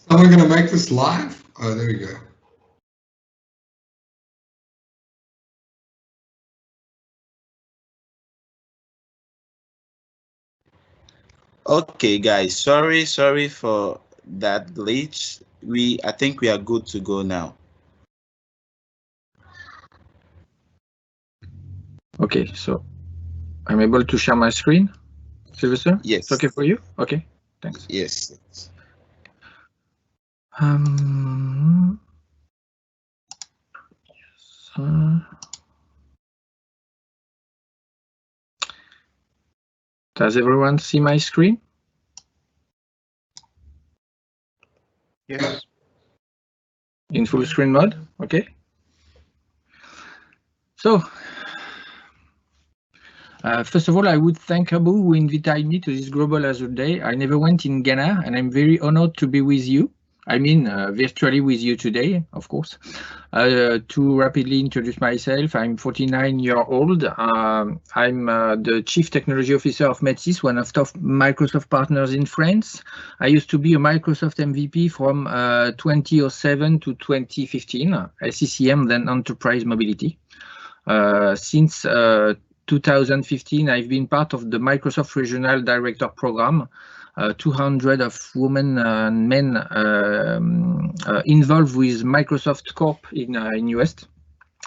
Someone going to make this live? Oh, there we go. Okay, guys, sorry for that glitch. I think we are good to go now. Okay, so I'm able to share my screen. Sylvester? Yes. It's okay for you? Okay, thanks. Yes. Yes. Does everyone see my screen? Yes. In full screen mode? Okay. So, first of all, I would thank Abou who invited me to this Global Azure Day. I never went in Ghana, and I'm very honored to be with you. I mean, virtually with you today, of course. To rapidly introduce myself, I'm 49 years old. I'm the Chief Technology Officer of Metis, one of top Microsoft partners in France. I used to be a Microsoft MVP from 2007 to 2015, SCCM, then Enterprise Mobility. Since 2015, I've been part of the Microsoft Regional Director Program. 200 of women and men involved with Microsoft Corp in US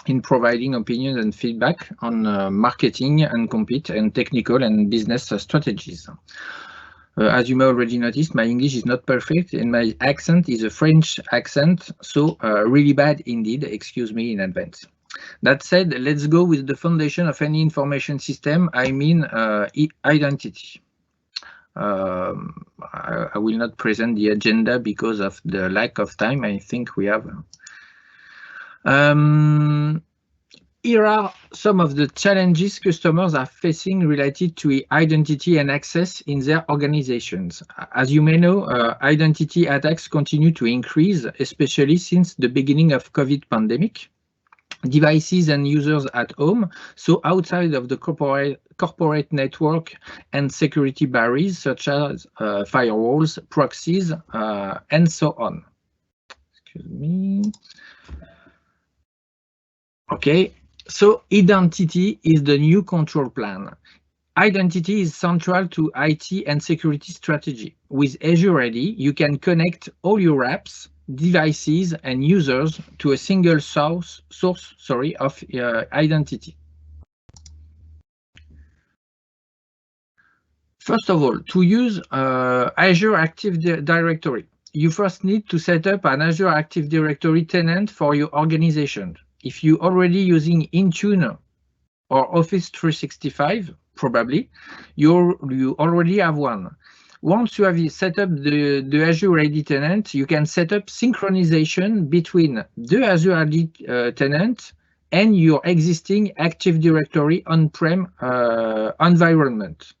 in providing opinions and feedback on marketing and compete and technical and business strategies. As you may already noticed, my English is not perfect and my accent is a French accent, so really bad indeed, excuse me in advance. That said, let's go with the foundation of any information system, I mean identity. I will not present the agenda because of the lack of time. I think we have. Here are some of the challenges customers are facing related to identity and access in their organizations. As you may know, identity attacks continue to increase, especially since the beginning of COVID pandemic. Devices and users at home, so outside of the corporate network and security barriers such as firewalls, proxies, and so on. Excuse me. Okay, so identity is the new control plan. Identity is central to IT and security strategy. With Azure AD, you can connect all your apps, devices and users to a single source of identity. First of all, to use Azure Active Directory, you first need to set up an Azure Active Directory tenant for your organization. If you're already using Intune or Office 365, probably, you already have one. Once you have set up the Azure AD tenant, you can set up synchronization between the Azure AD tenant and your existing Active Directory on-prem environment.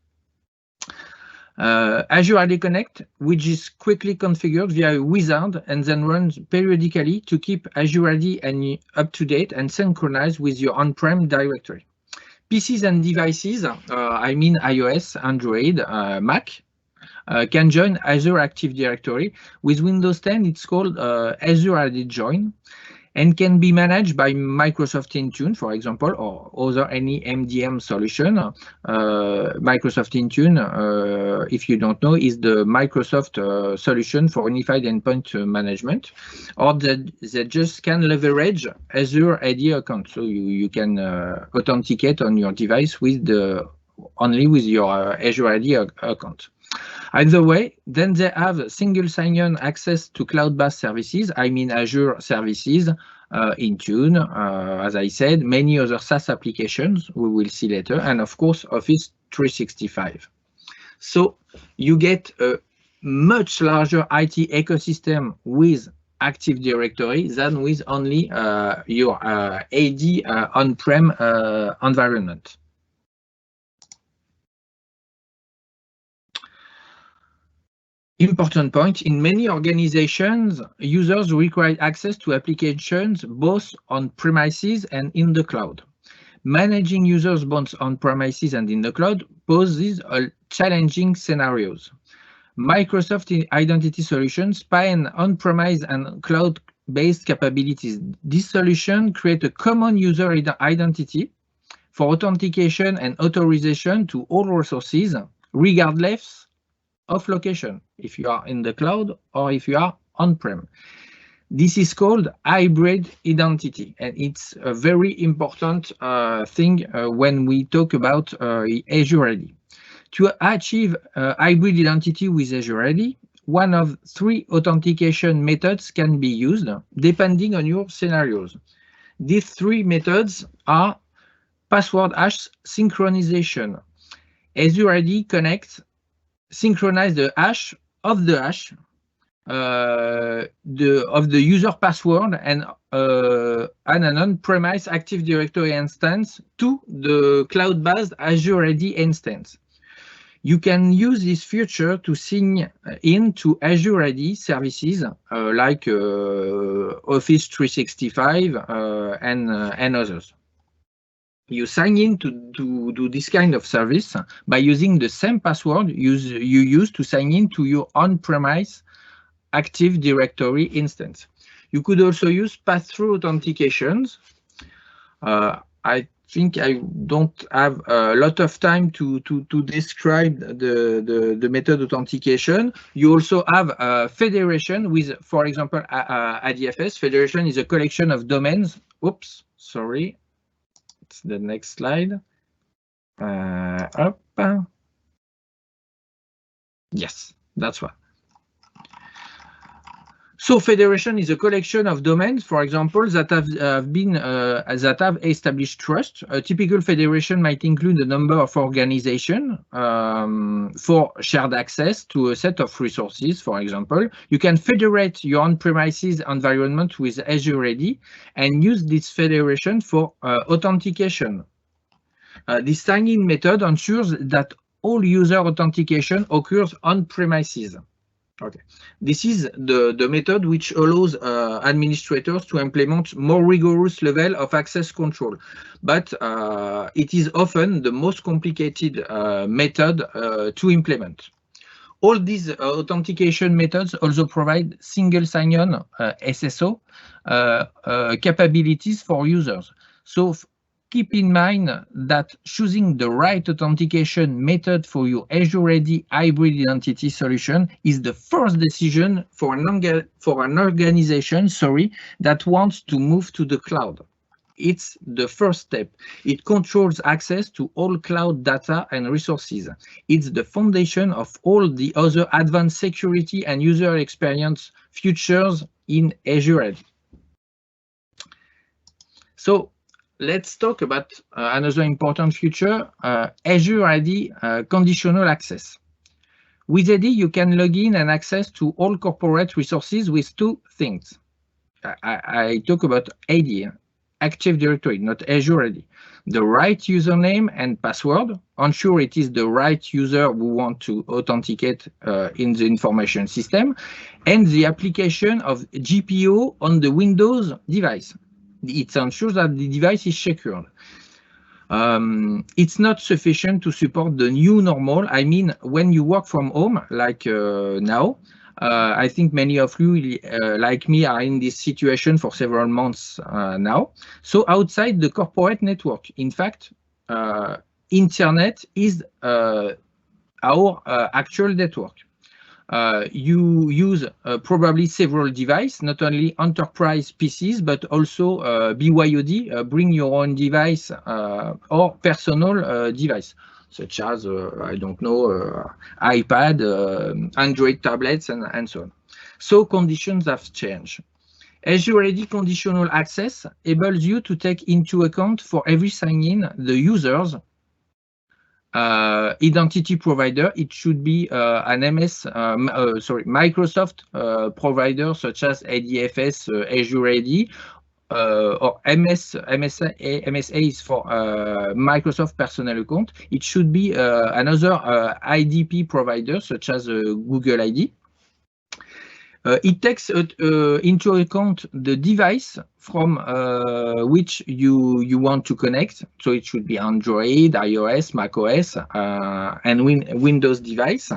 Azure AD Connect, which is quickly configured via a wizard and then runs periodically to keep Azure AD up to date and synchronized with your on-prem directory. PCs and devices, I mean iOS, Android, Mac, can join Azure Active Directory. With Windows 10, it's called Azure AD Join and can be managed by Microsoft Intune, for example, or other any MDM solution. Microsoft Intune, if you don't know, is the Microsoft solution for unified endpoint management, or that just can leverage Azure AD account. So you can authenticate on your device with only with your Azure AD account. Either way, then they have single sign-on access to cloud-based services, I mean Azure services, Intune, as I said, many other SaaS applications we will see later, and of course Office 365. So you get a much larger IT ecosystem with Active Directory than with only your AD on-prem environment. Important point, in many organizations, users require access to applications both on premises and in the cloud. Managing users both on premises and in the cloud poses challenging scenarios. Microsoft Identity Solutions span on-premise and cloud-based capabilities. This solution creates a common user identity for authentication and authorization to all resources, regardless of location, if you are in the cloud or if you are on-prem. This is called hybrid identity, and it's a very important thing when we talk about Azure AD. To achieve hybrid identity with Azure AD, one of 3 authentication methods can be used depending on your scenarios. These 3 methods are password hash synchronization. Azure AD connects, synchronize the hash of the hash of the user password and an on-premise Active Directory instance to the cloud-based Azure AD instance. You can use this feature to sign in to Azure AD services like Office 365 and others. You sign in to do this kind of service by using the same password you use to sign in to your on-premise Active Directory instance. You could also use pass-through authentications. I think I don't have a lot of time to describe the method authentication. You also have a federation with, for example, Idfs Federation is a collection of domains. Oops, sorry. It's the next slide. Up. Yes, that's one. So federation is a collection of domains, for example, that have established trust. A typical federation might include a number of organizations for shared access to a set of resources, for example. You can federate your on-premises environment with Azure AD and use this federation for authentication. This sign-in method ensures that all user authentication occurs on premises. Okay, this is the method which allows administrators to implement more rigorous level of access control, but it is often the most complicated method to implement. All these authentication methods also provide single sign-on SSO capabilities for users. So keep in mind that choosing the right authentication method for your Azure AD hybrid identity solution is the first decision for an organization that wants to move to the cloud. It's the first step. It controls access to all cloud data and resources. It's the foundation of all the other advanced security and user experience features in Azure AD. So let's talk about another important feature, Azure AD conditional access. With AD, you can log in and access to all corporate resources with 2 things. I talk about AD, Active Directory, not Azure AD. The right username and password, ensure it is the right user who want to authenticate in the information system, and the application of GPO on the Windows device. It ensures that the device is secured. It's not sufficient to support the new normal. I mean, when you work from home, like now, I think many of you, like me, are in this situation for several months now. So outside the corporate network, in fact, Internet is our actual network. You use probably several devices, not only enterprise PCs, but also BYOD, bring your own device or personal device, such as, I don't know, iPad, Android tablets, and so on. So conditions have changed. Azure AD conditional access enables you to take into account for every sign-in the user's identity provider. It should be an Microsoft provider such as ADFS, Azure AD, or MSA is for Microsoft personal account. It should be another IDP provider such as Google ID. It takes into account the device from which you want to connect. So it should be Android, iOS, macOS, and Windows device.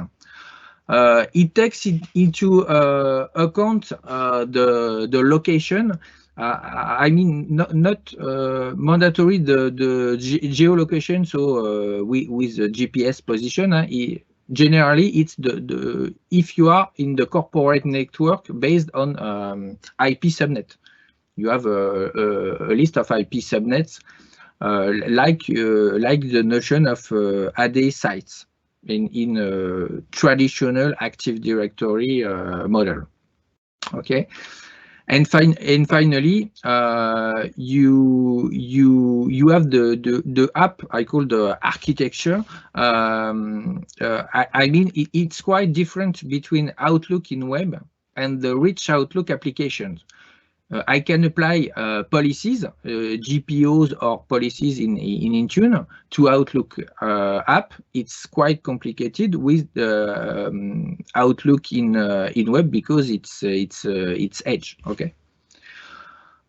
It takes into account the location. I mean, not mandatory the geolocation. So with the GPS position, generally it's the if you are in the corporate network based on IP subnet, you have a list of IP subnets like the notion of AD sites in a traditional Active Directory model. Okay. And finally, you have the app I call the architecture. I mean, it's quite different between Outlook in web and the rich Outlook applications. I can apply policies, GPOs or policies in Intune to Outlook app. It's quite complicated with Outlook in web because it's Edge. Okay.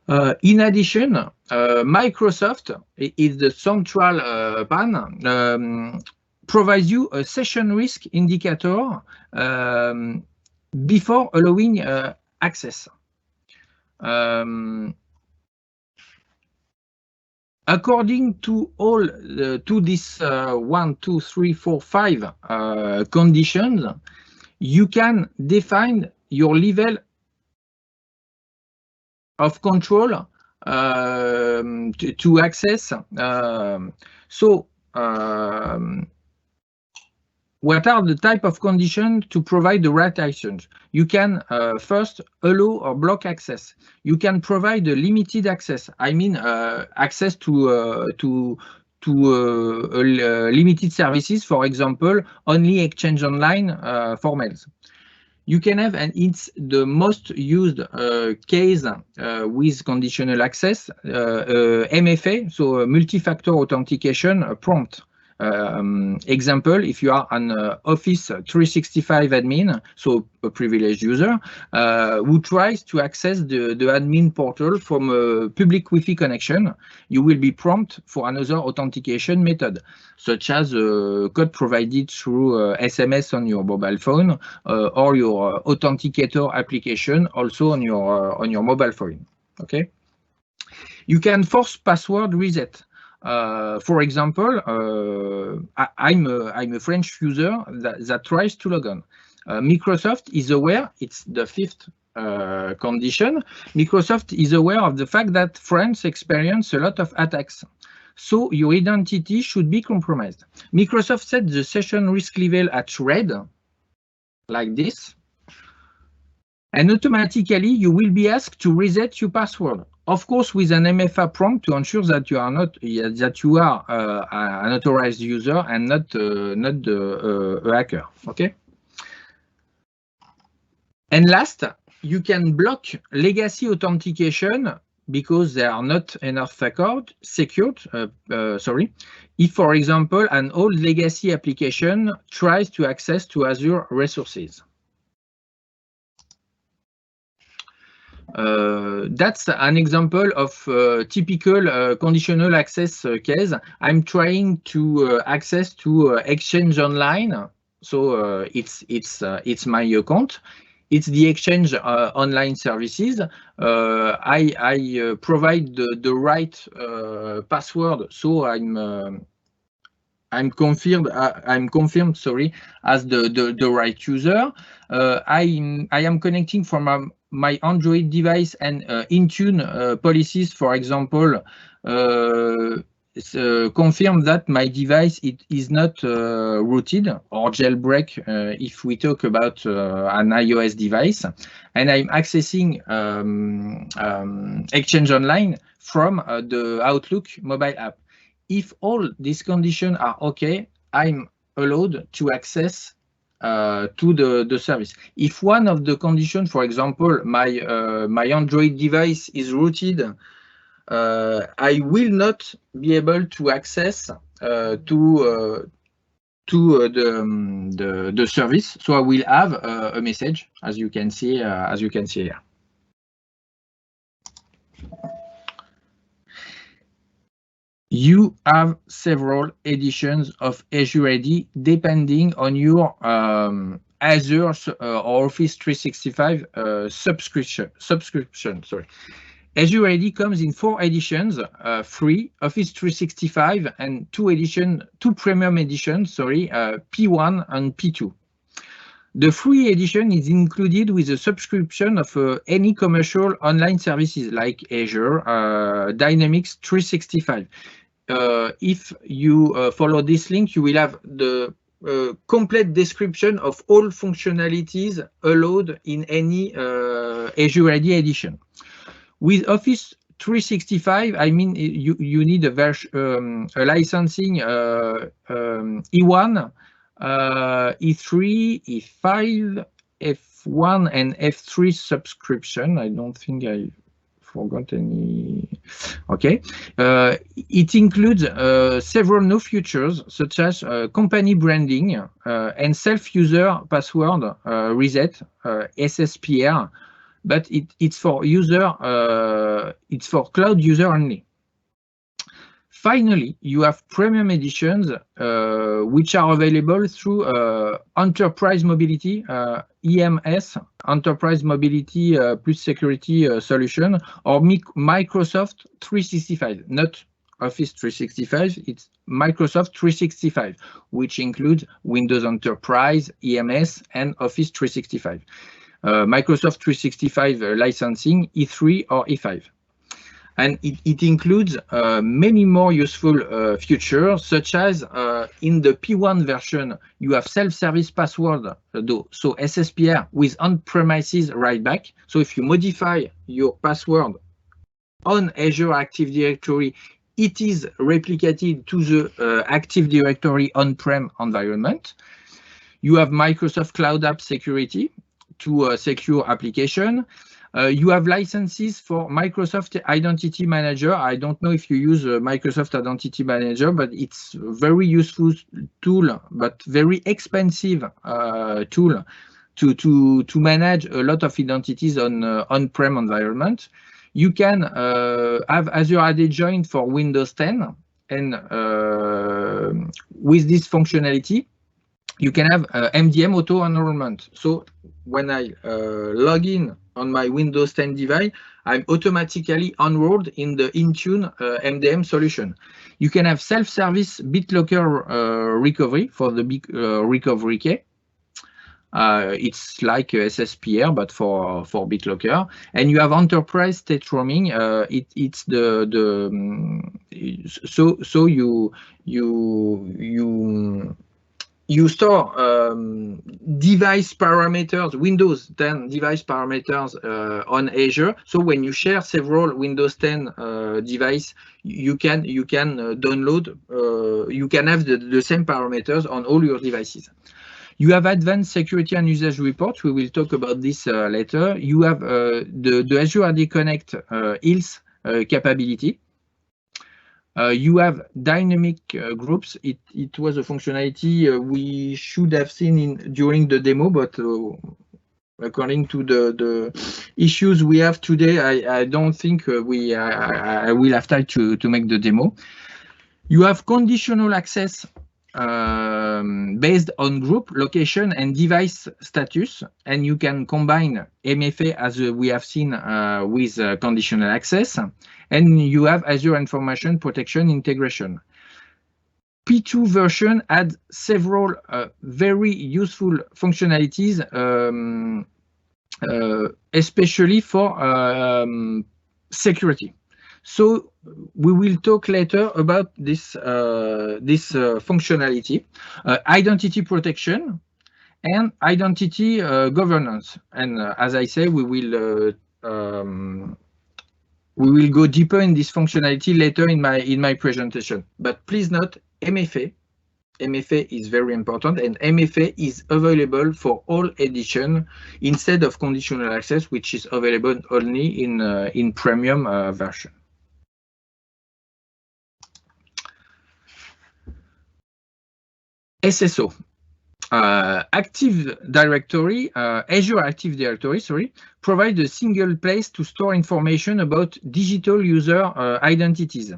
In addition, Microsoft is the central PAN, provides you a session risk indicator before allowing access. According to all to this 1, 2, 3, 4, 5 conditions, you can define your level of control to access. What are the type of conditions to provide the right actions? You can first allow or block access. You can provide a limited access. I mean access to limited services. For example, only Exchange Online for mails. You can have, and it's the most used case with conditional access, MFA, so multi-factor authentication prompt. Example, if you are an Office 365 admin, so a privileged user, who tries to access the admin portal from a public Wi-Fi connection, you will be prompt for another authentication method, such as code provided through SMS on your mobile phone or your authenticator application also on your mobile phone. Okay. You can force password reset. For example, I'm a French user that tries to log on. Microsoft is aware, it's the 5th condition. Microsoft is aware of the fact that France experience a lot of attacks. So your identity should be compromised. Microsoft set the session risk level at red, like this. And automatically you will be asked to reset your password. Of course, with an MFA prompt to ensure that you are not an authorized user and not a hacker. Okay. And last, you can block legacy authentication because they are not enough secured. If, for example, an old legacy application tries to access to Azure resources. That's an example of typical conditional access case. I'm trying to access to Exchange Online, so it's my account. It's the Exchange online services. I provide the right password, so I'm confirmed. Sorry, as the right user. I am connecting from my Android device and Intune policies, for example, confirm that my device is not rooted or jailbreak if we talk about an iOS device, and I'm accessing Exchange Online from the Outlook mobile app. If all these conditions are okay, I'm allowed to access to the service. If one of the conditions, for example, my Android device is rooted, I will not be able to access to the service. So I will have a message, as you can see here. You have several editions of Azure AD depending on your Azure or Office 365 subscription. Sorry. Azure AD comes in 4 editions: free, Office 365, and 2 premium editions. Sorry, P1 and P2. The free edition is included with a subscription of any commercial online services like Azure, Dynamics 365. If you follow this link, you will have the complete description of all functionalities allowed in any Azure AD edition. With Office 365, I mean, you need a licensing E1, E3, E5, F1, and F3 subscription. I don't think I forgot any. Okay. It includes several new features such as company branding and self-user password reset, SSPR, but it's for it's for cloud user only. Finally, you have premium editions which are available through Enterprise Mobility, EMS, Enterprise Mobility plus Security Solution, or Microsoft 365, not Office 365, it's Microsoft 365, which includes Windows Enterprise, EMS, and Office 365. Microsoft 365 licensing E3 or E5. And it includes many more useful features, such as in the P1 version, you have self-service password, so SSPR with on-premises write-back. So if you modify your password on Azure Active Directory, it is replicated to the Active Directory on-prem environment. You have Microsoft Cloud App Security to secure application. You have licenses for Microsoft Identity Manager. I don't know if you use Microsoft Identity Manager, but it's a very useful tool, but very expensive tool to manage a lot of identities on on-prem environment. You can have Azure AD joined for Windows 10, and with this functionality, you can have MDM auto enrollment. So when I log in on my Windows 10 device, I'm automatically enrolled in the Intune MDM solution. You can have self-service BitLocker recovery for the big recovery key. It's like SSPR, but for BitLocker. And you have enterprise state roaming. It's so you store device parameters, Windows 10 device parameters on Azure. So when you share several Windows 10 device, you can download, you can have the same parameters on all your devices. You have advanced security and usage reports. We will talk about this later. You have the Azure AD Connect ILS capability. You have dynamic groups. It was a functionality we should have seen during the demo, but according to the issues we have today, I don't think I will have time to make the demo. You have conditional access based on group, location, and device status, and you can combine MFA, as we have seen, with conditional access, and you have Azure Information Protection integration. P2 version adds several very useful functionalities, especially for security. So we will talk later about this functionality, identity protection and identity governance. And as I say, we will go deeper in this functionality later in my presentation. But please note, MFA is very important, and MFA is available for all edition instead of conditional access, which is available only in premium version. SSO, Active Directory, Azure Active Directory, sorry, provide a single place to store information about digital user identities.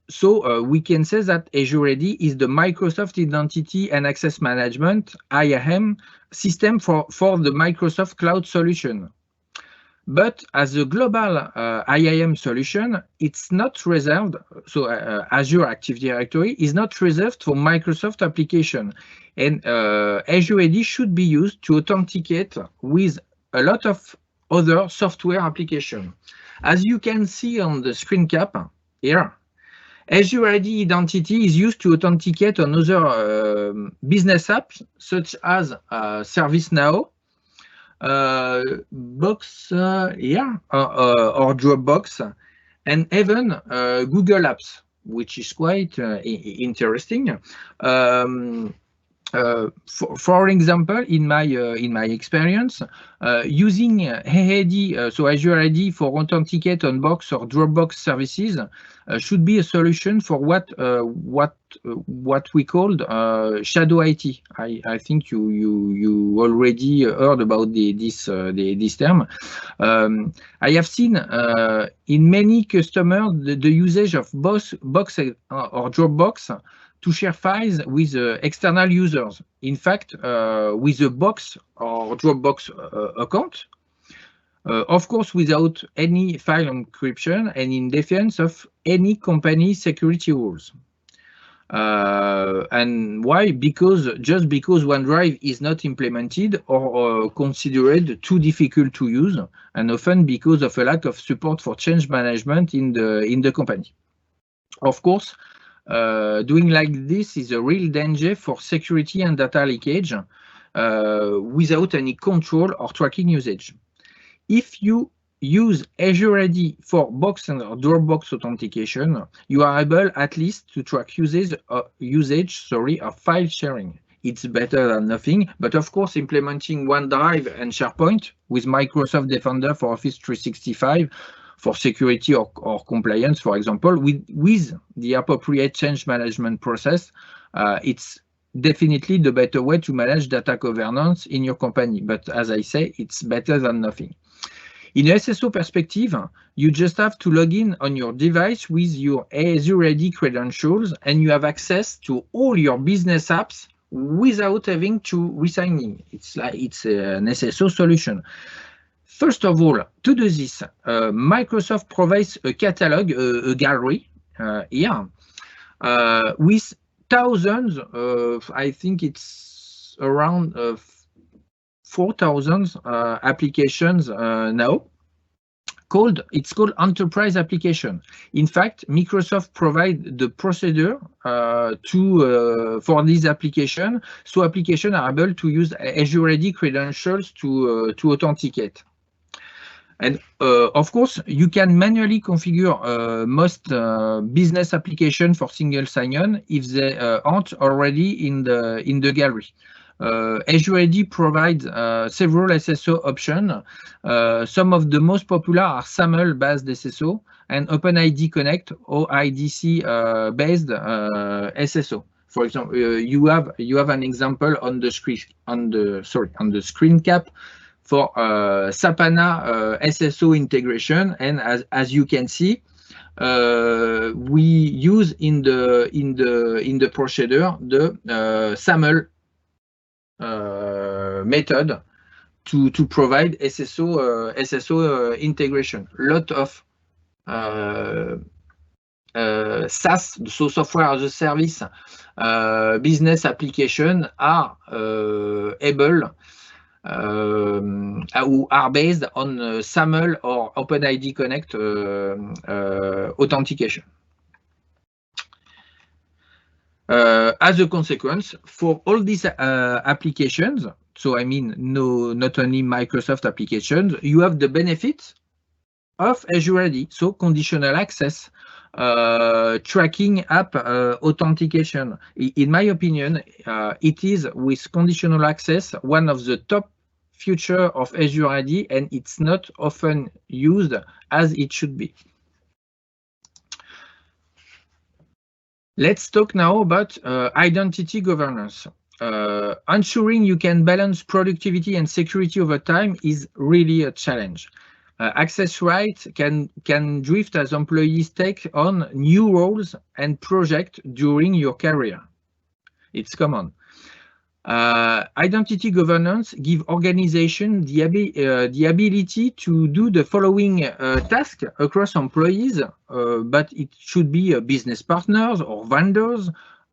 So we can say that Azure AD is the Microsoft Identity and Access Management (IAM) system for the Microsoft Cloud solution. But as a global IAM solution, it's not reserved. So Azure Active Directory is not reserved for Microsoft application, and Azure AD should be used to authenticate with a lot of other software applications. As you can see on the screen cap here, Azure AD Identity is used to authenticate on other business apps such as ServiceNow, Box here, or Dropbox, and even Google Apps, which is quite interesting. For example, in my experience, using AD, so Azure AD for authenticate on Box or Dropbox services should be a solution for what we called shadow IT. I think you already heard about this term. I have seen in many customers the usage of Box or Dropbox to share files with external users. In fact, with a Box or Dropbox account, of course, without any file encryption and in defense of any company security rules. And why? Because OneDrive is not implemented or considered too difficult to use, and often because of a lack of support for change management in the company. Of course, doing like this is a real danger for security and data leakage without any control or tracking usage. If you use Azure AD for Box and Dropbox authentication, you are able at least to track usage of file sharing. It's better than nothing, but of course implementing OneDrive and SharePoint with Microsoft Defender for Office 365 for security or compliance, for example, with the appropriate change management process, it's definitely the better way to manage data governance in your company. But as I say, it's better than nothing. In a SSO perspective, you just have to log in on your device with your Azure AD credentials, and you have access to all your business apps without having to re-sign in. It's an SSO solution. First of all, to do this, Microsoft provides a catalog, a gallery here, with thousands of, I think it's around 4,000 applications now. It's called enterprise application. In fact, Microsoft provides the procedure for this application, so applications are able to use Azure AD credentials to authenticate. And of course, you can manually configure most business applications for single sign-on if they aren't already in the gallery. Azure AD provides several SSO options. Some of the most popular are SAML-based SSO and OpenID Connect OIDC-based SSO. For example, you have an example on the screen cap for Sapana SSO integration, and as you can see, we use in the procedure the SAML method to provide SSO integration. A lot of SaaS, so software as a service, business application are able are based on SAML or OpenID Connect authentication. As a consequence, for all these applications, so I mean not only Microsoft applications, you have the benefits of Azure AD, so conditional access, tracking app authentication. In my opinion, it is with conditional access one of the top features of Azure AD, and it's not often used as it should be. Let's talk now about identity governance. Ensuring you can balance productivity and security over time is really a challenge. Access rights can drift as employees take on new roles and projects during your career. It's common. Identity governance give organization the ability to do the following task across employees, but it should be business partners or vendors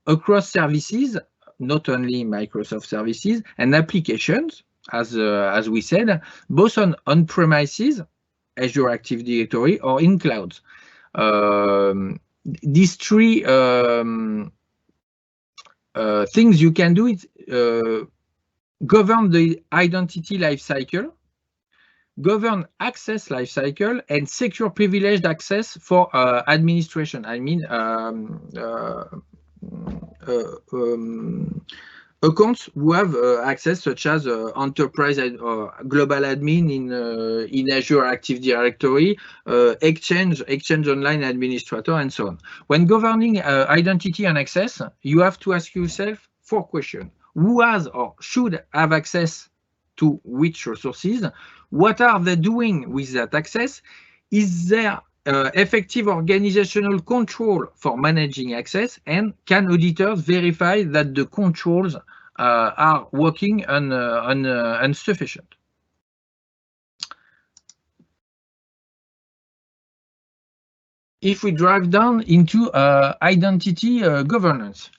across services, not only Microsoft services, and applications, as we said, both on-premises, Azure Active Directory, or in clouds. These three things you can do is govern the identity lifecycle, govern access lifecycle, and secure privileged access for administration. I mean, accounts who have access, such as enterprise or global admin in Azure Active Directory, Exchange Online Administrator, and so on. When governing identity and access, you have to ask yourself 4 questions. Who has or should have access to which resources? What are they doing with that access? Is there effective organizational control for managing access, and can auditors verify that the controls are working and sufficient? If we drive down into identity governance,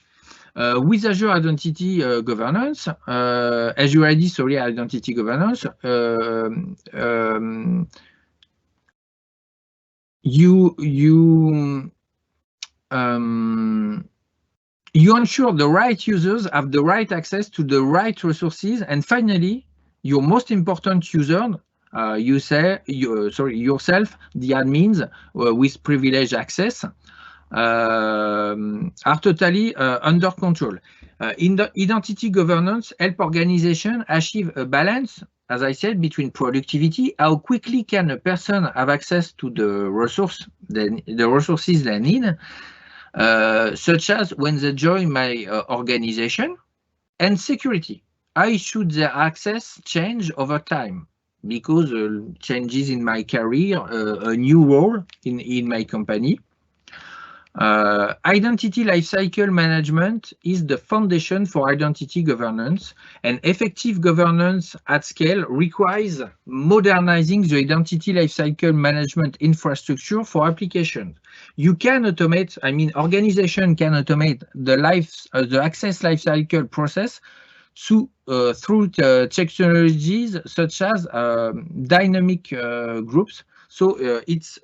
with Azure Identity Governance, Azure ID, sorry, Identity Governance, you ensure the right users have the right access to the right resources, and finally, your most important user, yourself, the admins with privileged access, are totally under control. In the identity governance, help organization achieve a balance, as I said, between productivity, how quickly can a person have access to the resources they need, such as when they join my organization, and security. How should their access change over time? Because changes in my career, a new role in my company. Identity lifecycle management is the foundation for identity governance, and effective governance at scale requires modernizing the identity lifecycle management infrastructure for applications. You can automate, I mean, organization can automate the access lifecycle process through technologies such as dynamic groups. So it's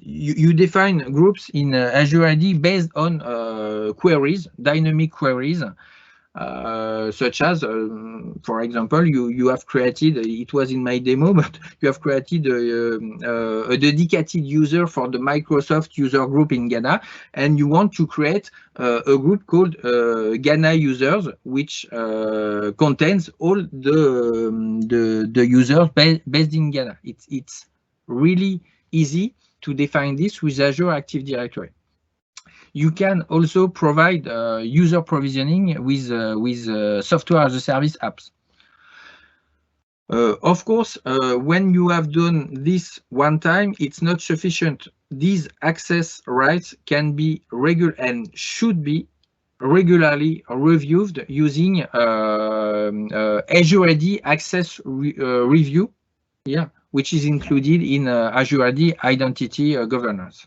you define groups in Azure AD based on queries, dynamic queries, such as, for example, you have created, it was in my demo, but you have created a dedicated user for the Microsoft user group in Ghana, and you want to create a group called Ghana users, which contains all the users based in Ghana. It's really easy to define this with Azure Active Directory. You can also provide user provisioning with software as a service apps. Of course, when you have done this one time, it's not sufficient. These access rights can be regular and should be regularly reviewed using Azure AD Access Review, which is included in Azure AD Identity Governance.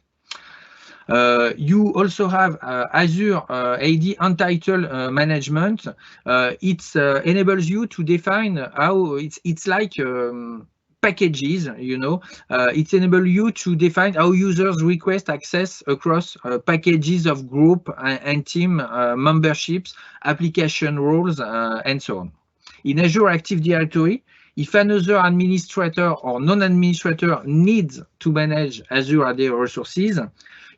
You also have Azure AD Untitled Management. It enables you to define how it's like packages, you know. It enables you to define how users request access across packages of group and team memberships, application roles, and so on. In Azure Active Directory, if another administrator or non-administrator needs to manage Azure AD resources,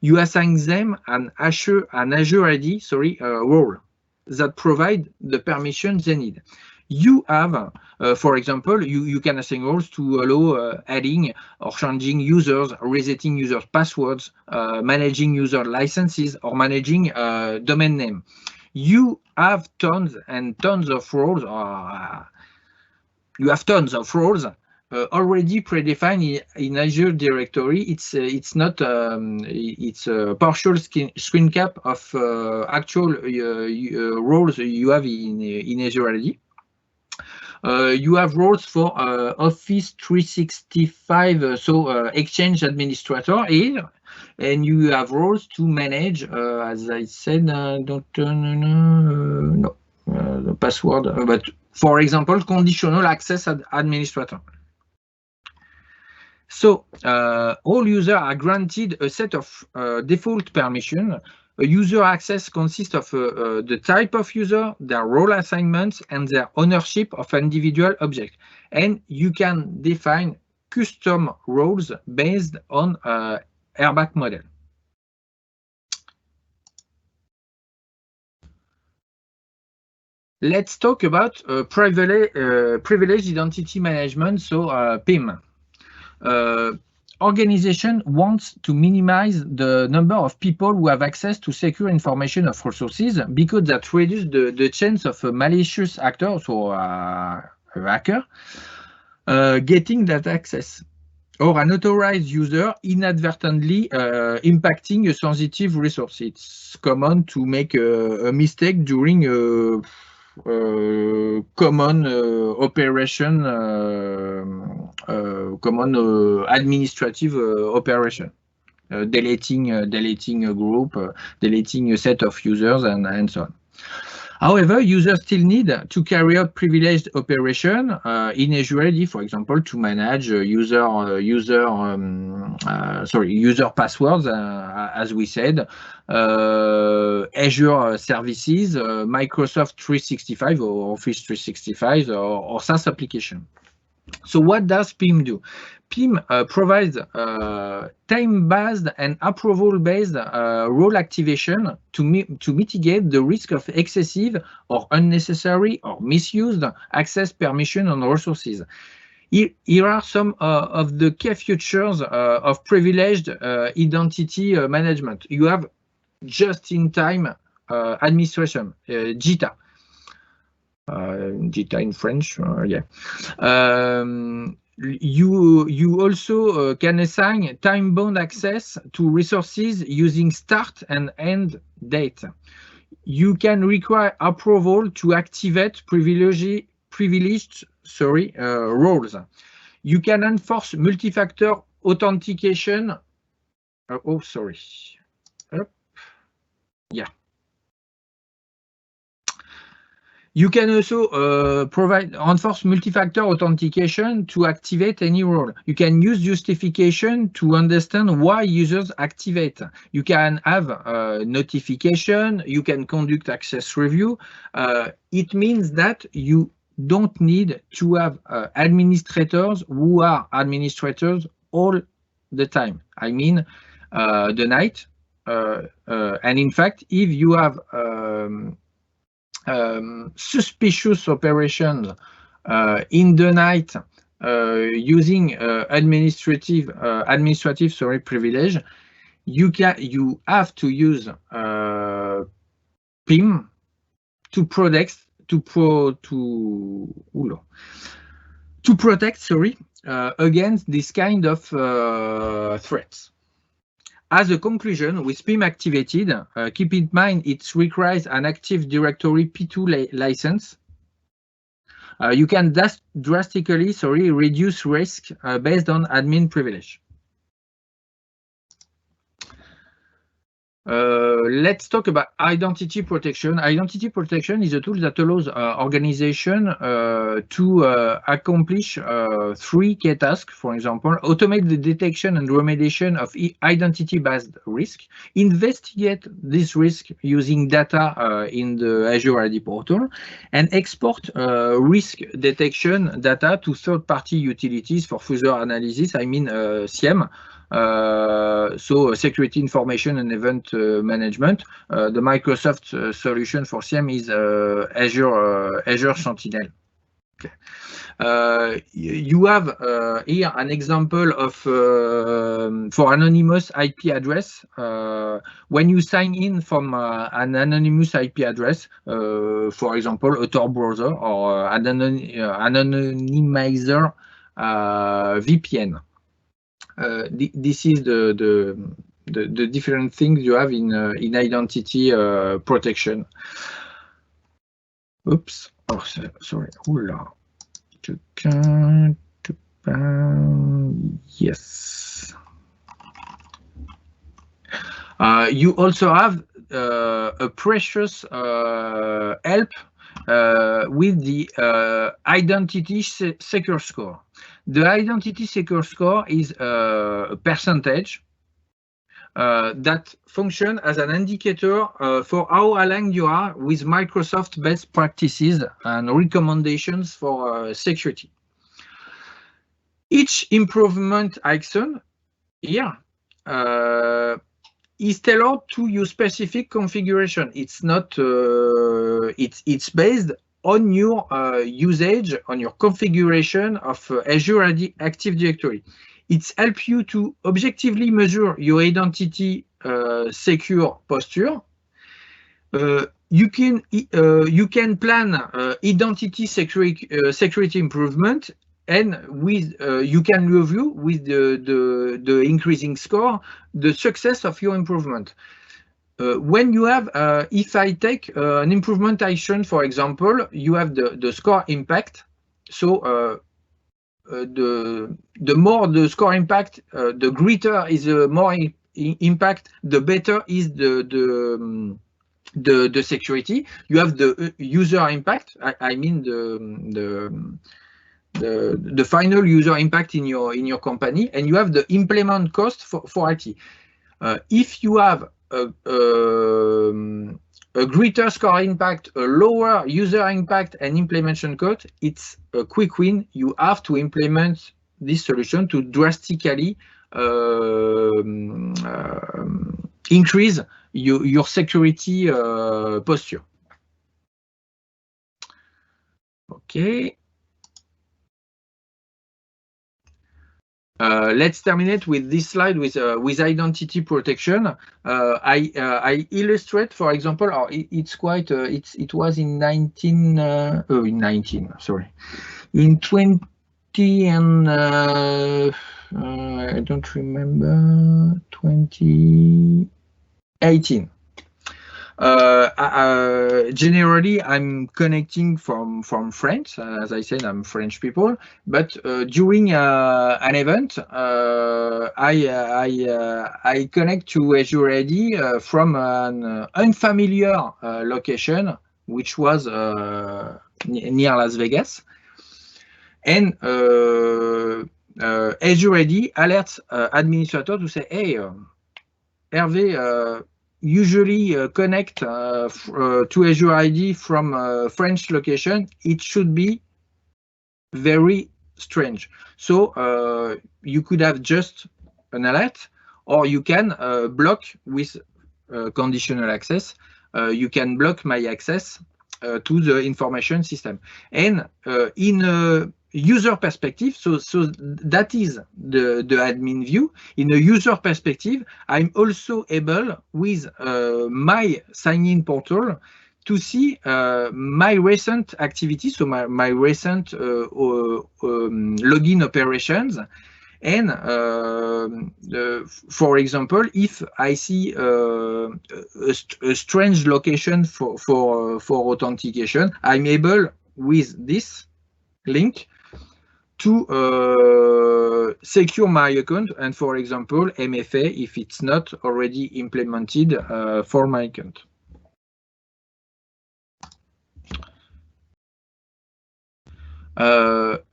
you assign them an Azure AD role that provide the permissions they need. You have, for example, you can assign roles to allow adding or changing users, resetting users' passwords, managing user licenses, or managing domain name. You have tons and tons of roles, already predefined in Azure directory. It's not it's a partial screen cap of actual roles you have in Azure AD. You have roles for Office 365, so Exchange Administrator here, and you have roles to manage, as I said, the password, but for example, Conditional Access Administrator. So all users are granted a set of default permissions. A user access consists of the type of user, their role assignments, and their ownership of individual objects. And you can define custom roles based on Herve model. Let's talk about privileged identity management, so PIM. Organization wants to minimize the number of people who have access to secure information of resources because that reduces the chance of a malicious actor, so a hacker, getting that access, or an authorized user inadvertently impacting a sensitive resource. It's common to make a mistake during a common operation, common administrative operation, deleting a group, deleting a set of users, and so on. However, users still need to carry out privileged operation in Azure AD, for example, to manage user passwords, as we said, Azure services, Microsoft 365 or Office 365 or SaaS application. So what does PIM do? PIM provides time-based and approval-based role activation to mitigate the risk of excessive or unnecessary or misused access permission on resources. Here are some of the key features of privileged identity management. You have just-in-time administration, JITA. JITA in French, yeah. You also can assign time-bound access to resources using start and end date. You can require approval to activate privileged roles. You can enforce multi-factor authentication. Yeah. You can also enforce multi-factor authentication to activate any role. You can use justification to understand why users activate. You can have notification. You can conduct access review. It means that you don't need to have administrators who are administrators all the time. I mean, the night. And in fact, if you have suspicious operations in the night using administrative privilege, you have to use PIM to protect against this kind of threats. As a conclusion, with PIM activated, keep in mind it requires an Active Directory P2 license. You can drastically reduce risk based on admin privilege. Let's talk about identity protection. Identity protection is a tool that allows organization to accomplish 3 key tasks. For example, automate the detection and remediation of identity-based risk, investigate this risk using data in the Azure AD portal, and export risk detection data to third-party utilities for further analysis. I mean SIEM. So security information and event management. The Microsoft solution for SIEM is Azure Sentinel. Okay. You have here an example of for anonymous IP address. When you sign in from an anonymous IP address, for example, a Tor browser or an anonymizer VPN. This is the different things you have in identity protection. Oops. Oh, sorry. Oula. Yes. You also have a precious help with the Identity Secure Score. The Identity Secure Score is a percentage that function as an indicator for how aligned you are with Microsoft best practices and recommendations for security. Each improvement action here is tailored to your specific configuration. It's not. It's based on your usage, on your configuration of Azure Active Directory. It helps you to objectively measure your identity secure posture. You can plan identity security improvement, and with you can review with the increasing score the success of your improvement. When you have, if I take an improvement action, for example, you have the score impact. So the more the score impact, the greater is the more impact, the better is the security. You have the user impact. I mean the final user impact in your company, and you have the implement cost for IT. If you have a greater score impact, a lower user impact, and implementation cost, it's a quick win. You have to implement this solution to drastically increase your security posture. Okay. Let's terminate with this slide with identity protection. I illustrate, for example, or it's quite. It was in 20 and I don't remember, 2018. Generally, I'm connecting from France. As I said, I'm French people. But during an event, I connect to Azure AD from an unfamiliar location, which was near Las Vegas. And Azure AD alerts administrator to say, "Hey, Herve, usually connect to Azure AD from a French location. It should be very strange." So you could have just an alert, or you can block with conditional access. You can block my access to the information system. And in a user perspective, so that is the admin view. In a user perspective, I'm also able with my sign-in portal to see my recent activity, so my recent login operations. And for example, if I see a strange location for authentication, I'm able with this link to secure my account, and for example, MFA if it's not already implemented for my account.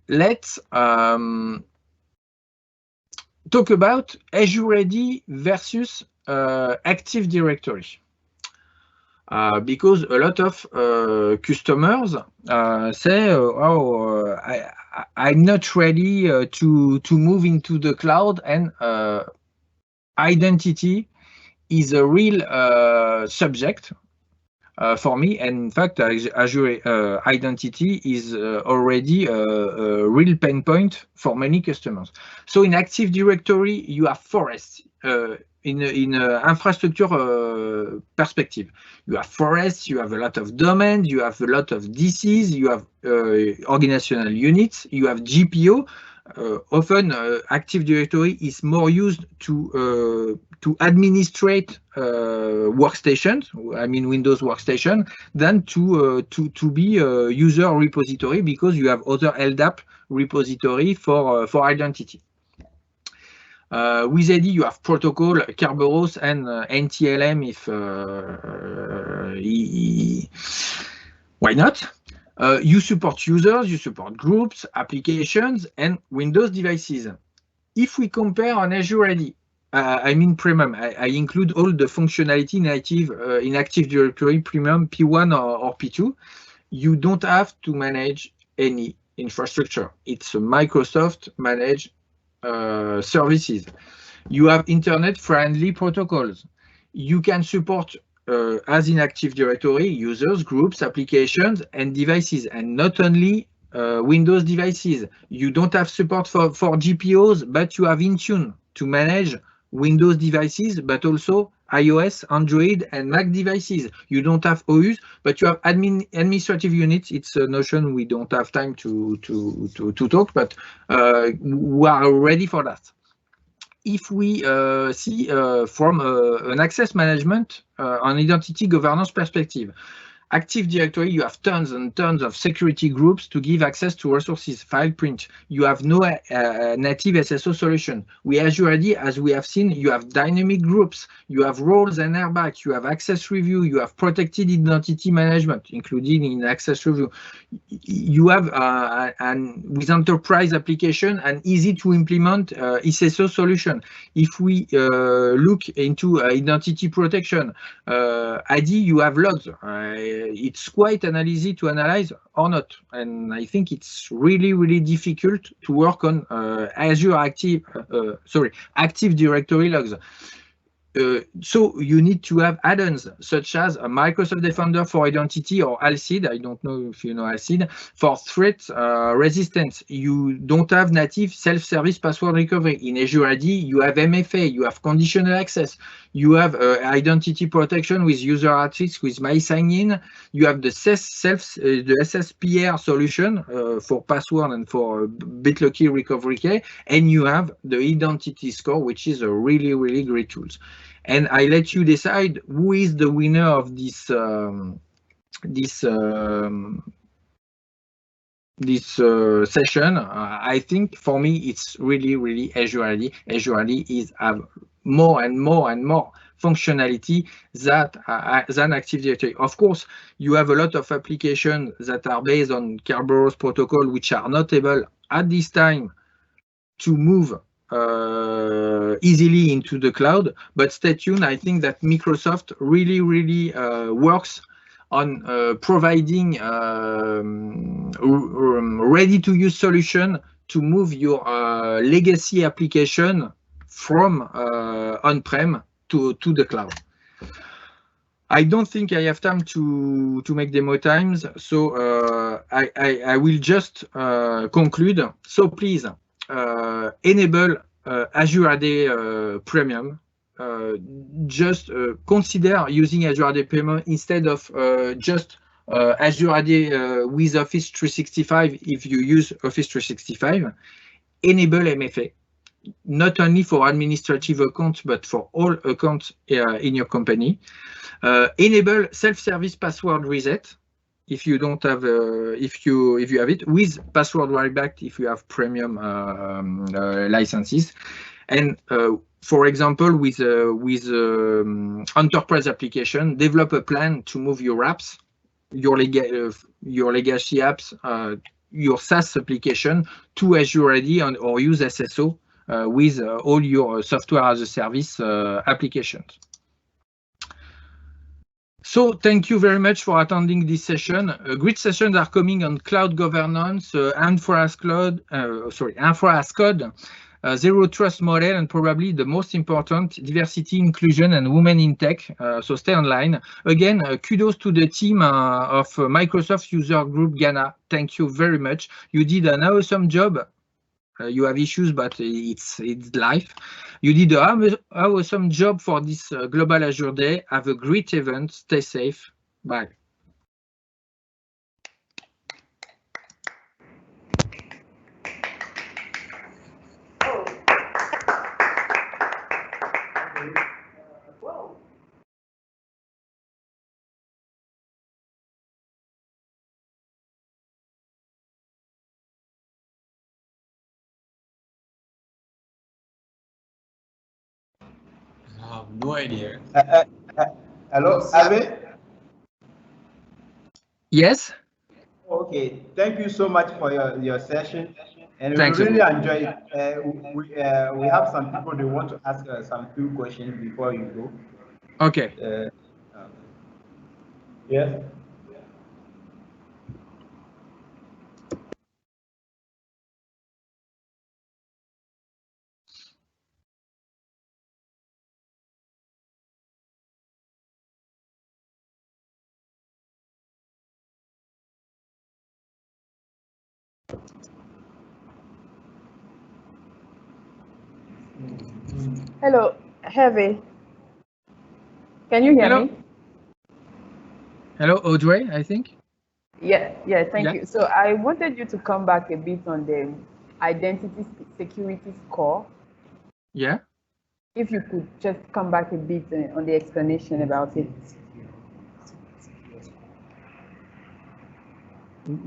Let's talk about Azure AD versus Active Directory. Because a lot of customers say, "Oh, I'm not ready to move into the cloud," and identity is a real subject for me. And in fact, Azure identity is already a real pain point for many customers. So in Active Directory, you have forests. In infrastructure perspective, you have forests, you have a lot of domains, you have a lot of DCs, you have organizational units, you have GPO. often Active Directory is more used to administrate workstations, I mean Windows workstation, than to be a user repository, because you have other LDAP repository for identity. With AD, you have protocol, Kerberos, and NTLM if why not? You support users, you support groups, applications, and Windows devices. If we compare on Azure AD, I mean Premium, I include all the functionality native in Active Directory Premium P1 or P2. You don't have to manage any infrastructure. It's a Microsoft managed services. You have internet-friendly protocols. You can support, as in Active Directory, users, groups, applications, and devices, and not only Windows devices. You don't have support for GPOs, but you have Intune to manage Windows devices, but also iOS, Android, and Mac devices. You don't have OUs, but you have administrative units. It's a notion we don't have time to talk, but we are ready for that. If we see from an access management and identity governance perspective, Active Directory, you have tons and tons of security groups to give access to resources, file print. You have no native SSO solution. With Azure AD, as we have seen, you have dynamic groups, you have roles and airbags, you have access review, you have protected identity management, including in access review. You have, with enterprise application, an easy to implement SSO solution. If we look into identity protection, AD, you have logs. It's quite easy to analyze or not, and I think it's really difficult to work on Azure Active Directory logs. So you need to have add-ons such as a Microsoft Defender for Identity or Alcid. I don't know if you know Alcid. For threat resistance, you don't have native self-service password recovery. In Azure AD, you have MFA, you have conditional access, you have identity protection with user artifacts, with MySignin. You have the SSPR solution for password and for BitLocky recovery key, and you have the identity score, which is a really great tool. And I let you decide who is the winner of this session. I think for me it's really Azure AD. Azure AD is have more and more functionality than Active Directory. Of course, you have a lot of applications that are based on Kerberos protocol, which are not able at this time to move easily into the cloud, but stay tuned. I think that Microsoft really works on providing ready-to-use solution to move your legacy application from on-prem to the cloud. I don't think I have time to make demo times, so I will just conclude. So please enable Azure AD Premium. Just consider using Azure AD Premium instead of just Azure AD with Office 365 if you use Office 365. Enable MFA, not only for administrative accounts, but for all accounts in your company. Enable self-service password reset if you don't have if you have it, with password rollback if you have premium licenses. And for example, with enterprise application, develop a plan to move your apps, your legacy apps, your SaaS application to Azure AD or use SSO with all your software as a service applications. So thank you very much for attending this session. Great sessions are coming on cloud governance, Infra as Code, Zero Trust model, and probably the most important, diversity, inclusion, and women in tech. So stay online. Again, kudos to the team of Microsoft User Group Ghana. Thank you very much. You did an awesome job. You have issues, but it's life. You did an awesome job for this Global Azure Day. Have a great event. Stay safe. Bye. have no idea. Hello, Herve? Yes. Okay, thank you so much for your session, and Thanks. we really enjoyed it. We have some people they want to ask some few questions before you go. Okay. Yes. Hello, Herve. Can you hear Hello. me? Hello, Audrey, I think. Yeah, thank you. So I wanted you to come back a bit on the identity security score. Yeah. If you could just come back a bit on the explanation about it.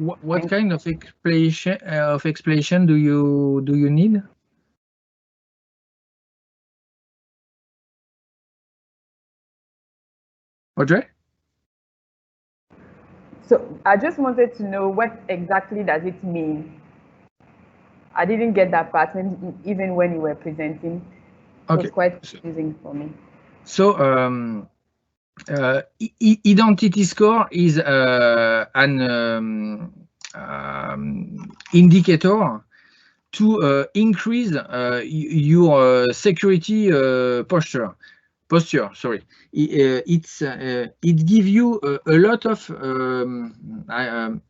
What kind of explanation do you need? Audrey? So I just wanted to know what exactly does it mean? I didn't get that part even when you were presenting. It was quite confusing for me. So identity score is an indicator to increase your security posture. Sorry, it gives you a lot of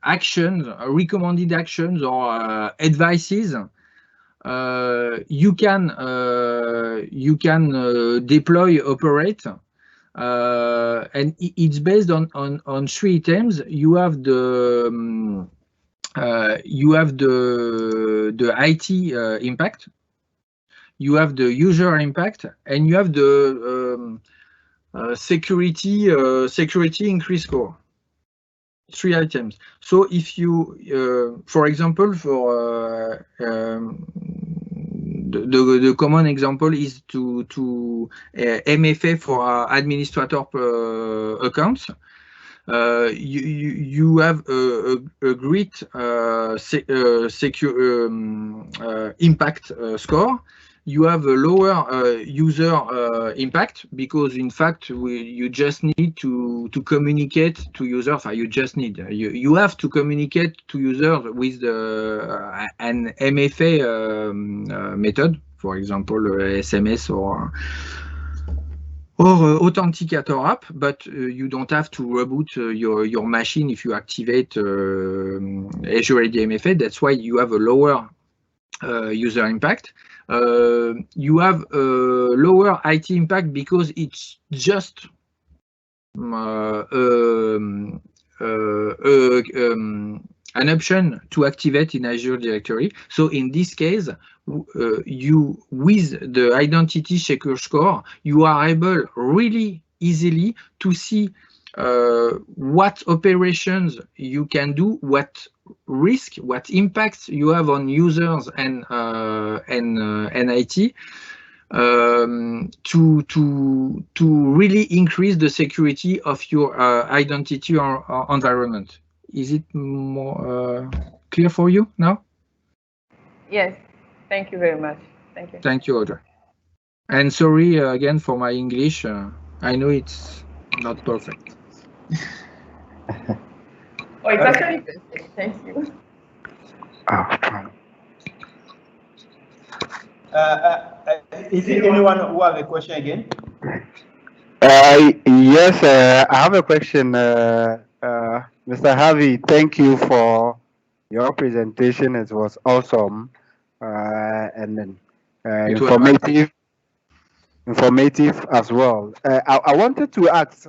actions, recommended actions or advices. You can deploy, operate, and it's based on three items. You have the IT impact, you have the user impact, and you have the security increase score. Three items. So if you, for example, for the common example is to MFA for administrator accounts. You have a great secure impact score. You have a lower user impact because, in fact, you just need to communicate to users. You have to communicate to users with an MFA method, for example, SMS or authenticator app, but you don't have to reboot your machine if you activate Azure AD MFA. That's why you have a lower user impact. You have a lower IT impact because it's just an option to activate in Azure directory. So in this case, you, with the identity secure score, you are able really easily to see what operations you can do, what risk, what impacts you have on users and IT, to really increase the security of your identity or environment. Is it more clear for you now? Yes, thank you very much. Thank you. Thank you, Audrey. And sorry again for my English. I know it's not perfect. Oh, it's actually perfect. Thank you. Is there anyone who have a question again? Yes, I have a question. Mr. Harvey, thank you for your presentation. It was awesome and then informative as well. I wanted to ask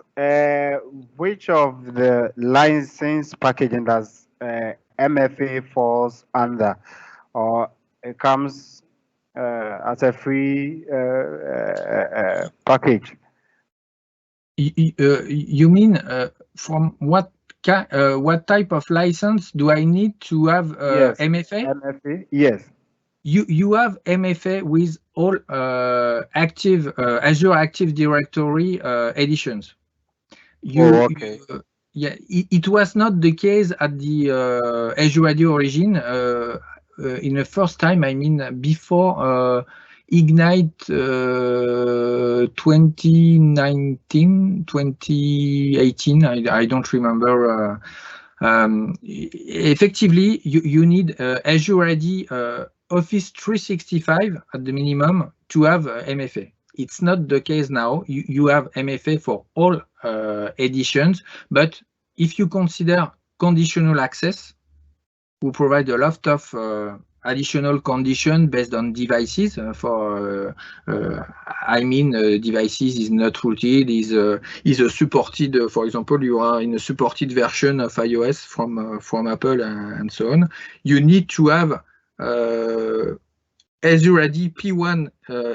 which of the license packaging does MFA falls under, or it comes as a free package? You mean from what type of license do I need to have Yes, MFA? MFA, yes. you have MFA with all active Azure Active Directory editions. Okay. Yeah, it was not the case at the Azure AD origin. In the first time, I mean, before Ignite 2019, 2018, I don't remember. Effectively, you need Azure AD Office 365 at the minimum to have MFA. It's not the case now. You have MFA for all editions, but if you consider conditional access, we provide a lot of additional condition based on devices devices is not rooted, is a supported, for example, you are in a supported version of iOS from Apple and so on. You need to have Azure AD P1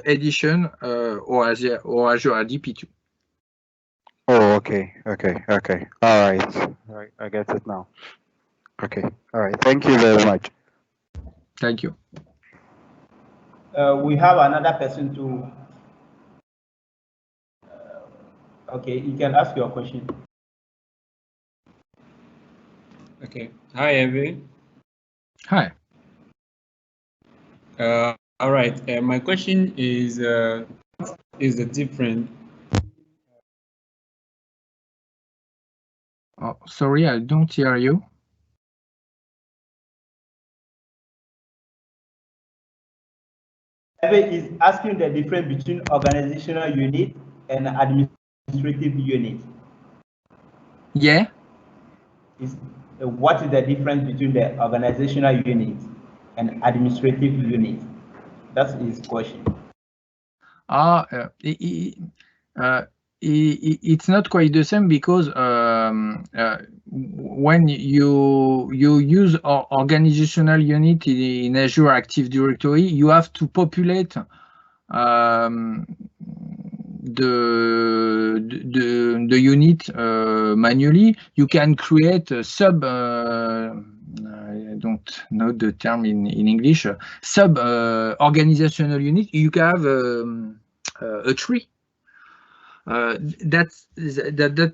edition or Azure AD P2. Oh, okay. All right, I get it now. Okay, all right. Thank you very much. Thank you. We have another person to. Okay, you can ask your question. Okay. Hi, Herve. Hi. All right. My question is the difference. Oh, sorry, I don't hear you. Is asking the difference between organizational unit and administrative unit. Yeah. What is the difference between the organizational unit and administrative unit? That's his question. It's not quite the same because when you use organizational unit in Azure Active Directory, you have to populate the unit manually. You can create a sub. I don't know the term in English. Sub organizational unit. You can have a tree. That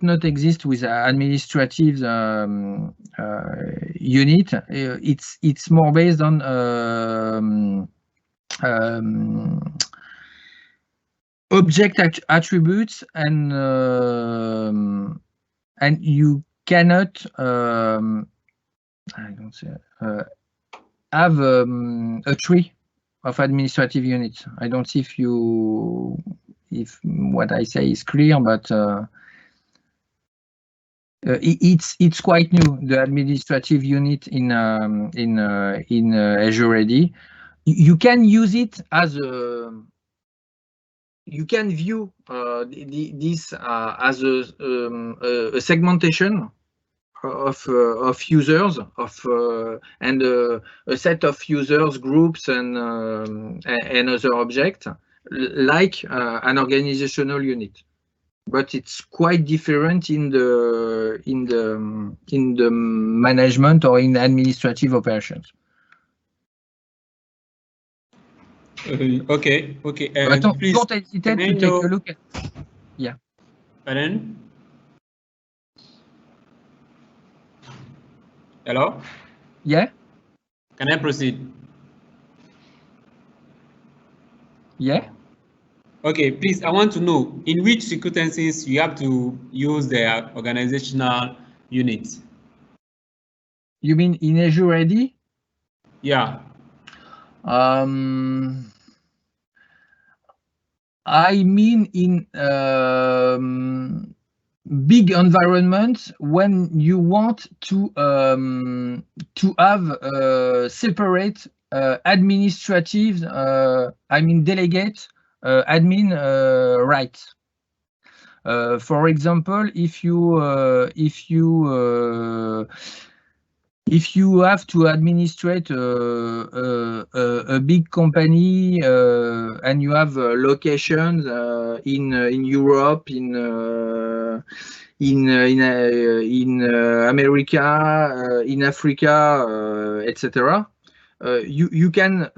not exist with administrative unit. It's more based on object attributes, and you cannot I don't say have a tree of administrative units. I don't see if what I say is clear, but it's quite new, the administrative unit in Azure AD. You can use it as a. You can view this as a segmentation of users and a set of users, groups, and other objects, like an organizational unit, but it's quite different in the management or in administrative operations. Okay. But don't hesitate to take a look at. Yeah. Pardon? Hello? Yeah. Can I proceed? Yeah. Okay, please, I want to know in which circumstances you have to use the organizational unit. You mean in Azure AD? Yeah. I mean in big environments, when you want to have separate administrative, delegate admin rights. For example, if you have to administrate a big company and you have locations in Europe, in America, in Africa, etc., you can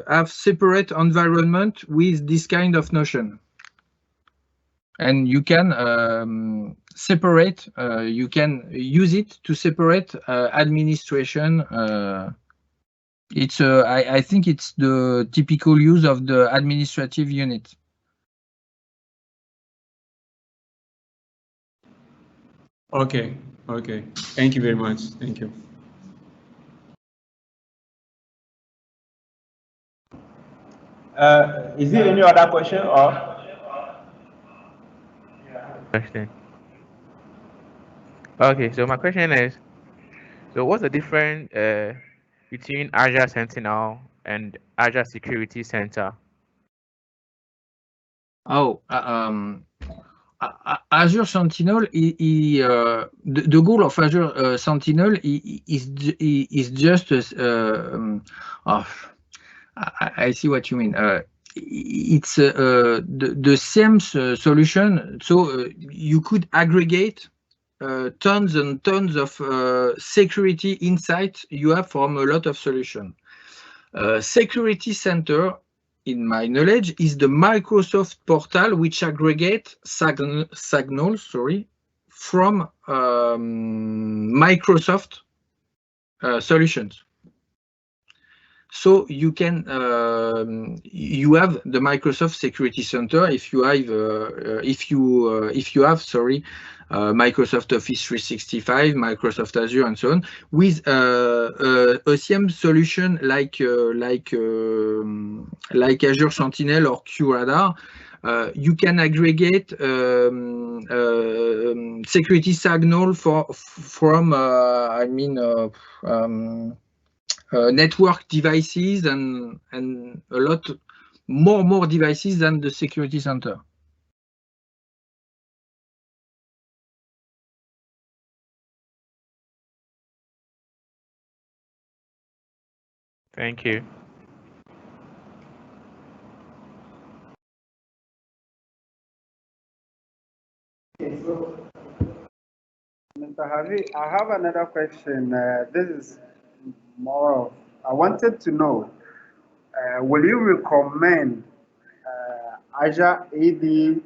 have separate environment with this kind of notion. And you can separate, you can use it to separate administration. I think it's the typical use of the administrative unit. Okay, okay. Thank you very much. Thank you. Is there any other question or? Question. Okay, so my question is, so what's the difference between Azure Sentinel and Azure Security Center? Oh, Azure Sentinel, the goal of Azure Sentinel is just I see what you mean. It's the same solution, so you could aggregate tons and tons of security insights you have from a lot of solutions. Security Center, in my knowledge, is the Microsoft portal which aggregates signals, from Microsoft solutions. So you can you have the Microsoft Security Center if you have Microsoft Office 365, Microsoft Azure, and so on, with a CM solution like Azure Sentinel or QRadar. You can aggregate security signal from network devices and a lot more devices than the Security Center. Thank you. Okay, so Mr. Herve, I have another question. This is more of, I wanted to know, will you recommend Azure AD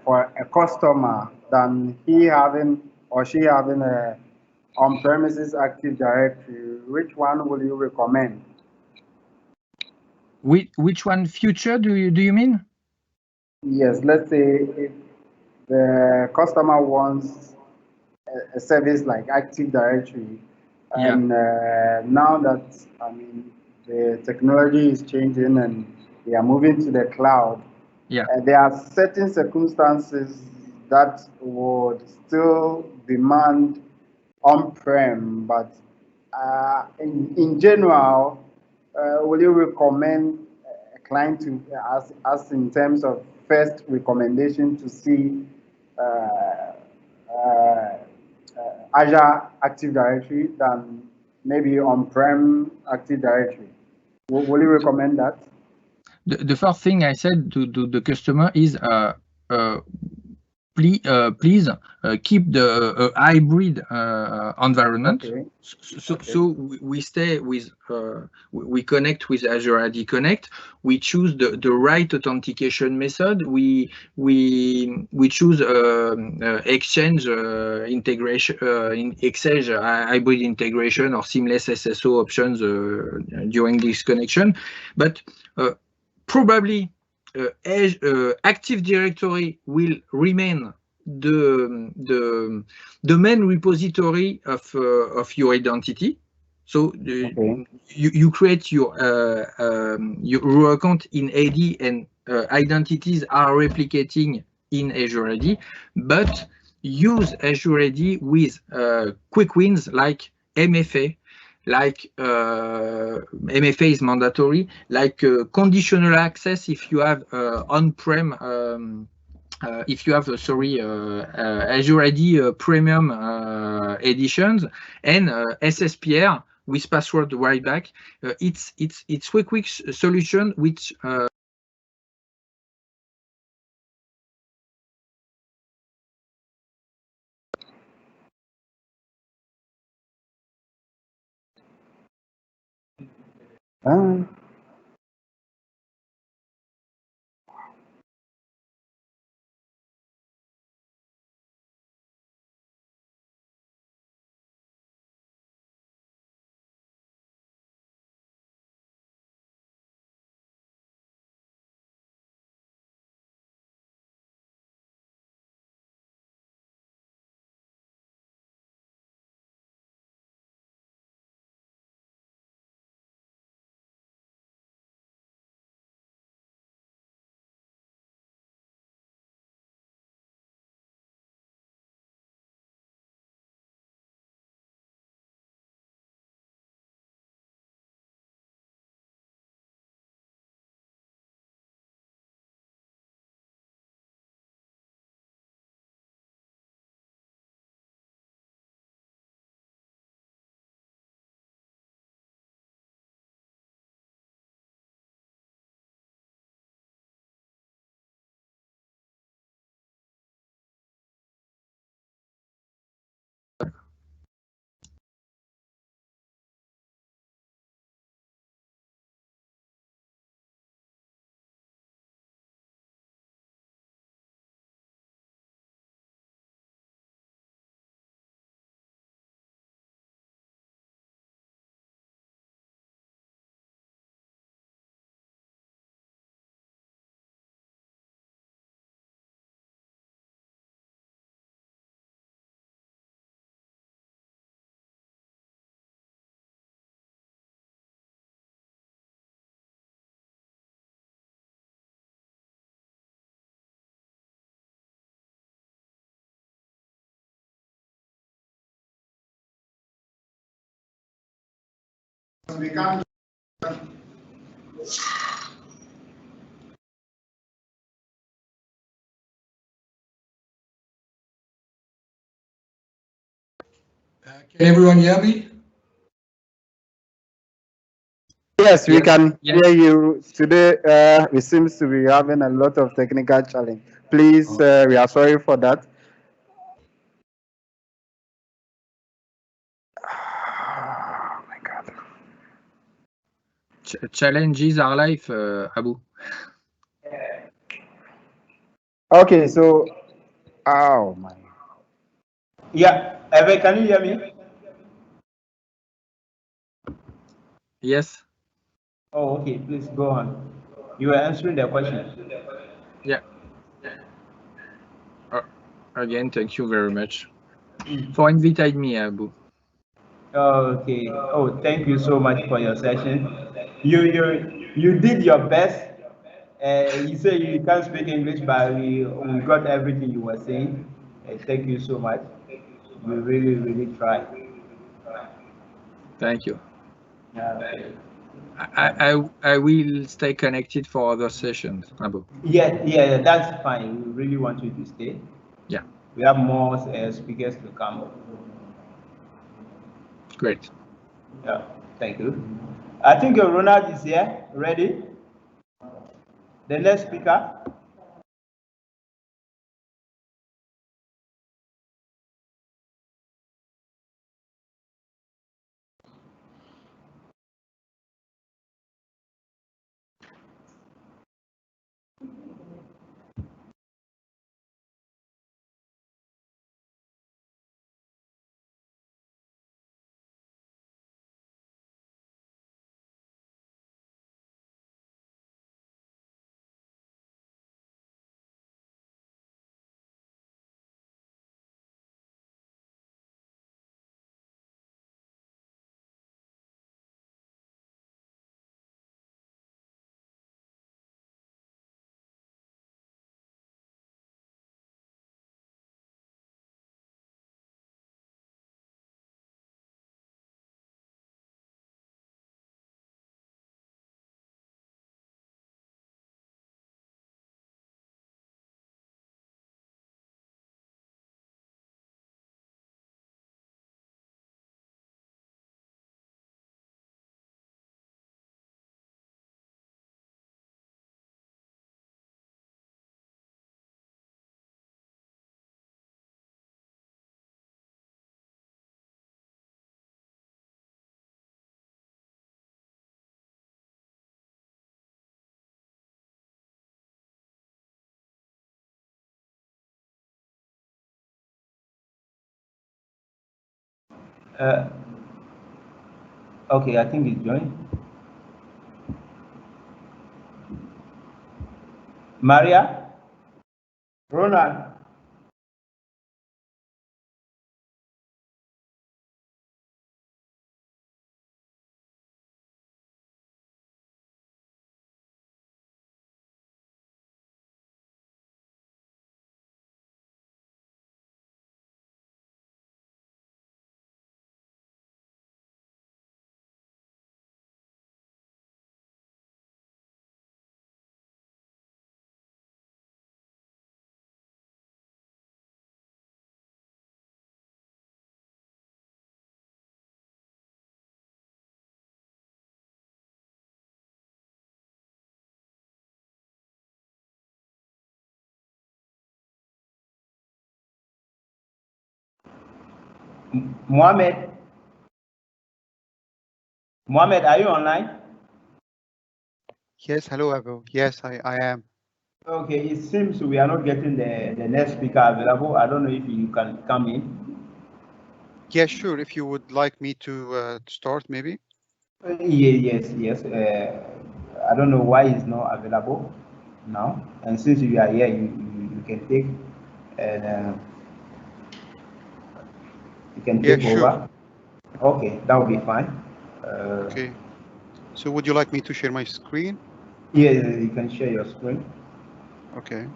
for a customer than he having or she having a on-premises Active Directory? Which one will you recommend? Which one future do you mean? Yes, let's say if the customer wants a service like Active Directory, and now that the technology is changing and they are moving to the cloud, there are certain circumstances that would still demand on-prem, but in general, will you recommend a client to us in terms of first recommendation to see Azure Active Directory than maybe on-prem Active Directory? Will you recommend that? The first thing I said to the customer is please keep the hybrid environment. Okay. So we stay with we connect with Azure AD Connect. We choose the right authentication method. We choose Exchange integration, in Exchange hybrid integration or seamless SSO options during this connection. But probably Active Directory will remain the main repository of your identity. So you create your account in AD, and identities are replicating in Azure AD, but use Azure AD with quick wins like MFA. Like MFA is mandatory, like conditional access if you have on-prem, if you have Azure AD premium editions, and SSPR with password right back. It's quick solution which Uh, Can everyone hear me? yes, we Yes, can yes. hear you today. We seems to be having a lot of technical challenge. Please, we are sorry for that. Oh my God. Challenges are life, Abou. Okay, so, oh my. Yeah, Herve, can you hear me? Yes. Oh, okay. Please go on. You were answering the question. Yeah. Again, thank you very much for inviting me, Abou. Okay. Oh, thank you so much for your session. You did your best. You say you can't speak English, but we got everything you were saying. Thank you so much. You really tried. Thank you. Okay. I will stay connected for other sessions, Abou. Yeah, that's fine. We really want you to stay. Yeah. We have more speakers to come. Great. Yeah, thank you. I think Ronald is here, ready. The next speaker. Okay, I think he's joined. Mariah? Ronald? Mohamed? Mohamed, are you online? Yes, hello, Abou. Yes, I am. Okay, it seems we are not getting the next speaker available. I don't know if you can come in. Yeah, sure. If you would like me to start, maybe. Yes. I don't know why it's not available now. And since you are here, you can take and you can take over. Okay, that will be fine. Okay. So would you like me to share my screen? Yeah, you can share your screen. Okay.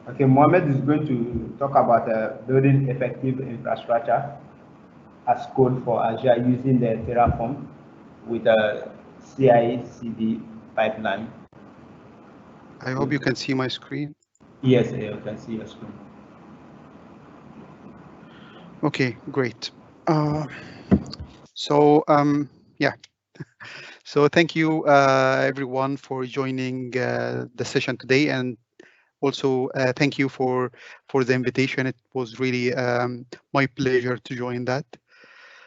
Okay, Mohamed is going to talk about building effective infrastructure as code for Azure using the Terraform with a CI/CD pipeline. I hope you can see my screen. Yes, you can see your screen. Okay, great. Yeah. So thank you everyone for joining the session today, and also thank you for the invitation. It was really my pleasure to join that.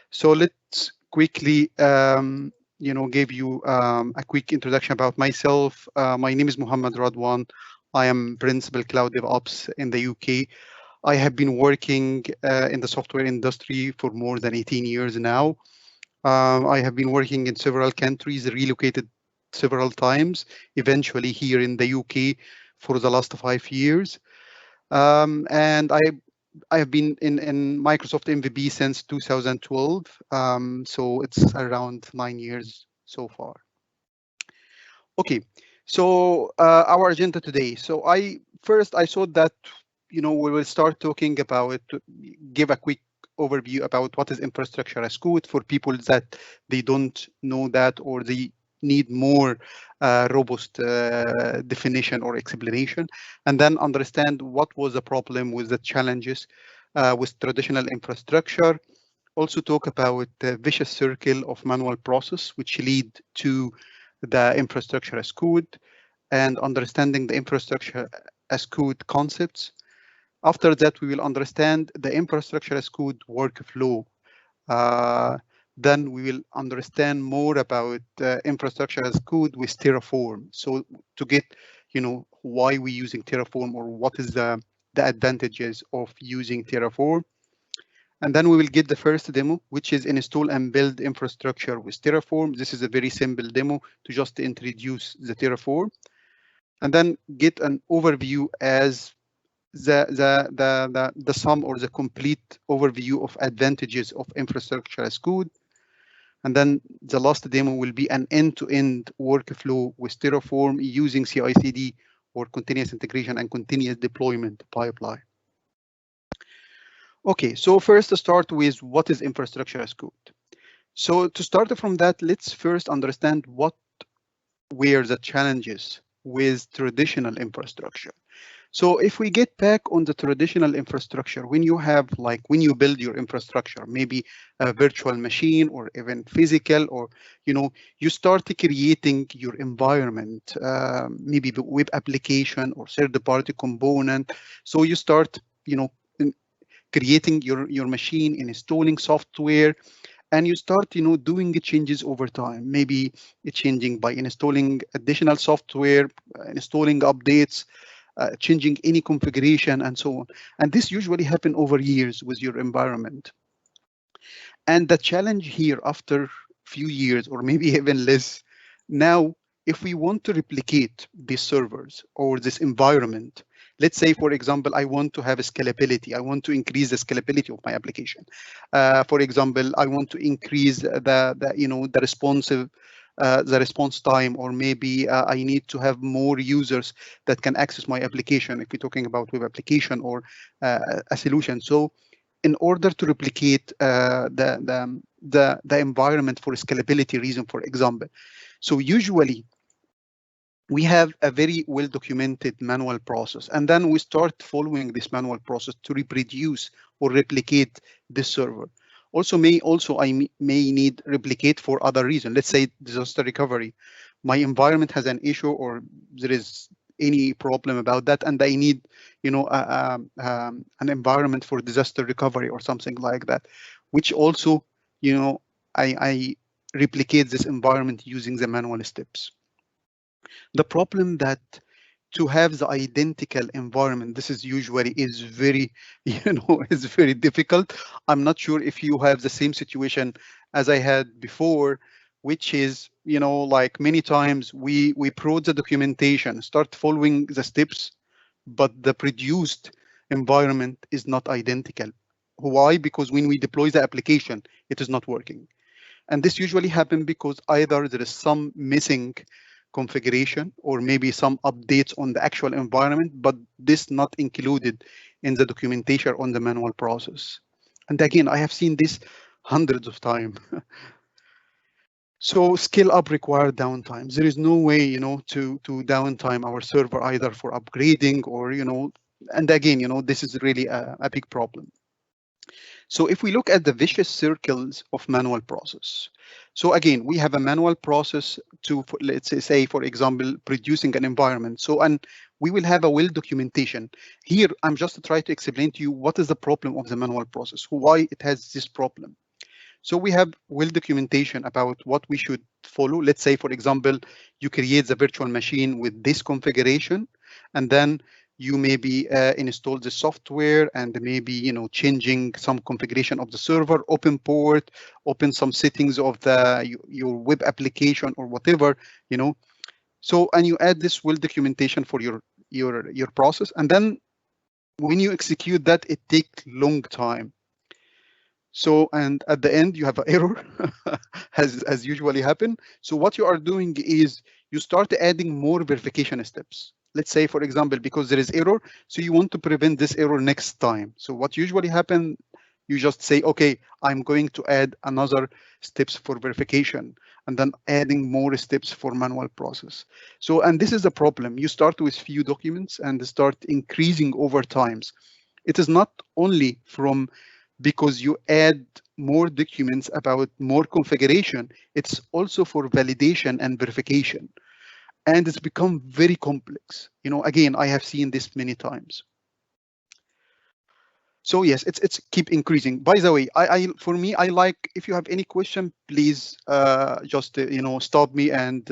So let's quickly give you a quick introduction about myself. My name is Mohamed Radwan. I am Principal Cloud DevOps in the UK. I have been working in the software industry for more than 18 years now. I have been working in several countries, relocated several times, eventually here in the UK for the last 5 years. And I have been in Microsoft MVP since 2012. So it's around 9 years so far. Okay, so our agenda today. So I thought that we will start talking about, give a quick overview about what is infrastructure as code for people that they don't know that, or they need more robust definition or explanation, and then understand what was the problem with the challenges with traditional infrastructure. Also talk about the vicious circle of manual process which lead to the infrastructure as code, and understanding the infrastructure as code concepts. After that, we will understand the infrastructure as code workflow. Then we will understand more about infrastructure as code with Terraform. So to get, why we're using Terraform, or what is the advantages of using Terraform. And then we will get the first demo, which is install and build infrastructure with Terraform. This is a very simple demo to just introduce the Terraform, and then get an overview as the sum or the complete overview of advantages of infrastructure as code. And then the last demo will be an end-to-end workflow with Terraform using CI/CD or continuous integration and continuous deployment pipeline. Okay, so first to start with, what is infrastructure as code? So to start from that, let's first understand what were the challenges with traditional infrastructure. So if we get back on the traditional infrastructure, when you build your infrastructure, maybe a virtual machine or even physical, or you start creating your environment, maybe the web application or third-party component. So you start creating your machine, installing software, and you start doing changes over time, maybe changing by installing additional software, installing updates, changing any configuration and so on. And this usually happen over years with your environment. And the challenge here after few years or maybe even less, now if we want to replicate these servers or this environment, let's say, for example, I want to have a scalability. I want to increase the scalability of my application. For example, I want to increase the response time, or maybe I need to have more users that can access my application if we're talking about web application or a solution. So in order to replicate the environment for scalability reason, for example, so usually we have a very well documented manual process, and then we start following this manual process to reproduce or replicate this server. I may need replicate for other reason. Let's say disaster recovery. My environment has an issue or there is any problem about that, and I need, an environment for disaster recovery or something like that, which also, I replicate this environment using the manual steps. The problem that to have the identical environment, this is usually is very, is very difficult. I'm not sure if you have the same situation as I had before, which is, like many times we prod the documentation, start following the steps, but the produced environment is not identical. Why? Because when we deploy the application, it is not working. And this usually happens because either there is some missing configuration or maybe some updates on the actual environment, but this not included in the documentation on the manual process. And again, I have seen this hundreds of times. So scale up require downtime. There is no way, to downtime our server either for upgrading or, and again, this is really a big problem. So if we look at the vicious circles of manual process, so again, we have a manual process to, let's say, for example, producing an environment. So, and we will have a well documentation. Here, I'm just to try to explain to you what is the problem of the manual process, why it has this problem. So we have well documentation about what we should follow. Let's say, for example, you create the virtual machine with this configuration, and then you maybe install the software and maybe, changing some configuration of the server, open port, open some settings of your web application or whatever, So, and you add this well documentation for your process. And then when you execute that, it takes long time. So, and at the end, you have an error, as usually happen. So what you are doing is you start adding more verification steps. Let's say, for example, because there is error, so you want to prevent this error next time. So what usually happen, you just say, okay, I'm going to add another steps for verification, and then adding more steps for manual process. So, and this is the problem. You start with few documents and start increasing over times. It is not only from because you add more documents about more configuration, it's also for validation and verification. And it's become very complex. Again, I have seen this many times. So yes, it's keep increasing. By the way, for me, I like, if you have any question, please just stop me, and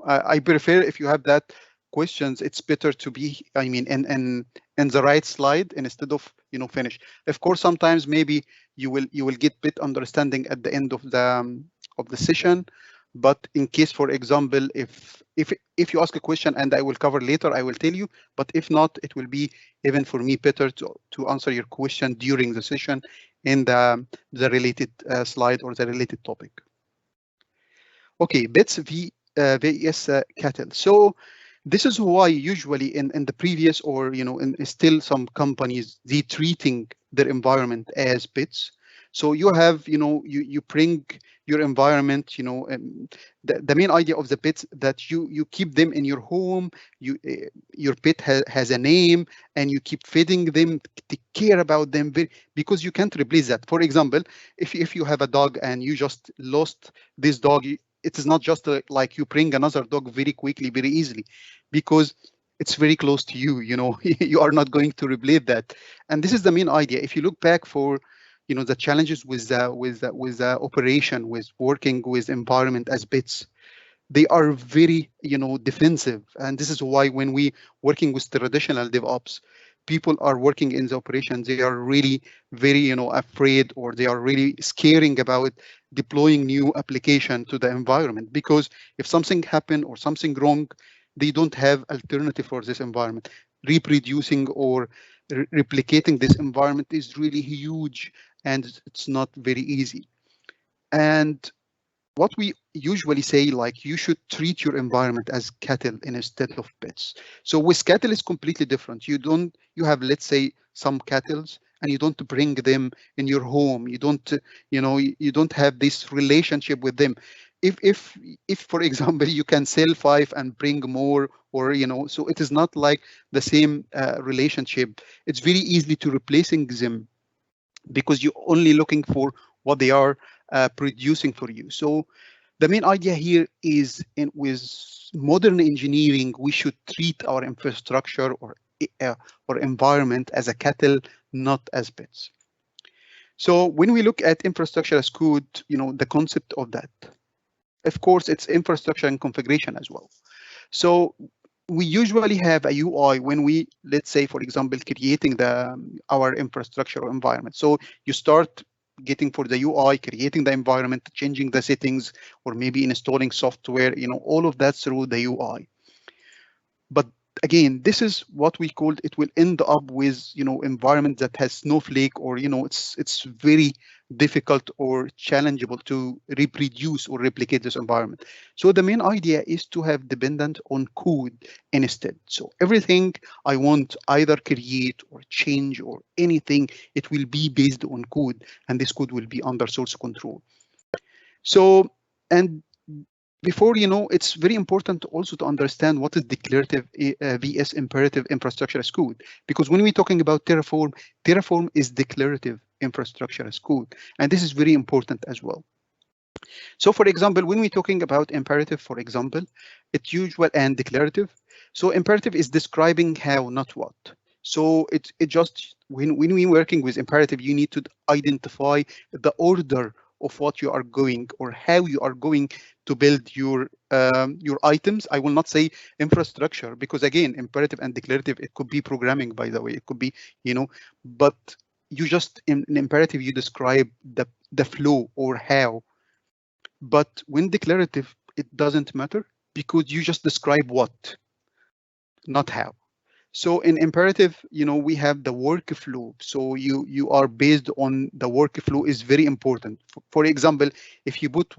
I prefer if you have that questions, it's better to be, in the right slide instead of finish. Of course, sometimes maybe you will get bit understanding at the end of the session. But in case, for example, if you ask a question and I will cover later, I will tell you. But if not, it will be even for me better to answer your question during the session in the related slide or the related topic. Okay, bits vs cattle. So this is why usually in the previous or in still some companies, they treating their environment as bits. So you have you bring your environment, the main idea of the bits that you keep them in your home, your pet has a name, and you keep feeding them, take care about them, because you can't replace that. For example, if you have a dog and you just lost this dog, it is not just like you bring another dog very quickly, very easily, because it's very close to you. You are not going to replace that. And this is the main idea. If you look back for the challenges with the operation, with working with environment as bits, they are very, defensive. And this is why when we working with traditional DevOps, people are working in the operations, they are really very, afraid, or they are really scaring about deploying new application to the environment, because if something happen or something wrong, they don't have alternative for this environment. Reproducing or replicating this environment is really huge, and it's not very easy. And what we usually say, like, you should treat your environment as cattle instead of pets. So with cattle, it's completely different. You have, let's say, some cattle, and you don't bring them in your home. You don't, you don't have this relationship with them. If for example, you can sell 5 and bring more, or so it is not like the same relationship. It's very easy to replacing them, because you're only looking for what they are producing for you. So the main idea here is, with modern engineering, we should treat our infrastructure or environment as a cattle, not as pets. So when we look at infrastructure as code, the concept of that, of course, it's infrastructure and configuration as well. So we usually have a UI when we, let's say, for example, creating our infrastructure or environment. So you start getting for the UI, creating the environment, changing the settings, or maybe installing software, all of that through the UI. But again, this is what we called, it will end up with, environment that has snowflake, or, it's very difficult or challengeable to reproduce or replicate this environment. So the main idea is to have dependent on code instead. So everything I want either create or change or anything, it will be based on code, and this code will be under source control. So, and before, it's very important also to understand what is declarative vs imperative infrastructure as code, because when we're talking about Terraform is declarative infrastructure as code, and this is very important as well. So for example, when we're talking about imperative, for example, it's usual and declarative. So imperative is describing how, not what. So it just, when we're working with imperative, you need to identify the order of what you are going, or how you are going to build your items. I will not say infrastructure, because again, imperative and declarative, it could be programming, by the way, it could be, but you just, in imperative, you describe the flow or how. But when declarative, it doesn't matter, because you just describe what, not how. So in imperative, we have the workflow. So you are based on the workflow is very important. For example, if you put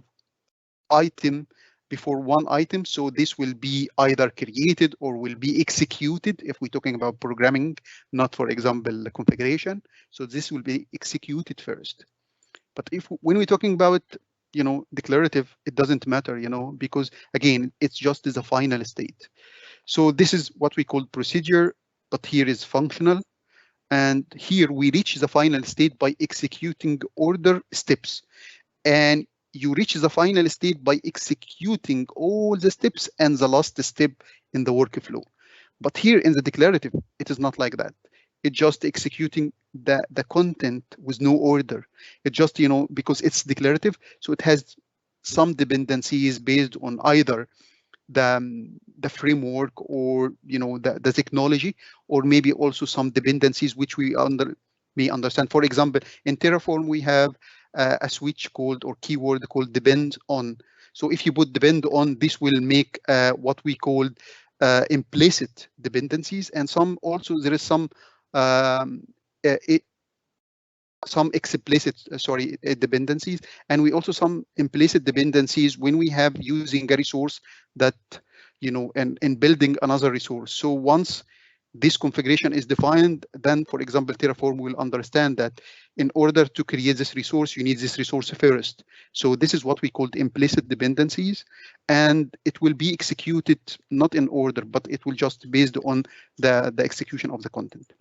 item before one item, so this will be either created or will be executed if we're talking about programming, not, for example, the configuration. So this will be executed first. But when we're talking about, declarative, it doesn't matter, because again, it's just as a final state. So this is what we call procedure, but here is functional. And here we reach the final state by executing order steps. And you reach the final state by executing all the steps and the last step in the workflow. But here in the declarative, it is not like that. It's just executing the content with no order. It just, because it's declarative, so it has some dependencies based on either the framework or the technology, or maybe also some dependencies which we may understand. For example, in Terraform we have a switch called, or keyword called, depend on. So if you put depend on, this will make what we call implicit dependencies, and some also there is some explicit dependencies, and we also some implicit dependencies when we have using a resource that and building another resource. So once this configuration is defined, then for example Terraform will understand that in order to create this resource, you need this resource first. So this is what we call implicit dependencies, and it will be executed not in order, but it will just based on the execution of the content.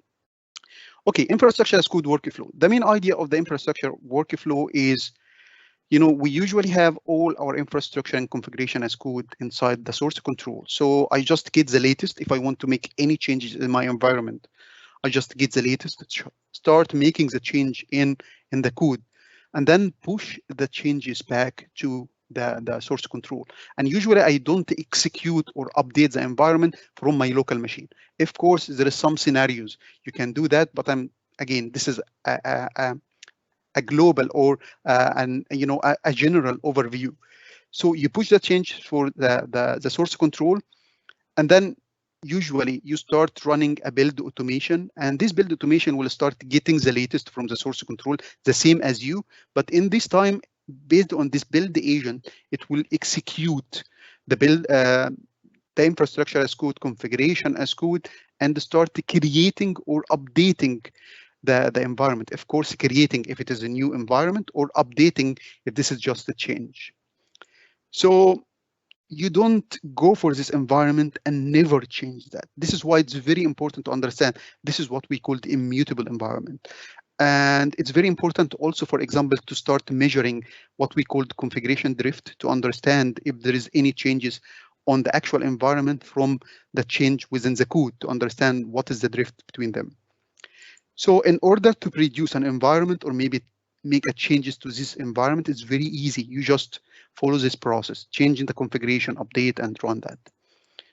Okay, infrastructure as code workflow. The main idea of the infrastructure workflow is, we usually have all our infrastructure and configuration as code inside the source control. So I just get the latest. If I want to make any changes in my environment, I just get the latest, start making the change in the code, and then push the changes back to the source control. And usually I don't execute or update the environment from my local machine. Of course, there is some scenarios you can do that, but again, this is a global or a general overview. So you push the change for the source control, and then usually you start running a build automation, and this build automation will start getting the latest from the source control, the same as you, but in this time, based on this build agent, it will execute the build, the infrastructure as code, configuration as code, and start creating or updating the environment. Of course, creating if it is a new environment, or updating if this is just a change. So you don't go for this environment and never change that. This is why it's very important to understand this is what we call the immutable environment. And it's very important also, for example, to start measuring what we call configuration drift to understand if there is any changes on the actual environment from the change within the code to understand what is the drift between them. So in order to produce an environment or maybe make a changes to this environment, it's very easy. You just follow this process, changing the configuration, update, and run that.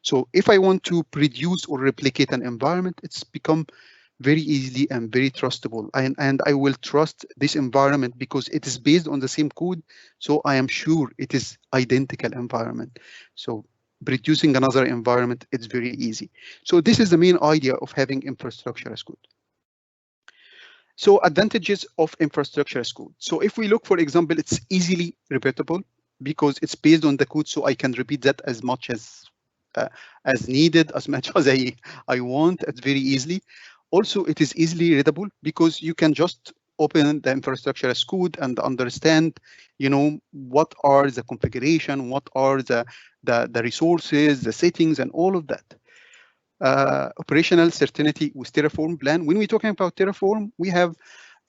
So if I want to produce or replicate an environment, it's become very easy and very trustable. And I will trust this environment because it is based on the same code. So I am sure it is identical environment. So producing another environment, it's very easy. So this is the main idea of having infrastructure as code. So advantages of infrastructure as code. So if we look, for example, it's easily repeatable because it's based on the code, so I can repeat that as much as needed, as much as I want. It's very easily. Also, it is easily readable because you can just open the infrastructure as code and understand, what are the configuration, what are the resources, the settings, and all of that. Operational certainty with Terraform Plan. When we're talking about Terraform, we have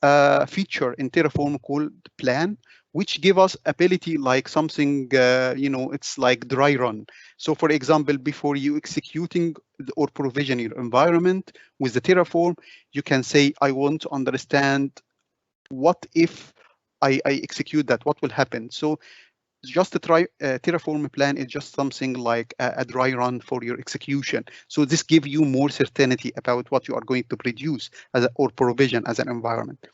a feature in Terraform called Plan, which give us ability like something, it's like dry run. So for example, before you executing or provision your environment with the Terraform, you can say, I want to understand what if I execute that, what will happen? So just to try Terraform Plan is just something like a dry run for your execution. So this gives you more certainty about what you are going to produce or provision as an environment.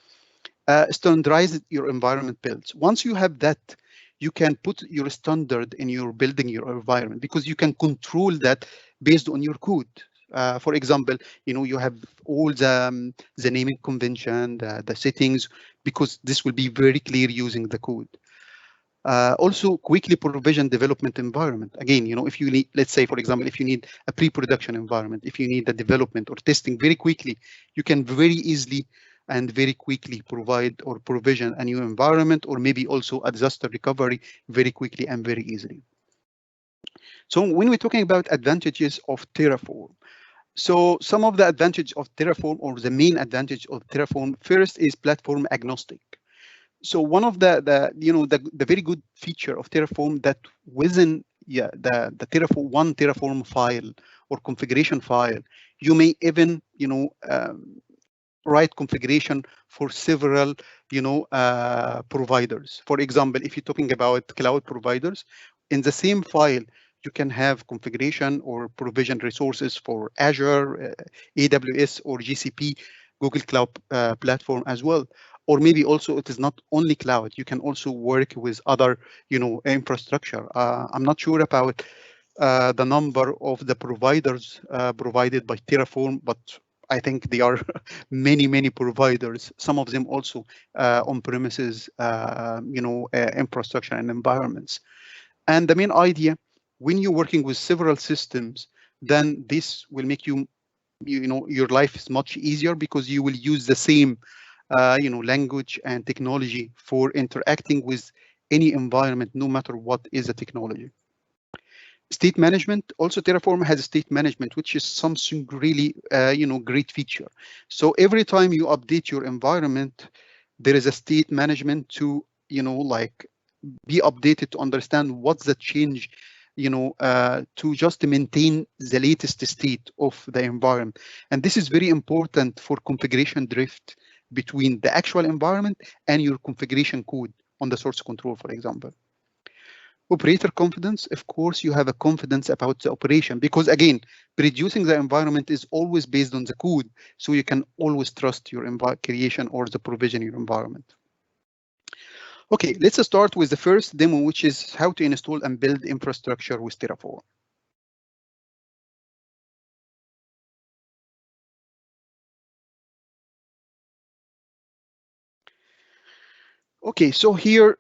Standardize your environment builds. Once you have that, you can put your standard in your building your environment because you can control that based on your code. For example, you have all the naming convention, the settings, because this will be very clear using the code. Also, quickly provision development environment. Again, if you need, let's say, for example, if you need a pre-production environment, if you need the development or testing very quickly, you can very easily and very quickly provide or provision a new environment, or maybe also a disaster recovery very quickly and very easily. So when we're talking about advantages of Terraform, so some of the advantage of Terraform, or the main advantage of Terraform, first is platform agnostic. So one of the very good feature of Terraform that within the Terraform file or configuration file, you may even write configuration for several providers. For example, if you're talking about cloud providers, in the same file you can have configuration or provision resources for Azure, AWS, or GCP, Google Cloud Platform as well. Or maybe also it is not only cloud, you can also work with other infrastructure. I'm not sure about the number of the providers provided by Terraform, but I think there are many providers, some of them also on-premises infrastructure and environments. And the main idea, when you're working with several systems, then this will make your life is much easier because you will use the same language and technology for interacting with any environment, no matter what is the technology. State management, also Terraform has state management, which is something really, great feature. So every time you update your environment, there is a state management to, be updated to understand what's the change, to just maintain the latest state of the environment. And this is very important for configuration drift between the actual environment and your configuration code on the source control, for example. Operator confidence, of course, you have a confidence about the operation, because again, producing the environment is always based on the code, so you can always trust your creation or the provision your environment. Okay, let's start with the first demo, which is how to install and build infrastructure with Terraform. Okay, so here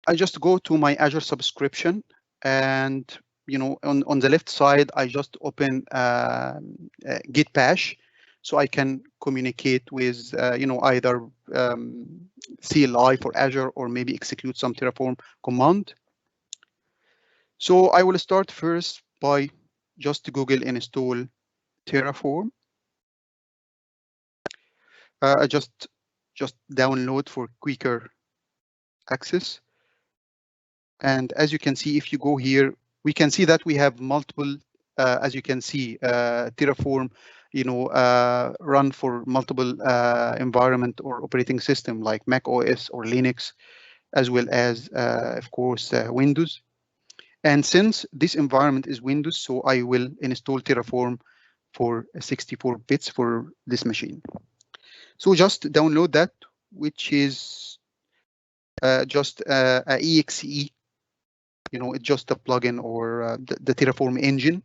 I just go to my Azure subscription, and on the left side I just open Git bash, so I can communicate with either CLI for Azure or maybe execute some Terraform command. So I will start first by just Google install Terraform. I just download for quicker access. And as you can see, if you go here, we can see that we have multiple, as you can see, Terraform, run for multiple environment or operating system like Mac OS or Linux, as well as, of course, Windows. And since this environment is Windows, so I will install Terraform for 64 bits for this machine. So just download that, which is just a exe. It's just a plugin or the Terraform engine.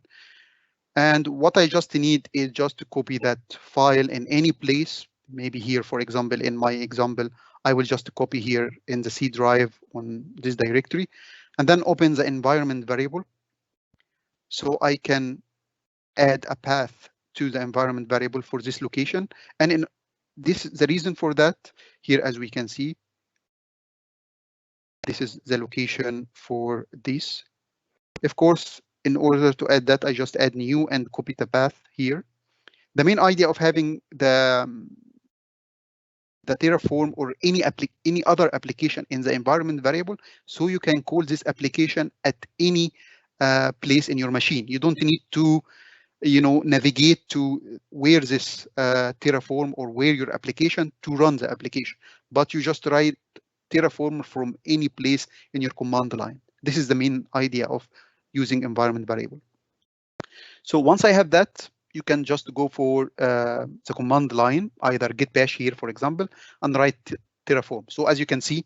And what I just need is just to copy that file in any place. Maybe here, for example, in my example, I will just copy here in the C drive on this directory, and then open the environment variable. So I can add a path to the environment variable for this location. And in this, the reason for that here, as we can see, this is the location for this. Of course, in order to add that, I just add new and copy the path here. The main idea of having the Terraform or any other application in the environment variable, so you can call this application at any place in your machine. You don't need to navigate to where this Terraform or where your application to run the application, but you just write Terraform from any place in your command line. This is the main idea of using environment variable. So once I have that, you can just go for the command line, either git bash here, for example, and write Terraform. So as you can see,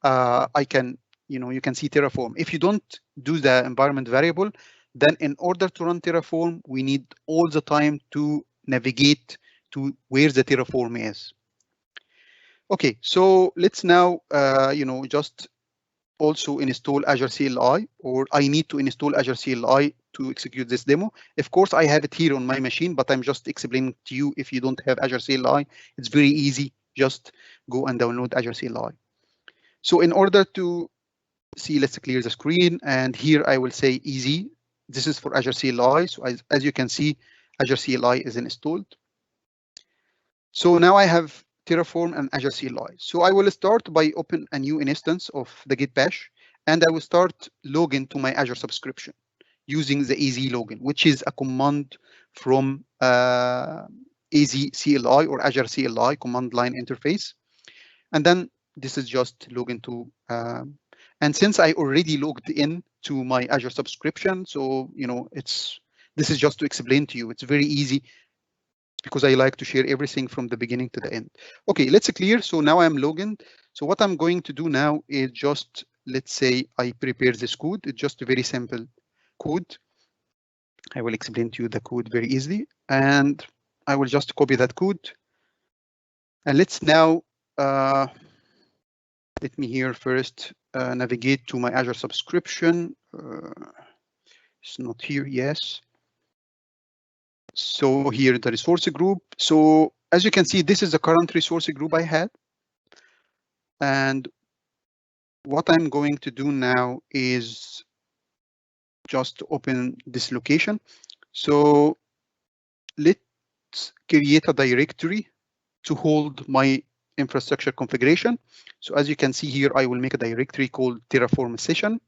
you can see Terraform. If you don't do the environment variable, then in order to run Terraform, we need all the time to navigate to where the Terraform is. Okay, so let's now, just also install Azure CLI, or I need to install Azure CLI to execute this demo. Of course, I have it here on my machine, but I'm just explaining to you if you don't have Azure CLI, it's very easy. Just go and download Azure CLI. So in order to see, let's clear the screen, and here I will say easy. This is for Azure CLI. So as you can see, Azure CLI is installed. So now I have Terraform and Azure CLI. So I will start by open a new instance of the Git bash, and I will start login to my Azure subscription using the AZ login, which is a command from AZ CLI or Azure CLI command line interface. And then this is just login to, and since I already logged in to my Azure subscription, so this is just to explain to you. It's very easy, because I like to share everything from the beginning to the end. Okay, let's clear. So now I'm logged in. So what I'm going to do now is just, let's say I prepare this code. It's just a very simple code. I will explain to you the code very easily, and I will just copy that code. And let's now, let me here first navigate to my Azure subscription. It's not here, yes. So here the resource group. So as you can see, this is the current resource group I had. And what I'm going to do now is just open this location. So let's create a directory to hold my infrastructure configuration. So as you can see here, I will make a directory called Terraform session.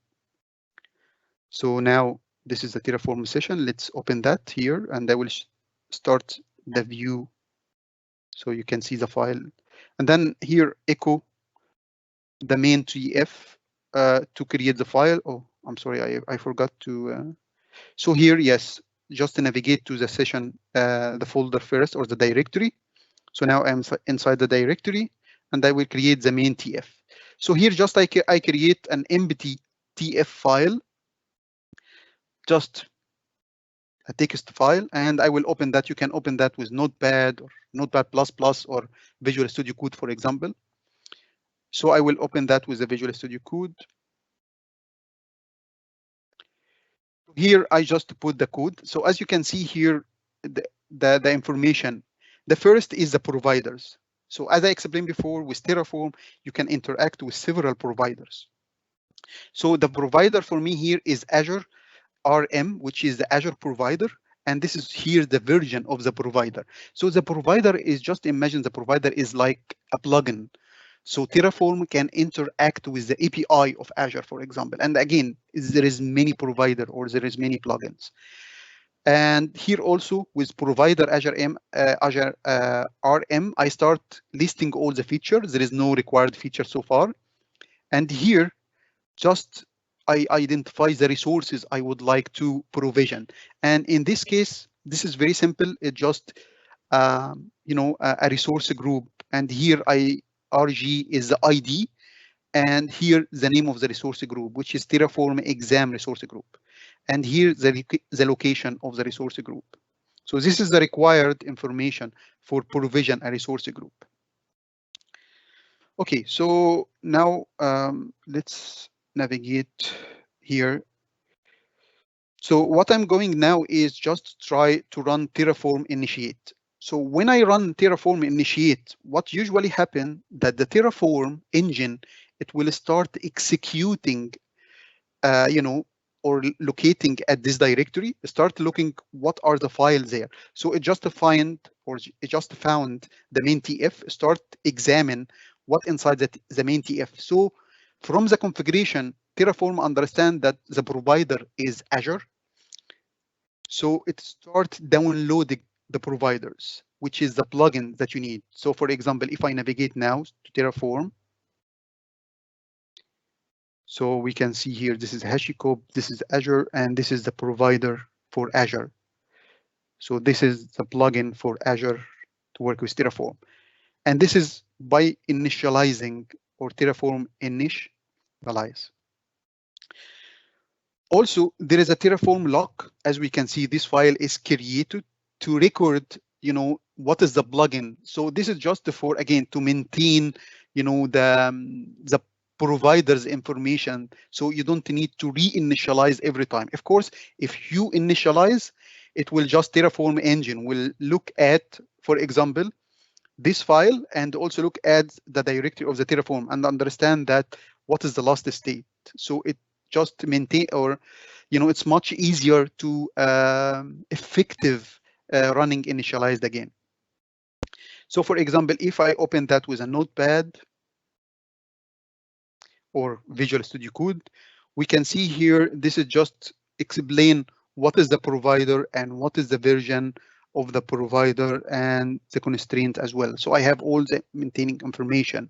So now this is the Terraform session. Let's open that here, and I will start the view so you can see the file. And then here, echo the main TF to create the file. Oh, I'm sorry, I forgot to. So here, yes, just navigate to the session, the folder first, or the directory. So now I'm inside the directory, and I will create the main TF. So here, just I create an empty TF file, just a text file, and I will open that. You can open that with Notepad or Notepad++ or Visual Studio Code, for example. So I will open that with the Visual Studio Code. Here, I just put the code. So as you can see here, the information, the first is the providers. So as I explained before, with Terraform, you can interact with several providers. So the provider for me here is Azure RM, which is the Azure provider. And this is here the version of the provider. So the provider is, just imagine the provider is like a plugin. So Terraform can interact with the API of Azure, for example. And again, there is many provider or there is many plugins. And here also with provider Azure RM, I start listing all the features. There is no required feature so far. And here, just I identify the resources I would like to provision. And in this case, this is very simple. It just, a resource group. And here RG is the ID. And here the name of the resource group, which is Terraform exam resource group. And here the location of the resource group. So this is the required information for provision a resource group. Okay, so now let's navigate here. So what I'm going now is just try to run Terraform initiate. So when I run Terraform initiate, what usually happens that the Terraform engine, it will start executing, or locating at this directory, start looking what are the files there. So it just found the main TF, start examine what inside the main TF. So from the configuration, Terraform understand that the provider is Azure. So it start downloading the providers, which is the plugin that you need. So for example, if I navigate now to Terraform, so we can see here, this is HashiCorp, this is Azure, and this is the provider for Azure. So this is the plugin for Azure to work with Terraform. And this is by initializing or Terraform initialize. Also, there is a Terraform lock. As we can see, this file is created to record, what is the plugin. So this is just for, again, to maintain, the provider's information. So you don't need to reinitialize every time. Of course, if you initialize, it will just Terraform engine will look at, for example, this file and also look at the directory of the Terraform and understand that what is the last state. So it just maintain, or it's much easier to effective running initialized again. So for example, if I open that with a Notepad or Visual Studio Code, we can see here, this is just explain what is the provider and what is the version of the provider and the constraint as well. So I have all the maintaining information.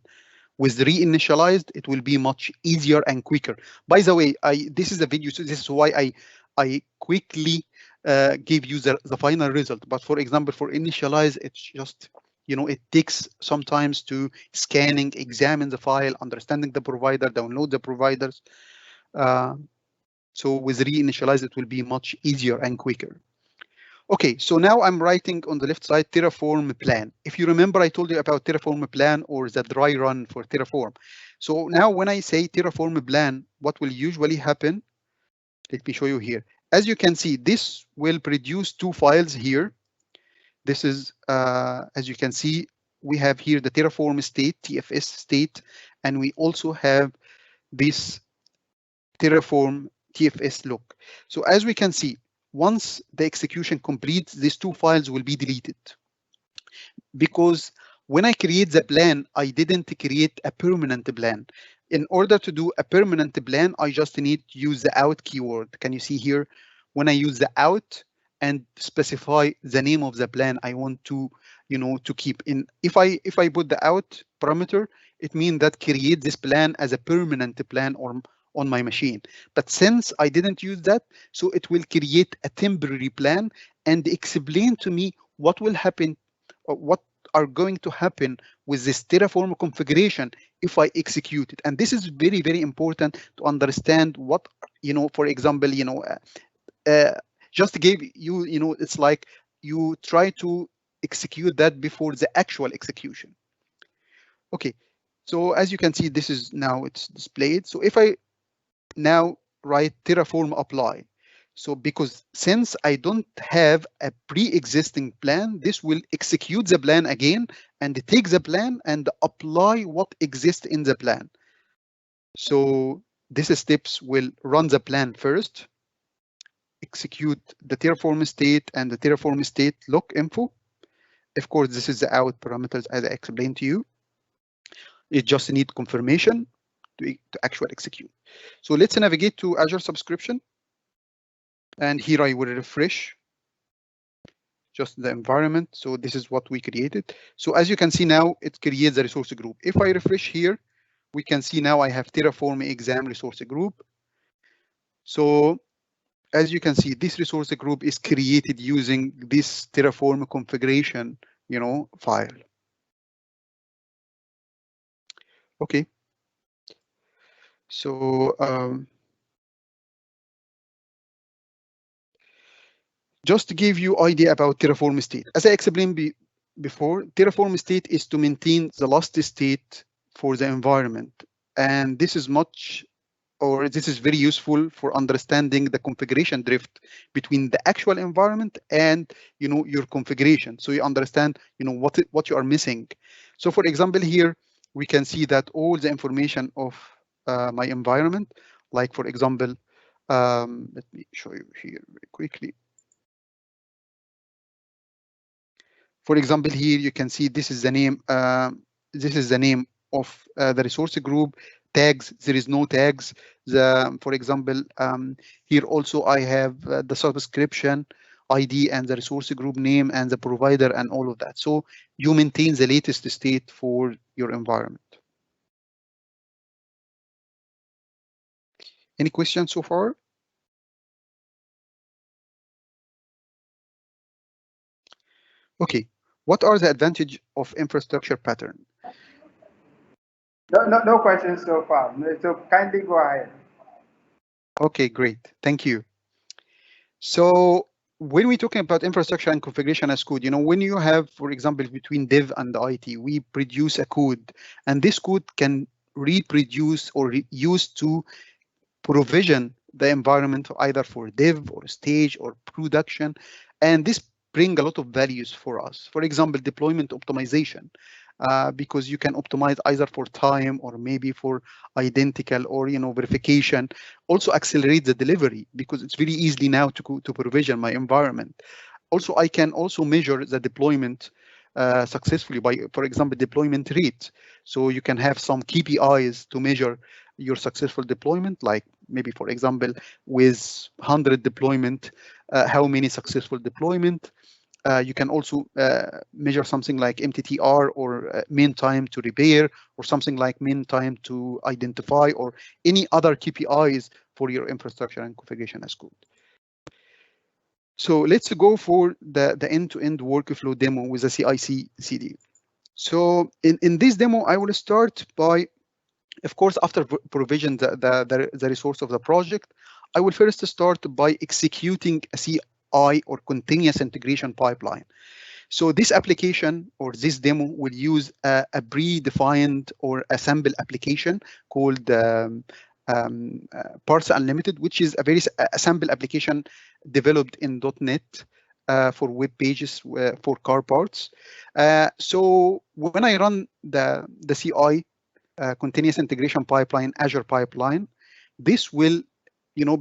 With reinitialized, it will be much easier and quicker. By the way, this is a video, so this is why I quickly give you the final result. But for example, for initialize, it's just, it takes sometimes to scanning, examine the file, understanding the provider, download the providers. So with reinitialize, it will be much easier and quicker. Okay, so now I'm writing on the left side Terraform Plan. If you remember, I told you about Terraform Plan or the dry run for Terraform. So now when I say Terraform Plan, what will usually happen? Let me show you here. As you can see, this will produce two files here. This is, as you can see, we have here the Terraform state, TFS state, and we also have this Terraform TFS look. So as we can see, once the execution completes, these two files will be deleted. Because when I create the plan, I didn't create a permanent plan. In order to do a permanent plan, I just need to use the out keyword. Can you see here? When I use the out and specify the name of the plan I want to, to keep in. If I put the out parameter, it means that create this plan as a permanent plan on my machine. But since I didn't use that, so it will create a temporary plan and explain to me what will happen, or what are going to happen with this Terraform configuration if I execute it. And this is very, very important to understand what, for example, just gave you, it's like you try to execute that before the actual execution. Okay, so as you can see, this is now it's displayed. So if I now write Terraform apply, so because since I don't have a pre-existing plan, this will execute the plan again and take the plan and apply what exists in the plan. So these steps will run the plan first, execute the Terraform state and the Terraform state look info. Of course, this is the out parameters as I explained to you. It just need confirmation to actually execute. So let's navigate to Azure subscription. And here I will refresh just the environment. So this is what we created. So as you can see now, it creates the resource group. If I refresh here, we can see now I have Terraform exam resource group. So as you can see, this resource group is created using this Terraform configuration, file. Okay. So just to give you idea about Terraform state, as I explained before, Terraform state is to maintain the last state for the environment, and this is very useful for understanding the configuration drift between the actual environment and your configuration, so you understand what you are missing. So for example, here we can see that all the information of my environment, like for example, let me show you here very quickly. For example, here you can see this is the name. This is the name of the resource group. Tags, there is no tags. For example, here also I have the subscription ID and the resource group name and the provider and all of that. So you maintain the latest state for your environment. Any questions so far? Okay, what are the advantages of infrastructure pattern? No questions so far. So kindly go ahead. Okay, great. Thank you. So when we're talking about infrastructure and configuration as code, when you have, for example, between dev and IT, we produce a code, and this code can reproduce or use to provision the environment either for dev or stage or production, and this bring a lot of values for us. For example, deployment optimization, because you can optimize either for time or maybe for identical or verification. Also accelerate the delivery because it's very easily now to provision my environment. Also, I can also measure the deployment successfully by, for example, deployment rate. So you can have some KPIs to measure your successful deployment, like maybe, for example, with 100 deployment, how many successful deployment. You can also measure something like MTTR or mean time to repair, or something like mean time to identify, or any other KPIs for your infrastructure and configuration as code. So let's go for the end-to-end workflow demo with the CI/CD. So in this demo, I will start by, of course, after provision the resource of the project, I will first start by executing a CI or continuous integration pipeline. So this application or this demo will use a predefined or a sample application called Parse Unlimited, which is a sample application developed in .NET for web pages for car parts. So when I run the CI continuous integration pipeline, Azure pipeline, this will,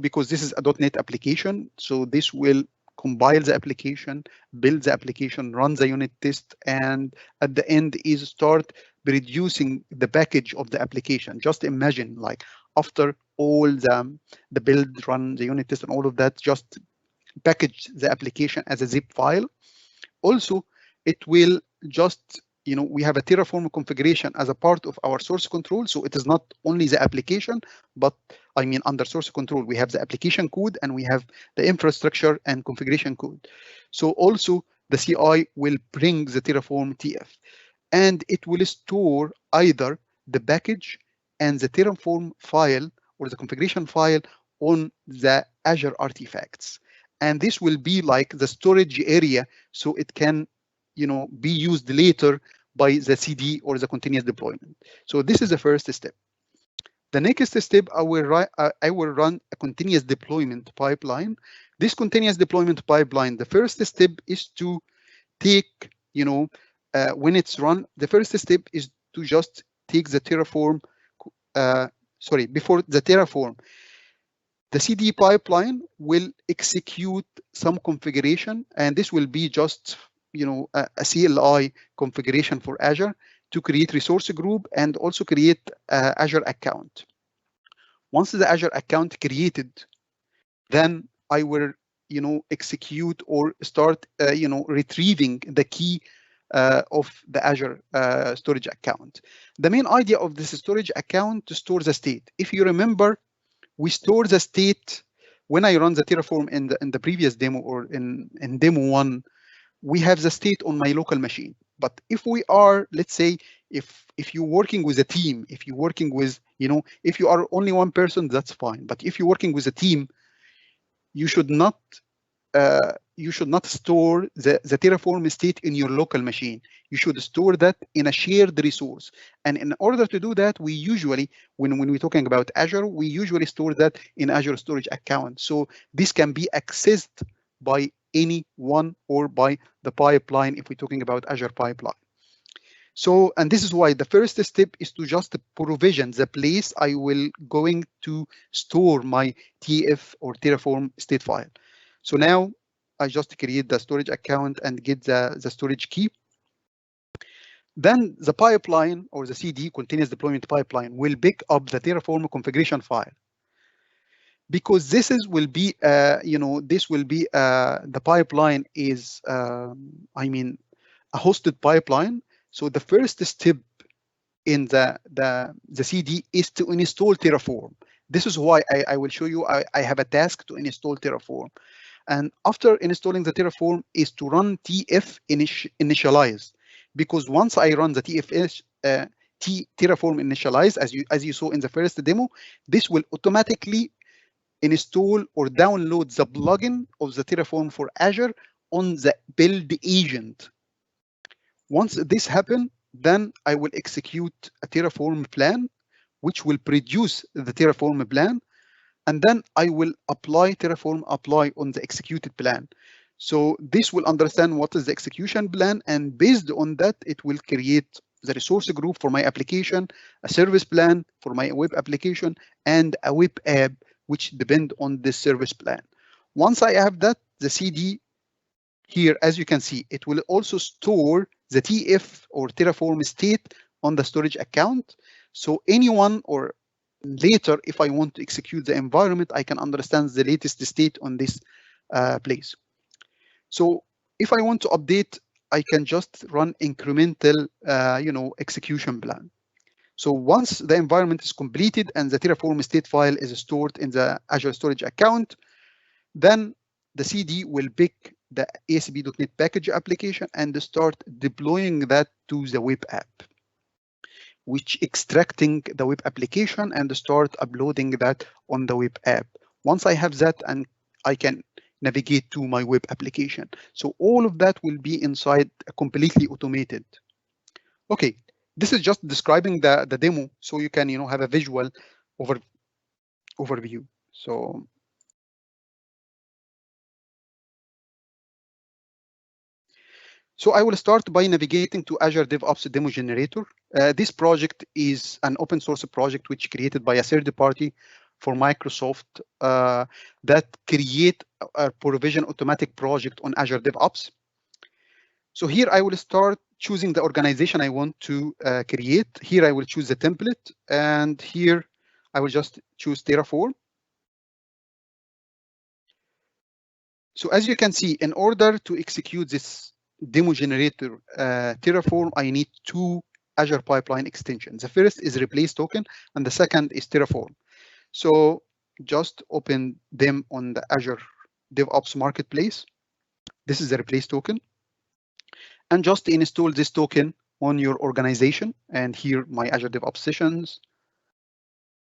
because this is a .NET application, so this will compile the application, build the application, run the unit test, and at the end is start reducing the package of the application. Just imagine, like, after all the build, run the unit test and all of that, just package the application as a zip file. Also, it will just we have a Terraform configuration as a part of our source control. So it is not only the application, but I mean, under source control, we have the application code and we have the infrastructure and configuration code. So also the CI will bring the Terraform TF, and it will store either the package and the Terraform file or the configuration file on the Azure Artifacts. And this will be like the storage area, so it can be used later by the CD or the continuous deployment. So this is the first step. The next step, I will run a continuous deployment pipeline. This continuous deployment pipeline, the first step is to take, when it's run, the first step is to just take the Terraform, before the Terraform, the CD pipeline will execute some configuration, and this will be just a CLI configuration for Azure to create resource group and also create Azure account. Once the Azure account created, then I will execute or start retrieving the key of the Azure storage account. The main idea of this storage account to store the state. If you remember, we store the state when I run the Terraform in the previous demo or in demo 1. We have the state on my local machine. But if we are, let's say, if you're working with a team, if you're working with, if you are only one person, that's fine. But if you're working with a team, you should not store the Terraform state in your local machine. You should store that in a shared resource. And in order to do that, we usually, when we're talking about Azure, we usually store that in Azure storage account. So this can be accessed by anyone or by the pipeline if we're talking about Azure pipeline. So, and this is why the first step is to just provision the place I will going to store my TF or Terraform state file. So now I just create the storage account and get the storage key. Then the pipeline or the CD, continuous deployment pipeline, will pick up the Terraform configuration file. Because this will be, the pipeline is, I mean, a hosted pipeline. So the first step in the CD is to install Terraform. This is why I will show you, I have a task to install Terraform. And after installing the Terraform is to run TF initialize. Because once I run the Terraform initialize, as you saw in the first demo, this will automatically install or download the plugin of the Terraform for Azure on the build agent. Once this happens, then I will execute a Terraform plan, which will produce the Terraform plan, and then I will apply Terraform apply on the executed plan. So this will understand what is the execution plan, and based on that, it will create the resource group for my application, a service plan for my web application, and a web app, which depend on this service plan. Once I have that, the CD here, as you can see, it will also store the TF or Terraform state on the storage account. So anyone or later, if I want to execute the environment, I can understand the latest state on this place. So if I want to update, I can just run incremental, execution plan. So once the environment is completed and the Terraform state file is stored in the Azure storage account, then the CD will pick the ASP.NET package application and start deploying that to the web app, which extracting the web application and start uploading that on the web app. Once I have that, and I can navigate to my web application. So all of that will be inside completely automated. Okay. This is just describing the demo, so you can have a visual overview. So I will start by navigating to Azure Devops demo generator. This project is an open source project which created by a third party for Microsoft that create a provision automatic project on Azure Devops. So here I will start choosing the organization I want to create. Here I will choose the template, and here I will just choose Terraform. So as you can see, in order to execute this demo generator Terraform, I need two Azure pipeline extensions. The first is replace token, and the second is Terraform. So just open them on the Azure DevOps Marketplace. This is the replace token. And just install this token on your organization. And here, my Azure DevOps sessions.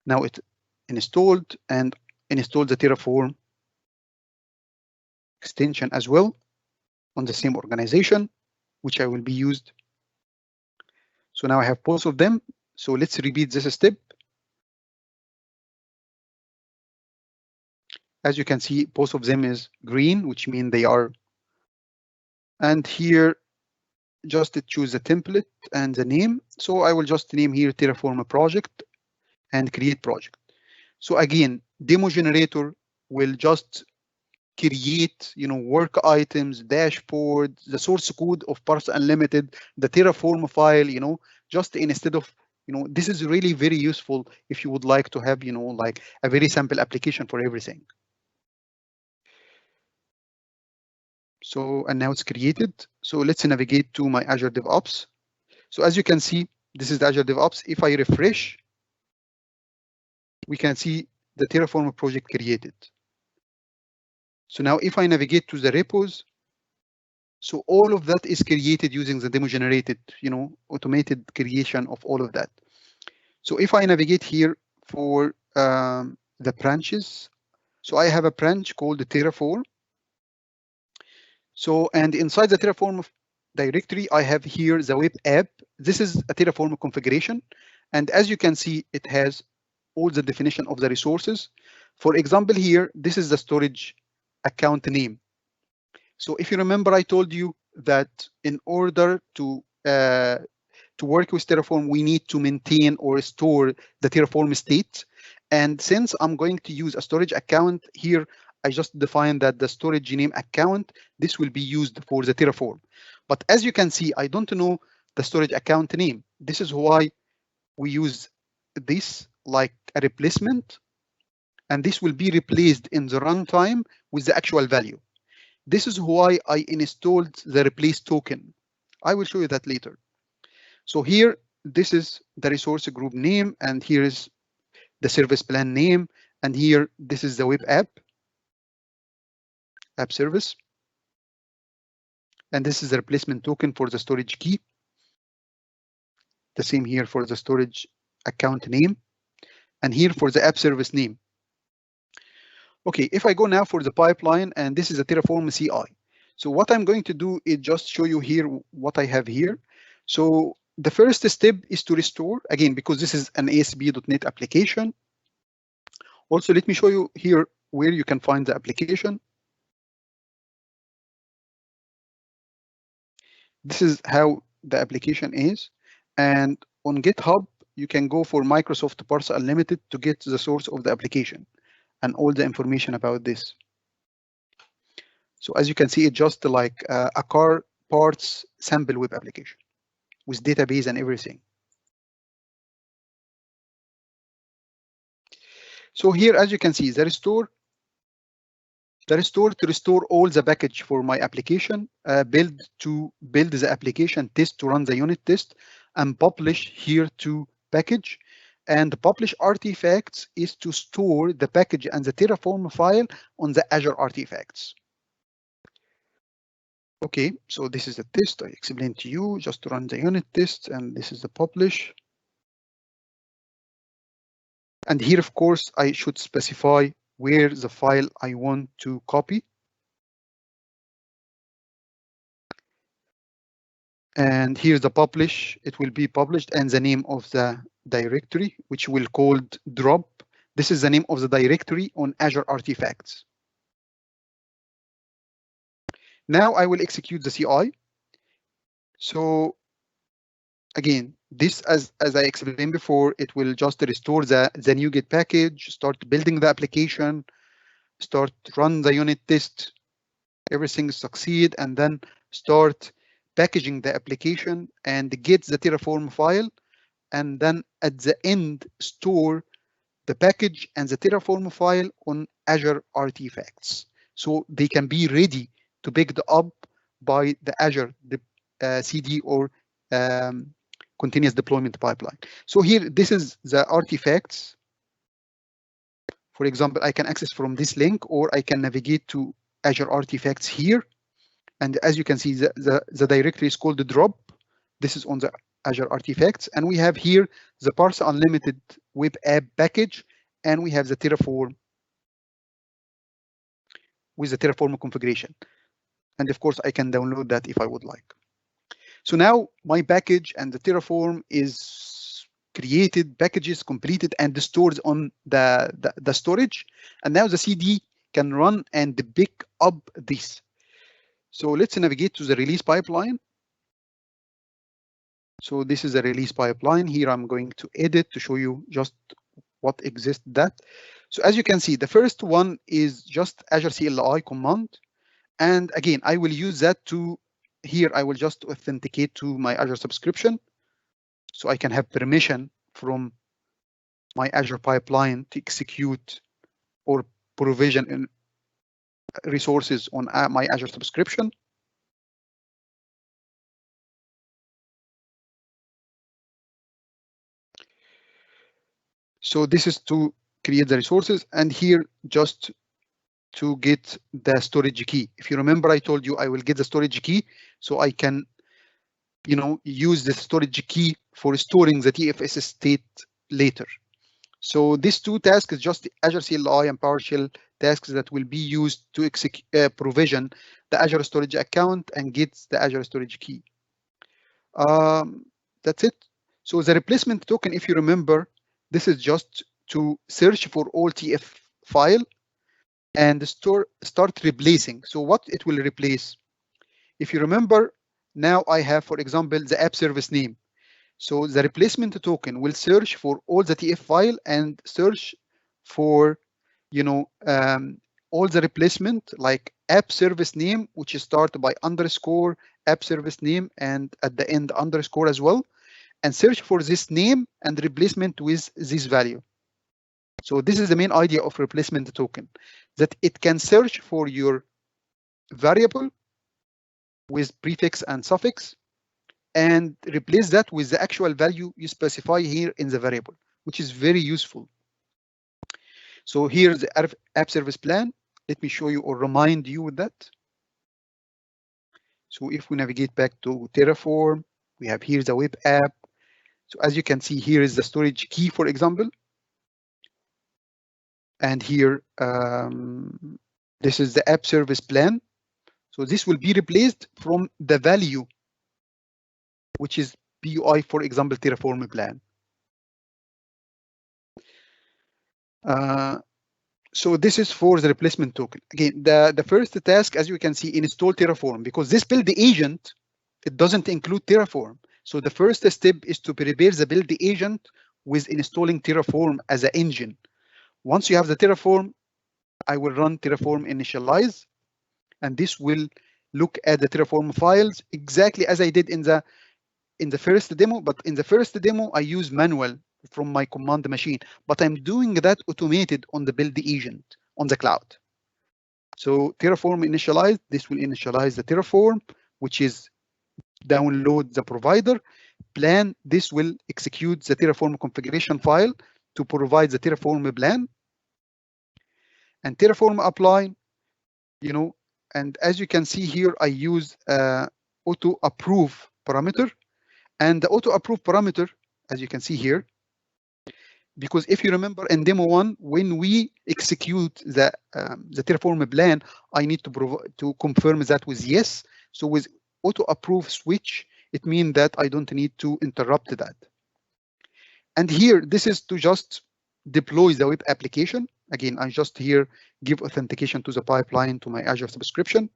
Now it installed, and install the Terraform extension as well on the same organization, which I will be used. So now I have both of them. So let's repeat this step. As you can see, both of them is green, which means they are. And here, just choose the template and the name. So I will just name here Terraform project and create project. So again, demo generator will just create, work items, dashboard, the source code of Parse Unlimited, the Terraform file, just instead of, this is really very useful if you would like to have, like a very simple application for everything. So, and now it's created. So let's navigate to my Azure DevOps. So as you can see, this is the Azure DevOps. If I refresh, we can see the Terraform project created. So now if I navigate to the repos, so all of that is created using the demo generated, automated creation of all of that. So if I navigate here for the branches, so I have a branch called the Terraform. So, and inside the Terraform directory, I have here the web app. This is a Terraform configuration. And as you can see, it has all the definition of the resources. For example, here, this is the storage account name. So if you remember, I told you that in order to work with Terraform, we need to maintain or store the Terraform state. And since I'm going to use a storage account here, I just define that the storage name account, this will be used for the Terraform. But as you can see, I don't know the storage account name. This is why we use this like a replacement, and this will be replaced in the runtime with the actual value. This is why I installed the replace token. I will show you that later. So here, this is the resource group name, and here is the service plan name, and here, this is the web app service. And this is the replacement token for the storage key. The same here for the storage account name, and here for the app service name. Okay, if I go now for the pipeline, and this is a Terraform CI. So what I'm going to do is just show you here what I have here. So the first step is to restore, again, because this is an ASP.NET application. Also, let me show you here where you can find the application. This is how the application is. And on GitHub, you can go for Microsoft Parse Unlimited to get the source of the application and all the information about this. So as you can see, it's just like a car parts sample web application with database and everything. So here, as you can see, the restore to restore all the package for my application, build to build the application, test to run the unit test, and publish here to package. And the publish artifacts is to store the package and the Terraform file on the Azure Artifacts. Okay, so this is the test I explained to you, just to run the unit test, and this is the publish. And here, of course, I should specify where the file I want to copy. And here's the publish, it will be published, and the name of the directory, which will called drop. This is the name of the directory on Azure Artifacts. Now I will execute the CI. So again, this, as I explained before, it will just restore the NuGet package, start building the application, start run the unit test, everything succeed, and then start packaging the application and get the Terraform file, and then at the end store the package and the Terraform file on Azure Artifacts, so they can be ready to pick up by the Azure CD or continuous deployment pipeline. So here, this is the artifacts. For example, I can access from this link, or I can navigate to Azure Artifacts here. And as you can see, the directory is called the drop. This is on the Azure Artifacts. And we have here the Parse Unlimited web app package, and we have the Terraform with the Terraform configuration. And of course, I can download that if I would like. So now my package and the Terraform is created, packages completed, and stored on the storage. And now the CD can run and pick up this. So let's navigate to the release pipeline. So this is a release pipeline. Here I'm going to edit to show you just what exists that. So as you can see, the first one is just Azure CLI command. And again, I will use that to, here I will just authenticate to my Azure subscription. So I can have permission from my Azure pipeline to execute or provision resources on my Azure subscription. So this is to create the resources, and here just to get the storage key. If you remember, I told you I will get the storage key so I can, use the storage key for storing the TFS state later. So these two tasks is just the Azure CLI and PowerShell tasks that will be used to execute, provision the Azure storage account and get the Azure storage key. That's it. So the replacement token, if you remember, this is just to search for all TF file and start replacing. So what it will replace? If you remember, now I have, for example, the app service name. So the replacement token will search for all the TF file and search for, all the replacement like app service name, which is started by underscore app service name and at the end underscore as well, and search for this name and replacement with this value. So this is the main idea of replacement token, that it can search for your variable with prefix and suffix and replace that with the actual value you specify here in the variable, which is very useful. So here's the app service plan. Let me show you or remind you with that. So if we navigate back to Terraform, we have here the web app. So as you can see, here is the storage key, for example. And here, this is the app service plan. So this will be replaced from the value, which is PUI, for example, Terraform plan. So this is for the replacement token. Again, the first task, as you can see, install Terraform, because this build agent, it doesn't include Terraform. So the first step is to prepare the build agent with installing Terraform as an engine. Once you have the Terraform, I will run Terraform initialize, and this will look at the Terraform files exactly as I did in the first demo. But in the first demo, I use manual from my command machine, but I'm doing that automated on the build agent on the cloud. So Terraform initialize, this will initialize the Terraform, which is download the provider plan. This will execute the Terraform configuration file to provide the Terraform plan, and Terraform apply, and as you can see here, I use auto approve parameter, and the auto approve parameter, as you can see here, because if you remember in demo 1, when we execute the Terraform plan, I need to confirm that with yes. So with auto approve switch, it means that I don't need to interrupt that. And here, this is to just deploy the web application. Again, I just here give authentication to the pipeline to my Azure subscription.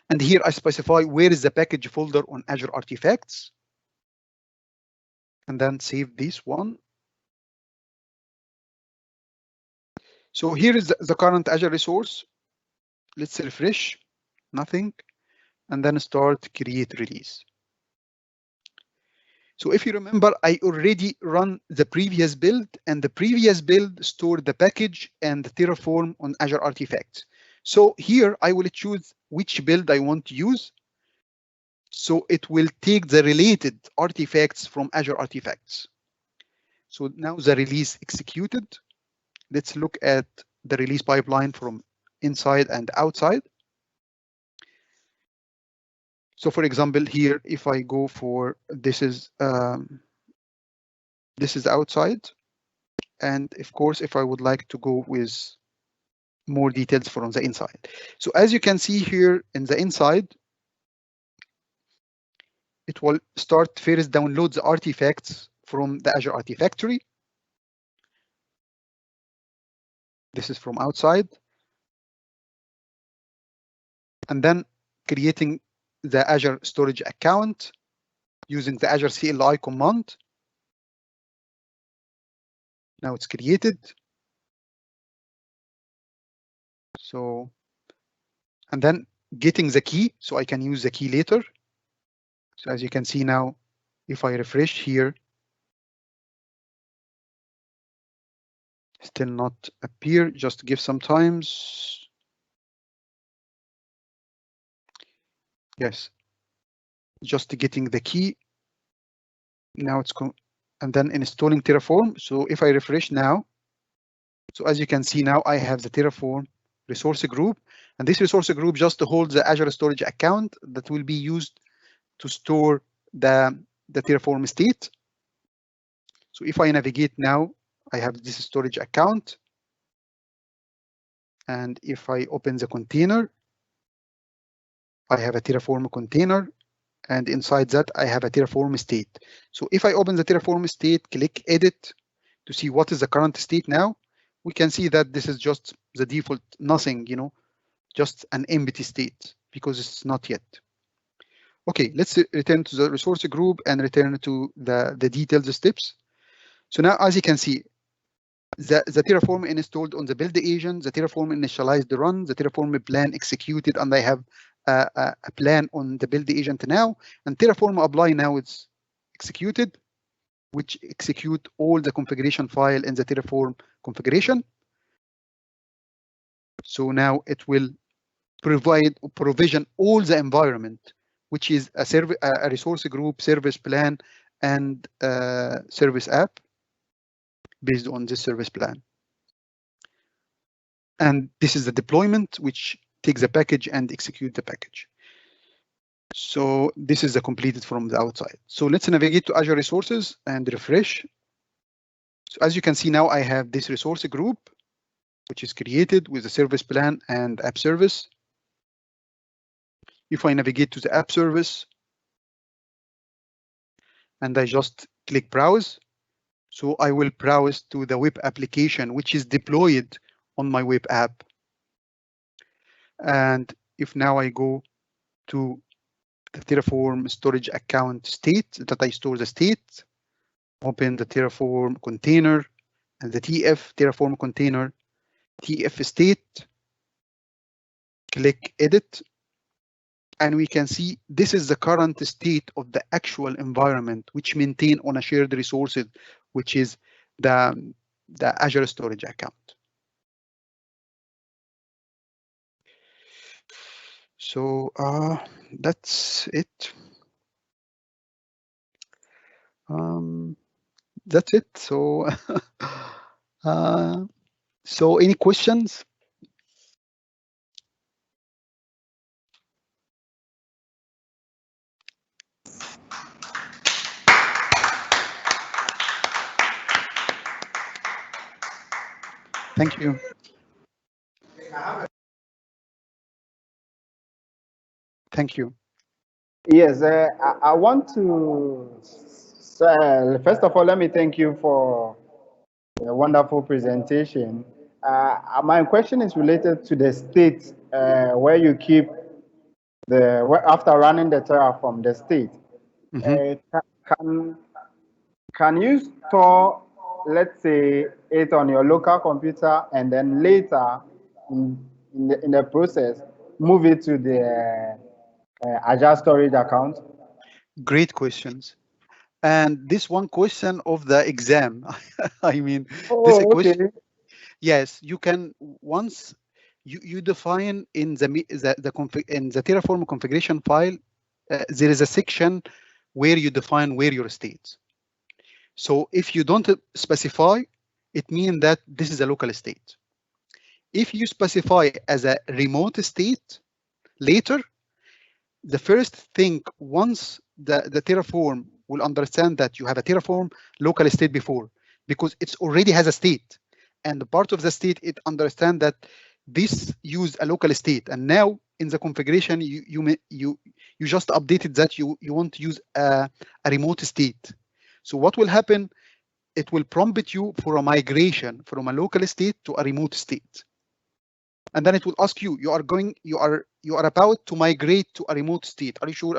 And here I specify where is the package folder on Azure Artifacts. And then save this one. So here is the current Azure resource. Let's refresh, nothing. And then start create release. So if you remember, I already run the previous build, and the previous build stored the package and the Terraform on Azure Artifacts. So here I will choose which build I want to use. So it will take the related artifacts from Azure Artifacts. So now the release executed. Let's look at the release pipeline from inside and outside. So for example, here, if I go for this is outside. And of course, if I would like to go with more details from the inside. So as you can see here in the inside, it will start first download the artifacts from the Azure Artifactory. This is from outside. And then creating the Azure storage account using the Azure CLI command. Now it's created. So, and then getting the key, so I can use the key later. So as you can see now, if I refresh here, still not appear, just give some times. Yes, just getting the key. Now it's and then installing Terraform. So if I refresh now, so as you can see now, I have the Terraform resource group, and this resource group just holds the Azure storage account that will be used to store the Terraform state. So if I navigate now, I have this storage account. And if I open the container, I have a Terraform container. And inside that, I have a Terraform state. So if I open the Terraform state, click edit to see what is the current state now, we can see that this is just the default, nothing, you know, just an empty state because it's not yet. Okay, let's return to the resource group and return to the detailed steps. So now, as you can see, the Terraform installed on the build agent, the Terraform initialized the run, the Terraform plan executed, and I have a plan on the build agent now, and Terraform apply now it's executed, which execute all the configuration file in the Terraform configuration. So now it will provision all the environment, which is a resource group, service plan, and service app based on this service plan. And this is the deployment, which takes the package and execute the package. So this is the completed from the outside. So let's navigate to Azure Resources and refresh. So as you can see now, I have this resource group, which is created with the service plan and app service. If I navigate to the app service and I just click browse, so I will browse to the web application, which is deployed on my web app. And if now I go to the Terraform storage account state that I store the state, open the Terraform container and the Terraform container, TF state, click edit, and we can see this is the current state of the actual environment which maintain on a shared resources, which is the Azure storage account. So that's it. That's it. So so any questions? Thank you. Thank you. Yes, I want to, first of all, let me thank you for a wonderful presentation. My question is related to the state where you keep after running the Terraform, the state. Can you store, let's say, it on your local computer and then later in the process, move it to the Azure storage account? Great questions. And this one question of the exam, I mean, this question. Yes, you can once you define in the Terraform configuration file, there is a section where you define where your state. So if you don't specify, it means that this is a local state. If you specify as a remote state later, the first thing, once the Terraform will understand that you have a Terraform local state before, because it already has a state, and the part of the state, it understands that this use a local state, and now in the configuration you just updated that you want to use a remote state. So what will happen? It will prompt you for a migration from a local state to a remote state, and then it will ask you, you are about to migrate to a remote state. Are you sure?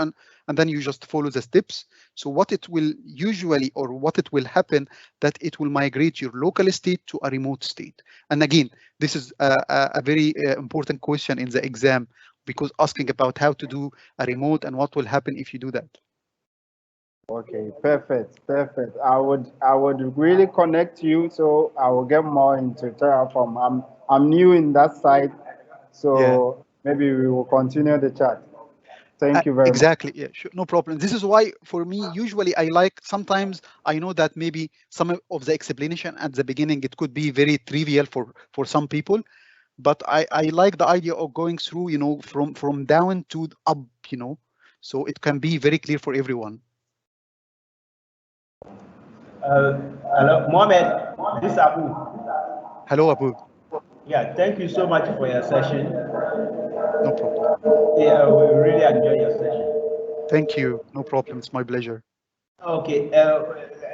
And then you just follow the steps. So what it will usually, or what it will happen, that it will migrate your local state to a remote state. And again, this is a very important question in the exam, because asking about how to do a remote and what will happen if you do that. Okay, perfect. I would really connect you, so I will get more into Terraform. I'm new in that side, so maybe we will continue the chat. Thank you very much. Exactly. Yeah, sure, no problem. This is why, for me, usually I like, sometimes I know that maybe some of the explanation at the beginning, it could be very trivial for some people, but I like the idea of going through, from down to up, so it can be very clear for everyone. Hello, Mohamed. This is Abou. Hello, Abou. Yeah, thank you so much for your session. No problem. Yeah, we really enjoy your session. Thank you. No problem. It's my pleasure. Okay,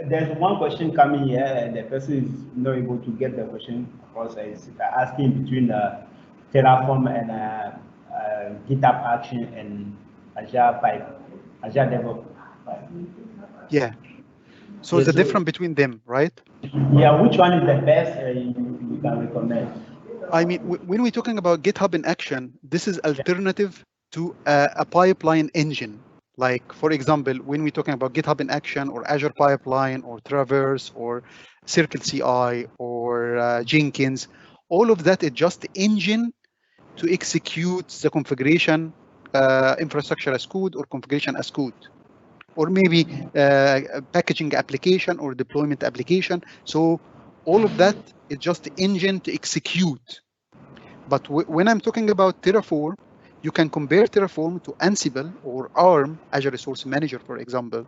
there's one question coming here, and the person is not able to get the question because it's asking between Terraform and GitHub Action and Azure Devops. Yeah. So the difference between them, right? Yeah, which one is the best you can recommend? I mean, when we're talking about GitHub in Action, this is alternative to a pipeline engine. Like, for example, when we're talking about GitHub in Action or Azure Pipeline or Traverse or Circle CI or Jenkins, all of that is just the engine to execute the configuration infrastructure as code or configuration as code, or maybe packaging application or deployment application. So all of that is just the engine to execute. But when I'm talking about Terraform, you can compare Terraform to Ansible or ARM, Azure Resource Manager, for example,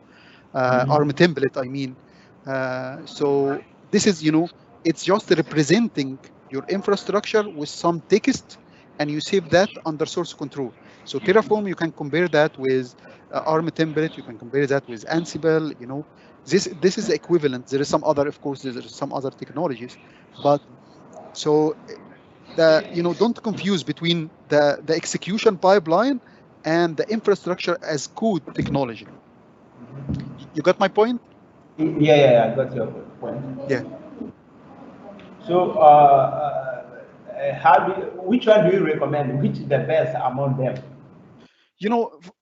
ARM template, I mean. So this is, it's just representing your infrastructure with some text, and you save that under source control. So Terraform, you can compare that with ARM template, you can compare that with Ansible, this is equivalent. There is some other, of course, there are some other technologies, but so don't confuse between the execution pipeline and the infrastructure as code technology. You got my point? Yeah, I got your point. Yeah. So, which one do you recommend? Which is the best among them?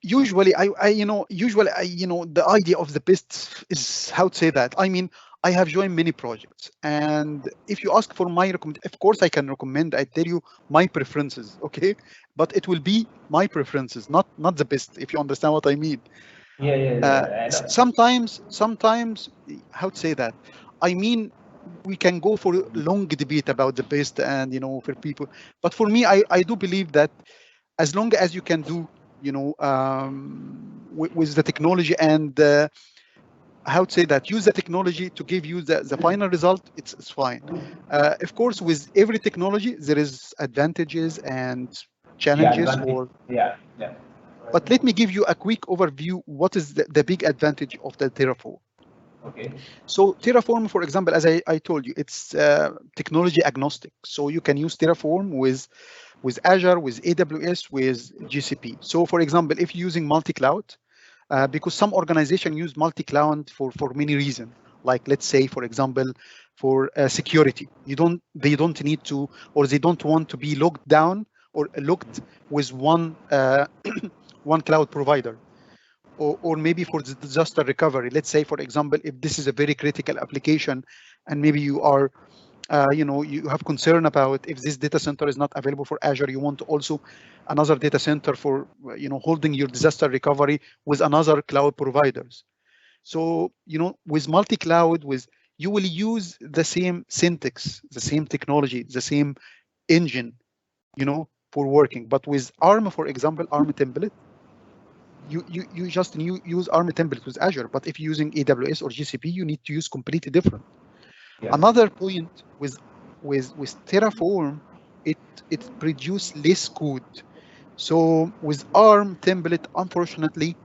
Usually the idea of the best is, how to say that. I mean, I have joined many projects, and if you ask for my recommendation, of course I can recommend. I tell you my preferences, okay? But it will be my preferences, not the best. If you understand what I mean. Yeah. Sometimes, how to say that? I mean, we can go for a long debate about the best, and for people. But for me, I do believe that as long as you can do, with the technology and how to say that, use the technology to give you the final result, it's fine. Of course, with every technology, there is advantages and challenges. Yeah. But let me give you a quick overview. What is the big advantage of the Terraform? Okay. So Terraform, for example, as I told you, it's technology agnostic. So you can use Terraform with Azure, with AWS, with GCP. So for example, if you're using multi-cloud, because some organizations use multi-cloud for many reasons, like let's say, for example, for security, they don't need to, or they don't want to be locked down or locked with one cloud provider, or maybe for the disaster recovery. Let's say, for example, if this is a very critical application, and maybe you are you have concern about if this data center is not available for Azure, you want also another data center for, holding your disaster recovery with another cloud providers. So, with multi-cloud, you will use the same syntax, the same technology, the same engine, for working. But with ARM, for example, ARM template, you just use ARM template with Azure. But if you're using AWS or GCP, you need to use completely different. Yeah. Another point with Terraform, it produces less code. So with ARM template, unfortunately,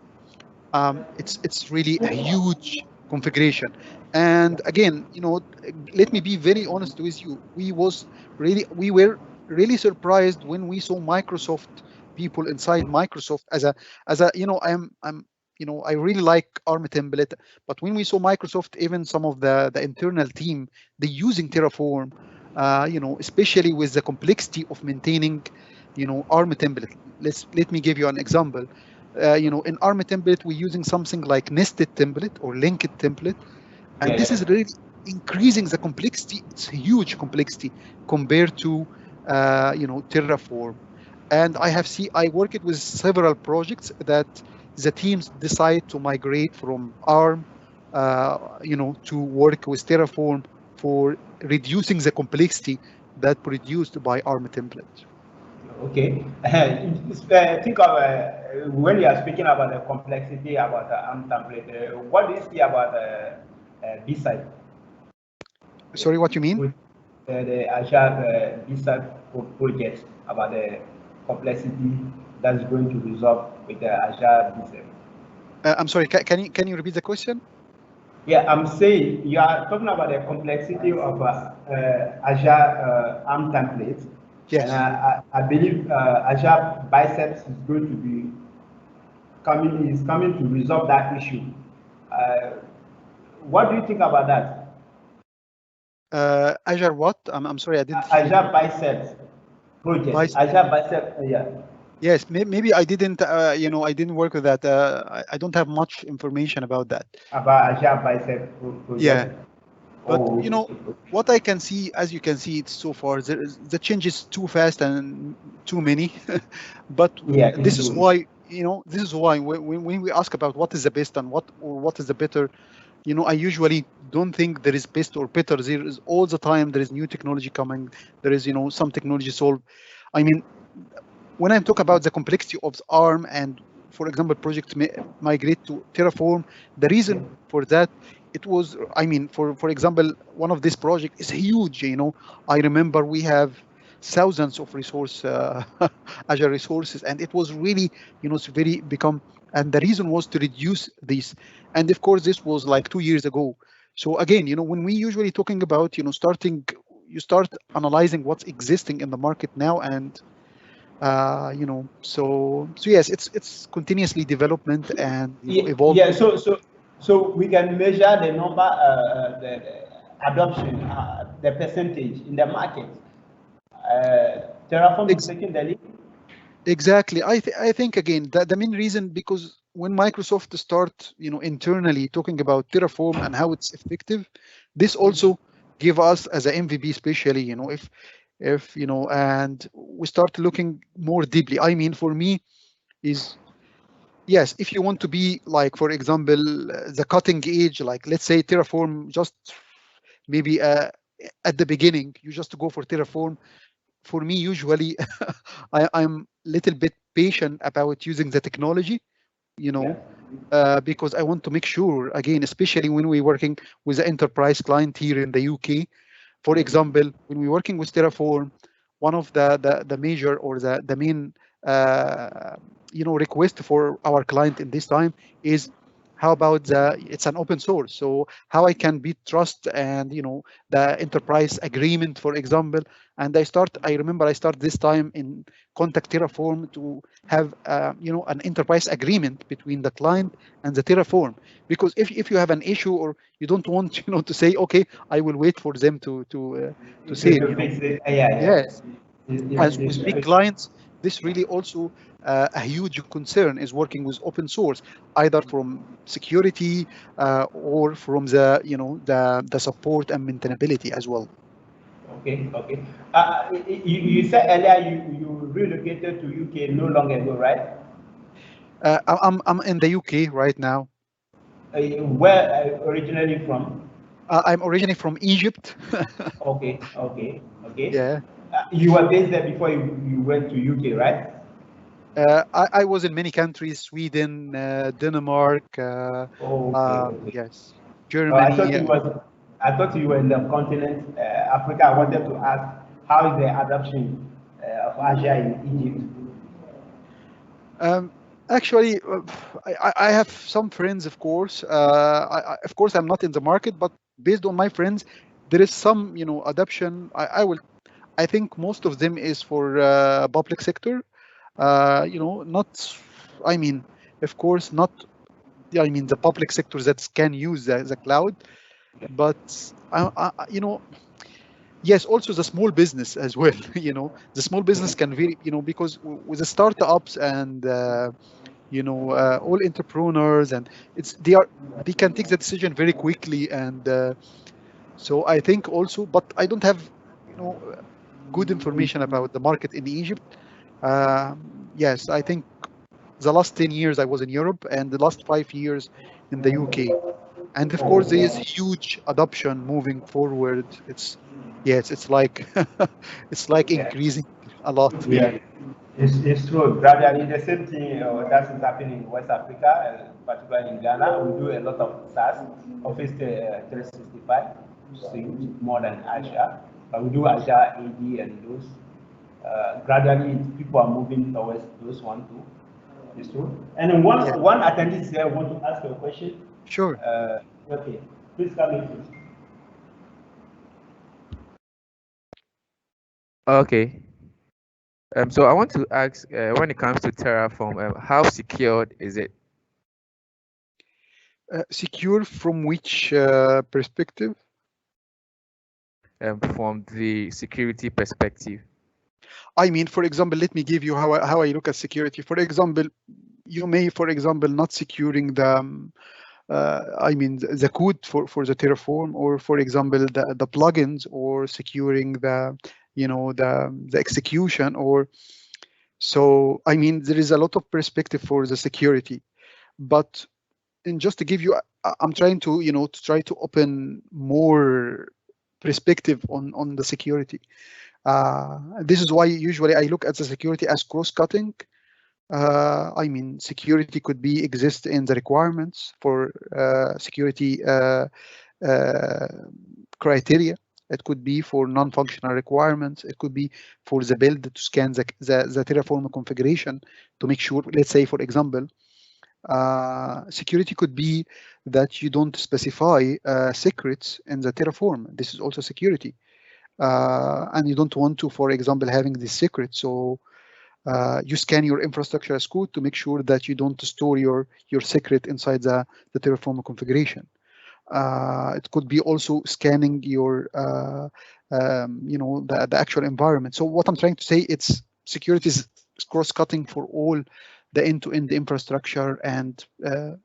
it's really a huge configuration. And again, let me be very honest with you. We were really surprised when we saw Microsoft people inside Microsoft as a I really like ARM template, but when we saw Microsoft, even some of the internal team, they're using Terraform, especially with the complexity of maintaining, ARM template. Let me give you an example. In ARM template, we're using something like nested template or linked template, and this is really increasing the complexity. It's a huge complexity compared to, Terraform. And I worked with several projects that the teams decide to migrate from ARM, to work with Terraform for reducing the complexity that produced by ARM template. Okay. Think of when you are speaking about the complexity about the ARM template. What do you see about B-side? Sorry, what you mean? The Azure B-side project, about the complexity that's going to resolve with the Azure B-side. I'm sorry. Can you repeat the question? Yeah, I'm saying you are talking about the complexity of Azure ARM templates. Yes. And I believe Azure Biceps is going to be coming to resolve that issue. What do you think about that? Azure what? I'm sorry, I didn't. Azure Biceps project. Azure Biceps, yeah. Yes, maybe I didn't. I didn't work with that. I don't have much information about that. About Azure Biceps project. Yeah. But what I can see, as you can see, it's so far the change is too fast and too many. But yeah, this is why when we ask about what is the best and what is the better, I usually don't think there is best or better. There is all the time there is new technology coming. There is some technology solved. I mean, when I talk about the complexity of ARM and, for example, project migrate to Terraform, the reason for that. It was, for example, one of this project is huge. I remember we have thousands of Azure resources, and it was really, it's very become. And the reason was to reduce this. And of course, this was like 2 years ago. So again, when we usually talking about, you start analyzing what's existing in the market now, and so yes, it's continuously development and evolving. Yeah. So we can measure the number, the adoption, the percentage in the market. Terraform is taking the lead. Exactly. I think again that the main reason, because when Microsoft start internally talking about Terraform and how it's effective, this also give us as an MVP, especially if and we start looking more deeply. For me is. Yes, if you want to be like, for example, the cutting edge, like let's say Terraform, just maybe at the beginning, you just go for Terraform. For me, usually, I'm a little bit patient about using the technology, because I want to make sure, again, especially when we're working with the enterprise client here in the UK. For example, when we're working with Terraform, one of the major or the main request for our client in this time is how about it's an open source, so how I can be trust and the enterprise agreement, for example. And I remember I start this time in contact Terraform to have an enterprise agreement between the client and the Terraform, because if you have an issue or you don't want to say, okay, I will wait for them to say it, yes. As with big clients, this really also a huge concern is working with open source, either from security or from the support and maintainability as well. Okay, okay. You said earlier you relocated to UK no long ago, right? I'm in the UK right now. Where originally from? I'm originally from Egypt. Okay, okay, okay. Yeah. You were based there before you went to UK, right? I was in many countries: Sweden, Denmark. Okay. Yes, No, Germany. I thought you were in the continent Africa. I wanted to ask how is the adoption of Azure in Egypt? Actually, I have some friends, of course. Of course, I'm not in the market, but based on my friends, there is some, adoption. I think most of them is for public sector. Not. I mean, of course, not. I mean, the public sector that can use the cloud, but yes, also the small business as well. The small business can very, because with the startups and all entrepreneurs, and they can take the decision very quickly, and so I think also, but I don't have good information about the market in Egypt. Yes, I think the last 10 years I was in Europe, and the last 5 years in the UK, and of course there is huge adoption moving forward. It's like it's like increasing a lot. Yeah. It's true. Gradually, the same thing that is happening in West Africa, particularly in Ghana. We do a lot of SaaS, Office 365, suite more than Azure. But we do Azure AD and those. Gradually, people are moving towards those one too. It's true. And then one attendee is here. Want to ask you a question? Sure. Okay. Please come in, please. Okay. So I want to ask, when it comes to Terraform, how secured is it? Secure from which perspective? From the security perspective. I mean, for example, let me give you how I look at security. For example, you may, for example, not securing the the code for the Terraform, or for example, the plugins, or securing the the execution, or so. I mean, there is a lot of perspective for the security, but just to give you, I'm trying to to try to open more perspective on the security. This is why usually I look at the security as cross-cutting. I mean, security could be exist in the requirements for security criteria. It could be for non-functional requirements. It could be for the build to scan the Terraform configuration to make sure, let's say, for example, security could be that you don't specify secrets in the Terraform. This is also security. And you don't want to, for example, having this secret. So you scan your infrastructure as code to make sure that you don't store your secret inside the Terraform configuration. It could be also scanning your, the actual environment. So what I'm trying to say, it's security is cross-cutting for all the end-to-end infrastructure and the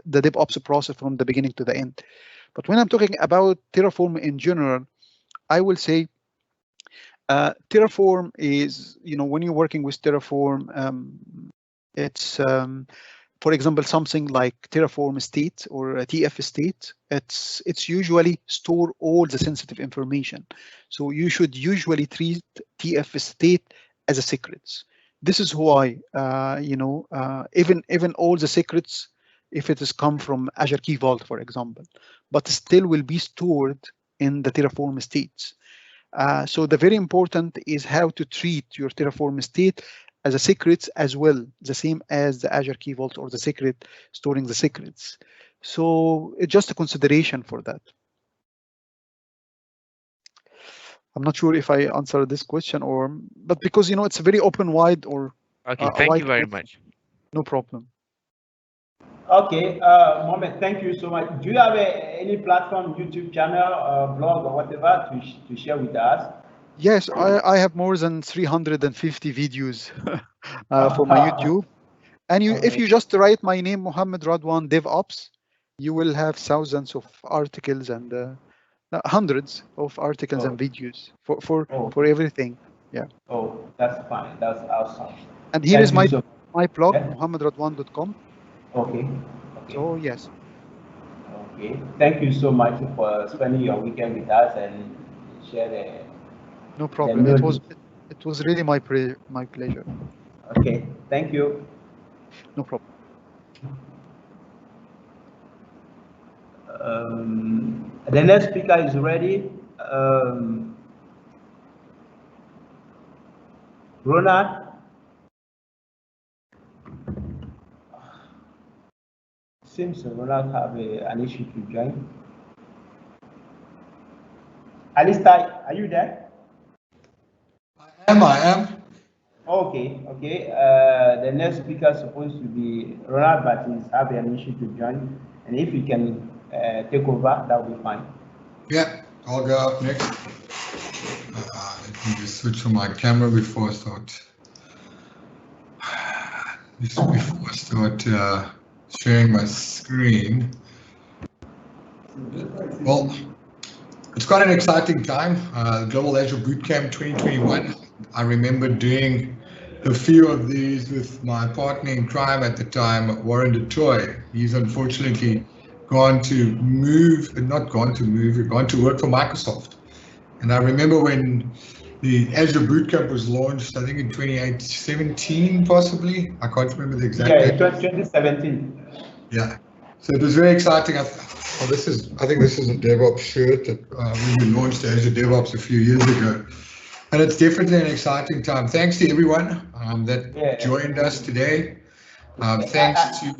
DevOps process from the beginning to the end. But when I'm talking about Terraform in general, I will say Terraform is, when you're working with Terraform, it's, for example, something like Terraform state or a TF state. It's usually store all the sensitive information. So you should usually treat TF state as a secrets. This is why, even all the secrets, if it is come from Azure Key Vault, for example, but still will be stored in the Terraform states. So the very important is how to treat your Terraform state as a secrets as well, the same as the Azure Key Vault or the secret storing the secrets. So it's just a consideration for that. I'm not sure if I answered this question but because it's a very open, wide, or okay. Thank you very much. No problem. Okay, Mohamed, thank you so much. Do you have any platform, YouTube channel, blog, or whatever to share with us? Yes, I have more than 350 videos for my YouTube. And if you just write my name, Mohamed Radwan DevOps, you will have thousands of articles and hundreds of articles and videos for everything. Yeah. Oh, that's fine. That's awesome. And here is my blog, yeah. mohamedradwan.com. Okay. So yes. Okay. Thank you so much for spending your weekend with us and share the. No problem. It was really my pleasure. Okay. Thank you. No problem. The next speaker is ready. Ronald. Seems Ronald have an issue to join. Alistair, are you there? I am. Okay. The next speaker is supposed to be Ronald, but he's having an issue to join. And if he can take over, that will be fine. Yeah, I'll go up next. Let me just switch on my camera before I start. Sharing my screen. Well, it's quite an exciting time. Global Azure Bootcamp 2021. I remember doing a few of these with my partner in crime at the time, Warren DeToy. He's unfortunately gone to work for Microsoft. And I remember when the Azure Bootcamp was launched, I think in 2017, possibly. I can't remember the exact date. Yeah, 2017. Yeah. So it was very exciting. I think this is a DevOps shirt that we launched Azure Devops a few years ago. And it's definitely an exciting time. Thanks to everyone that joined us today. Thanks to...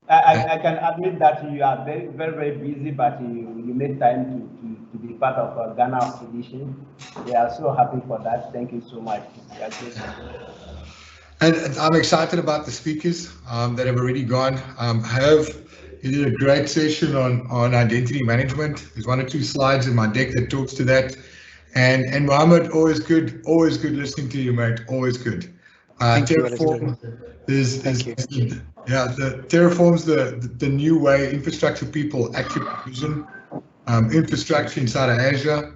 I can admit that you are very, very, very busy, but you made time to be part of Ghana edition. We are so happy for that. Thank you so much. And I'm excited about the speakers that have already gone. Herve, you did a great session on identity management. There's 1 or 2 slides in my deck that talks to that. And Mohamed, always good listening to you, mate. Always good. Terraform Terraform's the new way infrastructure people actually provision infrastructure inside of Azure.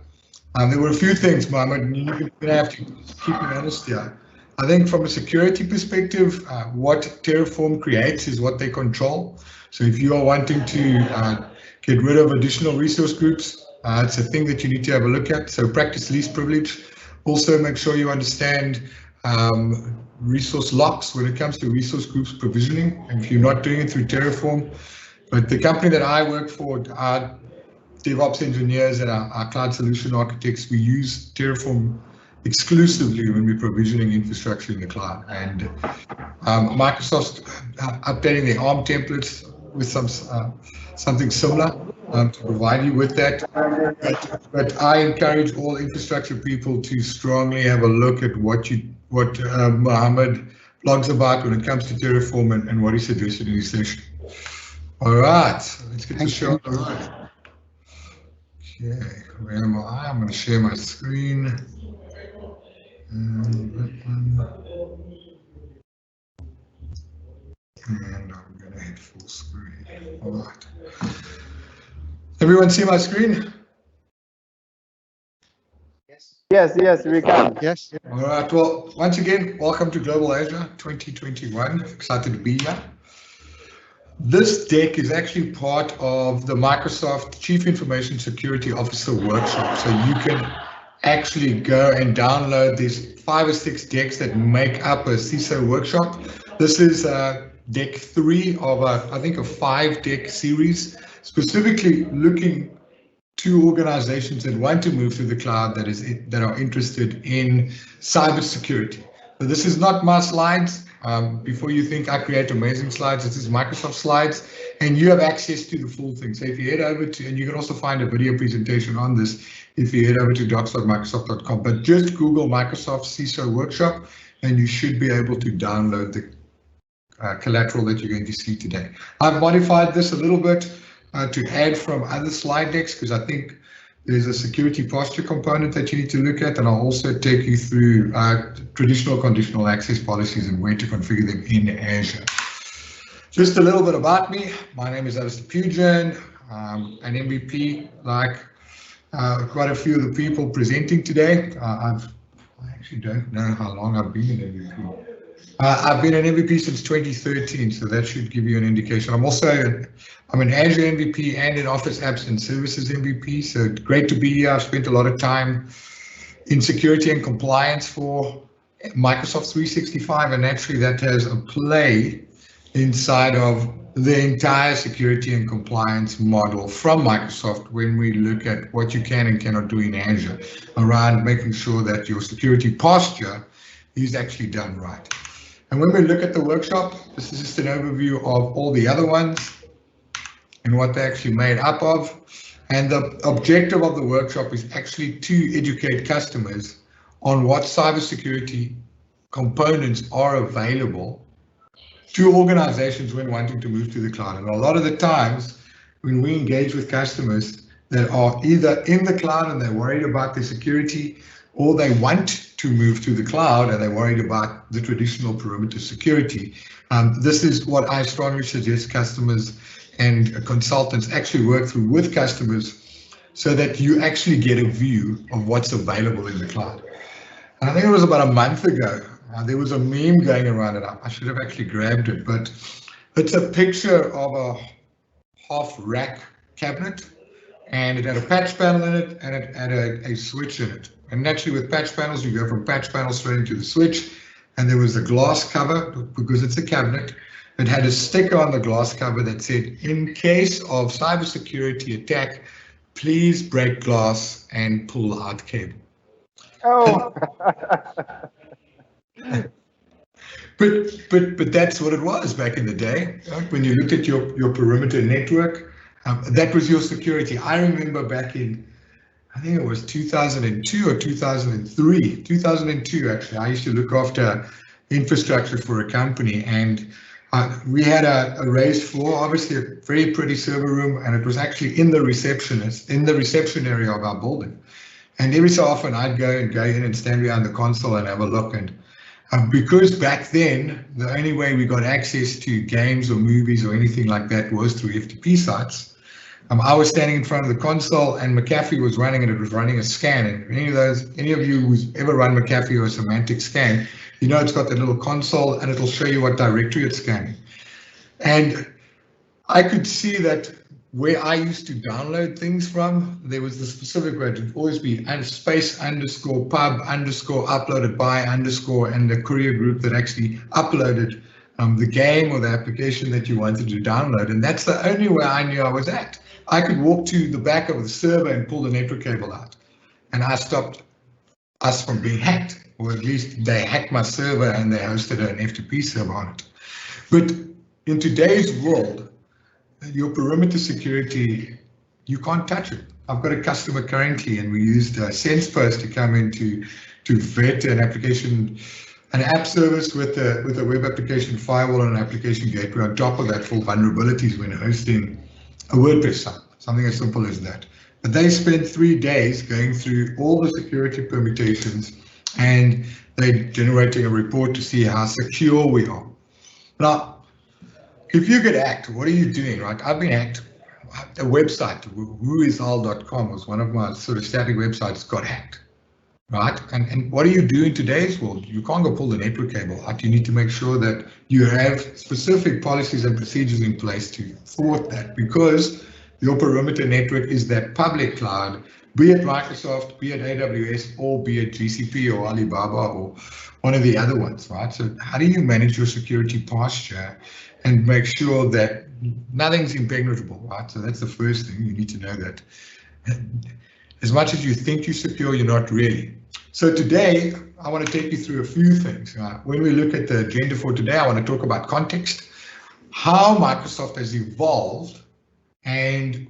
There were a few things, Mohamed, and you're going to have to keep me honest here. I think from a security perspective, what Terraform creates is what they control. So if you are wanting to get rid of additional resource groups, it's a thing that you need to have a look at. So practice least privilege. Also make sure you understand resource locks when it comes to resource groups provisioning, and if you're not doing it through Terraform. But the company that I work for, our DevOps engineers and our cloud solution architects, we use Terraform exclusively when we're provisioning infrastructure in the cloud. And Microsoft's updating their ARM templates with something similar to provide you with that. But I encourage all infrastructure people to strongly have a look at what Mohamed blogs about when it comes to Terraform and what he suggested in his session. All right, so let's get the show on the road. Okay, where am I? I'm going to share my screen. And I'm going to hit full screen. All right. Everyone see my screen? Yes, we can. Yes. All right. Well, once again, welcome to Global Azure 2021. Excited to be here. This deck is actually part of the Microsoft Chief Information Security Officer workshop. So you can actually go and download these 5 or 6 decks that make up a CISO workshop. This is deck 3 of I think a 5-deck series, specifically looking to organizations that want to move to the cloud that are interested in cybersecurity. So this is not my slides. Before you think I create amazing slides, this is Microsoft slides, and you have access to the full thing. So if you head over to, and you can also find a video presentation on this if you head over to docs.microsoft.com, but just Google Microsoft CISO workshop, and you should be able to download the collateral that you're going to see today. I've modified this a little bit to add from other slide decks, because I think there's a security posture component that you need to look at, and I'll also take you through traditional conditional access policies and where to configure them in Azure. Just a little bit about me. My name is Alistair Pugin. I'm an MVP like quite a few of the people presenting today. I actually don't know how long I've been in MVP. I've been an MVP since 2013, so that should give you an indication. I'm an Azure MVP and an Office Apps and Services MVP, so great to be here. I've spent a lot of time in security and compliance for Microsoft 365, and naturally that has a play inside of the entire security and compliance model from Microsoft when we look at what you can and cannot do in Azure around making sure that your security posture is actually done right. And when we look at the workshop, this is just an overview of all the other ones and what they're actually made up of. And the objective of the workshop is actually to educate customers on what cybersecurity components are available to organizations when wanting to move to the cloud. And a lot of the times when we engage with customers that are either in the cloud and they're worried about their security, or they want to move to the cloud and they're worried about the traditional perimeter security. This is what I strongly suggest customers and consultants actually work through with customers so that you actually get a view of what's available in the cloud. And I think it was about a month ago, there was a meme going around it. I should have actually grabbed it, but it's a picture of a half rack cabinet, and it had a patch panel in it and it had a switch in it. And naturally with patch panels, you go from patch panel straight into the switch, and there was a glass cover because it's a cabinet. It had a sticker on the glass cover that said, in case of cybersecurity attack, please break glass and pull out cable. Oh. But that's what it was back in the day. Right? When you looked at your perimeter network, that was your security. I remember back in, I think it was 2002 or 2003, 2002 actually. I used to look after infrastructure for a company, and we had a raised floor, obviously a very pretty server room, and it was actually in the reception area of our building. And every so often I'd go in and stand behind the console and have a look. And because back then the only way we got access to games or movies or anything like that was through FTP sites. I was standing in front of the console and McAfee was running, and it was running a scan. And any of you who's ever run McAfee or a semantic scan, you know it's got that little console and it'll show you what directory it's scanning. And I could see that where I used to download things from, there was the specific way. It would always be space _ pub _ uploaded by _ and the courier group that actually uploaded the game or the application that you wanted to download. And that's the only way I knew I was at. I could walk to the back of the server and pull the network cable out, and I stopped us from being hacked, or at least they hacked my server and they hosted an FTP server on it. But in today's world, your perimeter security, you can't touch it. I've got a customer currently, and we used SensePost to come in to vet an application, an app service with a web application firewall and an application gateway on top of that for vulnerabilities when hosting a WordPress site, something as simple as that. But they spent 3 days going through all the security permutations, and they're generating a report to see how secure we are. Now, if you get hacked, what are you doing, right? I've been hacked. A website, whoisall.com, was one of my sort of static websites, got hacked, right? And what do you do in today's world? You can't go pull the network cable out. You need to make sure that you have specific policies and procedures in place to thwart that, because your perimeter network is that public cloud, be it Microsoft, be it AWS, or be it GCP or Alibaba or one of the other ones, right? So how do you manage your security posture and make sure that nothing's impenetrable, right? So that's the first thing. You need to know that as much as you think you're secure, you're not really. So today, I want to take you through a few things. When we look at the agenda for today, I want to talk about context, how Microsoft has evolved, and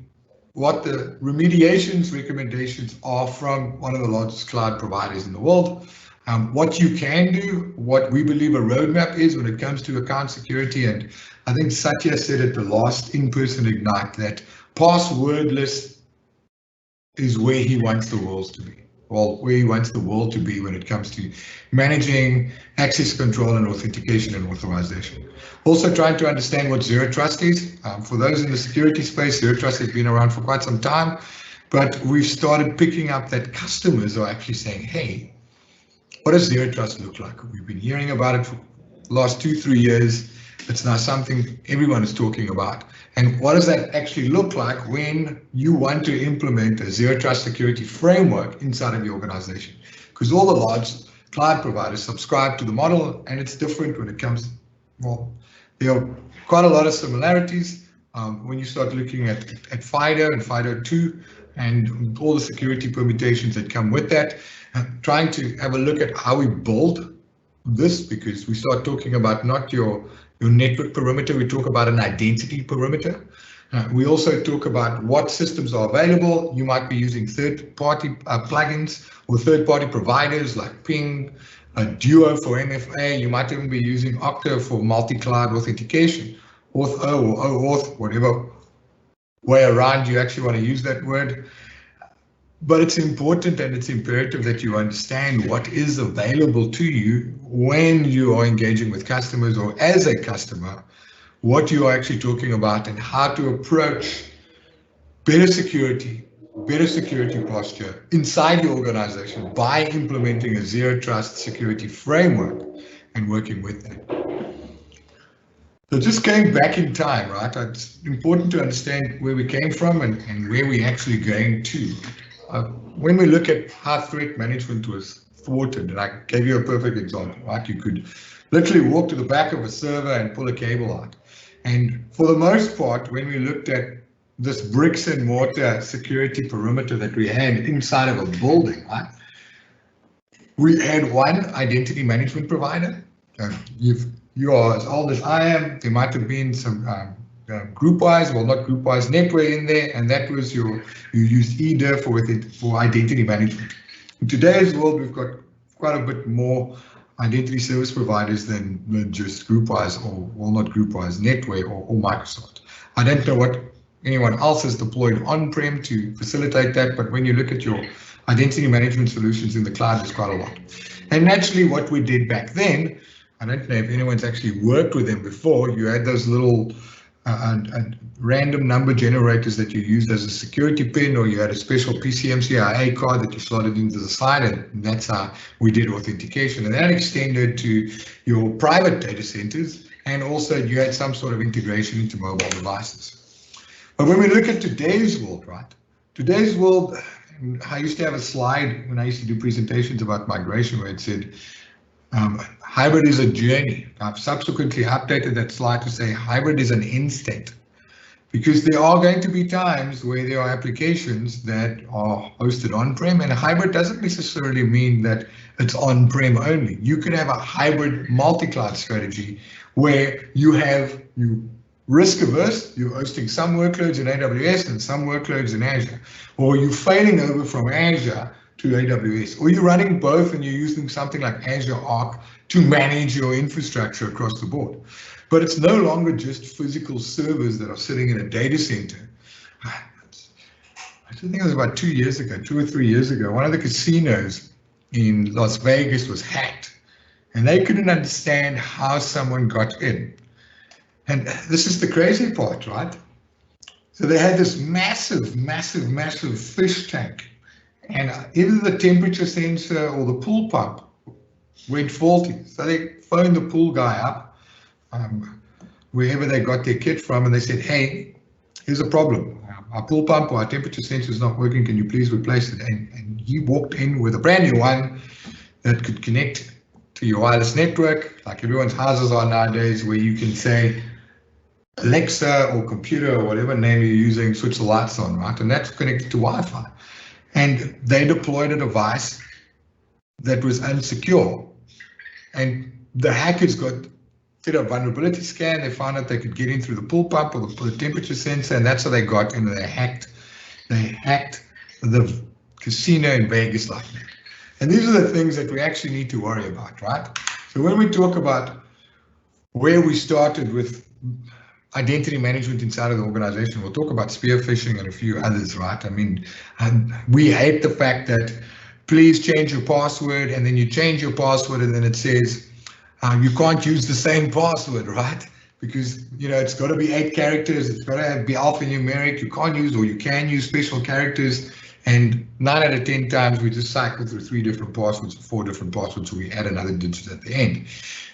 what the remediations recommendations are from one of the largest cloud providers in the world, what you can do, what we believe a roadmap is when it comes to account security. And I think Satya said at the last in-person Ignite that passwordless is where he wants the world to be, or where he wants the world to be when it comes to managing access control and authentication and authorization. Also trying to understand what Zero Trust is. For those in the security space, Zero Trust has been around for quite some time. But we've started picking up that customers are actually saying, hey, what does Zero Trust look like? We've been hearing about it for the last 2-3 years. It's now something everyone is talking about. And what does that actually look like when you want to implement a Zero Trust security framework inside of your organization? Because all the large cloud providers subscribe to the model, and it's different when it comes, well, there are quite a lot of similarities when you start looking at FIDO and FIDO 2 and all the security permutations that come with that. Trying to have a look at how we build this, because we start talking about not your network perimeter, we talk about an identity perimeter. We also talk about what systems are available. You might be using third-party plugins or third-party providers like Ping, Duo for MFA. You might even be using Okta for multi-cloud authentication, Auth0 or OAuth, whatever way around you actually want to use that word. But it's important and it's imperative that you understand what is available to you when you are engaging with customers or as a customer, what you are actually talking about and how to approach better security posture inside your organization by implementing a Zero Trust security framework and working with that. So just going back in time, right? It's important to understand where we came from and where we're actually going to. When we look at how threat management was thwarted, and I gave you a perfect example, right? You could literally walk to the back of a server and pull a cable out. And for the most part, when we looked at this bricks and mortar security perimeter that we had inside of a building, right? We had one identity management provider. You are as old as I am. There might have been some group-wise, well, not group-wise, network in there, and that was you used Idfs for identity management. In today's world, we've got quite a bit more identity service providers than just group-wise or, well, not group-wise, network or Microsoft. I don't know what anyone else has deployed on-prem to facilitate that, but when you look at your identity management solutions in the cloud, there's quite a lot. And naturally, what we did back then, I don't know if anyone's actually worked with them before, you had those little random number generators that you used as a security pin, or you had a special PCMCIA card that you slotted into the side, and that's how we did authentication. And that extended to your private data centers, and also you had some sort of integration into mobile devices. But when we look at today's world, right? Today's world, I used to have a slide when I used to do presentations about migration where it said, hybrid is a journey. I've subsequently updated that slide to say hybrid is an end state, because there are going to be times where there are applications that are hosted on-prem, and a hybrid doesn't necessarily mean that it's on-prem only. You could have a hybrid multi-cloud strategy where you risk averse, you're hosting some workloads in AWS and some workloads in Azure, or you're failing over from Azure to AWS, or you're running both and you're using something like Azure Arc to manage your infrastructure across the board. But it's no longer just physical servers that are sitting in a data center. I think it was about 2 or 3 years ago, one of the casinos in Las Vegas was hacked, and they couldn't understand how someone got in. And this is the crazy part, right? So they had this massive fish tank, and either the temperature sensor or the pool pump went faulty. So they phoned the pool guy up, wherever they got their kit from, and they said, hey, here's a problem. Our pool pump or our temperature sensor is not working. Can you please replace it? And he walked in with a brand new one that could connect to your wireless network, like everyone's houses are nowadays, where you can say, Alexa or computer or whatever name you're using, switch the lights on, right? And that's connected to Wi-Fi. And they deployed a device that was unsecure. And the hackers did a vulnerability scan. They found out they could get in through the pool pump or the temperature sensor, and that's how they got in. They hacked the casino in Vegas like that. And these are the things that we actually need to worry about, right? So when we talk about where we started with identity management inside of the organization, we'll talk about spear phishing and a few others, right? I mean, we hate the fact that please change your password, and then you change your password and then it says you can't use the same password, right? Because, you know, it's got to be 8 characters, it's got to be alphanumeric, you can't use, or you can use special characters. And 9 out of 10 times we just cycle through 3 different passwords, 4 different passwords, so we add another digit at the end.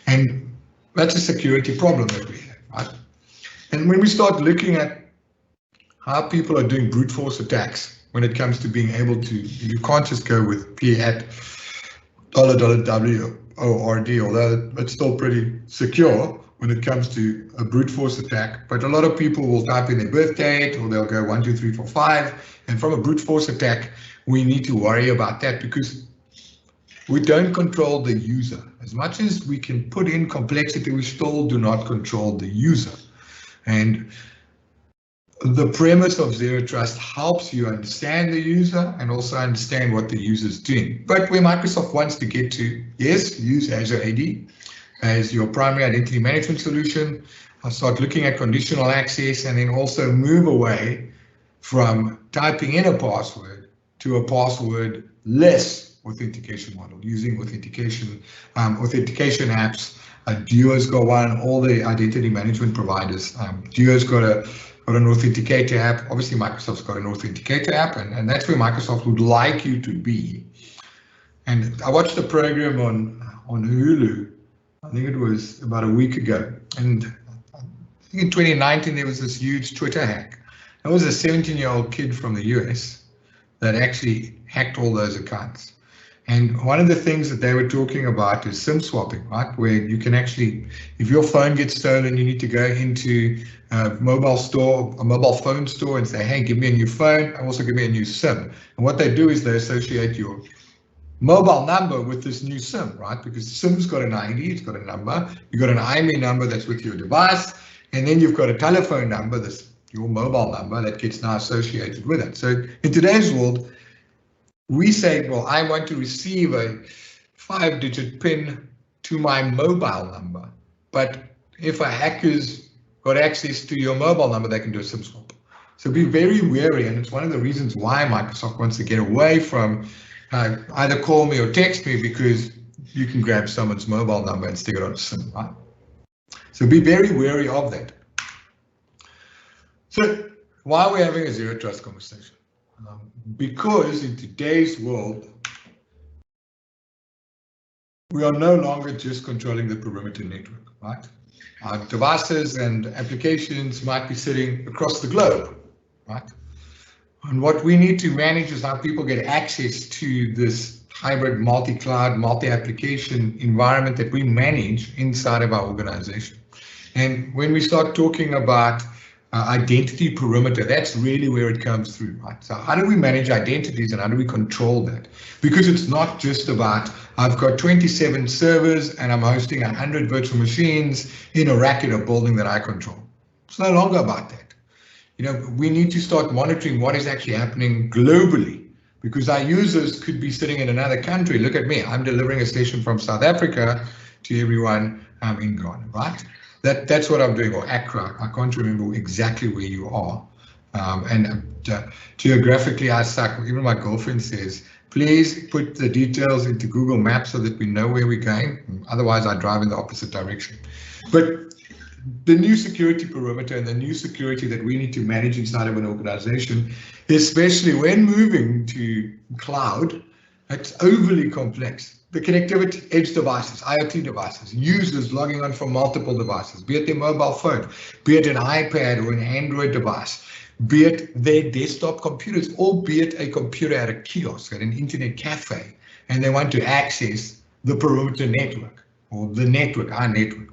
And that's a security problem that we have, right? And when we start looking at how people are doing brute force attacks when it comes to being able to, you can't just go with P at $WORD, although it's still pretty secure when it comes to a brute force attack. But a lot of people will type in their birth date, or they'll go 1, 2, 3, 4, 5. And from a brute force attack, we need to worry about that because we don't control the user. As much as we can put in complexity, we still do not control the user. And the premise of Zero Trust helps you understand the user and also understand what the user is doing. But where Microsoft wants to get to, yes, use Azure AD as your primary identity management solution. I'll start looking at conditional access and then also move away from typing in a password to a password-less authentication model using authentication apps. Duo's got one, all the identity management providers. Duo's got an authenticator app. Obviously, Microsoft's got an authenticator app, and that's where Microsoft would like you to be. And I watched a program on Hulu, I think it was about a week ago, and I think in 2019 there was this huge Twitter hack. It was a 17-year-old kid from the US that actually hacked all those accounts. And one of the things that they were talking about is SIM swapping, right? Where you can actually, if your phone gets stolen, you need to go into a mobile phone store and say, hey, give me a new phone, and also give me a new SIM. And what they do is they associate your mobile number with this new SIM, right? Because SIM's got an ID, it's got a number. You've got an IMEI number that's with your device, and then you've got a telephone number, that's your mobile number, that gets now associated with it. So in today's world, we say, well, I want to receive a 5-digit PIN to my mobile number. But if a hacker's got access to your mobile number, they can do a SIM swap. So be very wary, and it's one of the reasons why Microsoft wants to get away from either call me or text me, because you can grab someone's mobile number and stick it on a SIM, right? So be very wary of that. So why are we having a zero trust conversation? Because in today's world, we are no longer just controlling the perimeter network, right? Our devices and applications might be sitting across the globe, right? And what we need to manage is how people get access to this hybrid multi-cloud, multi-application environment that we manage inside of our organization. And when we start talking about identity perimeter, that's really where it comes through, right? So how do we manage identities and how do we control that? Because it's not just about, I've got 27 servers and I'm hosting 100 virtual machines in a rack in a building that I control. It's no longer about that. You know, we need to start monitoring what is actually happening globally, because our users could be sitting in another country. Look at me, I'm delivering a session from South Africa to everyone in Ghana, right? That's what I'm doing, or Accra. I can't remember exactly where you are. Geographically, I suck. Even my girlfriend says, please put the details into Google Maps so that we know where we're going. Otherwise, I drive in the opposite direction. But the new security perimeter and the new security that we need to manage inside of an organization, especially when moving to cloud, it's overly complex. The connectivity, edge devices, IoT devices, users logging on from multiple devices, be it their mobile phone, be it an iPad or an Android device, be it their desktop computers, or be it a computer at a kiosk, at an internet cafe, and they want to access the perimeter network, or the network, our network.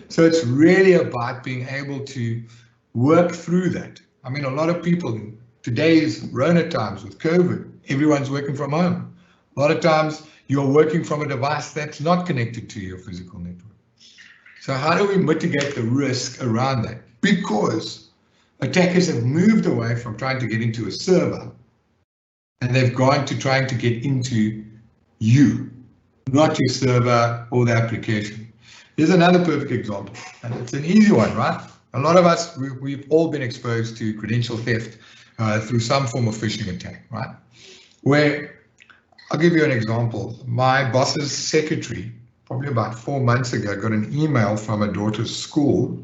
So it's really about being able to work through that. I mean, a lot of people, in today's Rona times with COVID, everyone's working from home. A lot of times, you're working from a device that's not connected to your physical network. So how do we mitigate the risk around that? Because attackers have moved away from trying to get into a server, and they've gone to trying to get into you, not your server or the application. Here's another perfect example, and it's an easy one, right? A lot of us, we've all been exposed to credential theft through some form of phishing attack, right? Where, I'll give you an example. My boss's secretary, probably about 4 months ago, got an email from a daughter's school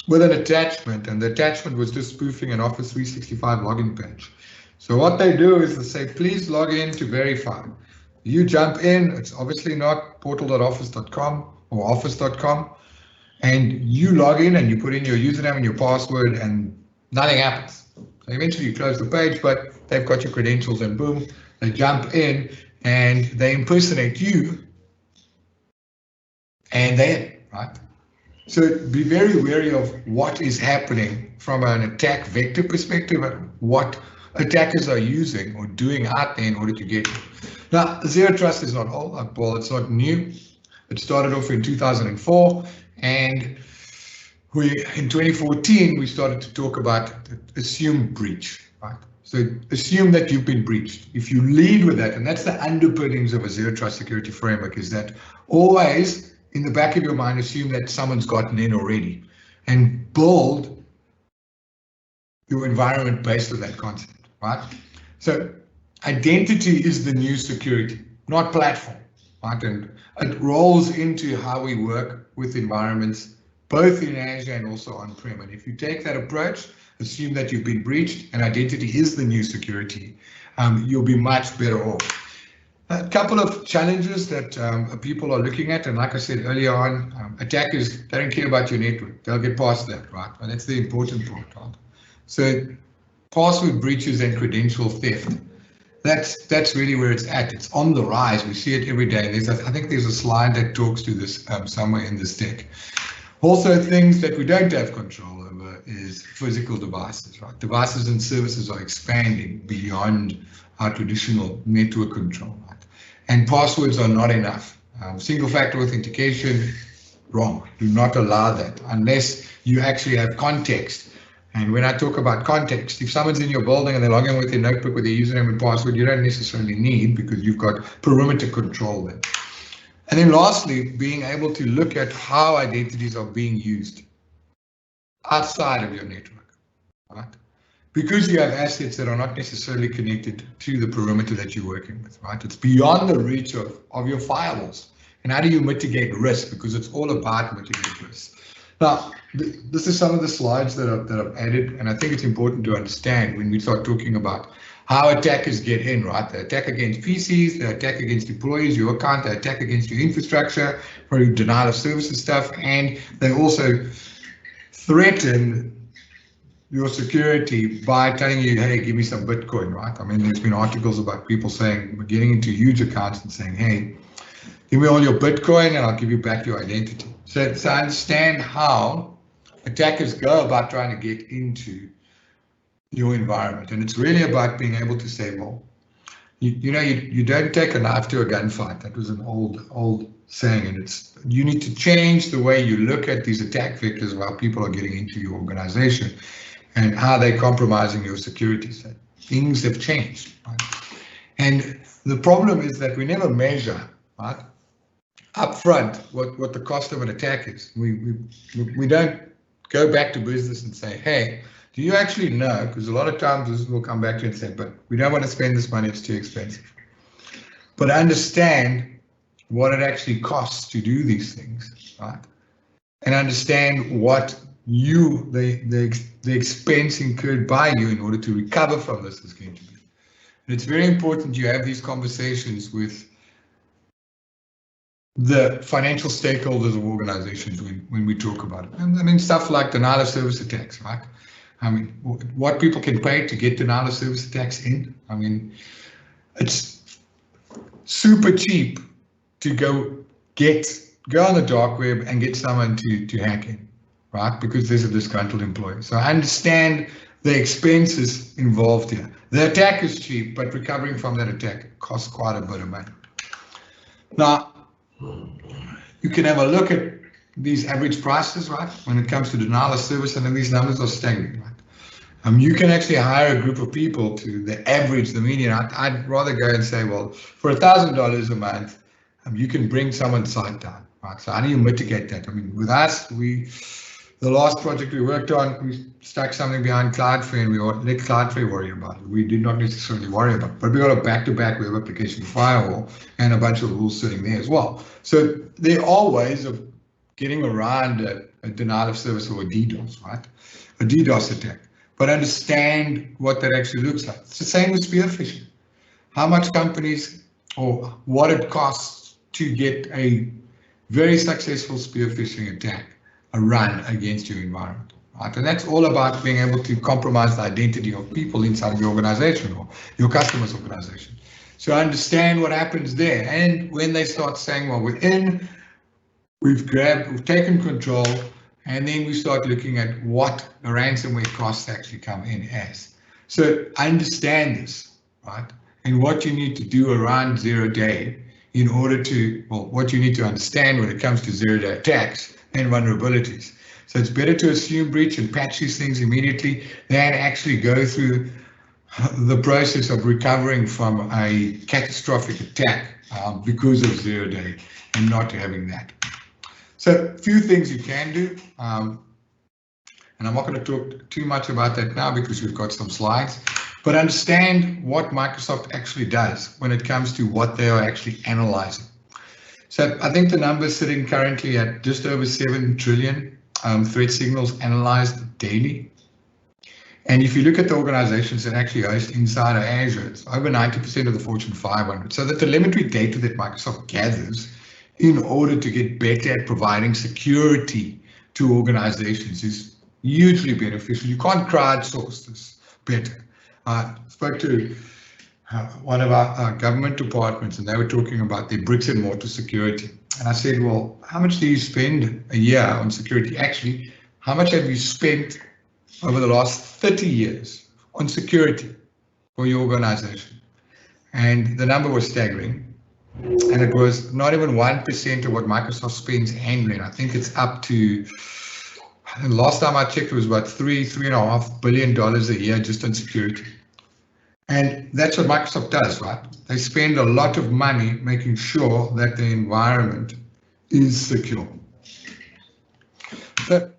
with an attachment, and the attachment was just spoofing an Office 365 login page. So what they do is they say, please log in to verify. You jump in, it's obviously not portal.office.com or office.com, and you log in and you put in your username and your password and nothing happens. So eventually you close the page, but they've got your credentials and boom, they jump in and they impersonate you and they're in, right? So be very wary of what is happening from an attack vector perspective and what attackers are using or doing out there in order to get you. Now, Zero Trust is not old, well, it's not new. It started off in 2004, and in 2014, we started to talk about assumed breach, right? So assume that you've been breached. If you lead with that, and that's the underpinnings of a Zero Trust security framework, is that always in the back of your mind, assume that someone's gotten in already and build your environment based on that concept, right? So identity is the new security, not platform, right? And it rolls into how we work with environments, both in Azure and also on-prem. And if you take that approach, assume that you've been breached and identity is the new security, you'll be much better off. A couple of challenges that people are looking at, and like I said earlier on, attackers don't care about your network. They'll get past that, right? And that's the important part, right? So password breaches and credential theft, that's really where it's at. It's on the rise. We see it every day. I think there's a slide that talks to this somewhere in this deck. Also, things that we don't have control over is physical devices, right? Devices and services are expanding beyond our traditional network control, right? And passwords are not enough. Single-factor authentication, wrong. Do not allow that unless you actually have context. And when I talk about context, if someone's in your building and they log in with their notebook with their username and password, you don't necessarily need, because you've got perimeter control there. And then lastly, being able to look at how identities are being used outside of your network, right? Because you have assets that are not necessarily connected to the perimeter that you're working with, right? It's beyond the reach of your firewalls. And how do you mitigate risk? Because it's all about mitigating risk. Now, this is some of the slides that I've added, and I think it's important to understand when we start talking about how attackers get in, right? They attack against PCs, they attack against employees, your account, they attack against your infrastructure, for denial of services stuff, and they also threaten your security by telling you, hey, give me some Bitcoin, right? I mean, there's been articles about people saying, getting into huge accounts and saying, hey, give me all your Bitcoin and I'll give you back your identity. So understand how attackers go about trying to get into your environment. And it's really about being able to say, well, you don't take a knife to a gunfight. That was an old saying, and you need to change the way you look at these attack vectors while people are getting into your organization and how they're compromising your security set. Things have changed, right? And the problem is that we never measure, right, up front what the cost of an attack is. We don't go back to business and say, hey, do you actually know? Because a lot of times this will come back to you and say, but we don't want to spend this money, it's too expensive. But understand what it actually costs to do these things, right? And understand what the expense incurred by you in order to recover from this is going to be. And it's very important you have these conversations with the financial stakeholders of organizations when we talk about it. And I mean, stuff like denial of service attacks, right? I mean, what people can pay to get denial of service attacks in. I mean, it's super cheap to go on the dark web and get someone to hack in, right? Because there's a disgruntled employee. So I understand the expenses involved here. The attack is cheap, but recovering from that attack costs quite a bit of money. Now, you can have a look at these average prices, right? When it comes to denial of service, and then these numbers are staggering, right? You can actually hire a group of people to the average, the median. I'd rather go and say, well, for $1,000 a month, you can bring someone's site down, right? So how do you mitigate that? I mean, with us, the last project we worked on, we stuck something behind Cloudflare and we let Cloudflare worry about it. We did not necessarily worry about it, but we got a back-to-back web application firewall and a bunch of rules sitting there as well. So there are ways of getting around a denial of service or a DDoS, right? A DDoS attack. but understand what that actually looks like. It's the same with spear phishing. How much companies or what it costs to get a very successful spear phishing attack, a run against your environment. Right? And that's all about being able to compromise the identity of people inside of your organization or your customer's organization. So understand what happens there. And when they start saying, well, we've taken control, and then we start looking at what the ransomware costs actually come in as. So understand this, right? And what you need to do around 0 day in order to, well, what you need to understand when it comes to 0 day attacks and vulnerabilities. So it's better to assume breach and patch these things immediately than actually go through the process of recovering from a catastrophic attack because of 0 day and not having that. So a few things you can do, and I'm not going to talk too much about that now because we've got some slides, but understand what Microsoft actually does when it comes to what they are actually analyzing. So I think the number's sitting currently at just over 7 trillion threat signals analyzed daily. And if you look at the organizations that actually host inside of Azure, it's over 90% of the Fortune 500. So the telemetry data that Microsoft gathers in order to get better at providing security to organizations is hugely beneficial. You can't crowdsource this better. I spoke to one of our government departments, and they were talking about their bricks and mortar security. And I said, well, how much do you spend a year on security? Actually, how much have you spent over the last 30 years on security for your organization? And the number was staggering. And it was not even 1% of what Microsoft spends annually. I think it's up to, last time I checked, it was about $3.5 billion a year just on security. And that's what Microsoft does, right? They spend a lot of money making sure that the environment is secure. So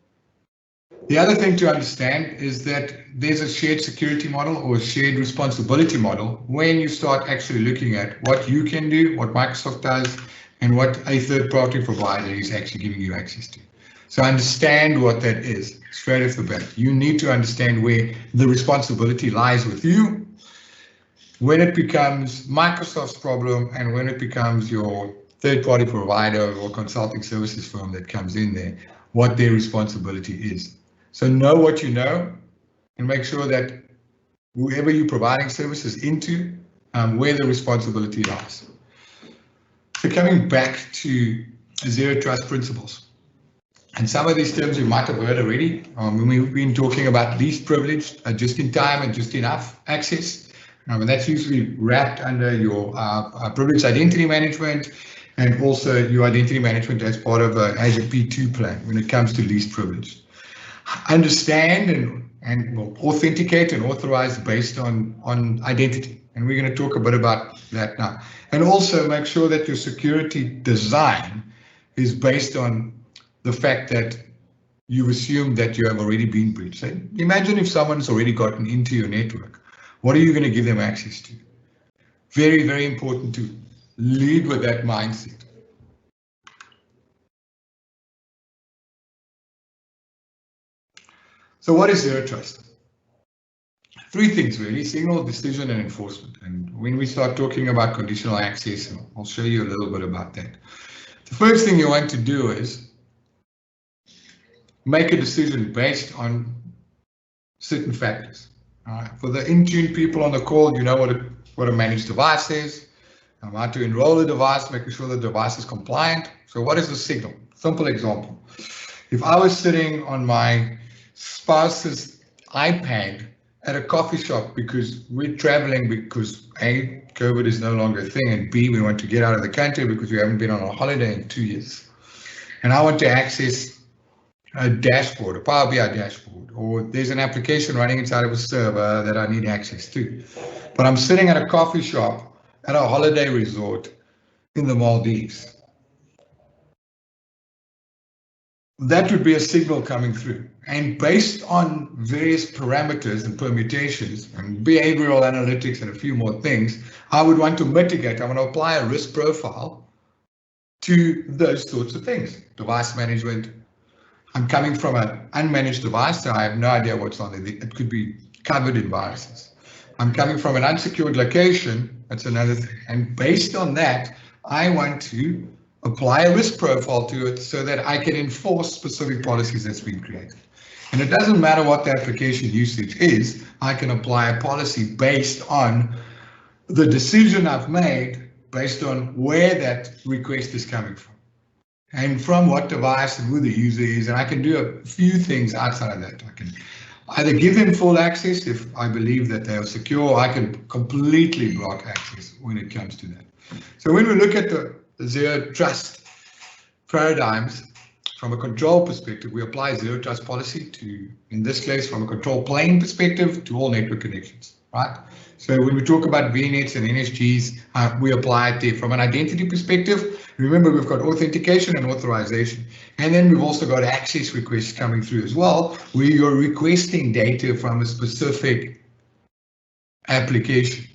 the other thing to understand is that there's a shared security model or a shared responsibility model when you start actually looking at what you can do, what Microsoft does, and what a third-party provider is actually giving you access to. So understand what that is straight off the bat. You need to understand where the responsibility lies with you, when it becomes Microsoft's problem, and when it becomes your third-party provider or consulting services firm that comes in there, what their responsibility is. So know what you know and make sure that whoever you're providing services into, where the responsibility lies. So coming back to zero trust principles. And some of these terms you might have heard already. We've been talking about least privileged, just in time and just enough access. And that's usually wrapped under your privileged identity management and also your identity management as part of an Azure P2 plan when it comes to least privileged. Understand and will authenticate and authorize based on identity. And we're going to talk a bit about that now. And also make sure that your security design is based on the fact that you assume that you have already been breached. So imagine if someone's already gotten into your network. What are you going to give them access to? Very, very important to lead with that mindset. So what is zero trust? Three things really: signal, decision, and enforcement. And when we start talking about conditional access, I'll show you a little bit about that. The first thing you want to do is make a decision based on certain factors. For the in-tune people on the call, you know what a managed device is, how to enroll a device, making sure the device is compliant. So what is the signal? Simple example. If I was sitting on my spouse's iPad at a coffee shop because we're traveling because A, COVID is no longer a thing, and B, we want to get out of the country because we haven't been on a holiday in 2 years. And I want to access a dashboard, a Power BI dashboard, or there's an application running inside of a server that I need access to. But I'm sitting at a coffee shop at a holiday resort in the Maldives. That would be a signal coming through. And based on various parameters and permutations and behavioral analytics and a few more things, I would want to mitigate. I want to apply a risk profile to those sorts of things. Device management, I'm coming from an unmanaged device, so I have no idea what's on it. It could be covered in viruses. I'm coming from an unsecured location, that's another thing. And based on that, I want to apply a risk profile to it so that I can enforce specific policies that's been created. And it doesn't matter what the application usage is, I can apply a policy based on the decision I've made, based on where that request is coming from, and from what device and who the user is. And I can do a few things outside of that. I can either give them full access if I believe that they are secure, or I can completely block access when it comes to that. So when we look at the zero trust paradigms, from a control perspective, we apply zero trust policy to, in this case, from a control plane perspective, to all network connections, right? So when we talk about VNets and NSGs, we apply it there. From an identity perspective, remember we've got authentication and authorization. And then we've also got access requests coming through as well, where you're requesting data from a specific application.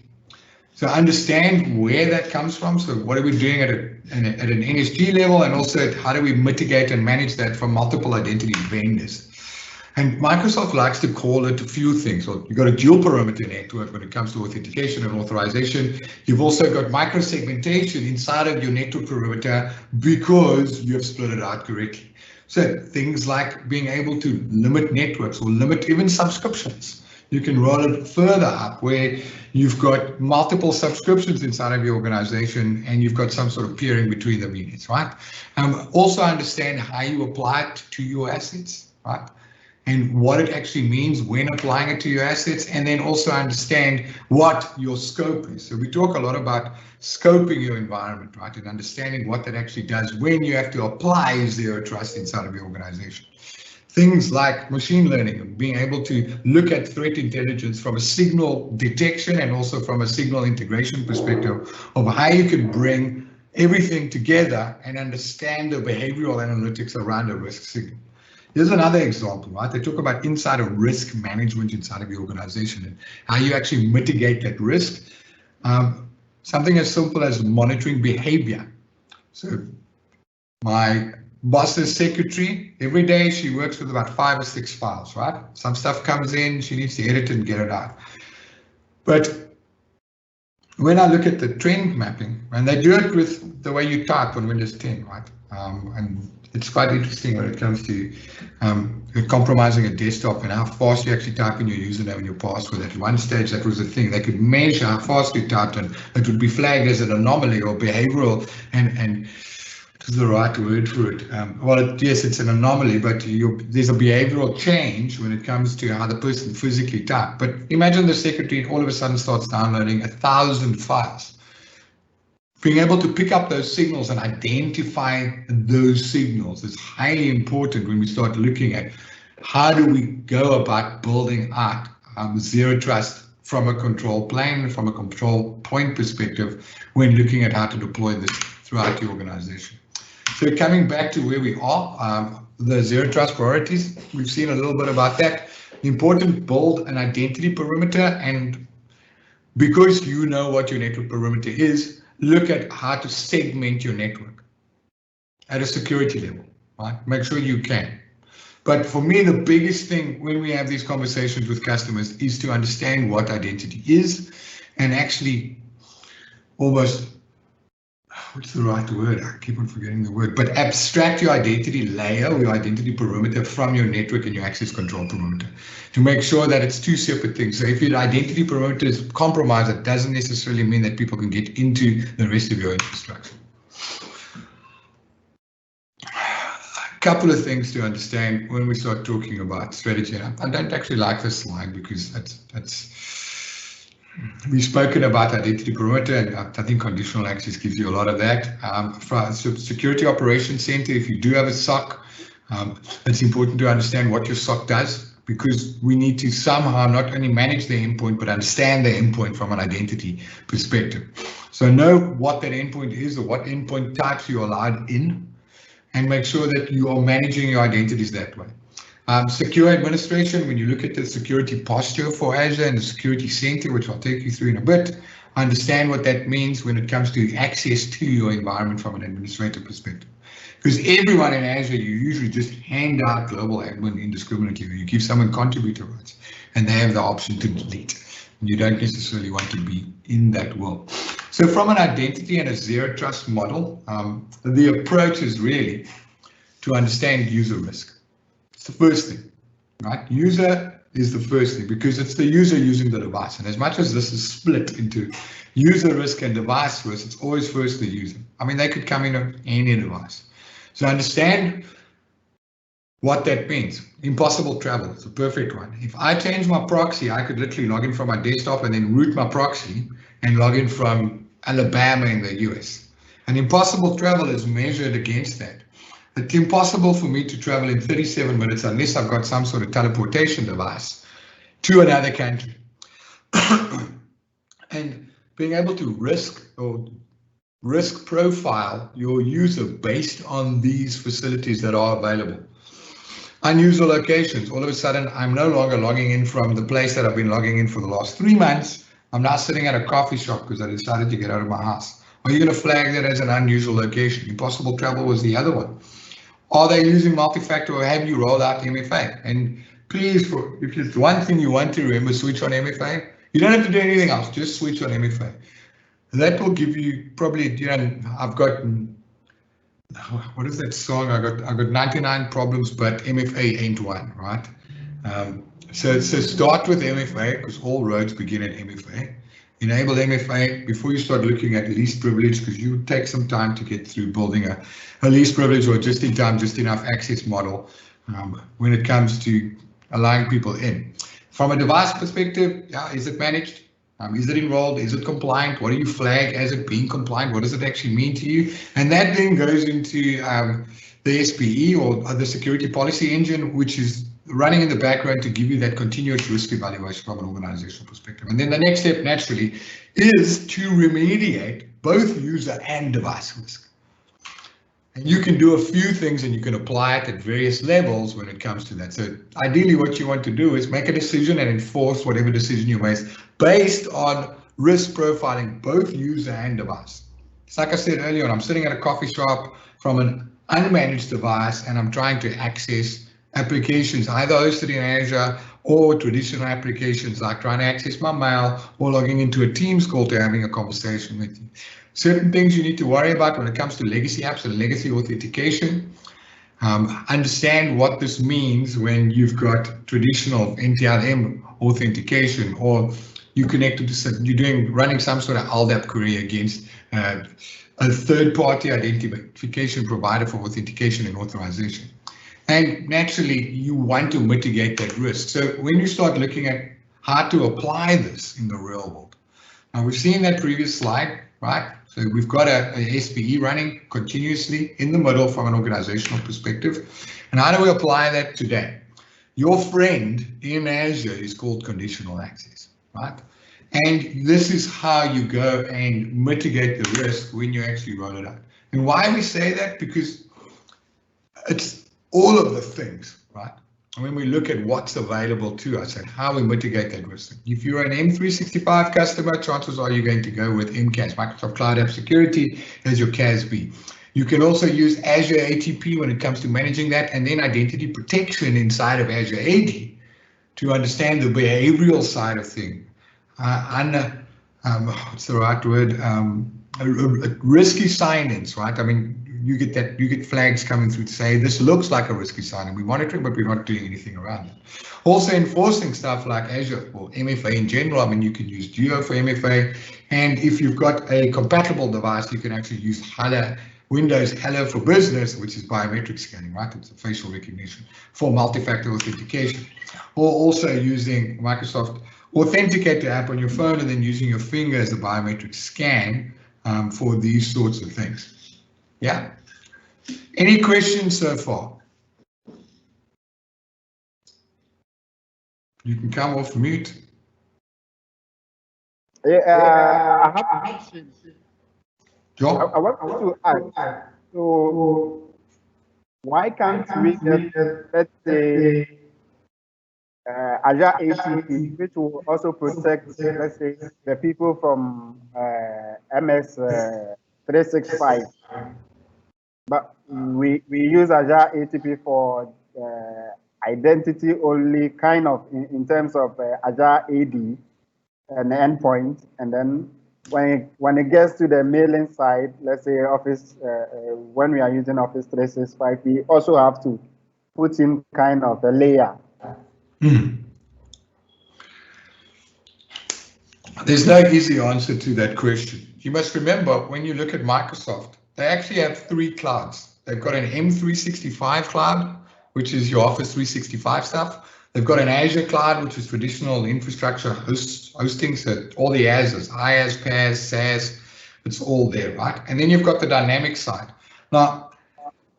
So understand where that comes from. So what are we doing at an NSG level, and also how do we mitigate and manage that from multiple identity vendors? And Microsoft likes to call it a few things. So you've got a dual perimeter network when it comes to authentication and authorization. You've also got micro-segmentation inside of your network perimeter because you have split it out correctly. So things like being able to limit networks or limit even subscriptions. You can roll it further up where you've got multiple subscriptions inside of your organization and you've got some sort of peering between the units, right? Also understand how you apply it to your assets, right? And what it actually means when applying it to your assets, and then also understand what your scope is. So we talk a lot about scoping your environment, right? And understanding what that actually does when you have to apply zero trust inside of your organization. Things like machine learning and being able to look at threat intelligence from a signal detection and also from a signal integration perspective of how you can bring everything together and understand the behavioral analytics around a risk signal. Here's another example, right? They talk about inside of risk management inside of your organization and how you actually mitigate that risk. Something as simple as monitoring behavior. So my boss's secretary, every day she works with about 5 or 6 files, right? Some stuff comes in, she needs to edit it and get it out. But when I look at the trend mapping, and they do it with the way you type on Windows 10, right? And it's quite interesting when it comes to compromising a desktop and how fast you actually type in your username and your password. At one stage, that was the thing. They could measure how fast you typed, and it would be flagged as an anomaly or behavioral, and is the right word for it. Well, yes, it's an anomaly, but there's a behavioral change when it comes to how the person physically typed. But imagine the secretary all of a sudden starts downloading 1,000 files. Being able to pick up those signals and identify those signals is highly important when we start looking at how do we go about building out zero trust from a control plane, from a control point perspective, when looking at how to deploy this throughout the organization. So coming back to where we are, the zero trust priorities, we've seen a little bit about that. Important, build an identity perimeter, and because you know what your network perimeter is, look at how to segment your network at a security level, right? Make sure you can. But for me, the biggest thing when we have these conversations with customers is to understand what identity is and actually almost, what's the right word? I keep on forgetting the word, but abstract your identity layer or your identity perimeter from your network and your access control perimeter to make sure that it's two separate things. So if your identity perimeter is compromised, it doesn't necessarily mean that people can get into the rest of your infrastructure. A couple of things to understand when we start talking about strategy. I don't actually like this slide because we've spoken about identity perimeter, and I think conditional access gives you a lot of that. For Security Operations Center, if you do have a SOC, it's important to understand what your SOC does, because we need to somehow not only manage the endpoint, but understand the endpoint from an identity perspective. So know what that endpoint is or what endpoint types you're allowed in, and make sure that you are managing your identities that way. Secure administration, when you look at the security posture for Azure and the security center, which I'll take you through in a bit, understand what that means when it comes to access to your environment from an administrative perspective. Because everyone in Azure, you usually just hand out global admin indiscriminately. You give someone contributor rights, and they have the option to delete. And you don't necessarily want to be in that world. So from an identity and a zero trust model, the approach is really to understand user risk. It's the first thing, right? User is the first thing because it's the user using the device. And as much as this is split into user risk and device risk, it's always first the user. I mean, they could come in on any device. So understand what that means. Impossible travel is a perfect one. If I change my proxy, I could literally log in from my desktop and then route my proxy and log in from Alabama in the US. And impossible travel is measured against that. It's impossible for me to travel in 37 minutes unless I've got some sort of teleportation device to another country. And being able to risk profile your user based on these facilities that are available. Unusual locations. All of a sudden, I'm no longer logging in from the place that I've been logging in for the last 3 months. I'm now sitting at a coffee shop because I decided to get out of my house. Are you going to flag that as an unusual location? Impossible travel was the other one. Are they using multi-factor or have you rolled out MFA? And please, if it's one thing you want to remember, switch on MFA. You don't have to do anything else, just switch on MFA. That will give you probably, you know, I've got, what is that song? I got 99 problems, but MFA ain't one, right? So start with MFA because all roads begin at MFA. Enable MFA before you start looking at least privilege because you take some time to get through building a least privilege or just in time, just enough access model when it comes to allowing people in. From a device perspective, yeah, is it managed? Is it enrolled? Is it compliant? What do you flag as it being compliant? What does it actually mean to you? And that then goes into the SPE or the security policy engine, which is running in the background to give you that continuous risk evaluation from an organizational perspective. And then the next step naturally is to remediate both user and device risk. And you can do a few things and you can apply it at various levels when it comes to that. So ideally what you want to do is make a decision and enforce whatever decision you make based on risk profiling both user and device. It's like I said earlier on, I'm sitting at a coffee shop from an unmanaged device and I'm trying to access applications either hosted in Azure or traditional applications like trying to access my mail or logging into a Teams call to having a conversation with you. Certain things you need to worry about when it comes to legacy apps and legacy authentication. Understand what this means when you've got traditional NTLM authentication or you connected to you're running some sort of LDAP query against a third-party identification provider for authentication and authorization. And naturally, you want to mitigate that risk. So when you start looking at how to apply this in the real world, now we've seen that previous slide, right? So we've got a SPE running continuously in the middle from an organizational perspective. And how do we apply that today? Your friend in Azure is called conditional access, right? And this is how you go and mitigate the risk when you actually roll it out. And why we say that? Because it's all of the things, right? And when we look at what's available to us and how we mitigate that risk. If you're an M365 customer, chances are you're going to go with MCAS, Microsoft Cloud App Security, as your CASB. You can also use Azure ATP when it comes to managing that, and then identity protection inside of Azure AD to understand the behavioral side of things. What's the right word? Risky sign-ins, right? I mean, you get flags coming through to say this looks like a risky sign-in. We're monitoring, but we're not doing anything around it. Also enforcing stuff like Azure or MFA in general. I mean, you can use Duo for MFA, and if you've got a compatible device, you can actually use Windows Hello for Business, which is biometric scanning, right? It's a facial recognition for multi-factor authentication, or also using Microsoft Authenticator app on your phone and then using your finger as a biometric scan for these sorts of things. Yeah. Any questions so far? You can come off mute. I have a question. John? I want to ask, so why can't we get, let's say, Azure ATP, which will also protect, let's say, the people from MS 365. But we use Azure ATP for identity only, kind of in terms of Azure AD and the endpoint, and then when it gets to the mailing side, let's say Office, when we are using Office 365, we also have to put in kind of a layer. There's no easy answer to that question. You must remember, when you look at Microsoft, they actually have 3 clouds. They've got an M365 cloud, which is your Office 365 stuff. They've got an Azure cloud, which is traditional infrastructure hosting, so all the Azures, IaaS, PaaS, SaaS, it's all there, right? And then you've got the dynamic side. Now,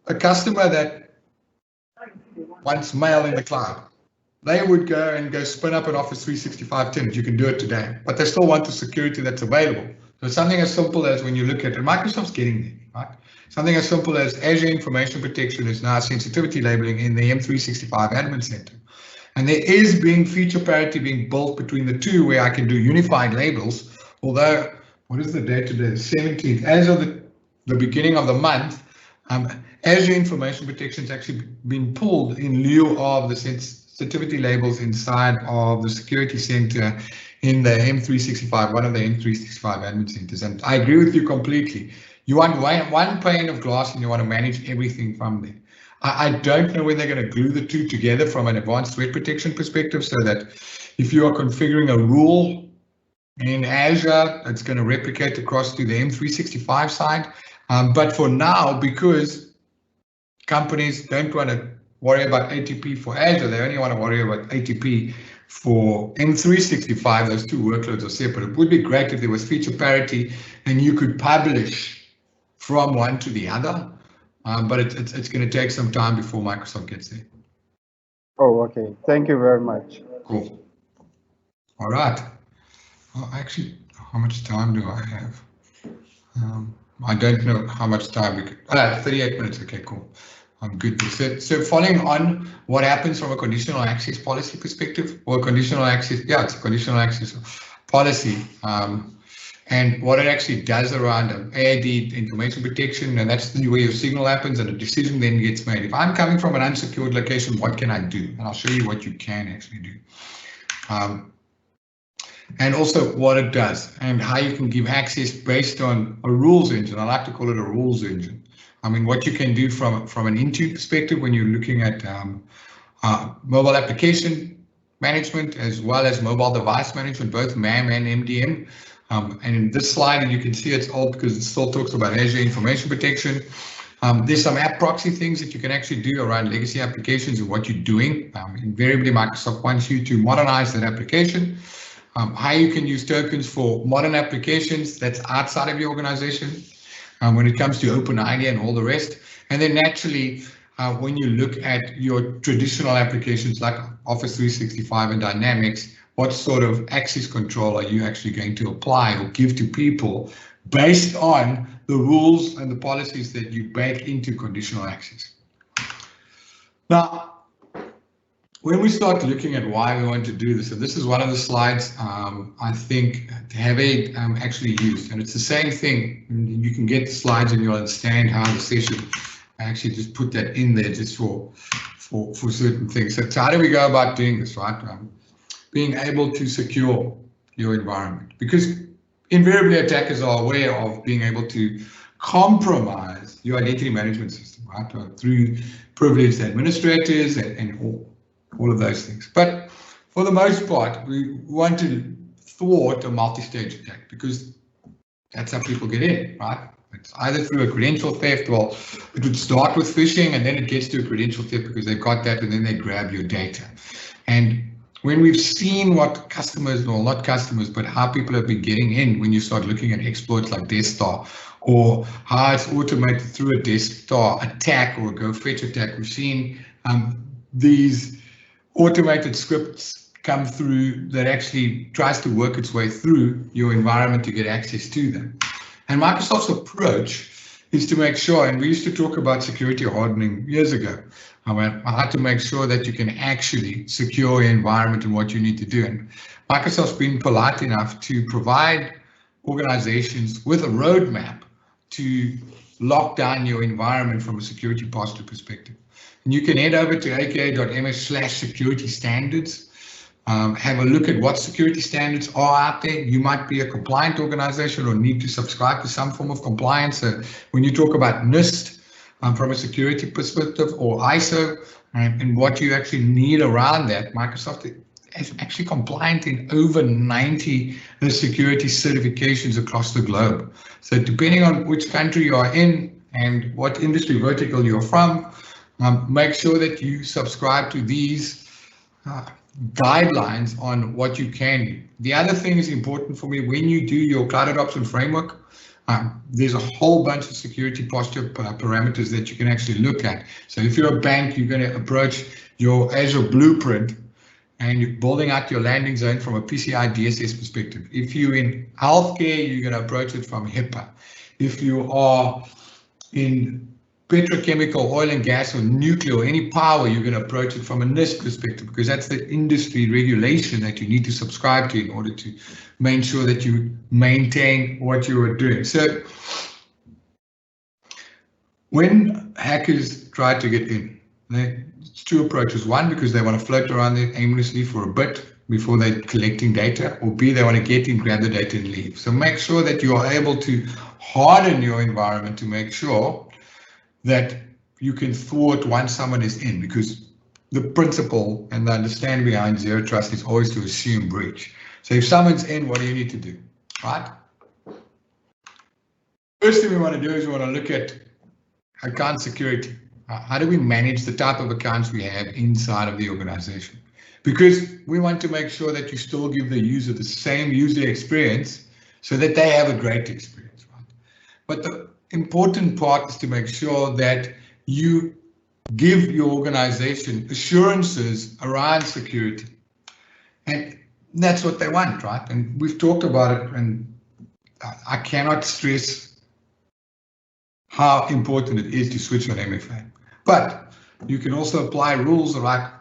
a customer that wants mail in the cloud, they would go spin up an Office 365 tenant. You can do it today, but they still want the security that's available. So something as simple as, when you look at, and Microsoft's getting there, right? Something as simple as Azure Information Protection is now sensitivity labeling in the M365 Admin Center. And there is being feature parity being built between the two, where I can do unified labels. Although, what is the date today? 17th. As of the beginning of the month, Azure Information Protection has actually been pulled in lieu of the sensitivity labels inside of the security center in the M365, one of the M365 admin centers. And I agree with you completely. You want one pane of glass and you want to manage everything from there. I don't know when they're going to glue the two together from an advanced threat protection perspective, so that if you are configuring a rule in Azure, it's going to replicate across to the M365 side. But for now, because companies don't want to worry about ATP for Azure, they only want to worry about ATP for M365. Those two workloads are separate. It would be great if there was feature parity and you could publish from one to the other. But it's going to take some time before Microsoft gets there. Oh, okay. Thank you very much. Cool. All right. Well, actually, how much time do I have? I don't know how much time we could. 38 minutes. Okay, cool. I'm good. So following on, what happens from a conditional access policy perspective, or conditional access? Yeah, it's a conditional access policy. And what it actually does around AD information protection, and that's where your signal happens and a decision then gets made. If I'm coming from an unsecured location, what can I do? And I'll show you what you can actually do. And also what it does and how you can give access based on a rules engine. I like to call it a rules engine. I mean, what you can do from an Intune perspective when you're looking at mobile application management as well as mobile device management, both MAM and MDM. And in this slide, you can see it's old because it still talks about Azure Information Protection. There's some app proxy things that you can actually do around legacy applications and what you're doing. Invariably, Microsoft wants you to modernize that application. How you can use tokens for modern applications that's outside of your organization when it comes to OpenID and all the rest. And then naturally, when you look at your traditional applications like Office 365 and Dynamics, what sort of access control are you actually going to apply or give to people based on the rules and the policies that you bake into conditional access? Now, when we start looking at why we want to do this, and this is one of the slides I think Herve actually used, and it's the same thing. You can get the slides and you'll understand how the session, I actually just put that in there just for certain things. So how do we go about doing this, right? Being able to secure your environment, because invariably attackers are aware of being able to compromise your identity management system, right? Through privileged administrators and all of those things. But for the most part, we want to thwart a multi-stage attack because that's how people get in, right? It's either through a credential theft. Well, it would start with phishing and then it gets to a credential theft because they got that and then they grab your data. And when we've seen what customers, well, not customers, but how people have been getting in when you start looking at exploits like Desktop or how it's automated through a Desktop attack or a go fetch attack, we've seen these automated scripts come through that actually tries to work its way through your environment to get access to them. And Microsoft's approach is to make sure, and we used to talk about security hardening years ago, how to make sure that you can actually secure your environment and what you need to do. And Microsoft's been polite enough to provide organizations with a roadmap to lock down your environment from a security posture perspective. And you can head over to aka.ms/security standards. Have a look at what security standards are out there. You might be a compliant organization or need to subscribe to some form of compliance. So when you talk about NIST from a security perspective, or ISO, and what you actually need around that, Microsoft is actually compliant in over 90 security certifications across the globe. So depending on which country you are in and what industry vertical you're from, make sure that you subscribe to these guidelines on what you can do. The other thing is important for me, when you do your cloud adoption framework, there's a whole bunch of security posture parameters that you can actually look at. So if you're a bank, you're going to approach your Azure blueprint and you're building out your landing zone from a PCI DSS perspective. If you're in healthcare, you're going to approach it from HIPAA. If you are in petrochemical, oil and gas, or nuclear, or any power, you're going to approach it from a NIST perspective, because that's the industry regulation that you need to subscribe to in order to make sure that you maintain what you are doing. So when hackers try to get in, it's two approaches. One, because they want to float around there aimlessly for a bit before they're collecting data, or B, they want to get in, grab the data and leave. So make sure that you are able to harden your environment to make sure that you can thwart once someone is in, because the principle and the understanding behind zero trust is always to assume breach. So if someone's in, what do you need to do, right? First thing we want to do is we want to look at account security. How do we manage the type of accounts we have inside of the organization? Because we want to make sure that you still give the user the same user experience so that they have a great experience, right? But the important part is to make sure that you give your organization assurances around security, and that's what they want, right? And we've talked about it, and I cannot stress how important it is to switch on MFA. But you can also apply rules like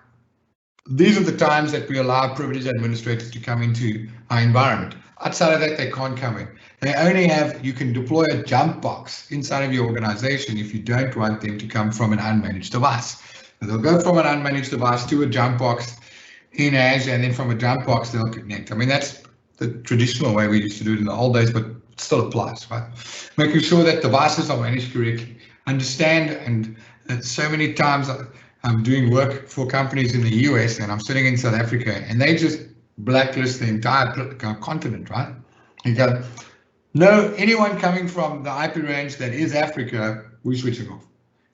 these are the times that we allow privileged administrators to come into our environment. Outside of that, they can't come in. They only have, you can deploy a jump box inside of your organization if you don't want them to come from an unmanaged device. So they'll go from an unmanaged device to a jump box in Azure, and then from a jump box, they'll connect. I mean, that's the traditional way we used to do it in the old days, but it still applies, right? Making sure that devices are managed correctly. Understand, and so many times I'm doing work for companies in the US and I'm sitting in South Africa, and they just blacklist the entire continent, right? You go, no, anyone coming from the IP range that is Africa, we're switching off.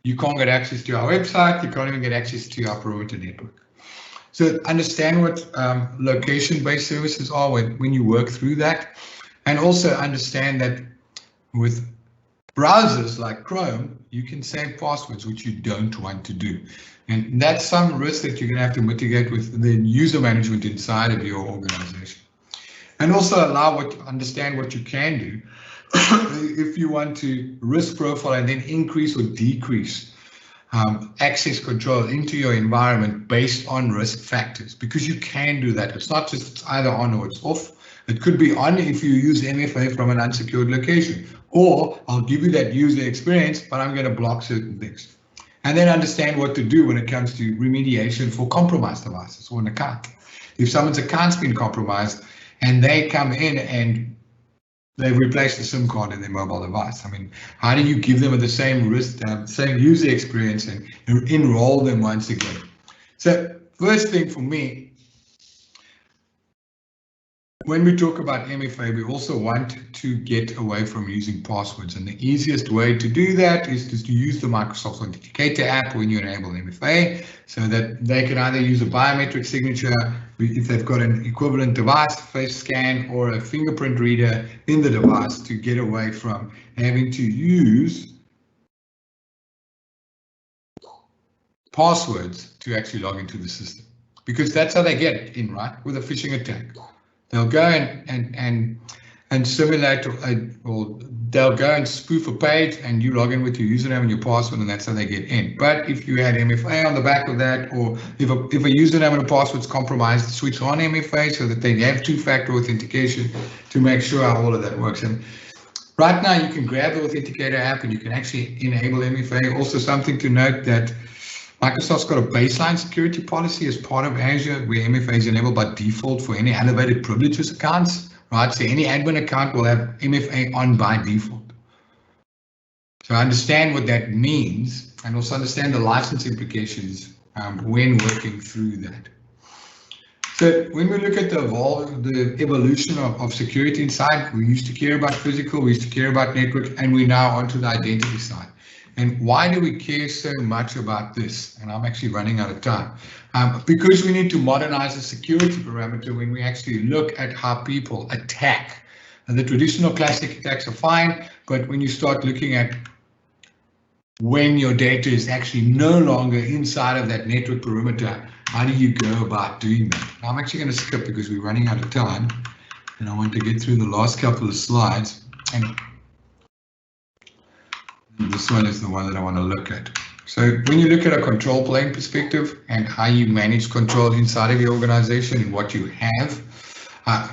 You can't get access to our website, you can't even get access to our perimeter network. So understand what location-based services are when you work through that, and also understand that with browsers like Chrome, you can save passwords, which you don't want to do. And that's some risk that you're going to have to mitigate with the user management inside of your organization. And also understand what you can do if you want to risk profile and then increase or decrease access control into your environment based on risk factors, because you can do that. It's not just it's either on or it's off. It could be on if you use MFA from an unsecured location, or I'll give you that user experience, but I'm going to block certain things. And then understand what to do when it comes to remediation for compromised devices or an account. If someone's account's been compromised and they come in and they've replaced the SIM card in their mobile device, I mean, how do you give them the same risk, same user experience and enroll them once again? So first thing for me, when we talk about MFA, we also want to get away from using passwords, and the easiest way to do that is just to use the Microsoft Authenticator app when you enable MFA, so that they can either use a biometric signature if they've got an equivalent device, face scan, or a fingerprint reader in the device, to get away from having to use passwords to actually log into the system, because that's how they get in, right? With a phishing attack. They'll go and simulate, or they'll go and spoof a page, and you log in with your username and your password, and that's how they get in. But if you had MFA on the back of that, or if a username and a password's compromised, switch on MFA so that they have two-factor authentication to make sure how all of that works. And Right now, you can grab the Authenticator app and you can actually enable MFA. Also, something to note that Microsoft's got a baseline security policy as part of Azure where MFA is enabled by default for any elevated privileges accounts, right? So any admin account will have MFA on by default. So understand what that means and also understand the license implications when working through that. So when we look at the evolution of security inside, we used to care about physical, we used to care about network, and we're now onto the identity side. And why do we care so much about this? And I'm actually running out of time. Because we need to modernize the security parameter when we actually look at how people attack. And the traditional classic attacks are fine, but when you start looking at when your data is actually no longer inside of that network perimeter, how do you go about doing that? Now, I'm actually going to skip because we're running out of time and I want to get through the last couple of slides. And this one is the one that I want to look at. So when you look at a control plane perspective and how you manage control inside of your organization and what you have,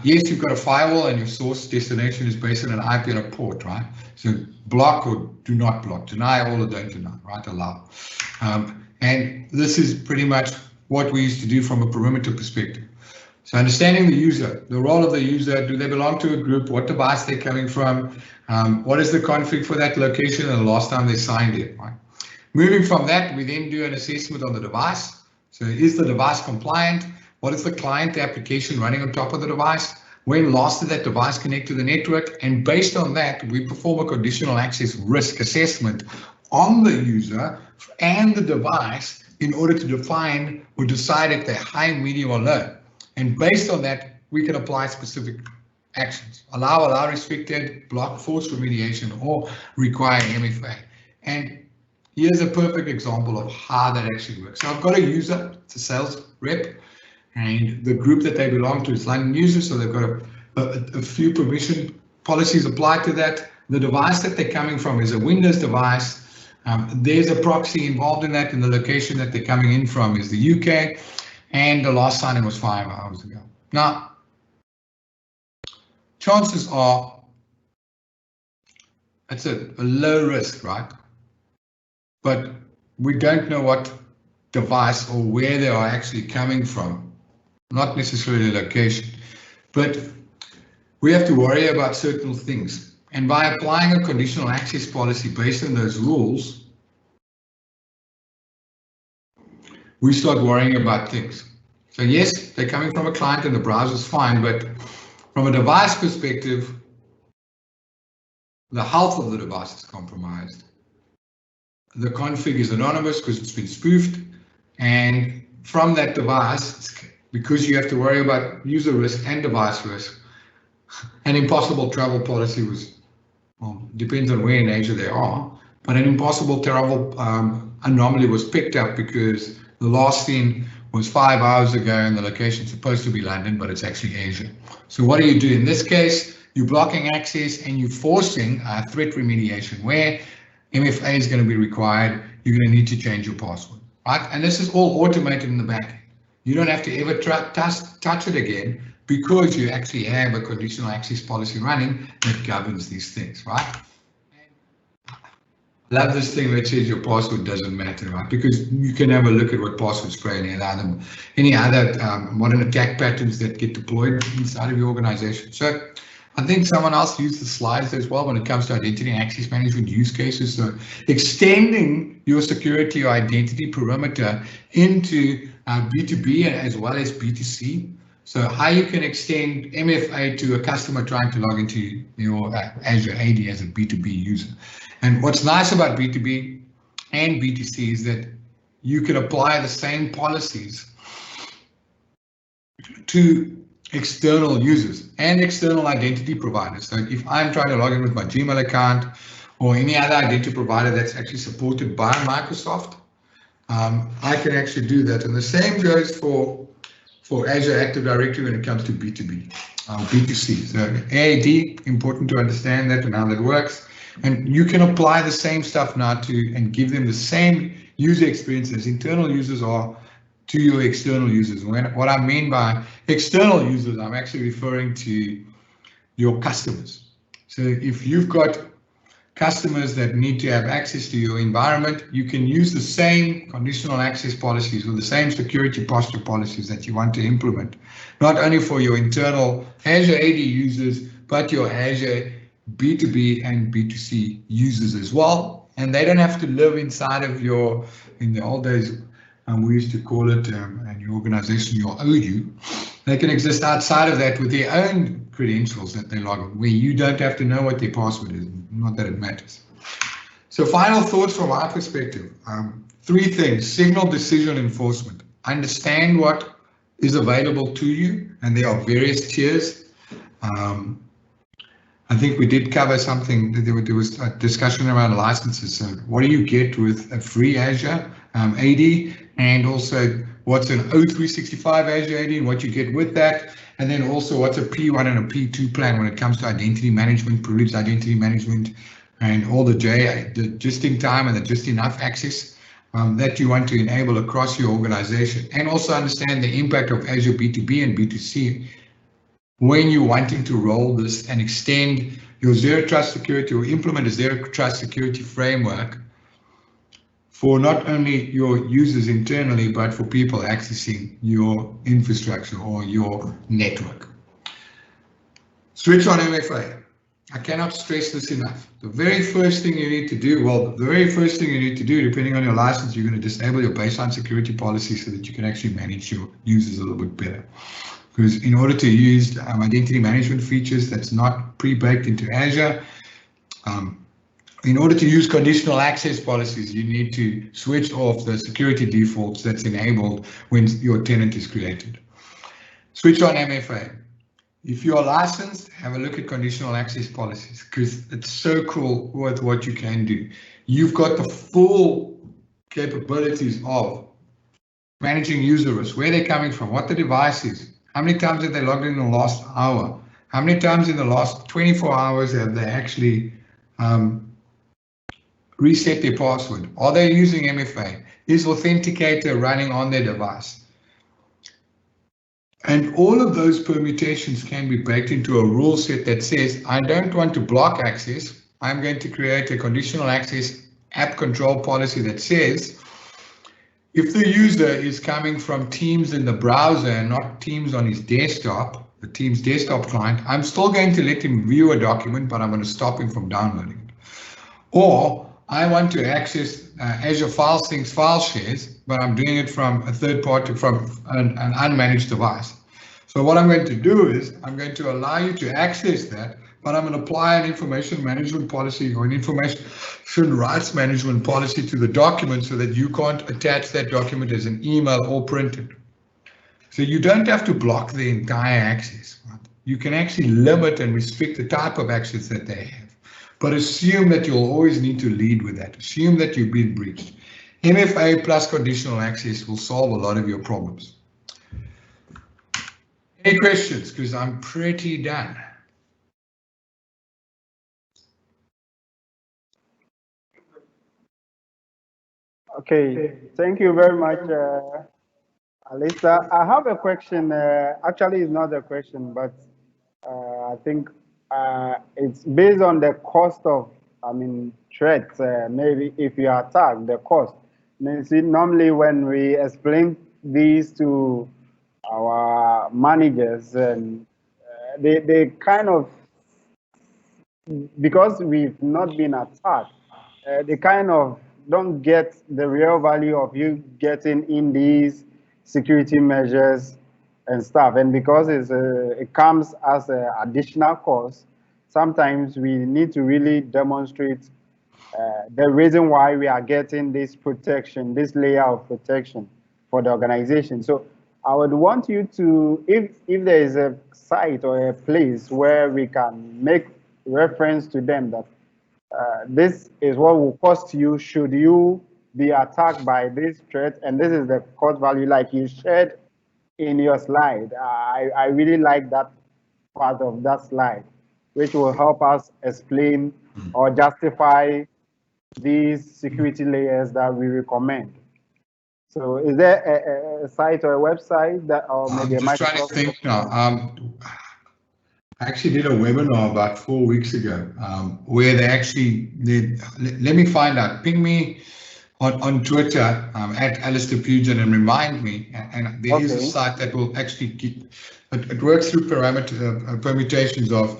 yes, you've got a firewall and your source destination is based on an IP and a port, right? So block or do not block, deny all or don't deny, right? Allow. And this is pretty much what we used to do from a perimeter perspective. So understanding the user, the role of the user, do they belong to a group, what device they're coming from, what is the config for that location and the last time they signed it, right? Moving from that, we then do an assessment on the device. So is the device compliant? What is the client application running on top of the device? When last did that device connect to the network? And based on that, we perform a conditional access risk assessment on the user and the device in order to define or decide if they're high, medium, or low. And based on that, we can apply specific actions. Allow restricted, block, force remediation, or require MFA. And here's a perfect example of how that actually works. So I've got a user, it's a sales rep, and the group that they belong to is London users, so they've got a few permission policies applied to that. The device that they're coming from is a Windows device. There's a proxy involved in that, and the location that they're coming in from is the UK, and the last signing was 5 hours ago. Now, chances are it's a low risk, right? But we don't know what device or where they are actually coming from, not necessarily the location, but we have to worry about certain things. And by applying a conditional access policy based on those rules, we start worrying about things. So yes, they're coming from a client and the browser's fine, but from a device perspective, the health of the device is compromised. The config is anonymous because it's been spoofed, and from that device, because you have to worry about user risk and device risk, an impossible travel policy was, well, depends on where in Asia they are, but an impossible travel anomaly was picked up because the last thing was 5 hours ago and the location is supposed to be London, but it's actually Asia. So what do you do in this case? You're blocking access and you're forcing threat remediation where MFA is going to be required. You're going to need to change your password, right? And this is all automated in the back end. You don't have to ever touch it again because you actually have a conditional access policy running that governs these things, right? Love this thing that says your password doesn't matter, right? Because you can have a look at what password spray and any other modern attack patterns that get deployed inside of your organization. So I think someone else used the slides as well when it comes to identity and access management use cases. So extending your security or identity perimeter into B2B as well as B2C. So how you can extend MFA to a customer trying to log into your Azure AD as a B2B user. And what's nice about B2B and B2C is that you can apply the same policies to external users and external identity providers. So if I'm trying to log in with my Gmail account or any other identity provider that's actually supported by Microsoft, I can actually do that. And the same goes for Azure Active Directory when it comes to B2B, B2C. So AAD, important to understand that and how that works. And you can apply the same stuff now and give them the same user experience as internal users are to your external users. What I mean by external users, I'm actually referring to your customers. So if you've got customers that need to have access to your environment, you can use the same conditional access policies or the same security posture policies that you want to implement, not only for your internal Azure AD users, but your Azure B2B and B2C users as well. And they don't have to live inside of your, in the old days, we used to call it, and your organization, your OU. They can exist outside of that with their own credentials that they log on, where you don't have to know what their password is, not that it matters. So final thoughts from our perspective. 3 things: signal decision enforcement. Understand what is available to you, and there are various tiers. I think we did cover something, there was a discussion around licenses. So what do you get with a free Azure AD, and also what's an O365 Azure AD and what you get with that, and then also what's a P1 and a P2 plan when it comes to identity management, privileged identity management, and all the just in time and the just enough access that you want to enable across your organization, and also understand the impact of Azure B2B and B2C when you're wanting to roll this and extend your zero trust security or implement a zero trust security framework for not only your users internally, but for people accessing your infrastructure or your network. Switch on MFA. I cannot stress this enough. The very first thing you need to do, depending on your license, you're going to disable your baseline security policy so that you can actually manage your users a little bit better. Because in order to use identity management features that's not pre-baked into Azure, in order to use conditional access policies, you need to switch off the security defaults that's enabled when your tenant is created. Switch on MFA. If you are licensed, have a look at conditional access policies, because it's so cool with what you can do. You've got the full capabilities of managing user risk, where they're coming from, what the device is, how many times have they logged in the last hour, how many times in the last 24 hours have they actually reset their password, are they using MFA, is Authenticator running on their device? And all of those permutations can be baked into a rule set that says, I don't want to block access. I'm going to create a conditional access app control policy that says, if the user is coming from Teams in the browser and not Teams on his desktop, the Teams desktop client, I'm still going to let him view a document, but I'm going to stop him from downloading it. Or I want to access Azure File Syncs file shares, but I'm doing it from a third party, from an unmanaged device. So what I'm going to do is I'm going to allow you to access that, but I'm going to apply an information management policy or an information rights management policy to the document so that you can't attach that document as an email or print it. So you don't have to block the entire access. Right? You can actually limit and restrict the type of access that they have. But assume that you'll always need to lead with that. Assume that you've been breached. MFA plus conditional access will solve a lot of your problems. Any questions? Because I'm pretty done. Okay, thank you very much, Alistair. I have a question. Actually, it's not a question, but I think it's based on the cost of, threats. Maybe if you are attacked, the cost. See, normally when we explain these to our managers, and they kind of, because we've not been attacked, they kind of don't get the real value of you getting in these security measures and stuff. And because it comes as an additional cost, sometimes we need to really demonstrate the reason why we are getting this protection, this layer of protection for the organization. So I would want you to, if there is a site or a place where we can make reference to them that this is what will cost you should you be attacked by this threat, and this is the cost value like you shared in your slide. I really like that part of that slide, which will help us explain or justify these security layers that we recommend. So is there a site or a website that, or maybe I'm just trying to think now. I actually did a webinar about 4 weeks ago where they actually did, let me find out, ping me on Twitter at Alistair Pugin and remind me, and there is a site that will actually it works through permutations of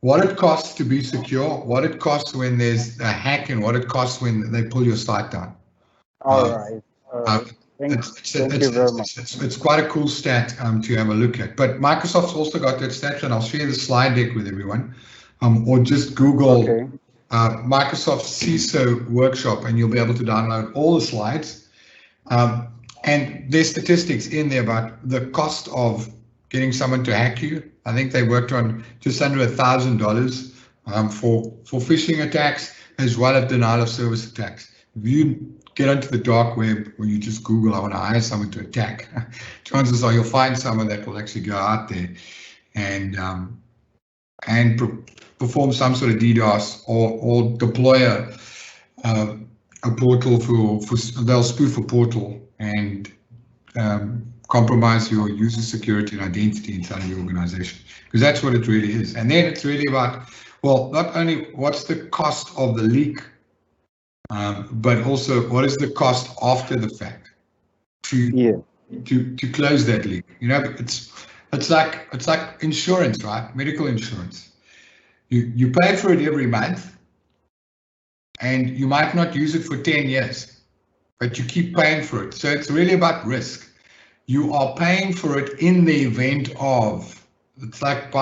what it costs to be secure, what it costs when there's a hack, and what it costs when they pull your site down. All right. Thank you very much. It's quite a cool stat to have a look at. But Microsoft's also got that stat, and I'll share the slide deck with everyone. Or just Google Microsoft CISO workshop, and you'll be able to download all the slides. And there's statistics in there about the cost of getting someone to hack you. I think they worked on just under $1,000 for phishing attacks as well as denial of service attacks. If you get onto the dark web or you just Google, I want to hire someone to attack, chances are you'll find someone that will actually go out there and perform some sort of DDoS or deploy a portal they'll spoof a portal and compromise your user security and identity inside your organization, because that's what it really is. And then it's really about, well, not only what's the cost of the leak, but also what is the cost after the fact to close that leak. You know, it's like insurance, right? Medical insurance. You pay for it every month, and you might not use it for 10 years, but you keep paying for it. So it's really about risk. You are paying for it in the event of, it's like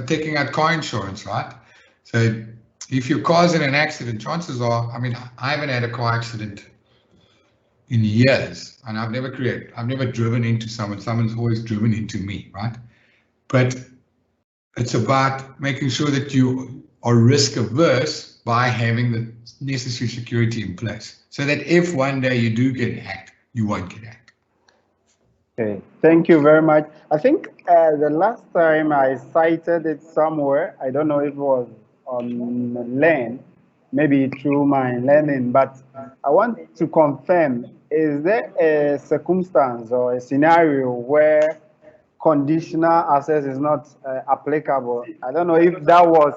taking out car insurance, right? So if your car's in an accident, chances are, I mean, I haven't had a car accident in years, and I've never driven into someone's always driven into me, right? But it's about making sure that you are risk averse by having the necessary security in place, so that if one day you do get hacked, you won't get hacked. Okay, thank you very much. I think the last time I cited it somewhere, I don't know if it was on LAN, maybe through my learning, but I want to confirm, is there a circumstance or a scenario where conditional access is not applicable? I don't know if that was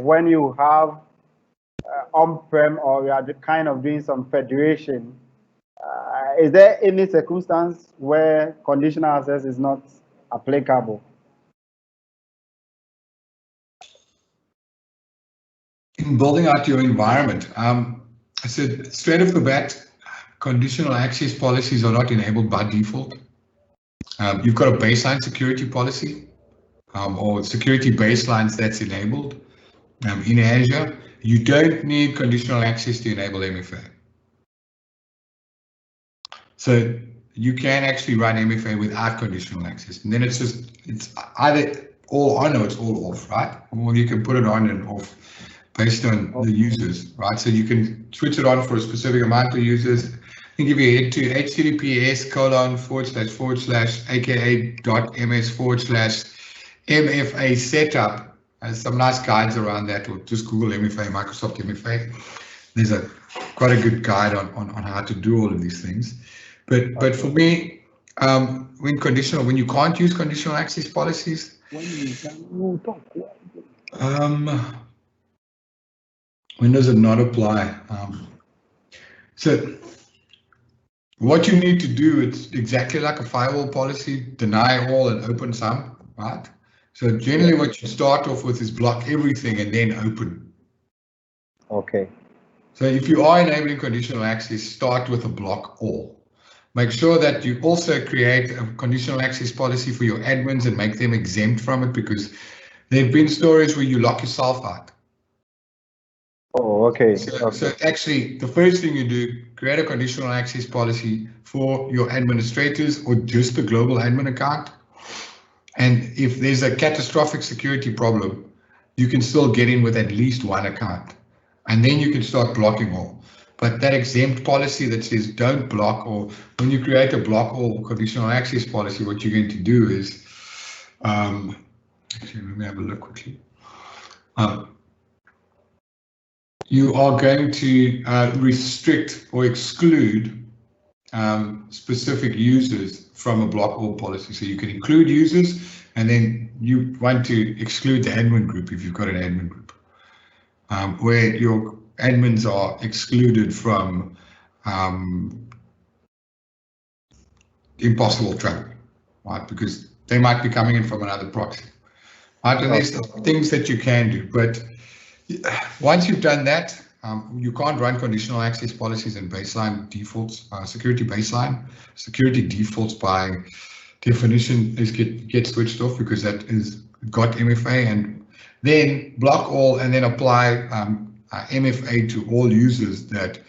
when you have on-prem or you are kind of doing some federation. Is there any circumstance where conditional access is not applicable? In building out your environment, I said straight off the bat, conditional access policies are not enabled by default. You've got a baseline security policy or security baselines that's enabled in Azure. You don't need conditional access to enable MFA. So you can actually run MFA without conditional access, and then it's either all on or it's all off, right? Or you can put it on and off based on the users, right? So you can switch it on for a specific amount of users. I think if you head to https://aka.ms/MFA setup, there's some nice guides around that, or just Google MFA, Microsoft MFA. There's quite a good guide on how to do all of these things. But for me, when you can't use conditional access policies, when does it not apply? So what you need to do, it's exactly like a firewall policy: deny all and open some, right? So generally what you start off with is block everything and then open. Okay. So if you are enabling conditional access, start with a block all. Make sure that you also create a conditional access policy for your admins and make them exempt from it, because there have been stories where you lock yourself out. Oh, okay. So actually, the first thing you do, create a conditional access policy for your administrators or just the global admin account. And if there's a catastrophic security problem, you can still get in with at least one account. And then you can start blocking all. But that exempt policy that says don't block, or when you create a block all conditional access policy, what you're going to do is, actually, let me have a look quickly. You are going to restrict or exclude specific users from a block all policy. So you can include users, and then you want to exclude the admin group if you've got an admin group, where your admins are excluded from impossible travel, right? Because they might be coming in from another proxy, right? And there's things that you can do, but once you've done that, you can't run conditional access policies and baseline defaults, security baseline. Security defaults by definition is get switched off because that is got MFA, and then block all and then apply MFA to all users that,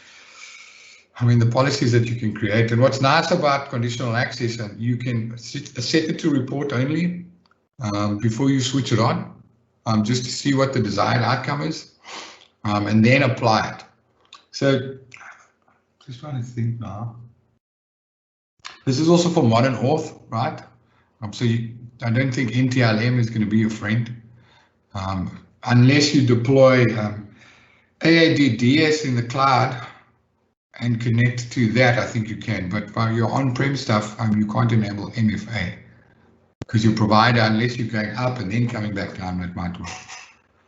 the policies that you can create. And what's nice about conditional access, and you can set it to report only before you switch it on, just to see what the desired outcome is, and then apply it. So just trying to think now. This is also for modern auth, right? So I don't think NTLM is going to be your friend unless you deploy AADDS in the cloud and connect to that. I think you can, but for your on-prem stuff, you can't enable MFA because your provider, unless you're going up and then coming back down, that might work.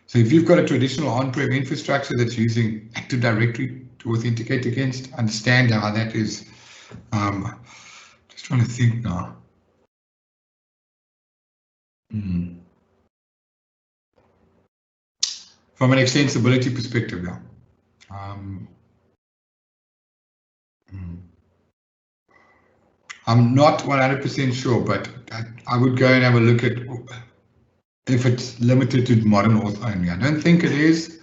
So if you've got a traditional on-prem infrastructure that's using Active Directory to authenticate against, understand how that is. Just trying to think now. From an extensibility perspective, yeah. I'm not 100% sure, but I would go and have a look at if it's limited to modern auth only. I don't think it is,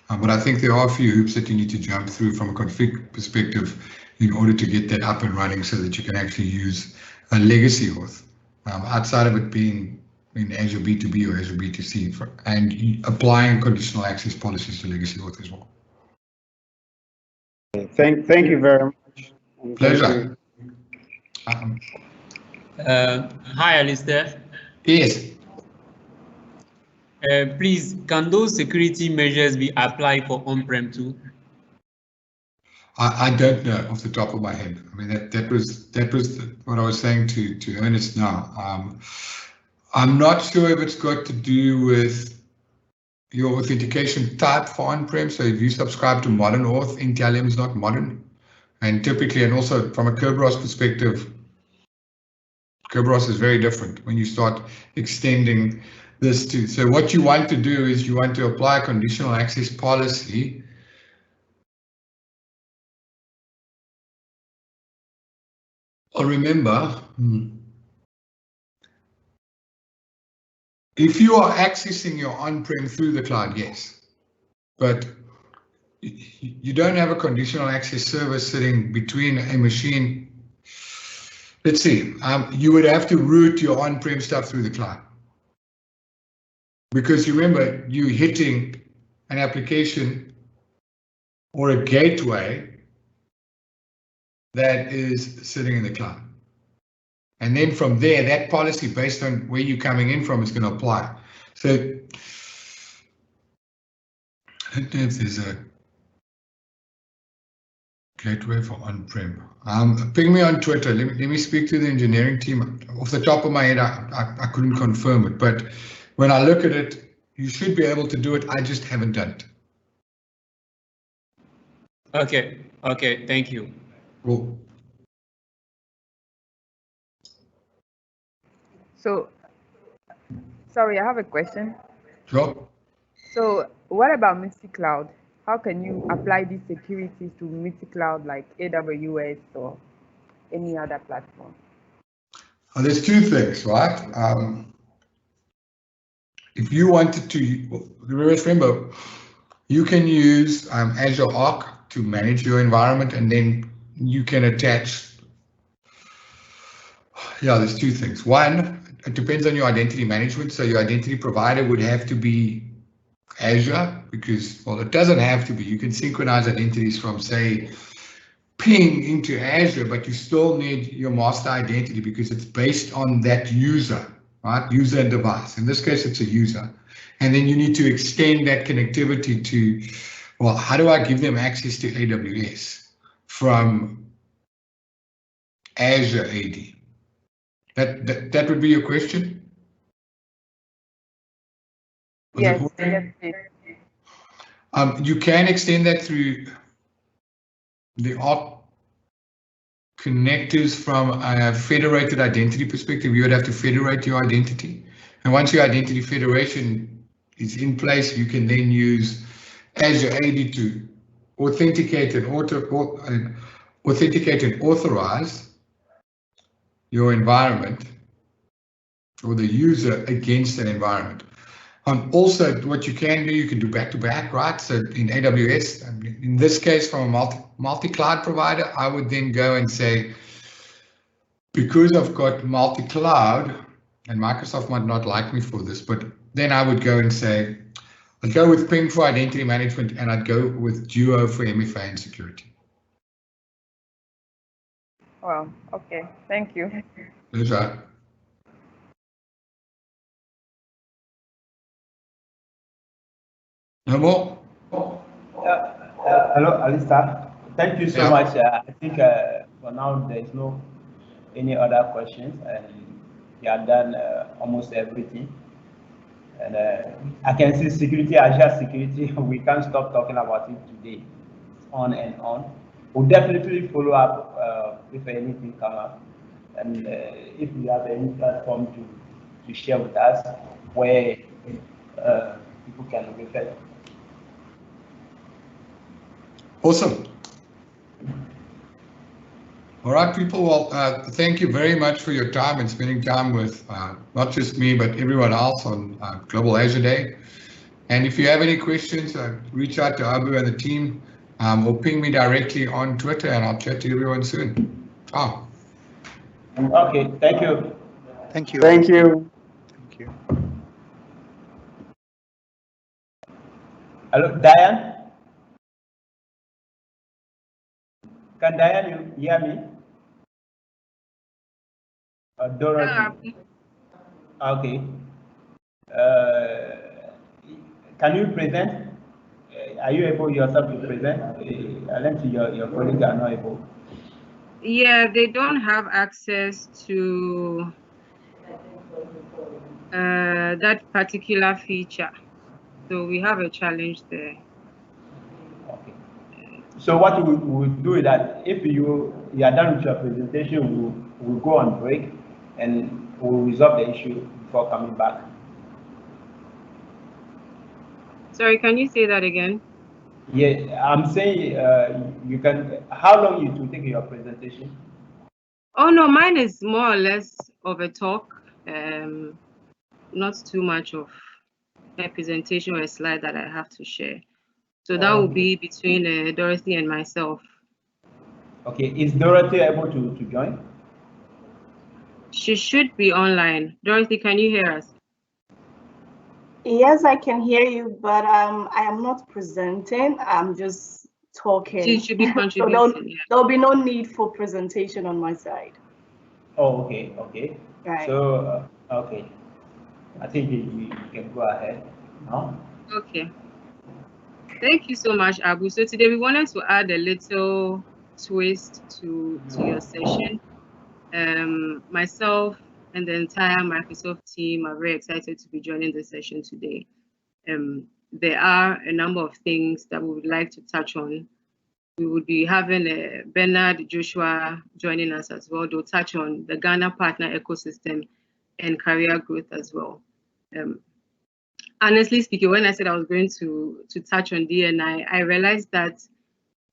but I think there are a few hoops that you need to jump through from a config perspective in order to get that up and running so that you can actually use a legacy auth outside of it being in Azure B2B or Azure B2C, and applying conditional access policies to legacy auth as well. Thank you very much. Pleasure. Hi, Alistair. Yes. Please, can those security measures be applied for on-prem too? I don't know off the top of my head. That was what I was saying to Ernest now. I'm not sure if it's got to do with your authentication type for on-prem. So if you subscribe to modern auth, NTLM is not modern. And typically, and also from a Kerberos perspective, Kerberos is very different when you start extending this to. So what you want to do is you want to apply a conditional access policy or remember, if you are accessing your on-prem through the cloud, yes, but you don't have a conditional access service sitting between a machine. Let's see, you would have to route your on-prem stuff through the cloud. Because remember, you're hitting an application or a gateway that is sitting in the cloud. And then from there, that policy based on where you're coming in from is going to apply. So I don't know if there's a gateway for on-prem. Ping me on Twitter. Let me speak to the engineering team. Off the top of my head, I couldn't confirm it, but when I look at it, you should be able to do it. I just haven't done it. Okay, thank you. Cool. So, sorry, I have a question. Sure. So, what about multi-cloud? How can you apply these securities to multi-cloud like AWS or any other platform? There's two things, right? If you wanted to, remember, you can use Azure Arc to manage your environment, and then you can attach. Yeah, there's two things. One, it depends on your identity management. So your identity provider would have to be Azure because, well, it doesn't have to be. You can synchronize identities from, say, Ping into Azure, but you still need your master identity because it's based on that user, right? User and device. In this case, it's a user. And then you need to extend that connectivity to, well, how do I give them access to AWS from Azure AD? That would be your question? Yes, yes, please. You can extend that through the connectors from a federated identity perspective. You would have to federate your identity. And once your identity federation is in place, you can then use Azure AD to authenticate and authorize your environment or the user against an environment. Also, what you can do, you can do back-to-back, right? So in AWS, in this case, from a multi-cloud provider, I would then go and say, because I've got multi-cloud, and Microsoft might not like me for this, but then I would go and say, I'd go with PIM for identity management, and I'd go with Duo for MFA and security. Wow, okay, thank you. That's right. No more? Hello, Alistair. Thank you so much. I think for now there is no any other questions, and you have done almost everything. And I can see security, Azure security. We can't stop talking about it today. It's on and on. We'll definitely follow up if anything comes up, and if you have any platform to share with us where people can refer. Awesome. All right, people. Well, thank you very much for your time and spending time with not just me, but everyone else on Global Azure Day. And if you have any questions, reach out to Abou and the team, or ping me directly on Twitter, and I'll chat to everyone soon. Ciao. Okay, thank you. Thank you. Thank you. Thank you. Hello, Diane? Can Diane hear me? Dorothy? Okay. Can you present? Are you able yourself to present? Unless your colleagues are not able. Yeah, they don't have access to that particular feature. So we have a challenge there. Okay. So what we will do is that if you are done with your presentation, we'll go on break and we'll resolve the issue before coming back. Sorry, can you say that again? Yeah, I'm saying you can. How long it will take your presentation? Oh no, mine is more or less of a talk, not too much of a presentation or a slide that I have to share. So that will be between Dorothy and myself. Okay, is Dorothy able to join? She should be online. Dorothy, can you hear us? Yes, I can hear you, but I am not presenting. I'm just talking. She should be contributing. So there'll be no need for presentation on my side. Oh, okay, okay. Right. So, okay. I think you can go ahead now. Okay. Thank you so much, Abou. So today we wanted to add a little twist to your session. Myself and the entire Microsoft team are very excited to be joining the session today. There are a number of things that we would like to touch on. We would be having Bernard Joshua joining us as well. They'll touch on the Ghana partner ecosystem and career growth as well. Honestly speaking, when I said I was going to touch on D&I, I realized that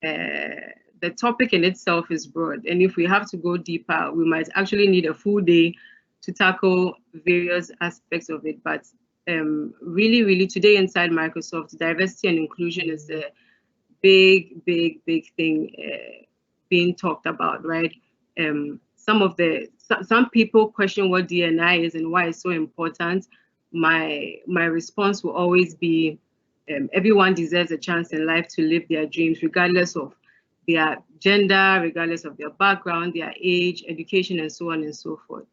the topic in itself is broad. And if we have to go deeper, we might actually need a full day to tackle various aspects of it. But really, today inside Microsoft, diversity and inclusion is the big thing being talked about, right? Some people question what D&I is and why it's so important. My response will always be, everyone deserves a chance in life to live their dreams, regardless of their gender, regardless of their background, their age, education, and so on and so forth.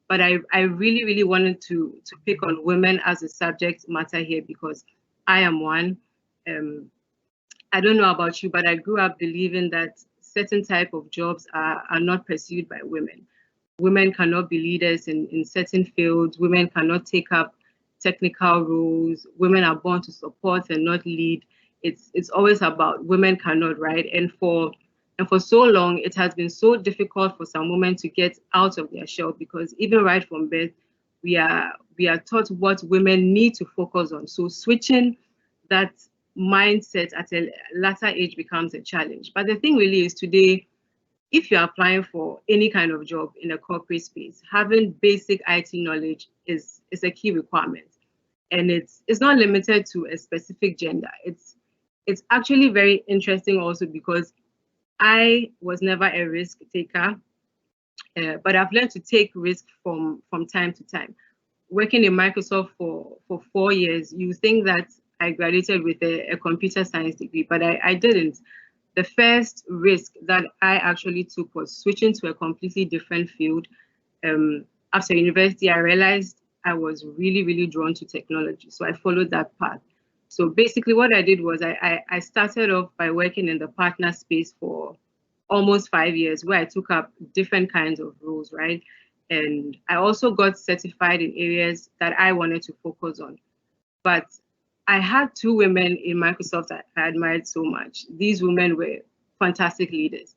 But I really wanted to pick on women as a subject matter here because I am one. I don't know about you, but I grew up believing that certain type of jobs are not pursued by women. Women cannot be leaders in certain fields. Women cannot take up technical roles. Women are born to support and not lead. It's always about women cannot, right? And for so long, it has been so difficult for some women to get out of their shell, because even right from birth, we are taught what women need to focus on. So switching that mindset at a later age becomes a challenge. But the thing really is, today, if you're applying for any kind of job in a corporate space, having basic IT knowledge is a key requirement. And it's not limited to a specific gender. It's actually very interesting also, because I was never a risk taker, but I've learned to take risk from time to time. Working in Microsoft for 4 years, you think that I graduated with a computer science degree, but I didn't. The first risk that I actually took was switching to a completely different field. After university, I realized I was really, really drawn to technology. So I followed that path. So basically what I did was I started off by working in the partner space for almost 5 years, where I took up different kinds of roles, right? And I also got certified in areas that I wanted to focus on. But I had 2 women in Microsoft that I admired so much. These women were fantastic leaders.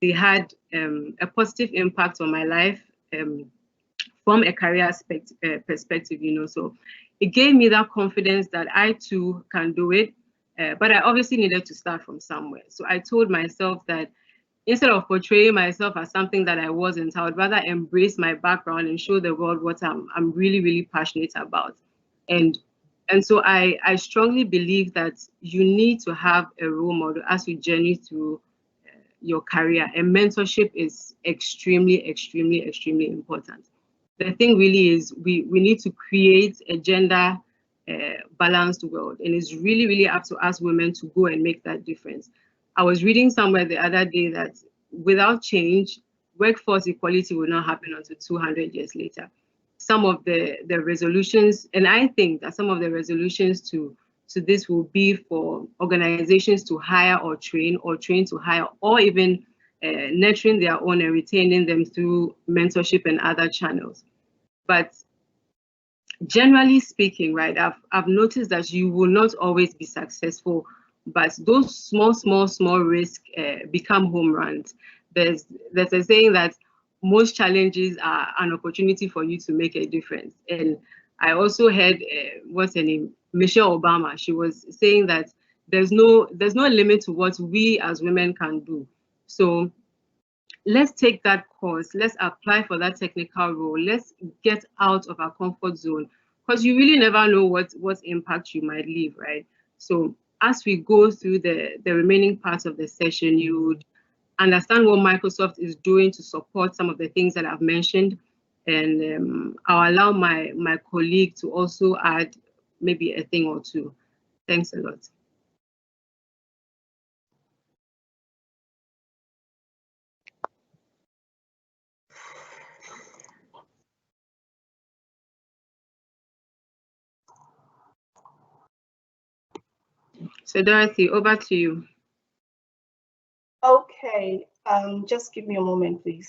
They had a positive impact on my life from a career perspective, you know. So it gave me that confidence that I too can do it. But I obviously needed to start from somewhere. So I told myself that instead of portraying myself as something that I wasn't, I would rather embrace my background and show the world what I'm really, really passionate about. And so I strongly believe that you need to have a role model as you journey through your career, and mentorship is extremely, extremely, extremely important. The thing really is we need to create a gender balanced world, and it's really, really up to us women to go and make that difference. I was reading somewhere the other day that without change, workforce equality will not happen until 200 years later. Some of the resolutions, and I think that some of the resolutions to this will be for organizations to hire or train to hire, or even nurturing their own and retaining them through mentorship and other channels. But generally speaking, right, I've noticed that you will not always be successful, but those small risks become home runs. There's a saying that most challenges are an opportunity for you to make a difference. And I also heard what's her name, Michelle Obama. She was saying that there's no limit to what we as women can do. So let's take that course. Let's apply for that technical role. Let's get out of our comfort zone, because you really never know what impact you might leave, right? So as we go through the remaining parts of the session, you would understand what Microsoft is doing to support some of the things that I've mentioned. And I'll allow my colleague to also add maybe a thing or two. Thanks a lot. So Dorothy, over to you. Okay, just give me a moment, please.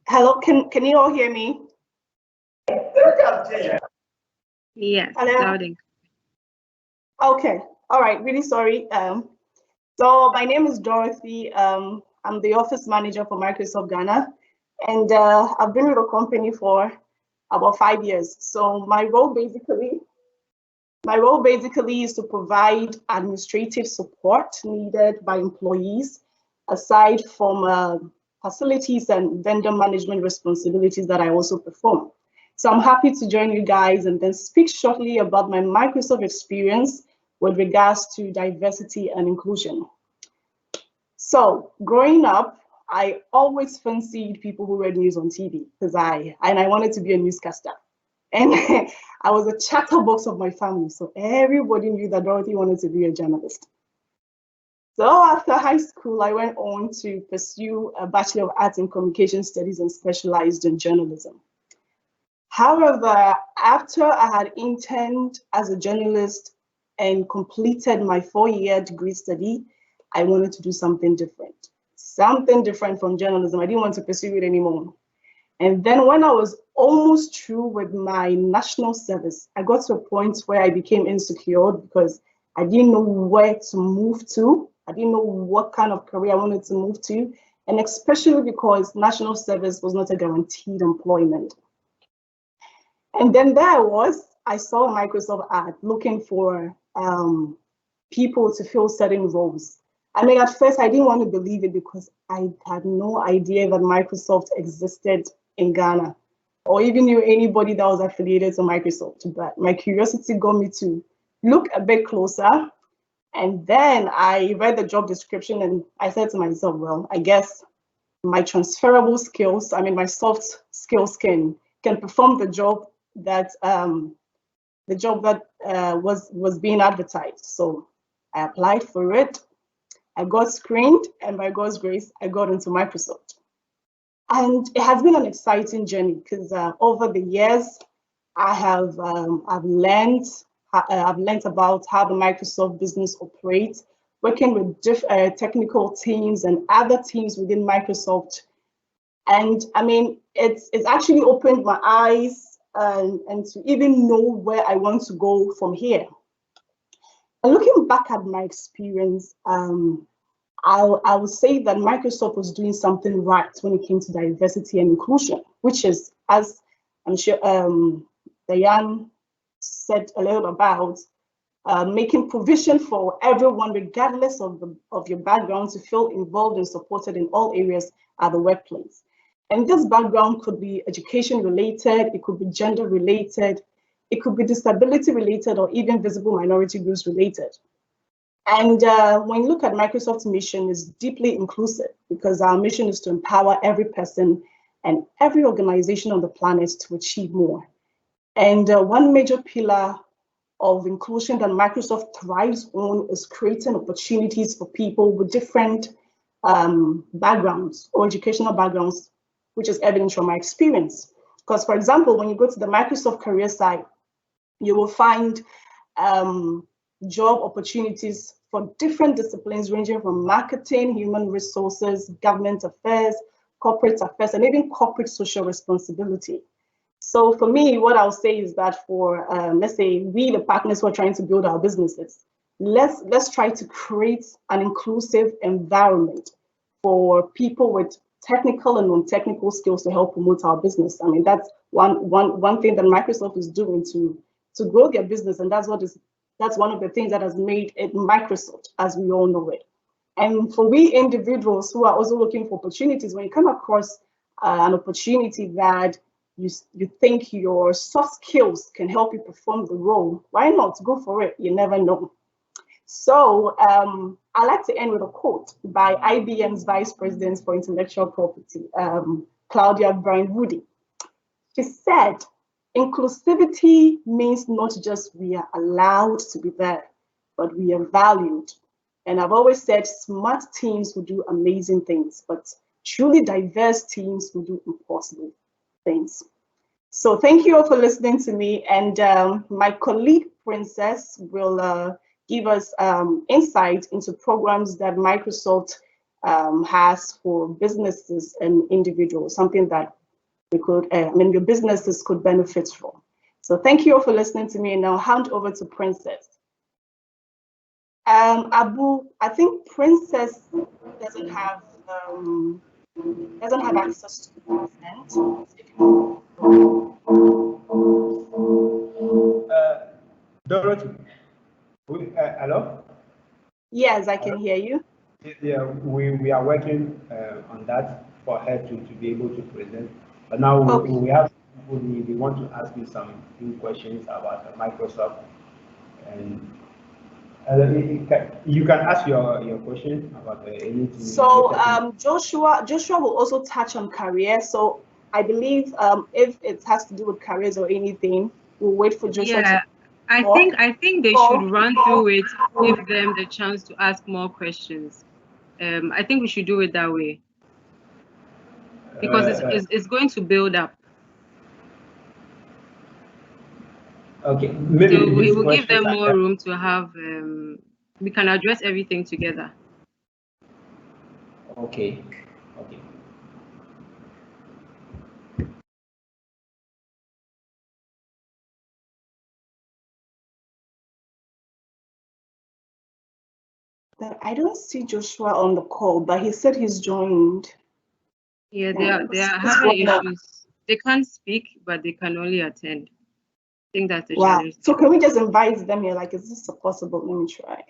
Hello, can you all hear me? Yes, louding. Okay, all right, really sorry. So my name is Dorothy. I'm the office manager for Microsoft Ghana, and I've been with the company for about 5 years. So my role basically is to provide administrative support needed by employees, aside from facilities and vendor management responsibilities that I also perform. So I'm happy to join you guys and then speak shortly about my Microsoft experience with regards to diversity and inclusion. So growing up, I always fancied people who read news on TV because I wanted to be a newscaster. And I was a chatterbox of my family. So everybody knew that Dorothy wanted to be a journalist. So after high school, I went on to pursue a Bachelor of Arts in Communication Studies and specialized in journalism. However, after I had interned as a journalist and completed my 4-year degree study, I wanted to do something different from journalism. I didn't want to pursue it anymore. And then when I was almost through with my national service, I got to a point where I became insecure because I didn't know where to move to. I didn't know what kind of career I wanted to move to, and especially because national service was not a guaranteed employment. And then I saw a Microsoft ad looking for people to fill certain roles. I mean, at first I didn't want to believe it because I had no idea that Microsoft existed in Ghana or even knew anybody that was affiliated to Microsoft. But my curiosity got me to look a bit closer. And then I read the job description and I said to myself, well, I guess my transferable skills, I mean, my soft skills can perform the job that was being advertised. So I applied for it. I got screened, and by God's grace, I got into Microsoft. And it has been an exciting journey because over the years, I've learned about how the Microsoft business operates, working with technical teams and other teams within Microsoft. And I mean, it's actually opened my eyes and to even know where I want to go from here. And looking back at my experience, I would say that Microsoft was doing something right when it came to diversity and inclusion, which is, as I'm sure Diane said a little about, making provision for everyone, regardless of your background, to feel involved and supported in all areas at the workplace. And this background could be education related, it could be gender related, it could be disability related, or even visible minority groups related. And when you look at Microsoft's mission, it's deeply inclusive because our mission is to empower every person and every organization on the planet to achieve more. And one major pillar of inclusion that Microsoft thrives on is creating opportunities for people with different backgrounds or educational backgrounds, which is evident from my experience. Because, for example, when you go to the Microsoft career site, you will find job opportunities for different disciplines ranging from marketing, human resources, government affairs, corporate affairs, and even corporate social responsibility. So for me, what I'll say is that for, let's say, we, the partners who are trying to build our businesses, let's try to create an inclusive environment for people with technical and non-technical skills to help promote our business. I mean, that's one thing that Microsoft is doing to grow their business, and that's one of the things that has made it Microsoft as we all know it. And for we individuals who are also looking for opportunities, when you come across an opportunity that you think your soft skills can help you perform the role, why not go for it? You never know. So I like to end with a quote by IBM's Vice President for Intellectual Property, Claudia Bryan-Woody. She said, inclusivity means not just we are allowed to be there, but we are valued. And I've always said smart teams will do amazing things, but truly diverse teams will do impossible things. So thank you all for listening to me. And my colleague, Princess, will give us insight into programs that Microsoft has for businesses and individuals, something that we could, your businesses could benefit from. So thank you all for listening to me, and I'll hand over to Princess. Abou, I think Princess doesn't have access to the event. Dorothy, hello? Yes, I can hear you. Yeah, we are working on that for her to be able to present. But now we have they want to ask you some few questions about Microsoft, and you can ask your question about anything. So Joshua will also touch on career. So I believe if it has to do with careers or anything, we'll wait for Joshua. Yeah, I think they should run through it, give them the chance to ask more questions. I think we should do it that way because it's going to build up. Okay, maybe so we will give them more room to have. We can address everything together. Okay. Okay. I don't see Joshua on the call, but he said he's joined. Yeah, they are having issues. They can't speak, but they can only attend. I think that's the challenge. So can we just invite them here? Like, is this possible? Let me try.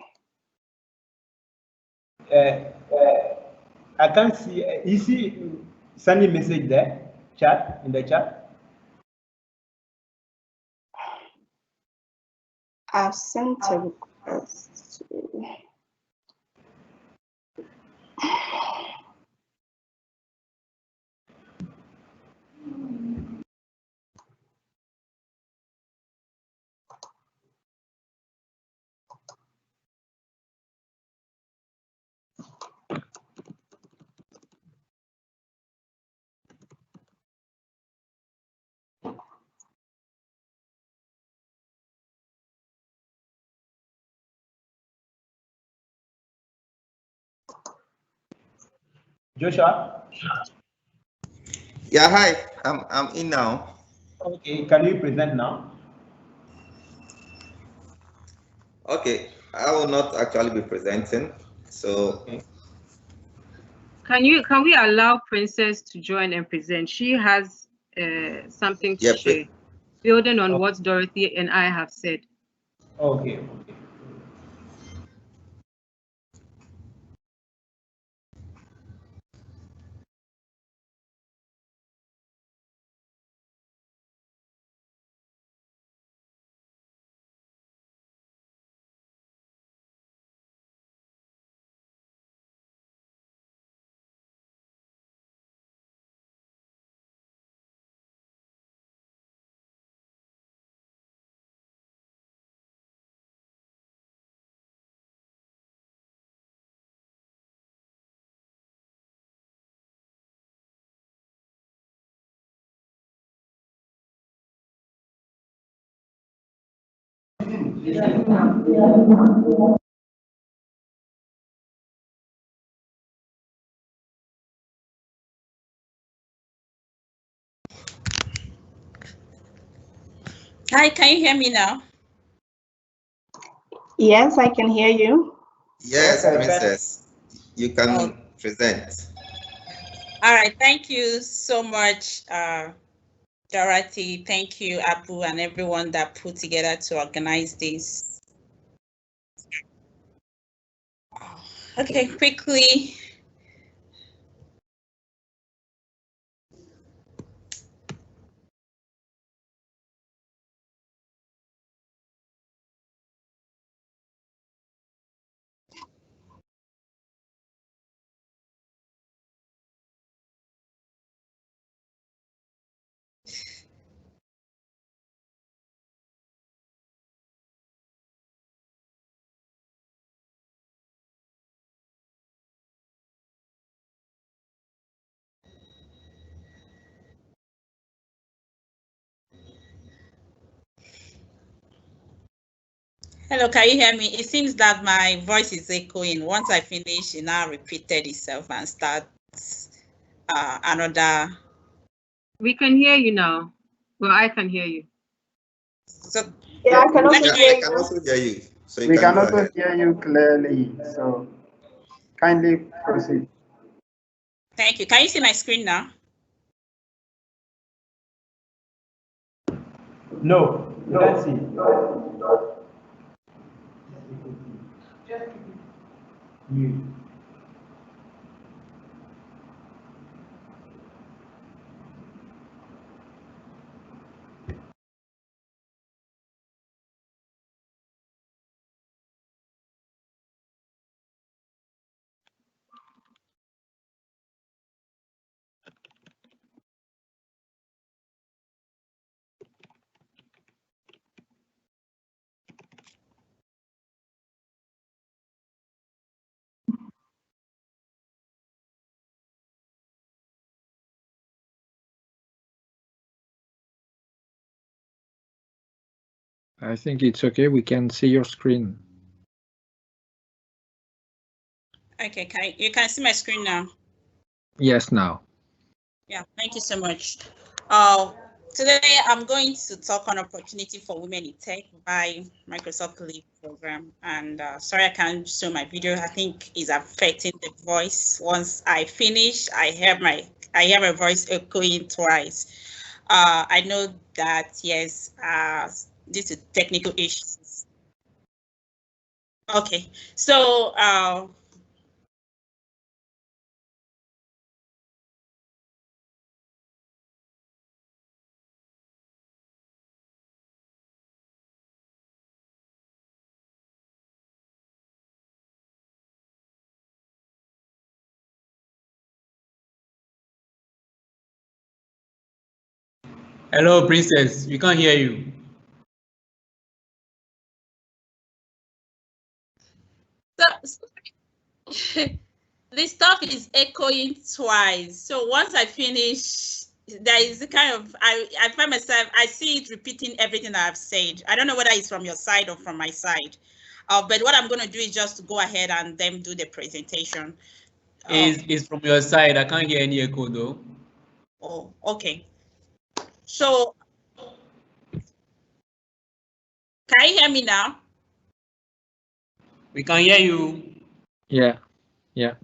I can't see. You see, send a message there, in the chat. I've sent a request to. Joshua? Yeah, hi. I'm in now. Okay, can you present now? Okay, I will not actually be presenting. So okay. Can we allow Princess to join and present? She has something to share, building on what Dorothy and I have said. Okay. Okay. Hi, can you hear me now? Yes, I can hear you. Yes, Princess, you can present. All right, thank you so much, Dorothy. Thank you, Abou, and everyone that put together to organize this. Okay, quickly. Hello, can you hear me? It seems that my voice is echoing. Once I finish, it now repeated itself and starts another. We can hear you now. Well, I can hear you. So yeah, I can also hear you. I can also hear you. So we can also hear you clearly. So kindly proceed. Thank you. Can you see my screen now? No, let's see. I think it's okay. We can see your screen. Okay, you can see my screen now? Yes, now. Yeah, thank you so much. Today I'm going to talk on opportunity for women in tech by Microsoft Cli program. And sorry, I can't show my video. I think it's affecting the voice. Once I finish, I hear my voice echoing twice. I know that, yes, due to technical issues. Okay, so Hello, Princess. We can't hear you. the stuff is echoing twice. So once I finish, there is a kind of, I find myself, I see it repeating everything I've said. I don't know whether it's from your side or from my side. But what I'm going to do is just to go ahead and then do the presentation. Is from your side. I can't hear any echo though. Oh, okay. So, can you hear me now? We can hear you. Yeah, yeah.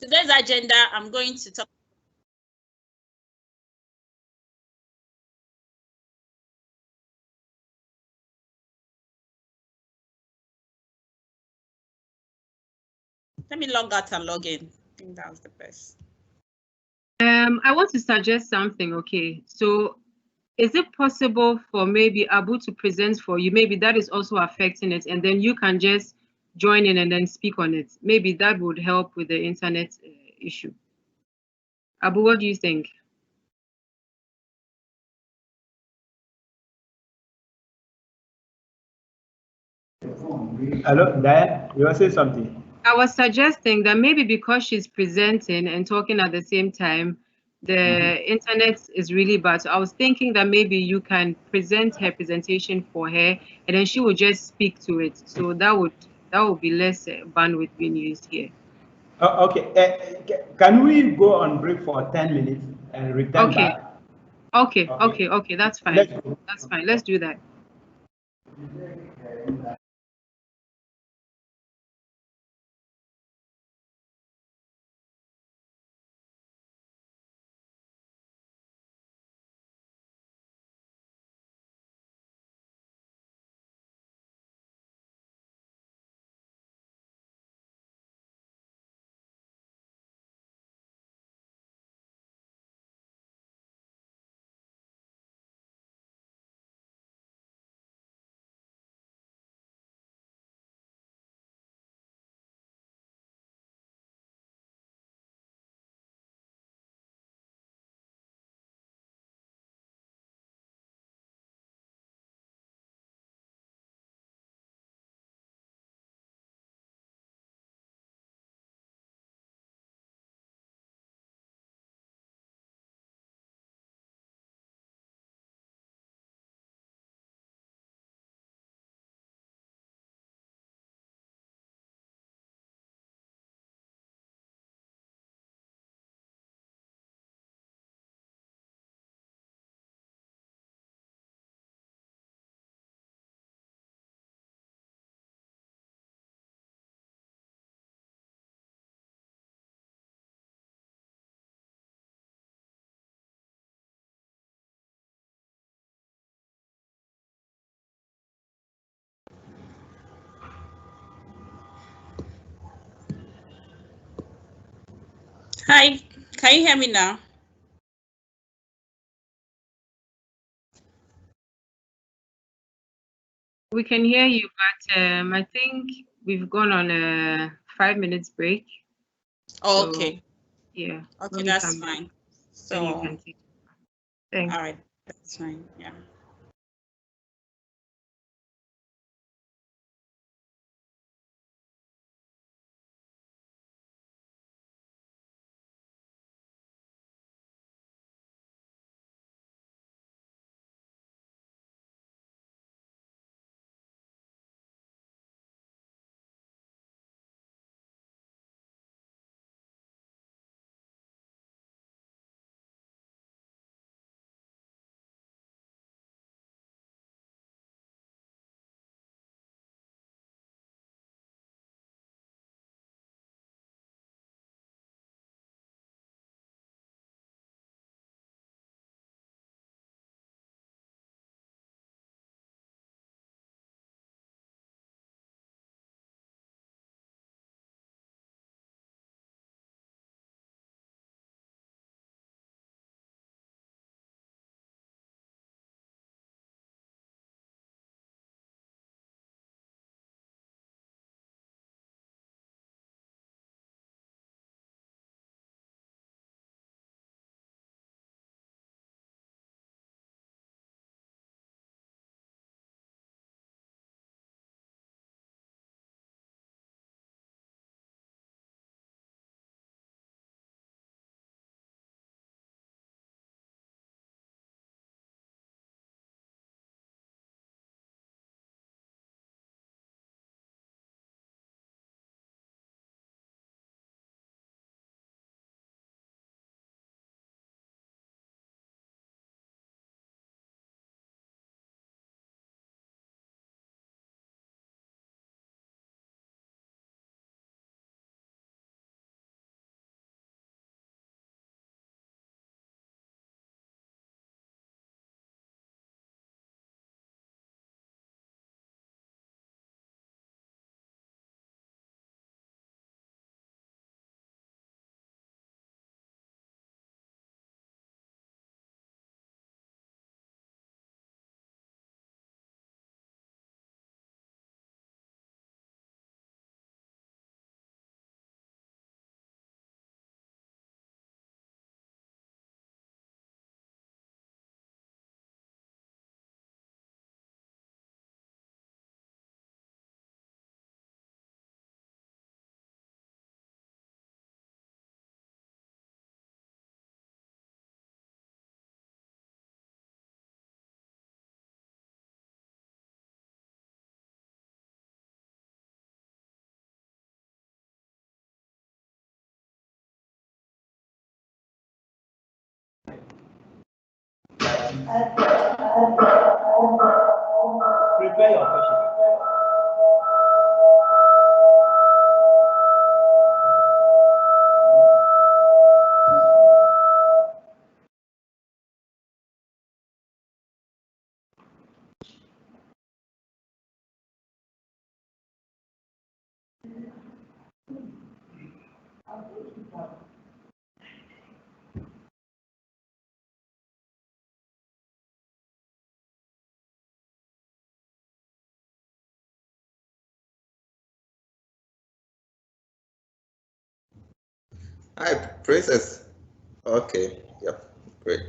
Today's agenda, I'm going to talk. Let me log out and log in. I think that's the best. I want to suggest something, okay? So is it possible for maybe Abou to present for you? Maybe that is also affecting it, and then you can just join in and then speak on it. Maybe that would help with the internet issue. Abou, what do you think? Hello, Diane, you want to say something? I was suggesting that maybe because she's presenting and talking at the same time, the internet is really bad. So I was thinking that maybe you can present her presentation for her, and then she would just speak to it. So that would be less bandwidth being used here. Okay. Can we go on break for 10 minutes and return back? Okay. That's fine. That's fine. Let's do that. Hi, can you hear me now? We can hear you, but I think we've gone on a 5 minutes break. Okay. Yeah. Okay, that's fine. So then you can take. Thanks. All right, that's fine. Yeah. Prepare your question. Hi, Princess. Okay, yep, great.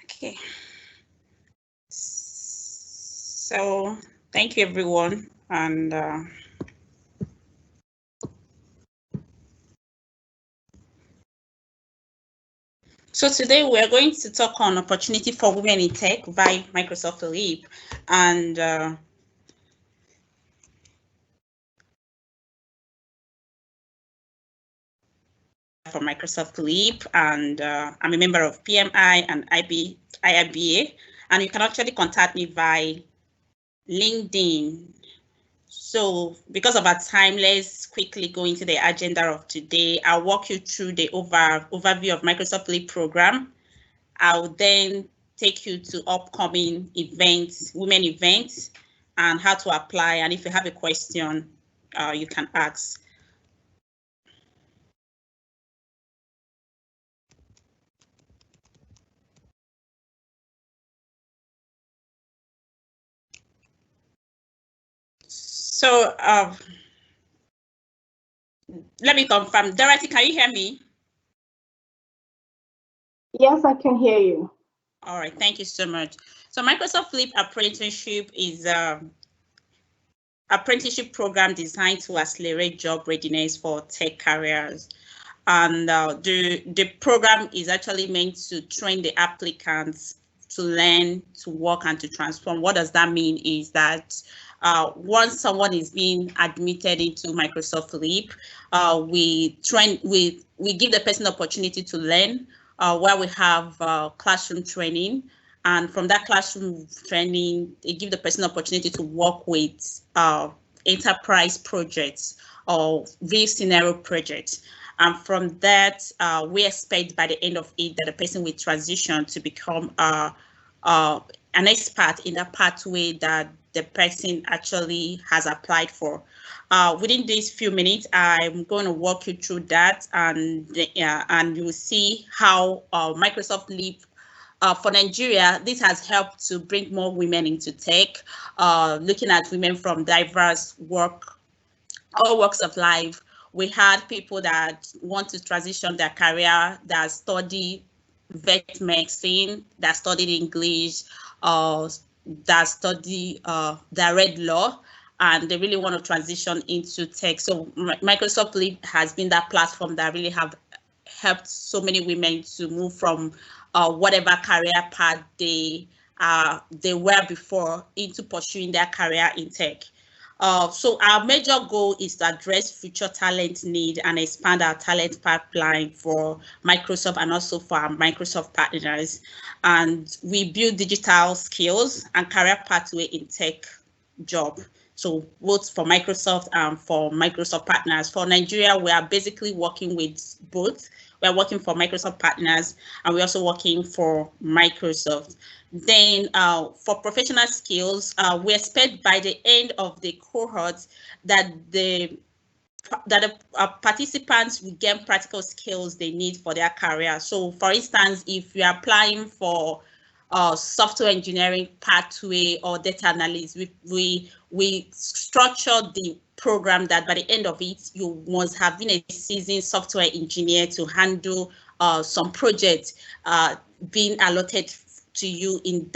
Okay. So thank you, everyone, and so today we are going to talk on opportunity for women in tech by Microsoft Leap, and for Microsoft Leap, and I'm a member of PMI and IIBA, and you can actually contact me via LinkedIn. So because of our time, let's quickly go into the agenda of today. I'll walk you through the overview of Microsoft Leap program. I'll then take you to upcoming events, women events, and how to apply. And if you have a question, you can ask. So let me confirm. Dorothy, can you hear me? Yes, I can hear you. All right, thank you so much. So Microsoft Leap Apprenticeship is an apprenticeship program designed to accelerate job readiness for tech careers. And the program is actually meant to train the applicants to learn, to work, and to transform. What does that mean is that once someone is being admitted into Microsoft Leap, we give the person the opportunity to learn, where we have classroom training. And from that classroom training, they give the person the opportunity to work with enterprise projects or real scenario projects. And from that, we expect by the end of it that the person will transition to become an expert in the pathway that the person actually has applied for. Within these few minutes, I'm going to walk you through that, and you will see how Microsoft Leap for Nigeria, this has helped to bring more women into tech, looking at women from diverse all walks of life. We had people that want to transition their career, that study vet medicine, that studied English, that study that read law, and they really want to transition into tech. So Microsoft Leap has been that platform that really have helped so many women to move from whatever career path they were before into pursuing their career in tech. So our major goal is to address future talent need and expand our talent pipeline for Microsoft and also for our Microsoft partners. And we build digital skills and career pathway in tech job. So both for Microsoft and for Microsoft partners. For Nigeria, we are basically working with both. We're working for Microsoft partners, and we're also working for Microsoft. Then for professional skills, we expect by the end of the cohort that the participants will gain practical skills they need for their career. So for instance, if you're applying for software engineering pathway or data analysis, we structure the program that by the end of it, you must have been a seasoned software engineer to handle some projects being allotted to you in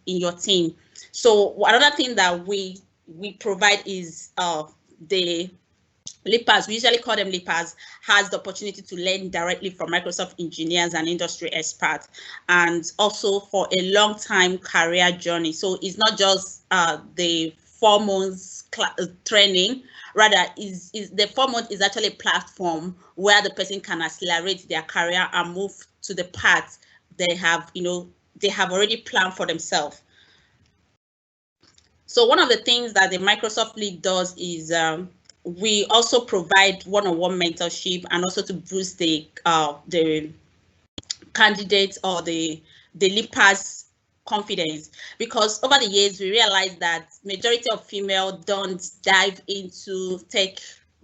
your team. So another thing that we provide is the Leapers, we usually call them Leapers, has the opportunity to learn directly from Microsoft engineers and industry experts, and also for a long-time career journey. So it's not just the 4 months training, rather the 4 months is actually a platform where the person can accelerate their career and move to the path they have, they have already planned for themselves. So one of the things that the Microsoft Leap does is we also provide one-on-one mentorship and also to boost the candidates or the leapers' confidence, because over the years we realized that majority of females don't dive into tech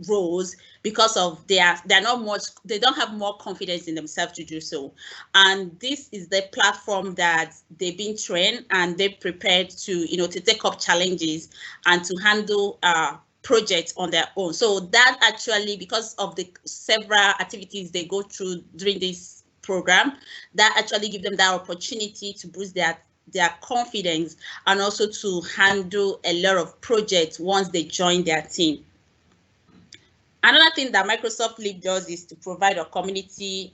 roles because of they don't have more confidence in themselves to do so. And this is the platform that they've been trained and they're prepared to to take up challenges and to handle projects on their own. So that actually, because of the several activities they go through during this program, that actually give them that opportunity to boost their confidence and also to handle a lot of projects once they join their team. Another thing that Microsoft Leap does is to provide a community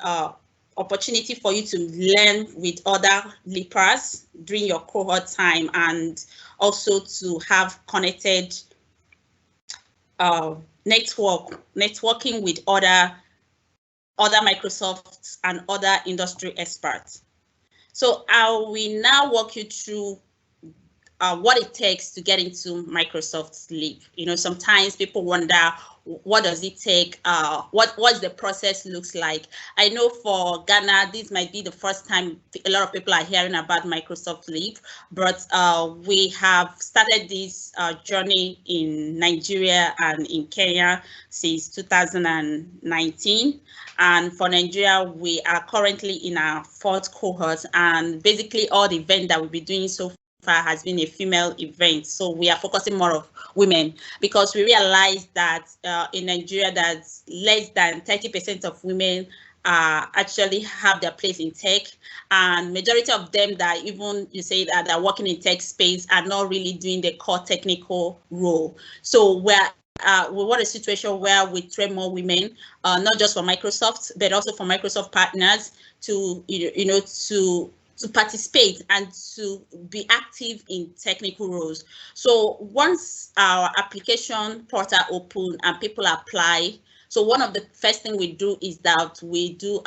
opportunity for you to learn with other leapers during your cohort time, and also to have connected networking with other Microsofts and other industry experts. So I will now walk you through what it takes to get into Microsoft Leap. Sometimes people wonder, what does it take? What the process looks like? I know for Ghana, this might be the first time a lot of people are hearing about Microsoft Leap, but we have started this journey in Nigeria and in Kenya since 2019. And for Nigeria, we are currently in our 4th cohort, and basically all the events that we'll be doing so far has been a female event. So we are focusing more of women because we realize that in Nigeria that less than 30% of women actually have their place in tech, and majority of them that even you say that are working in tech space are not really doing the core technical role. So we want a situation where we train more women, not just for Microsoft, but also for Microsoft partners to to participate and to be active in technical roles. So once our application portal open and people apply, so one of the first thing we do is that we do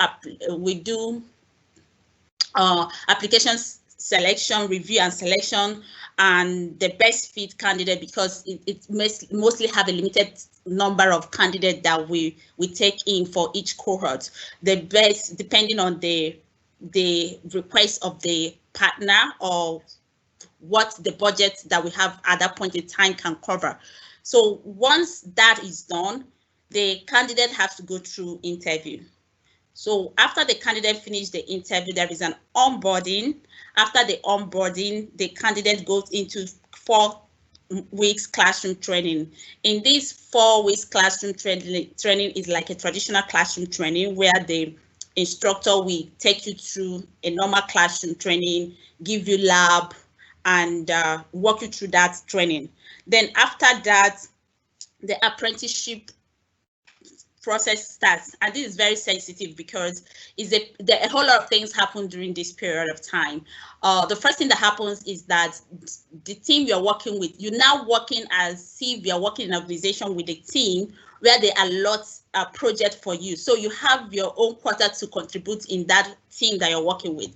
application selection, review and selection, and the best fit candidate, because it mostly have a limited number of candidates that we take in for each cohort. The best, depending on the request of the partner or what the budget that we have at that point in time can cover. So once that is done, the candidate has to go through interview. So after the candidate finishes the interview, there is an onboarding. After the onboarding, the candidate goes into 4 weeks classroom training. In this 4 weeks classroom training is like a traditional classroom training where the instructor will take you through a normal classroom training, give you lab, and walk you through that training. Then after that, the apprenticeship process starts, and this is very sensitive because a whole lot of things happen during this period of time. The first thing that happens is that the team you're working with, you're now working as if you're working in an organization with a team where they allot a project for you. So you have your own quota to contribute in that team that you're working with.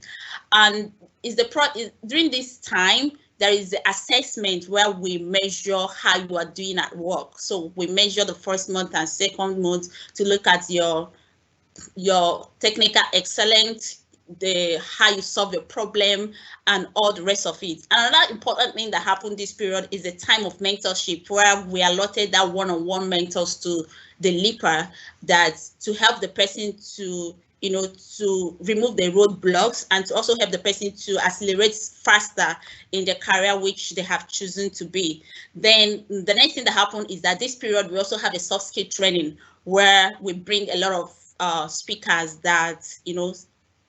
And during this time, there is the assessment where we measure how you are doing at work. So we measure the first month and second month to look at your technical excellence, how you solve your problem, and all the rest of it. Another important thing that happened this period is the time of mentorship, where we allotted that one-on-one mentors to the leaper to help the person to remove the roadblocks and to also help the person to accelerate faster in the career which they have chosen to be. Then the next thing that happened is that this period we also have a soft skill training where we bring a lot of speakers that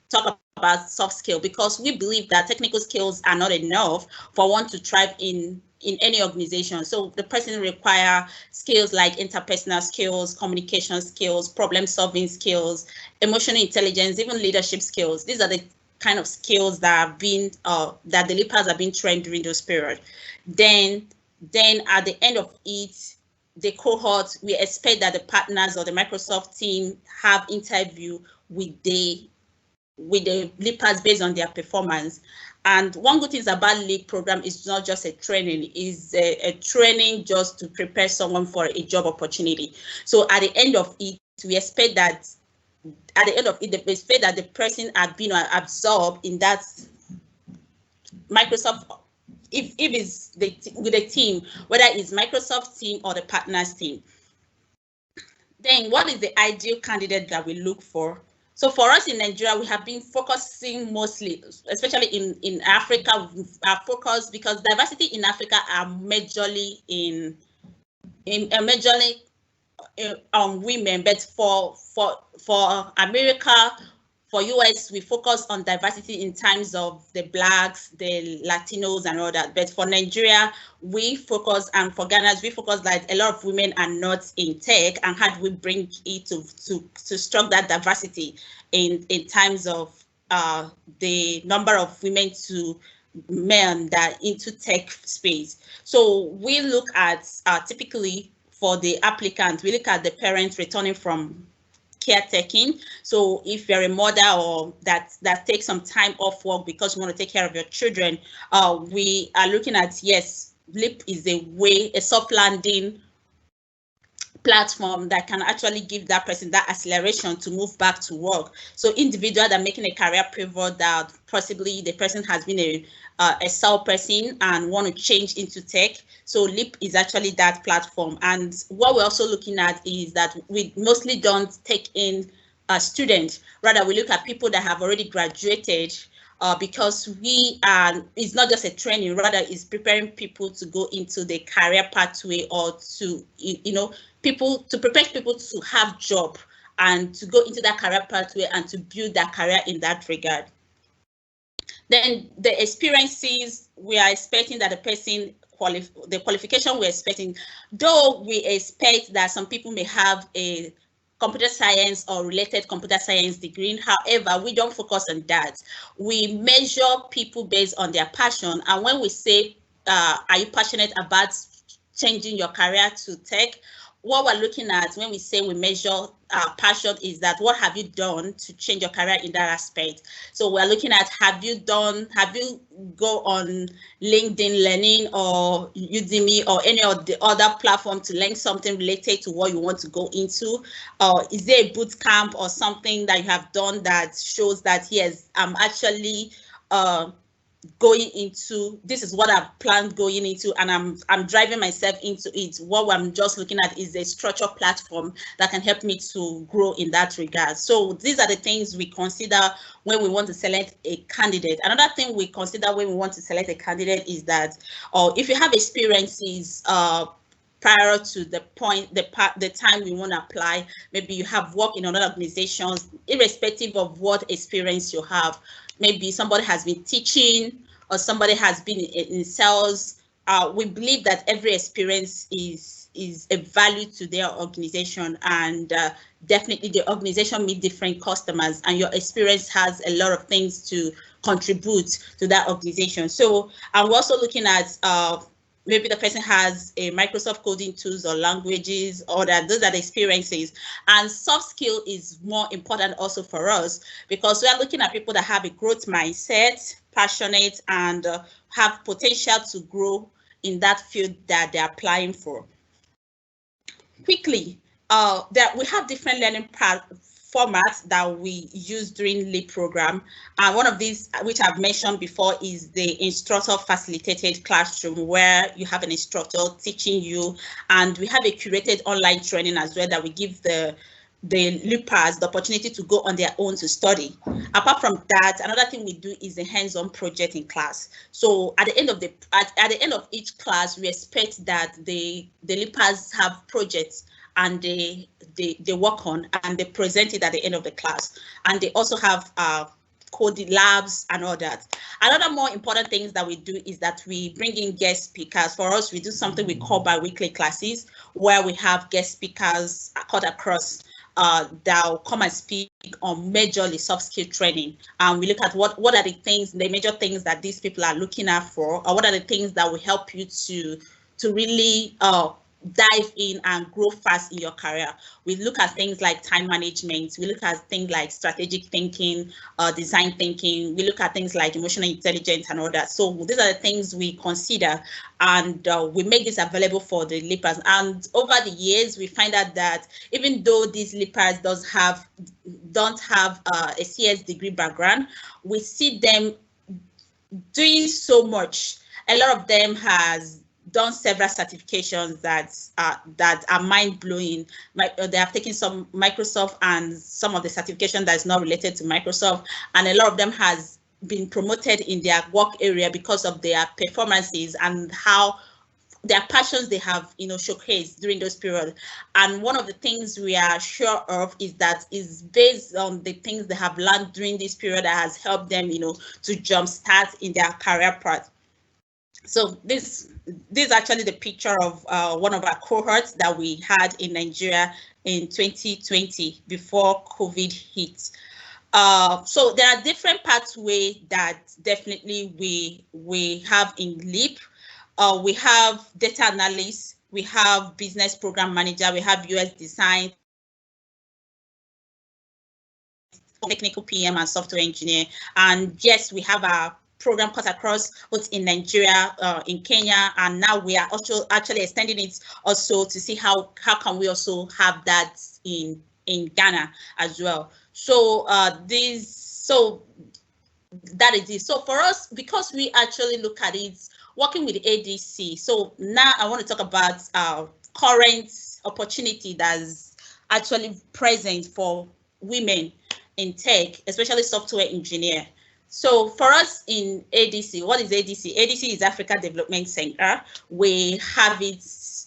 talk about soft skill, because we believe that technical skills are not enough for one to thrive in any organization. So the person require skills like interpersonal skills, communication skills, problem solving skills, emotional intelligence, even leadership skills. These are the kind of skills that have been that the leapers have been trained during those periods. Then at the end of it, the cohort, we expect that the partners or the Microsoft team have interview with the leapers based on their performance. And one good thing about LEAP program is not just a training, it's a training just to prepare someone for a job opportunity. So at the end of it, we expect that the person had been absorbed in that Microsoft, if it's with the team, whether it's Microsoft team or the partners team. Then what is the ideal candidate that we look for? So for us in Nigeria, we have been focusing mostly, especially in Africa, our focus, because diversity in Africa are majorly women, but for America, for US, we focus on diversity in terms of the Blacks, the Latinos, and all that. But for Nigeria, we focus, and for Ghana, we focus like a lot of women are not in tech, and how do we bring it to structure that diversity in terms of the number of women to men that into tech space. So we look at typically for the applicant, we look at the parents returning from caretaking. So if you're a mother or that takes some time off work because you want to take care of your children, we are looking at, yes, LEAP is a soft landing platform that can actually give that person that acceleration to move back to work. So individual that are making a career pivot, that possibly the person has been a sole person and want to change into tech. So LEAP is actually that platform. And what we're also looking at is that we mostly don't take in students. Rather, we look at people that have already graduated because it's not just a training, rather it's preparing people to go into the career pathway, or to, prepare people to have job and to go into that career pathway and to build that career in that regard. Then the experiences, we are expecting that the person the qualification we're expecting, though we expect that some people may have a computer science or related computer science degree. However, we don't focus on that. We measure people based on their passion. And when we say, are you passionate about changing your career to tech? What we're looking at when we say we measure passion is that what have you done to change your career in that aspect? So we're looking at, have you go on LinkedIn Learning or Udemy or any of the other platform to learn something related to what you want to go into? Is there a boot camp or something that you have done that shows that, yes, I'm actually going into, this is what I've planned going into, and I'm driving myself into it. What I'm just looking at is a structured platform that can help me to grow in that regard. So these are the things we consider when we want to select a candidate. Another thing we consider when we want to select a candidate is that, if you have experiences prior to the time we want to apply, maybe you have worked in other organizations, irrespective of what experience you have. Maybe somebody has been teaching or somebody has been in sales. We believe that every experience is a value to their organization, and definitely the organization meets different customers, and your experience has a lot of things to contribute to that organization. So we're also looking at maybe the person has a Microsoft coding tools or languages, or those are the experiences. And soft skill is more important also for us, because we are looking at people that have a growth mindset, passionate, and have potential to grow in that field that they're applying for. Quickly, we have different learning formats that we use during LEAP program. And one of these, which I've mentioned before, is the instructor facilitated classroom, where you have an instructor teaching you, and we have a curated online training as well that we give the LEAPers the opportunity to go on their own to study. Apart from that, another thing we do is a hands-on project in class. So at the end of each class, we expect that the LEAPers have projects and they work on, and they present it at the end of the class. And they also have coding labs and all that. Another more important things that we do is that we bring in guest speakers. For us, we do something we call bi-weekly classes, where we have guest speakers cut across that will come and speak on majorly soft skill training. And we look at what are the major things that these people are looking at for, or what are the things that will help you to really dive in and grow fast in your career. We look at things like time management. We look at things like strategic thinking, design thinking. We look at things like emotional intelligence and all that. So these are the things we consider, and we make this available for the LEAPers. And over the years, we find out that even though these LEAPers don't have a CS degree background, we see them doing so much. A lot of them has done several certifications that are mind-blowing. They have taken some Microsoft and some of the certification that is not related to Microsoft, and a lot of them has been promoted in their work area because of their performances and how their passions they have showcased during those periods. And one of the things we are sure of is that is based on the things they have learned during this period that has helped them to jumpstart in their career path. So this is actually the picture of one of our cohorts that we had in Nigeria in 2020 before COVID hit. So there are different pathways that definitely we have in LEAP. We have data analyst, we have business program manager, we have UX design, technical PM, and software engineer. And yes, we have our program cut across both in Nigeria, in Kenya, and now we are also actually extending it also to see how can we also have that in Ghana as well. So that is it. So for us, because we actually look at it working with ADC. So now I want to talk about current opportunity that's actually present for women in tech, especially software engineer. So for us in ADC, what is ADC? ADC is Africa Development Center. We have it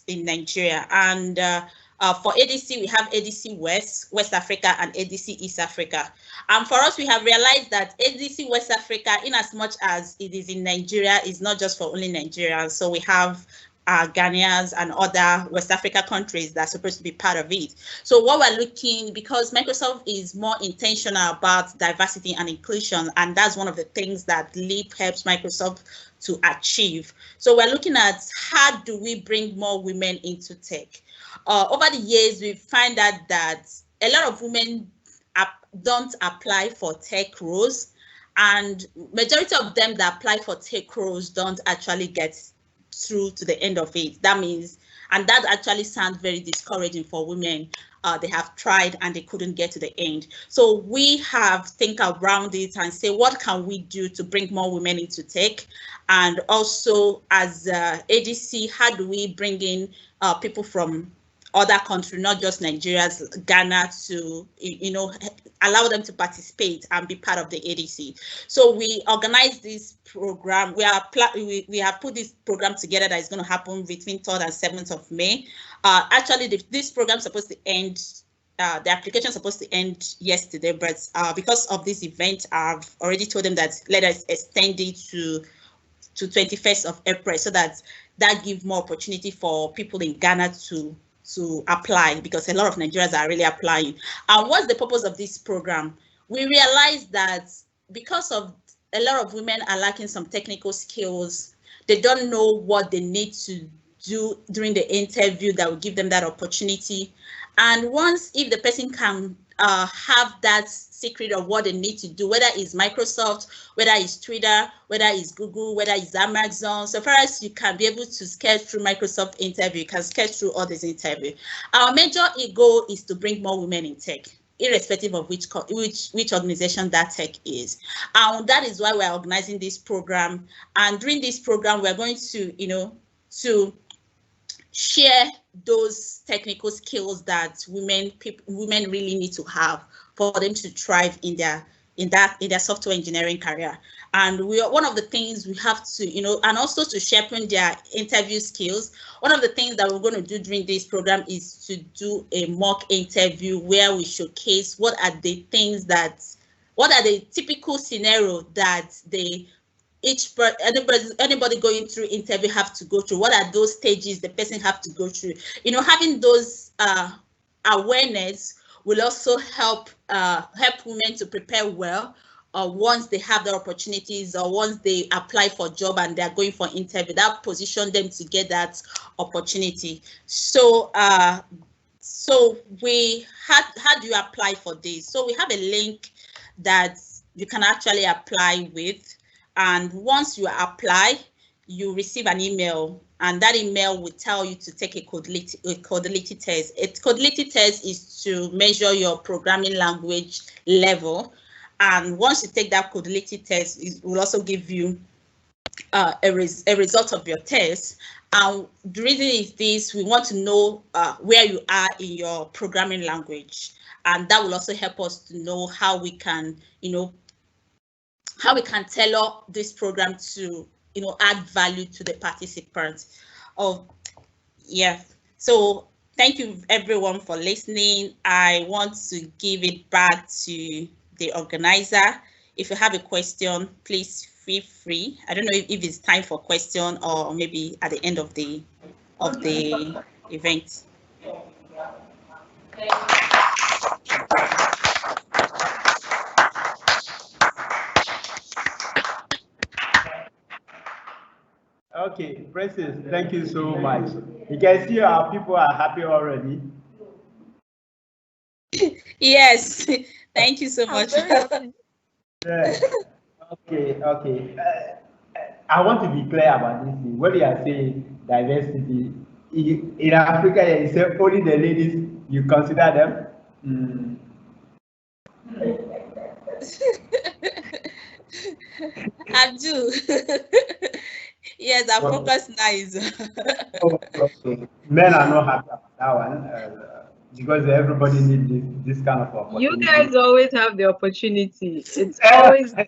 in Nigeria, and for ADC, we have ADC West Africa, and ADC East Africa. And for us, we have realized that ADC West Africa, in as much as it is in Nigeria, is not just for only Nigerians. So we have Ghanaians and other West Africa countries that are supposed to be part of it. So what we're looking, because Microsoft is more intentional about diversity and inclusion, and that's one of the things that LEAP helps Microsoft to achieve. So we're looking at how do we bring more women into tech. Over the years, we find out that a lot of women don't apply for tech roles, and majority of them that apply for tech roles don't actually get through to the end of it. That means, and that actually sounds very discouraging for women. They have tried and they couldn't get to the end. So we have think around it and say, what can we do to bring more women into tech? And also as ADC, how do we bring in people from other countries, not just Nigeria's, Ghana, to allow them to participate and be part of the ADC. So we organized this program. We have put this program together that is going to happen between 3rd and 7th of May. Actually, this program is supposed to end. The application is supposed to end yesterday, but because of this event, I've already told them that let us extend it to 21st of April, so that gives more opportunity for people in Ghana to apply, because a lot of Nigerians are really applying. And what's the purpose of this program? We realized that because of a lot of women are lacking some technical skills, they don't know what they need to do during the interview that will give them that opportunity. And if the person can have that secret of what they need to do, whether it's Microsoft, whether it's Twitter, whether it's Google, whether it's Amazon, so far as you can be able to sketch through Microsoft interview, you can sketch through all these interviews. Our major goal is to bring more women in tech, irrespective of which organization that tech is. And that is why we're organizing this program. And during this program, we're going to share those technical skills that women really need to have for them to thrive in their software engineering career. And one of the things we have to, and also to sharpen their interview skills. One of the things that we're going to do during this program is to do a mock interview where we showcase what are the typical scenario that anybody going through interview have to go through. What are those stages the person have to go through? Having those awareness will also help women to prepare well once they have the opportunities, or once they apply for a job and they're going for interview, that position them to get that opportunity. So how do you apply for this? So we have a link that you can actually apply with. And once you apply, you receive an email, and that email will tell you to take a codility test. A codility test is to measure your programming language level. And once you take that codility test, it will also give you a result of your test. And the reason is this: we want to know where you are in your programming language. And that will also help us to know how we can, tailor this program to, add value to the participants. So thank you everyone for listening. I want to give it back to the organizer. If you have a question, please feel free. I don't know if it's time for question or maybe at the end of the event. Okay, Princess, thank you so much. You can see our people are happy already. Yes, thank you so much. Yeah. Okay. I want to be clear about this thing. When you are saying diversity, in Africa, you say only the ladies, you consider them? Abdul. Yes, our focus now is. Okay. Men are not happy about that one because everybody needs this kind of opportunity. You guys always have the opportunity. It's always there.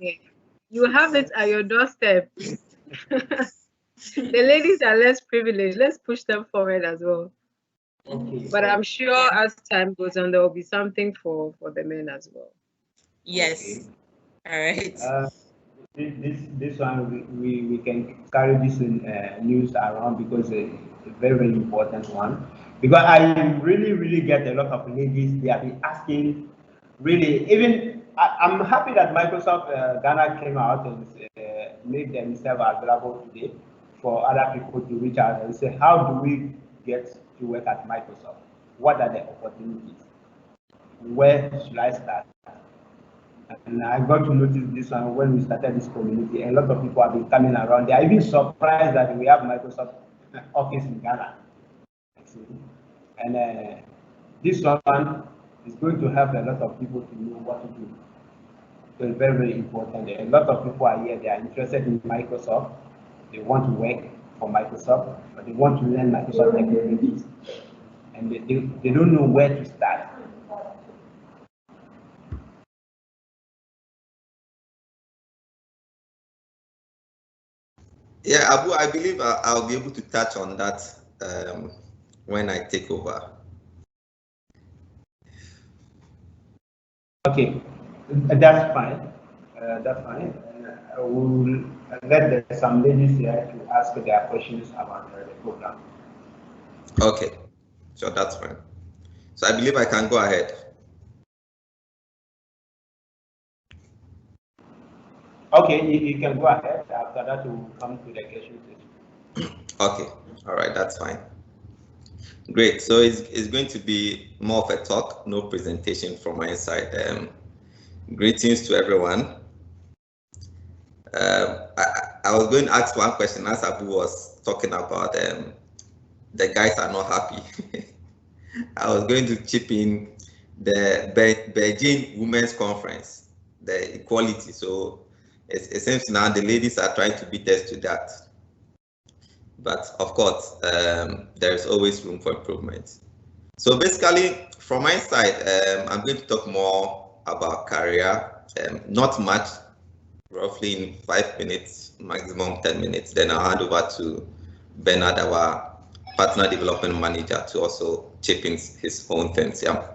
You have it at your doorstep. The ladies are less privileged. Let's push them forward as well. Okay. But I'm sure as time goes on, there will be something for the men as well. Yes. Okay. All right. This one we can carry this news around because it's a very, very important one. Because I really get a lot of ladies, they have been asking, really, even I'm happy that Microsoft Ghana came out and made themselves available today for other people to reach out and say, how do we get to work at Microsoft? What are the opportunities? Where should I start? And I got to notice this one when we started this community. A lot of people have been coming around. They are even surprised that we have Microsoft office in Ghana. And this one is going to help a lot of people to know what to do. So it's very, very important. A lot of people are here. They are interested in Microsoft. They want to work for Microsoft, but they want to learn Microsoft technologies. And they don't know where to start. Yeah, Abu, I believe I'll be able to touch on that when I take over. Okay, that's fine. That's fine. I will let some ladies here to ask their questions about the program. Okay, so that's fine. So I believe I can go ahead. Okay, you can go ahead. After that, we'll come to the question. Okay, all right, that's fine. Great. So it's going to be more of a talk, no presentation from my side. Greetings to everyone. I was going to ask one question as Abou was talking about the guys are not happy. I was going to chip in the Beijing Women's Conference, the equality. So it seems now the ladies are trying to beat us to that. But of course, there's always room for improvement. So basically, from my side, I'm going to talk more about career, not much, roughly in 5 minutes, maximum 10 minutes. Then I'll hand over to Bernard, our partner development manager, to also chip in his own things. Yeah.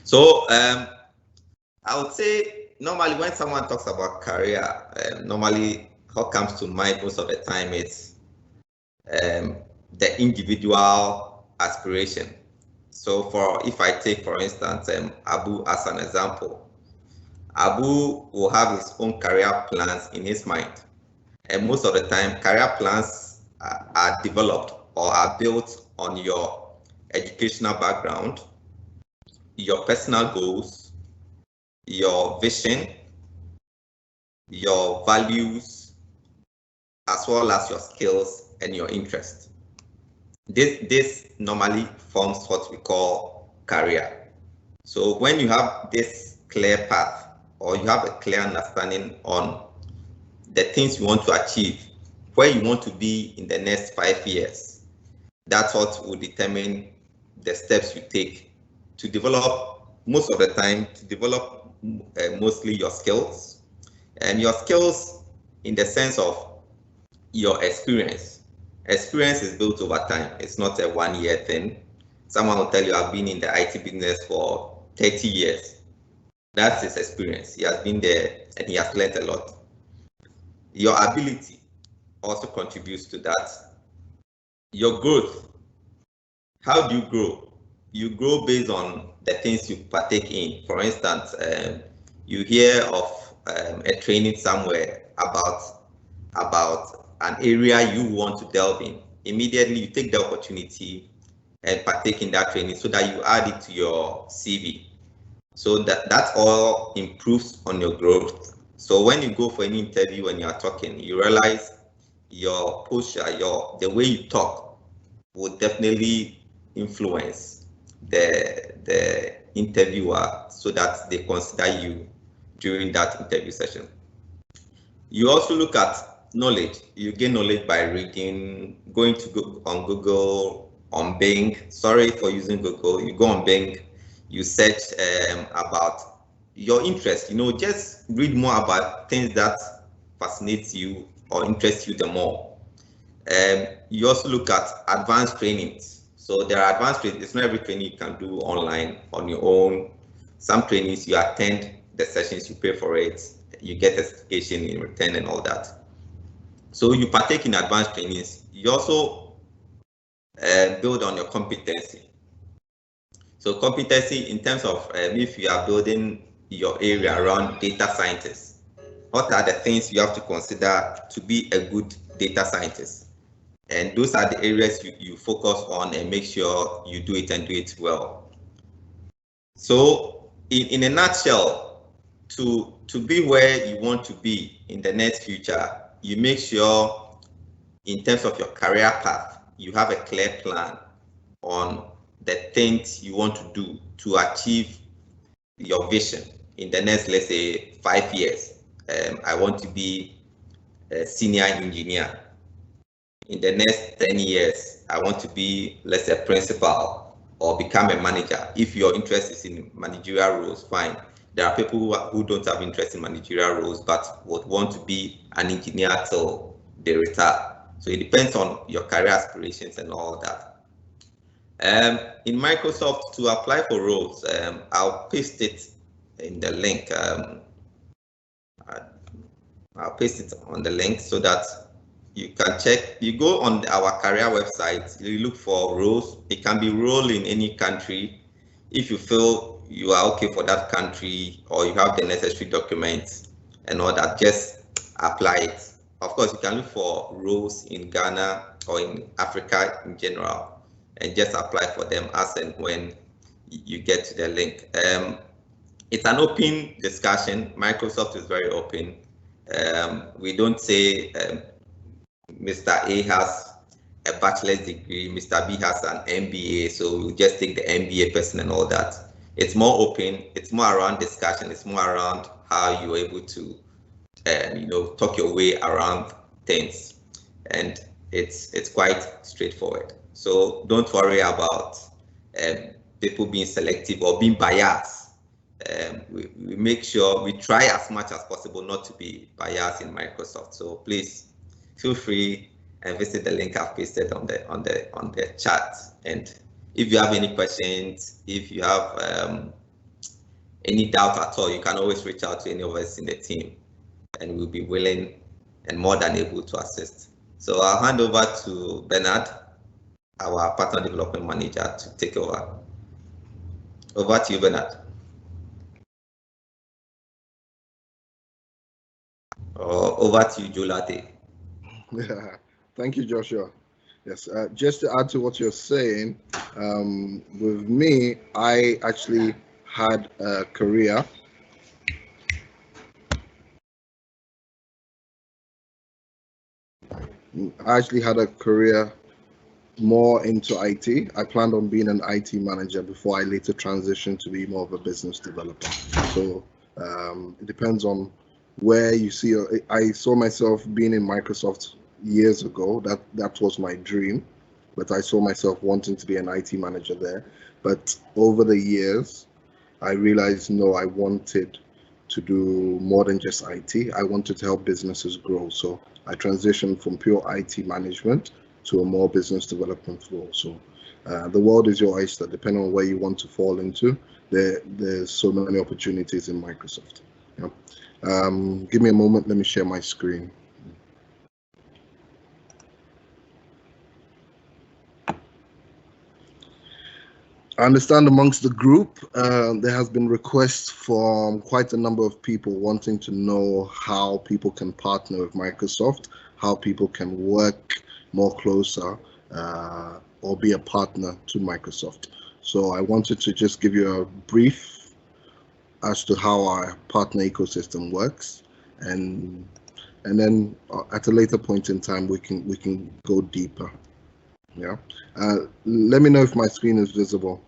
So I would say normally when someone talks about career, normally what comes to mind most of the time is the individual aspiration. So if I take, for instance, Abou as an example, Abou will have his own career plans in his mind. And most of the time, career plans are developed or are built on your educational background, your personal goals, your vision, your values, as well as your skills and your interests. This normally forms what we call career. So when you have this clear path, or you have a clear understanding on the things you want to achieve, where you want to be in the next 5 years, that's what will determine the steps you take to develop, most of the time, to develop mostly your skills. And your skills in the sense of your experience. Experience is built over time. It's not a 1-year thing. Someone will tell you, I've been in the IT business for 30 years. That's his experience. He has been there and he has learned a lot. Your ability also contributes to that. Your growth. How do you grow? You grow based on the things you partake in. For instance, you hear of a training somewhere about an area you want to delve in. Immediately you take the opportunity and partake in that training so that you add it to your CV. So that all improves on your growth. So when you go for any interview and you are talking, you realize your posture, the way you talk will definitely influence the interviewer so that they consider you during that interview session. You also look at knowledge. You gain knowledge by reading, going to go on Google, on Bing. Sorry for using Google. You go on Bing, you search about your interest. Just read more about things that fascinates you or interests you the more. You also look at advanced trainings. So there are advanced trainings. It's not every training you can do online on your own. Some trainings you attend the sessions, you pay for it, you get a certification in return and all that. So you partake in advanced trainings. You also build on your competency. So competency in terms of if you are building your area around data scientists, what are the things you have to consider to be a good data scientist? And those are the areas you focus on and make sure you do it and do it well. So in a nutshell, to be where you want to be in the next future, you make sure in terms of your career path, you have a clear plan on the things you want to do to achieve your vision in the next, let's say, 5 years. I want to be a senior engineer. In the next 10 years, I want to be, let's say, a principal or become a manager. If your interest is in managerial roles, fine. There are people who don't have interest in managerial roles, but would want to be an engineer till they retire. So it depends on your career aspirations and all that. In Microsoft, to apply for roles, I'll paste it in the link. I'll paste it on the link so that you can check. You go on our career website, you look for roles. It can be role in any country. If you feel you are okay for that country or you have the necessary documents and all that, just apply it. Of course, you can look for roles in Ghana or in Africa in general and just apply for them as and when you get to the link. It's an open discussion. Microsoft is very open. We don't say Mr. A has a bachelor's degree, Mr. B has an MBA, so we'll just take the MBA person and all that. It's more open, it's more around discussion, it's more around how you're able to talk your way around things, and it's quite straightforward. So don't worry about people being selective or being biased. We make sure we try as much as possible not to be biased in Microsoft. So please feel free and visit the link I've pasted on the chat. And if you have any questions, if you have any doubt at all, you can always reach out to any of us in the team, and we'll be willing and more than able to assist. So I'll hand over to Bernard, our Partner Development Manager, to take over. Over to you, Bernard. Or over to you, Julate. Yeah, thank you, Joshua. Yes, just to add to what you're saying, with me, I actually had a career. More into IT. I planned on being an IT manager before I later transitioned to be more of a business developer. So it depends on where you see. I saw myself being in Microsoft years ago. That was my dream, but I saw myself wanting to be an IT manager there. But over the years, I realized no, I wanted to do more than just IT. I wanted to help businesses grow. So I transitioned from pure IT management to a more business development role. So the world is your oyster. Depending on where you want to fall into, there's so many opportunities in Microsoft. Yeah. Give me a moment. Let me share my screen. I understand amongst the group, there has been requests from quite a number of people wanting to know how people can partner with Microsoft, how people can work more closer or be a partner to Microsoft. So I wanted to just give you a brief as to how our partner ecosystem works, and then at a later point in time we can go deeper. Yeah. Let me know if my screen is visible.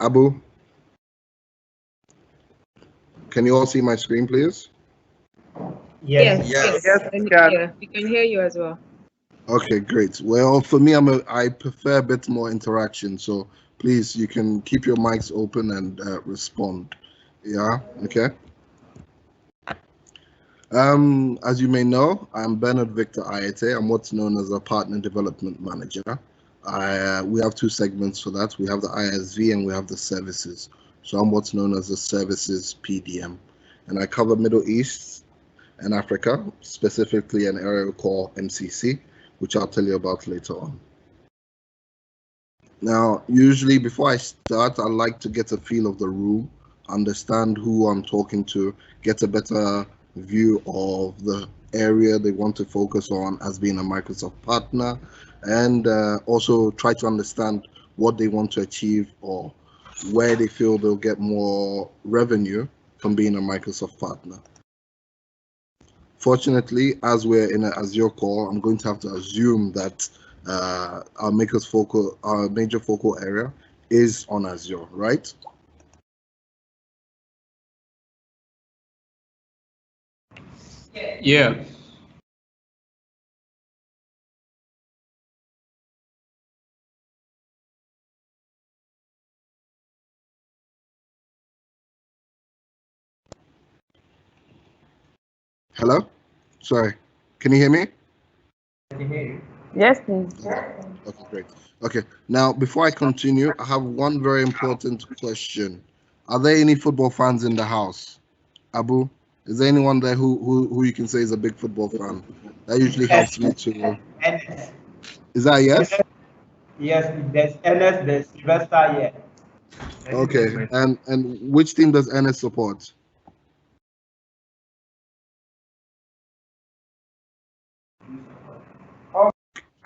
Abou, can you all see my screen, please? Yes. We can hear you as well. Okay, great. Well, for me, I prefer a bit more interaction. So please, you can keep your mics open and respond. Yeah, okay. As you may know, I'm Bernard Victor Ayittey. I'm what's known as a Partner Development Manager. We have two segments for that. We have the ISV and we have the services. So I'm what's known as the Services PDM. And I cover Middle East and Africa, specifically an area called MCC, which I'll tell you about later on. Now, usually before I start, I like to get a feel of the room, understand who I'm talking to, get a better view of the area they want to focus on as being a Microsoft partner, and also try to understand what they want to achieve or where they feel they'll get more revenue from being a Microsoft partner. Fortunately, as we're in an Azure call, I'm going to have to assume that our major focal area is on Azure, right? Yeah. Hello? Sorry, can you hear me? Yes, please. Okay, great. Okay, now before I continue, I have one very important question. Are there any football fans in the house? Abou, is there anyone there who you can say is a big football fan? That usually helps me to. NS. Is that a yes? Yes, there's NS, there's Sylvester here. Okay, and which team does NS support?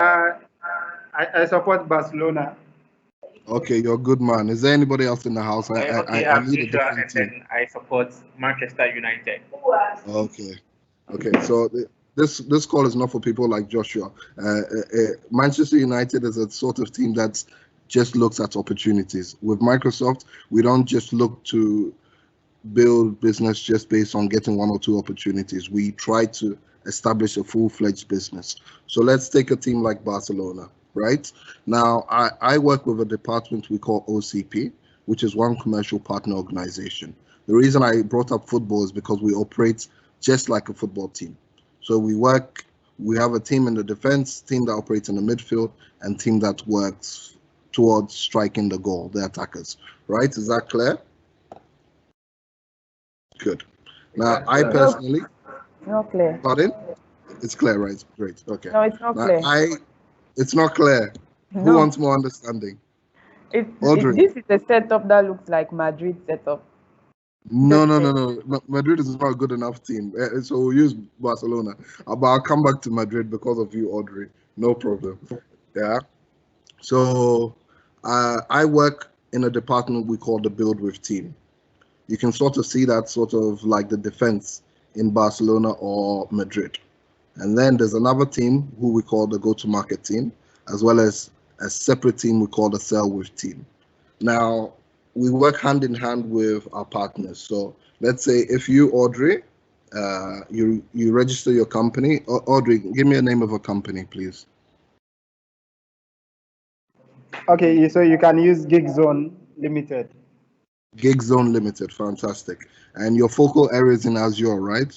I support Barcelona. Okay, you're a good man. Is there anybody else in the house? Okay, I I'm need a Joshua, different and team. then I support Manchester United. Okay. So this call is not for people like Joshua. Manchester United is a sort of team that just looks at opportunities. With Microsoft, we don't just look to build business just based on getting one or two opportunities. We try to establish a full-fledged business. So let's take a team like Barcelona, right? Now, I work with a department we call OCP, which is One Commercial Partner Organization. The reason I brought up football is because we operate just like a football team. So we have a team in the defense, team that operates in the midfield, and team that works towards striking the goal, the attackers, right? Is that clear? Good. Now, I personally... Not clear. Pardon? It's clear, right? Great. Okay. No, it's not clear. It's not clear. No. Who wants more understanding? This is a setup that looks like Madrid setup. No. Madrid is not a good enough team. So we'll use Barcelona. But I'll come back to Madrid because of you, Audrey. No problem. Yeah. So I work in a department we call the Build With team. You can sort of see that sort of like the defense in Barcelona or Madrid. And then there's another team who we call the go-to-market team, as well as a separate team we call the sell with team. Now, we work hand in hand with our partners. So let's say if you, Audrey, you register your company. Audrey, give me a name of a company, please. Okay, so you can use Gig Zone Limited. Gig Zone Limited, fantastic. And your focal area is in Azure, right?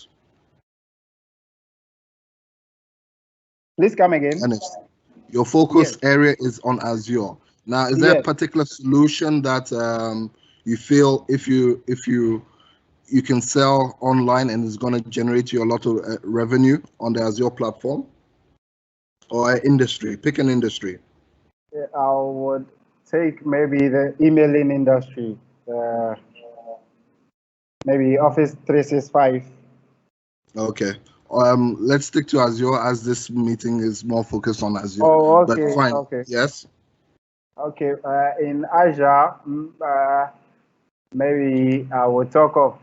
Please come again. Honest. Your focus area is on Azure. Now, is there a particular solution that you feel if you can sell online and it's going to generate you a lot of revenue on the Azure platform? Or industry? Pick an industry. I would take maybe the emailing industry. Maybe Office 365. Okay. Let's stick to Azure as this meeting is more focused on Azure. Oh, okay. But fine. Okay. Yes. Okay. In Azure, maybe I will talk of.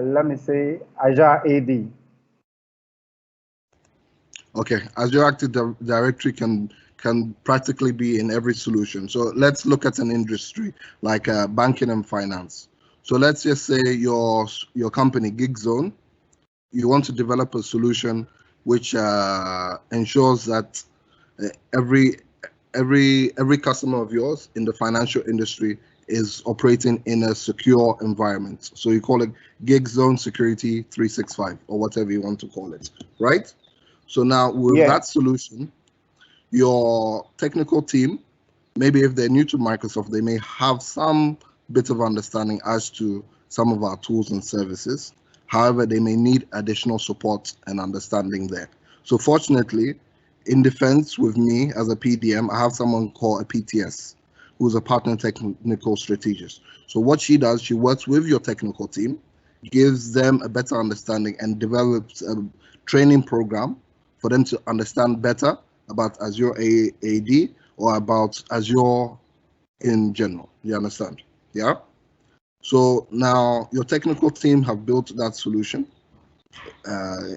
Let me say Azure AD. Okay. Azure Active Directory can practically be in every solution. So let's look at an industry like banking and finance. So let's just say your company, Gig Zone, you want to develop a solution which ensures that every every customer of yours in the financial industry is operating in a secure environment. So you call it Gig Zone Security 365 or whatever you want to call it, right? So now with that solution, your technical team, maybe if they're new to Microsoft, they may have some bit of understanding as to some of our tools and services. However, they may need additional support and understanding there. So fortunately, in defense with me as a PDM, I have someone called a PTS, who's a partner technical strategist. So what she does, she works with your technical team, gives them a better understanding and develops a training program for them to understand better about Azure AD or about Azure in general. You understand? Yeah. So now your technical team have built that solution,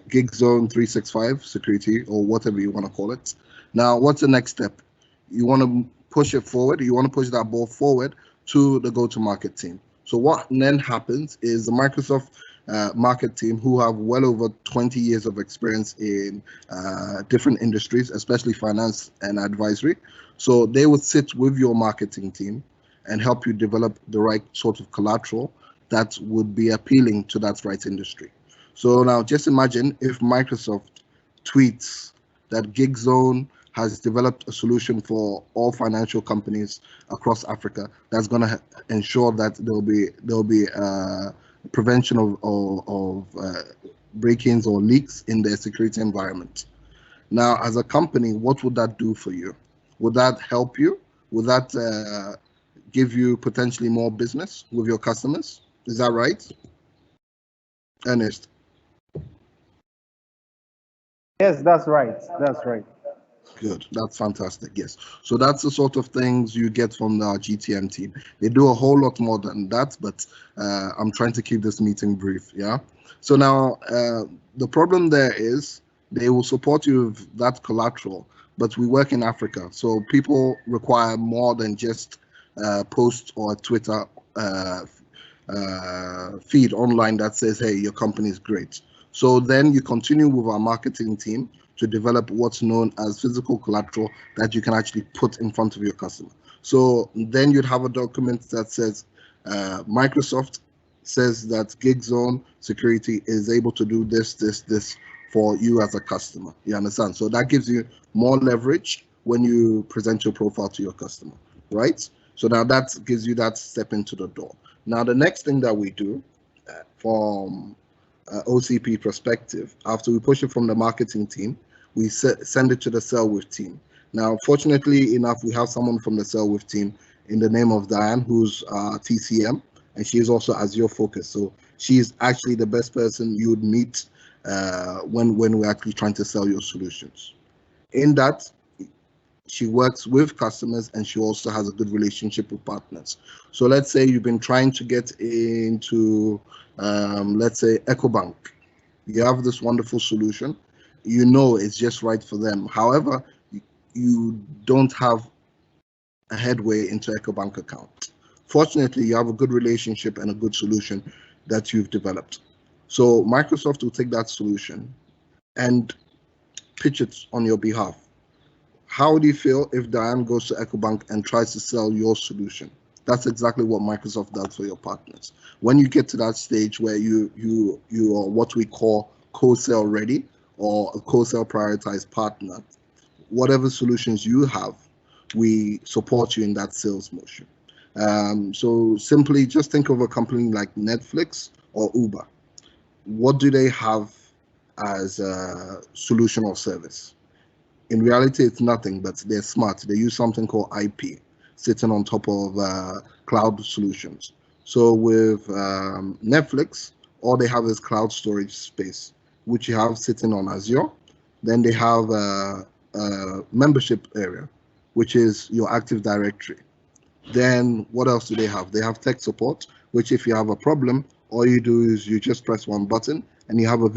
Gig Zone 365 security or whatever you want to call it. Now, what's the next step? You want to push it forward. You want to push that ball forward to the go-to-market team. So what then happens is the Microsoft market team, who have well over 20 years of experience in different industries, especially finance and advisory. So they would sit with your marketing team and help you develop the right sort of collateral that would be appealing to that right industry. So now just imagine if Microsoft tweets that Gig Zone has developed a solution for all financial companies across Africa that's going to ensure that there'll be prevention of break-ins or leaks in their security environment. Now, as a company, what would that do for you? Would that help you? Would that give you potentially more business with your customers? Is that right, Ernest? Yes, that's right. That's right. Good. That's fantastic. Yes. So that's the sort of things you get from the GTM team. They do a whole lot more than that, but I'm trying to keep this meeting brief. Yeah. So now the problem there is they will support you with that collateral, but we work in Africa, so people require more than just post or a Twitter feed online that says, hey, your company is great. So then you continue with our marketing team to develop what's known as physical collateral that you can actually put in front of your customer. So then you'd have a document that says Microsoft says that Gig Zone Security is able to do this for you as a customer. You understand? So that gives you more leverage when you present your profile to your customer, right? So now that gives you that step into the door. Now the next thing that we do from OCP perspective, after we push it from the marketing team, we send it to the sell with team. Now, fortunately enough, we have someone from the sell with team in the name of Diane, who's TCM, and she is also Azure focused. So she is actually the best person you would meet when we're actually trying to sell your solutions. In that, she works with customers and she also has a good relationship with partners. So let's say you've been trying to get into, let's say, EcoBank. You have this wonderful solution. You know it's just right for them. However, you don't have a headway into EcoBank account. Fortunately, you have a good relationship and a good solution that you've developed. So Microsoft will take that solution and pitch it on your behalf. How do you feel if Diane goes to EcoBank and tries to sell your solution? That's exactly what Microsoft does for your partners. When you get to that stage where you are what we call co-sell ready or a co-sell prioritized partner, whatever solutions you have, we support you in that sales motion. So simply just think of a company like Netflix or Uber. What do they have as a solution or service? In reality, it's nothing, but they're smart. They use something called IP, sitting on top of cloud solutions. So with Netflix, all they have is cloud storage space, which you have sitting on Azure. Then they have a membership area, which is your Active Directory. Then what else do they have? They have tech support, which if you have a problem, all you do is you just press one button and you have a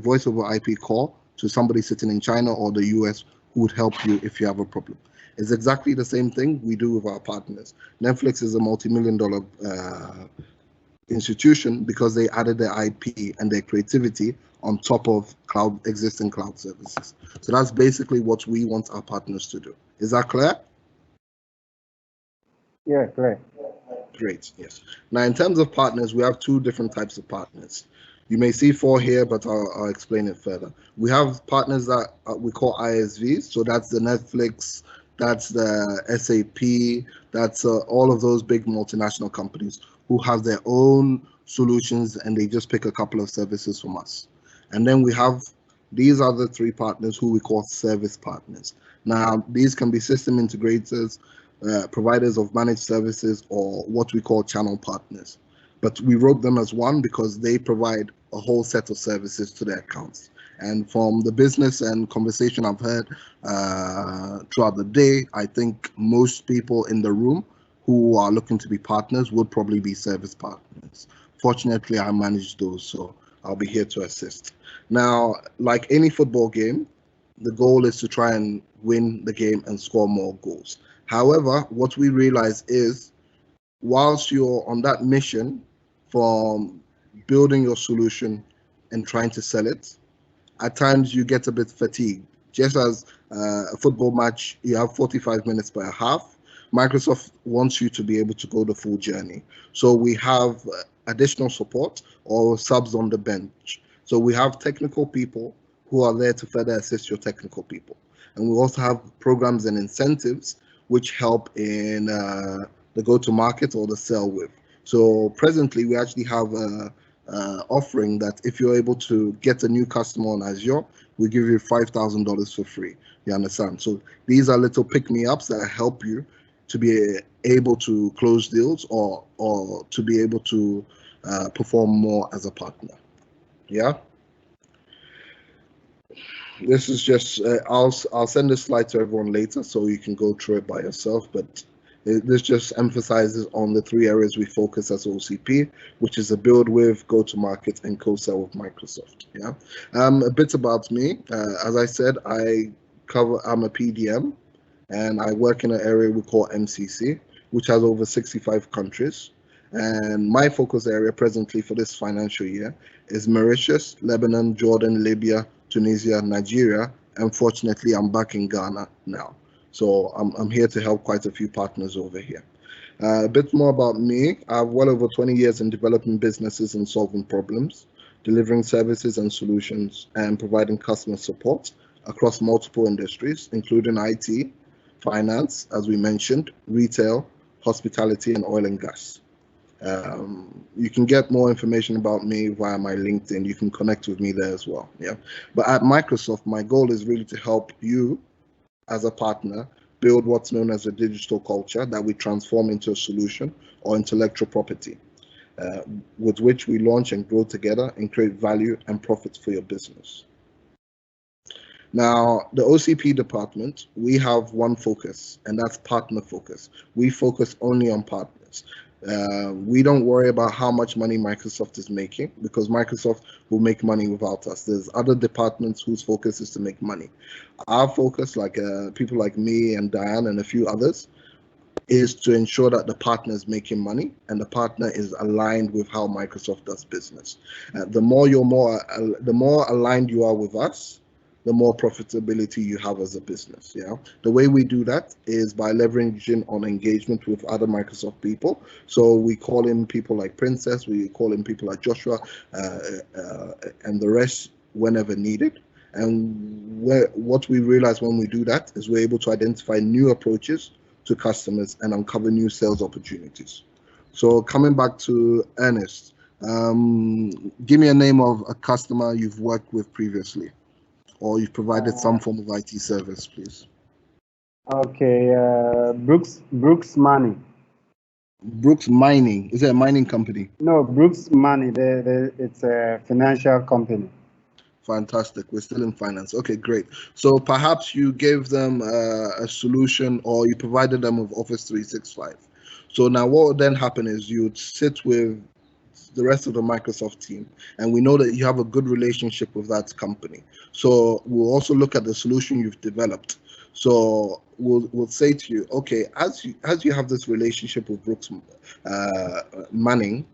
voice over IP call to somebody sitting in China or the US who would help you if you have a problem. It's exactly the same thing we do with our partners. Netflix is a multi-million-dollar institution because they added their IP and their creativity on top of existing cloud services. So that's basically what we want our partners to do. Is that clear? Yeah, clear. Great, yes. Now, in terms of partners, we have two different types of partners. You may see four here, but I'll explain it further. We have partners that we call ISVs. So that's the Netflix, that's the SAP, that's all of those big multinational companies who have their own solutions and they just pick a couple of services from us. And then we have these other three partners who we call service partners. Now, these can be system integrators, providers of managed services, or what we call channel partners. But we wrote them as one because they provide a whole set of services to their accounts. And from the business and conversation I've heard throughout the day, I think most people in the room who are looking to be partners would probably be service partners. Fortunately, I manage those, so I'll be here to assist. Now, like any football game, the goal is to try and win the game and score more goals. However, what we realize is, whilst you're on that mission from building your solution and trying to sell it, at times you get a bit fatigued. Just as a football match, you have 45 minutes per half. Microsoft wants you to be able to go the full journey. So we have additional support or subs on the bench. So we have technical people who are there to further assist your technical people. And we also have programs and incentives which help in the go-to-market or the sell with. So presently, we actually have a offering that if you're able to get a new customer on Azure, we give you $5,000 for free. You understand? So these are little pick-me-ups that help you to be able to close deals or to be able to perform more as a partner. Yeah. This is just, I'll send this slide to everyone later so you can go through it by yourself, but this just emphasizes on the three areas we focus as OCP, which is a build with, go to market, and co-sell with Microsoft. Yeah. A bit about me. As I said, I'm a PDM, and I work in an area we call MCC, which has over 65 countries. And my focus area presently for this financial year is Mauritius, Lebanon, Jordan, Libya, Tunisia, Nigeria, and fortunately, I'm back in Ghana now. So I'm here to help quite a few partners over here. A bit more about me. I have well over 20 years in developing businesses and solving problems, delivering services and solutions, and providing customer support across multiple industries, including IT, finance, as we mentioned, retail, hospitality, and oil and gas. You can get more information about me via my LinkedIn. You can connect with me there as well. Yeah. But at Microsoft, my goal is really to help you as a partner build what's known as a digital culture that we transform into a solution or intellectual property, with which we launch and grow together and create value and profits for your business. Now, the OCP department, we have one focus, and that's partner focus. We focus only on partners. We don't worry about how much money Microsoft is making, because Microsoft will make money without us. There's other departments whose focus is to make money. Our focus, like people like me and Diane and a few others, is to ensure that the partner is making money and the partner is aligned with how Microsoft does business. The more aligned you are with us, the more profitability you have as a business. Yeah. The way we do that is by leveraging on engagement with other Microsoft people. So we call in people like Princess, we call in people like Joshua, and the rest whenever needed. And what we realize when we do that is we're able to identify new approaches to customers and uncover new sales opportunities. So coming back to Ernest, give me a name of a customer you've worked with previously, or you've provided some form of IT service, please. Okay, Brooks Money. Brooks Mining, is it a mining company? No, Brooks Money, it's a financial company. Fantastic, we're still in finance. Okay, great. So perhaps you gave them a solution, or you provided them with Office 365. So now what would then happen is you would sit with the rest of the Microsoft team, and we know that you have a good relationship with that company. So we'll also look at the solution you've developed. So we'll say to you, okay, as you have this relationship with Brooks Manning,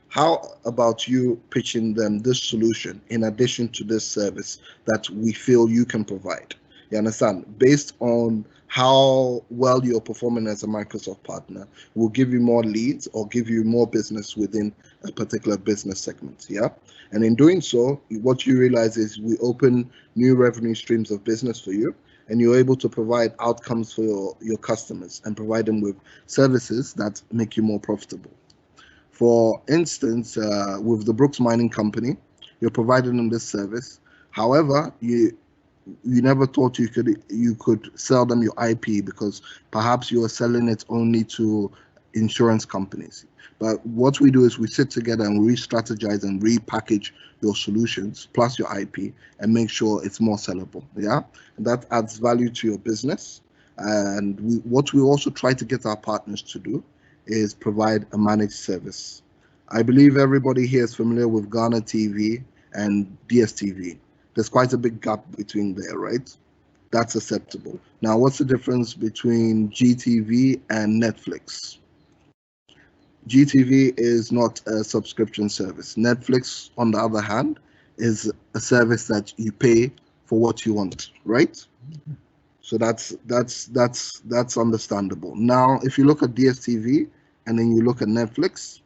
How about you pitching them this solution in addition to this service that we feel you can provide? You understand? Based on how well you're performing as a Microsoft partner, we'll give you more leads or give you more business within a particular business segment. Yeah. And in doing so, what you realize is we open new revenue streams of business for you, and you're able to provide outcomes for your customers and provide them with services that make you more profitable. For instance, with the Brooks Mining Company, you're providing them this service. However, you never thought you could sell them your IP because perhaps you are selling it only to insurance companies. But what we do is we sit together and re-strategize and repackage your solutions plus your IP and make sure it's more sellable. Yeah, and that adds value to your business. And what we also try to get our partners to do is provide a managed service. I believe everybody here is familiar with Ghana TV and DSTV. There's quite a big gap between there, right? That's acceptable. Now, what's the difference between GTV and Netflix? GTV is not a subscription service. Netflix, on the other hand, is a service that you pay for what you want, right? So that's understandable. Now, if you look at DSTV and then you look at Netflix,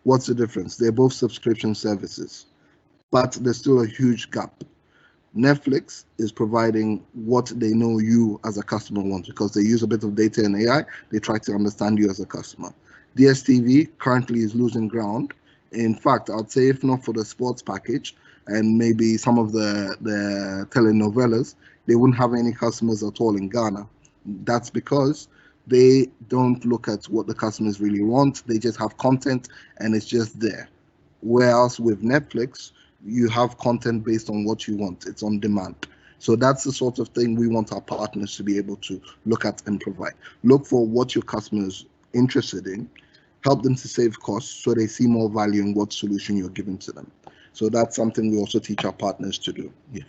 what's the difference? They're both subscription services, but there's still a huge gap. Netflix is providing what they know you as a customer want because they use a bit of data and AI. They try to understand you as a customer. DSTV currently is losing ground. In fact, I'd say if not for the sports package and maybe some of the telenovelas, they wouldn't have any customers at all in Ghana. That's because they don't look at what the customers really want. They just have content and it's just there. Whereas with Netflix, you have content based on what you want. It's on demand. So that's the sort of thing we want our partners to be able to look at and provide. Look for what your customers are interested in, help them to save costs so they see more value in what solution you're giving to them. So that's something we also teach our partners to do. Yeah.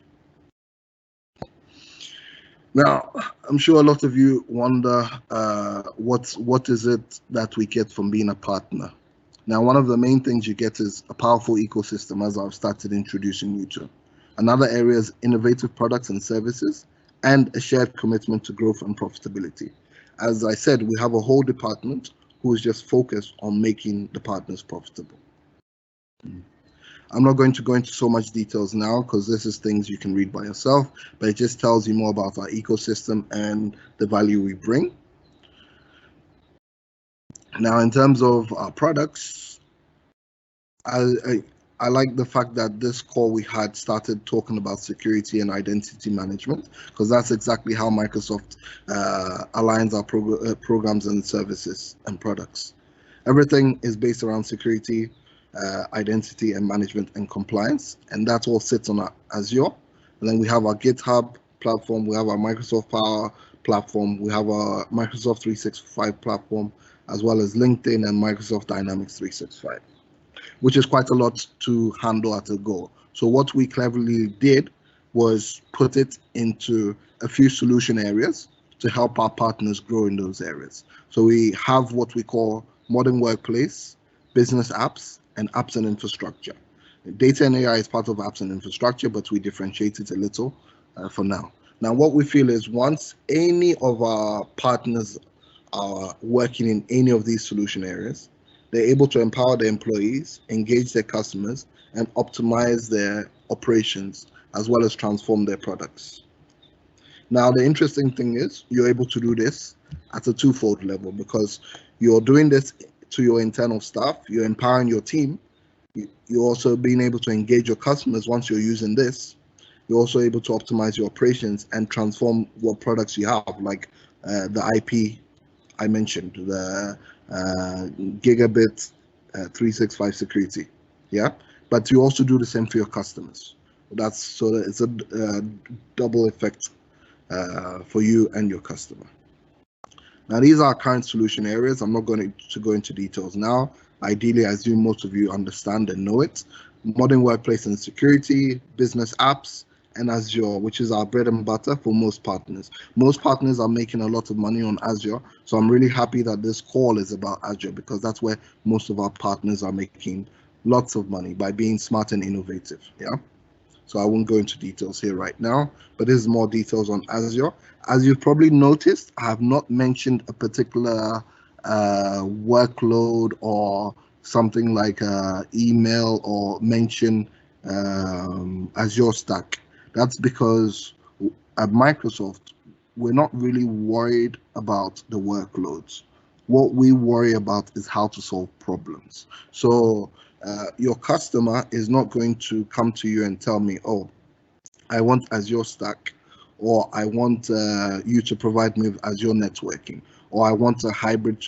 Now, I'm sure a lot of you wonder what is it that we get from being a partner. Now, one of the main things you get is a powerful ecosystem, as I've started introducing you to. Another area is innovative products and services, and a shared commitment to growth and profitability. As I said, we have a whole department who is just focused on making the partners profitable. I'm not going to go into so much details now because this is things you can read by yourself, but it just tells you more about our ecosystem and the value we bring. Now, in terms of our products, I like the fact that this call we had started talking about security and identity management, because that's exactly how Microsoft aligns our programs and services and products. Everything is based around security, identity and management and compliance, and that all sits on our Azure. And then we have our GitHub platform, we have our Microsoft Power platform, we have our Microsoft 365 platform, as well as LinkedIn and Microsoft Dynamics 365, which is quite a lot to handle at a go. So what we cleverly did was put it into a few solution areas to help our partners grow in those areas. So we have what we call modern workplace, business apps, and apps and infrastructure. Data and AI is part of apps and infrastructure, but we differentiate it a little for now. Now, what we feel is once any of our partners are working in any of these solution areas, they're able to empower their employees, engage their customers, and optimize their operations, as well as transform their products. Now, the interesting thing is you're able to do this at a twofold level, because you're doing this to your internal staff, you're empowering your team, you're also being able to engage your customers once you're using this. You're also able to optimize your operations and transform what products you have, like the IP I mentioned, the gigabit 365 security. Yeah, but you also do the same for your customers. That's so that it's a double effect for you and your customer. Now, these are current solution areas. I'm not going to go into details now. Ideally, I assume most of you understand and know it. Modern workplace and security, business apps, and Azure, which is our bread and butter for most partners. Most partners are making a lot of money on Azure, so I'm really happy that this call is about Azure, because that's where most of our partners are making lots of money by being smart and innovative. Yeah. So I won't go into details here right now, but there's more details on Azure. As you've probably noticed, I have not mentioned a particular workload or something like email or mention Azure Stack. That's because at Microsoft, we're not really worried about the workloads. What we worry about is how to solve problems. So your customer is not going to come to you and tell me, oh, I want Azure Stack, or I want you to provide me with Azure networking, or I want a hybrid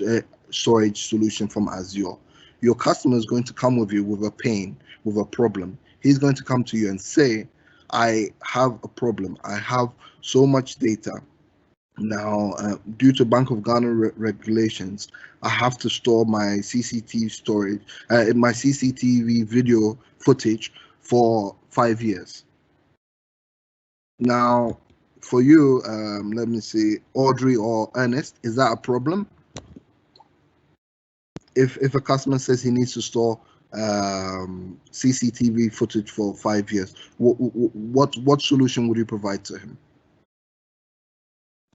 storage solution from Azure. Your customer is going to come with you with a pain, with a problem. He's going to come to you and say, I have a problem. I have so much data. Now, due to Bank of Ghana regulations, I have to store my CCTV storage, my CCTV video footage for 5 years. Now, for you, let me see, Audrey or Ernest, is that a problem? If a customer says he needs to store CCTV footage for 5 years, what solution would you provide to him?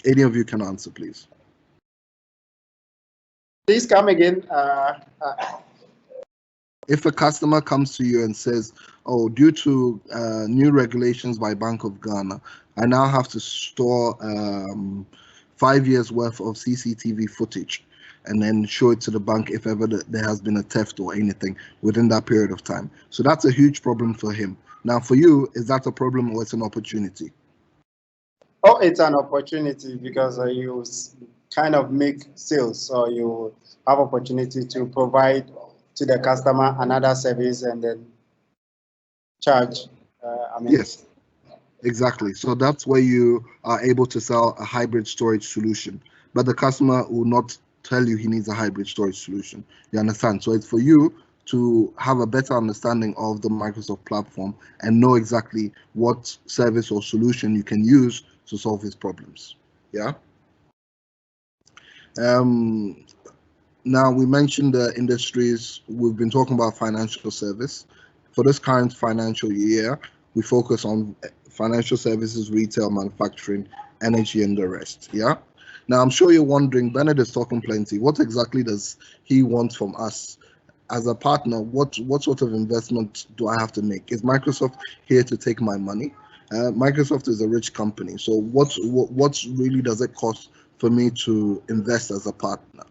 Any of you can answer, please. Please come again. If a customer comes to you and says, oh, due to new regulations by Bank of Ghana, I now have to store 5 years worth of CCTV footage and then show it to the bank if ever there has been a theft or anything within that period of time. So that's a huge problem for him. Now, for you, is that a problem or it's an opportunity? Oh, it's an opportunity because you kind of make sales, so you have opportunity to provide to the customer another service and then charge. Yes, exactly. So that's where you are able to sell a hybrid storage solution, but the customer will not tell you he needs a hybrid storage solution. You understand? So it's for you to have a better understanding of the Microsoft platform and know exactly what service or solution you can use to solve his problems. Yeah. Now we mentioned the industries. We've been talking about financial service. For this current financial year, we focus on financial services, retail, manufacturing, energy, and the rest. Yeah. Now I'm sure you're wondering, Bernard is talking plenty. What exactly does he want from us? As a partner, what sort of investment do I have to make? Is Microsoft here to take my money? Microsoft is a rich company, so what really does it cost for me to invest as a partner?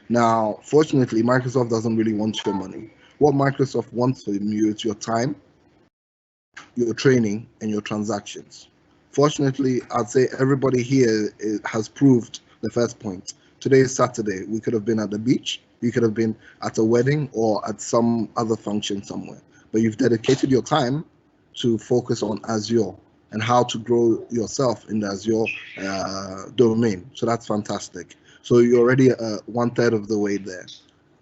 Now, fortunately, Microsoft doesn't really want your money. What Microsoft wants from you is your time, your training, and your transactions. Fortunately, I'd say everybody here has proved the first point. Today is Saturday. We could have been at the beach. You could have been at a wedding or at some other function somewhere. But you've dedicated your time to focus on Azure and how to grow yourself in the Azure domain. So that's fantastic. So you're already 1/3 of the way there.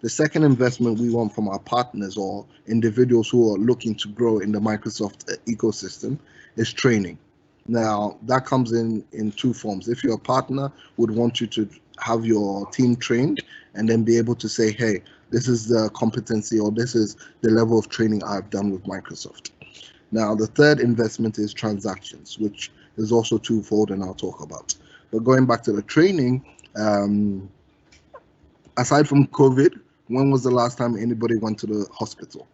The second investment we want from our partners or individuals who are looking to grow in the Microsoft ecosystem is training. Now, that comes in two forms. If your partner would want you to have your team trained and then be able to say, hey, this is the competency or this is the level of training I've done with Microsoft. Now, the third investment is transactions, which is also twofold, and I'll talk about. But going back to the training, aside from COVID, when was the last time anybody went to the hospital?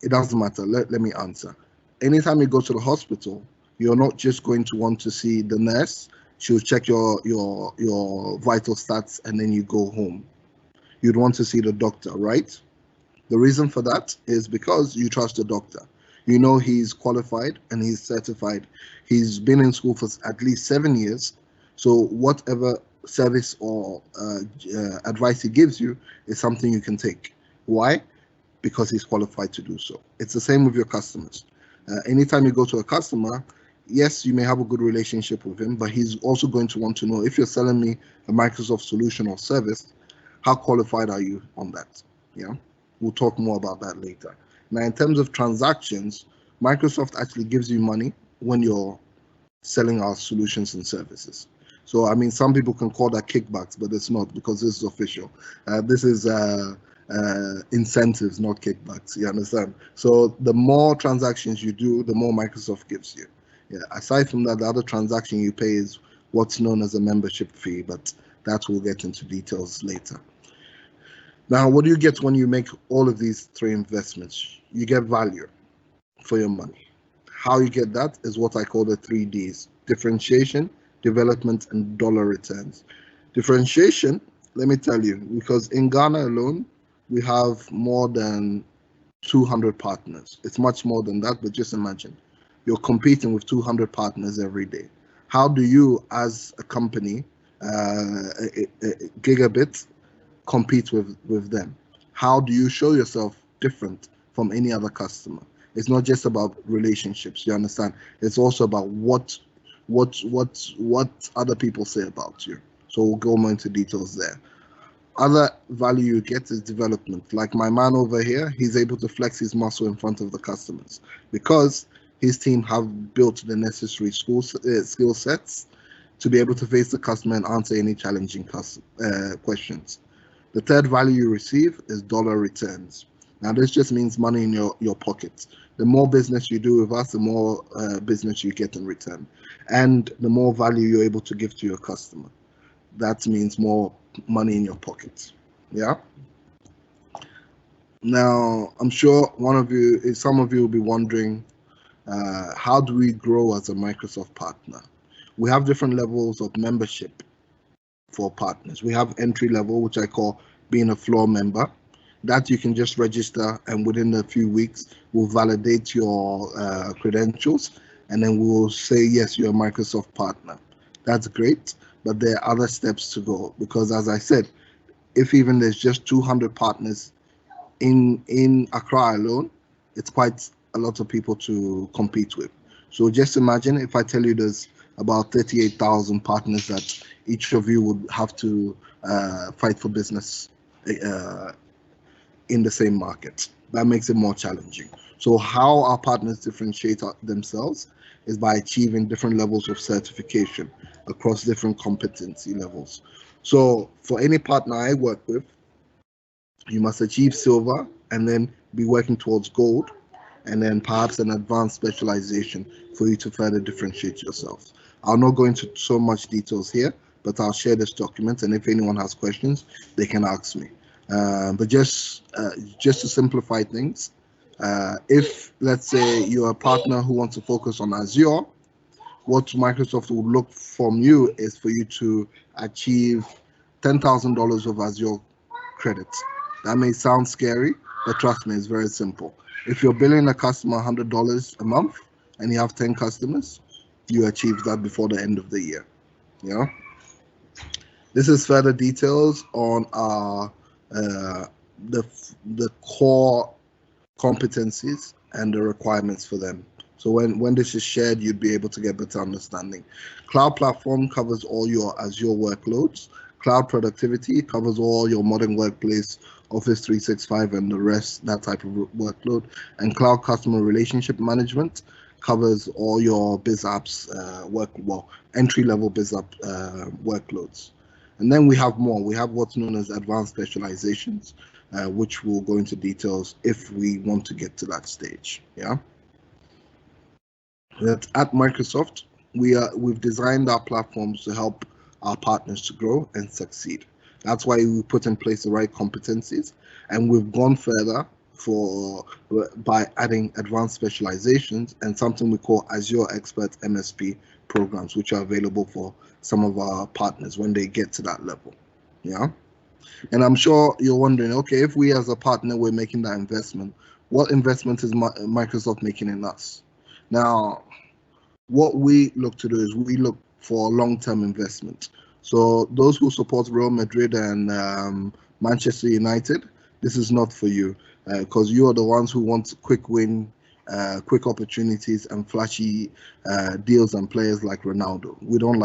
It doesn't matter. Let me answer. Anytime you go to the hospital, you're not just going to want to see the nurse. She'll check your vital stats and then you go home. You'd want to see the doctor, right? The reason for that is because you trust the doctor. You know he's qualified and he's certified. He's been in school for at least 7 years. So whatever service or advice he gives you is something you can take. Why? Because he's qualified to do so. It's the same with your customers. Anytime you go to a customer, yes, you may have a good relationship with him, but he's also going to want to know, if you're selling me a Microsoft solution or service, how qualified are you on that? Yeah, we'll talk more about that later. Now, in terms of transactions, Microsoft actually gives you money when you're selling our solutions and services. So, I mean, some people can call that kickbacks, but it's not, because this is official. This is incentives, not kickbacks. You understand? So the more transactions you do, the more Microsoft gives you. Yeah. Aside from that, the other transaction you pay is what's known as a membership fee, but that we'll get into details later. Now, what do you get when you make all of these three investments? You get value for your money. How you get that is what I call the 3 Ds: differentiation, development, and dollar returns. Differentiation, let me tell you, because in Ghana alone, we have more than 200 partners. It's much more than that, but just imagine you're competing with 200 partners every day. How do you, as a company, Gigabit, compete with them? How do you show yourself different from any other customer? It's not just about relationships, you understand? It's also about what other people say about you. So we'll go more into details there. Other value you get is development. Like my man over here, he's able to flex his muscle in front of the customers because his team have built the necessary skill sets to be able to face the customer and answer any challenging questions. The third value you receive is dollar returns. Now, this just means money in your pocket. The more business you do with us, the more business you get in return, and the more value you're able to give to your customer. That means more money in your pocket. Yeah. Now, I'm sure some of you will be wondering, how do we grow as a Microsoft partner? We have different levels of membership for partners. We have entry level, which I call being a floor member. That you can just register, and within a few weeks, we'll validate your credentials, and then we'll say, yes, you're a Microsoft partner. That's great, but there are other steps to go, because as I said, if even there's just 200 partners in Accra alone, it's quite a lot of people to compete with. So just imagine if I tell you there's about 38,000 partners that each of you would have to fight for business in the same market. That makes it more challenging. So how our partners differentiate themselves is by achieving different levels of certification across different competency levels. So for any partner I work with, you must achieve silver and then be working towards gold, and then perhaps an advanced specialization for you to further differentiate yourselves. I'll not go into so much details here, but I'll share this document, and if anyone has questions, they can ask me. But just to simplify things, if let's say you're a partner who wants to focus on Azure, what Microsoft will look from you is for you to achieve $10,000 of Azure credits. That may sound scary, but trust me, it's very simple. If you're billing a customer $100 a month and you have 10 customers, you achieve that before the end of the year. Yeah. This is further details on our the core competencies and the requirements for them. So when this is shared, you'd be able to get better understanding. Cloud platform covers all your Azure workloads. Cloud productivity covers all your modern workplace, Office 365 and the rest, that type of workload. And cloud customer relationship management covers all your biz apps entry-level biz app workloads. And then we have more. We have what's known as advanced specializations, which we'll go into details if we want to get to that stage. Yeah. That at Microsoft, we've designed our platforms to help our partners to grow and succeed. That's why we put in place the right competencies, and we've gone further by adding advanced specializations and something we call Azure Expert MSP programs, which are available for some of our partners when they get to that level. Yeah. And I'm sure you're wondering, okay, if we as a partner, we're making that investment, what investment is Microsoft making in us? Now, what we look to do is we look for long-term investment. So those who support Real Madrid and Manchester United, this is not for you, because you are the ones who want quick win, quick opportunities and flashy deals and players like Ronaldo. We don't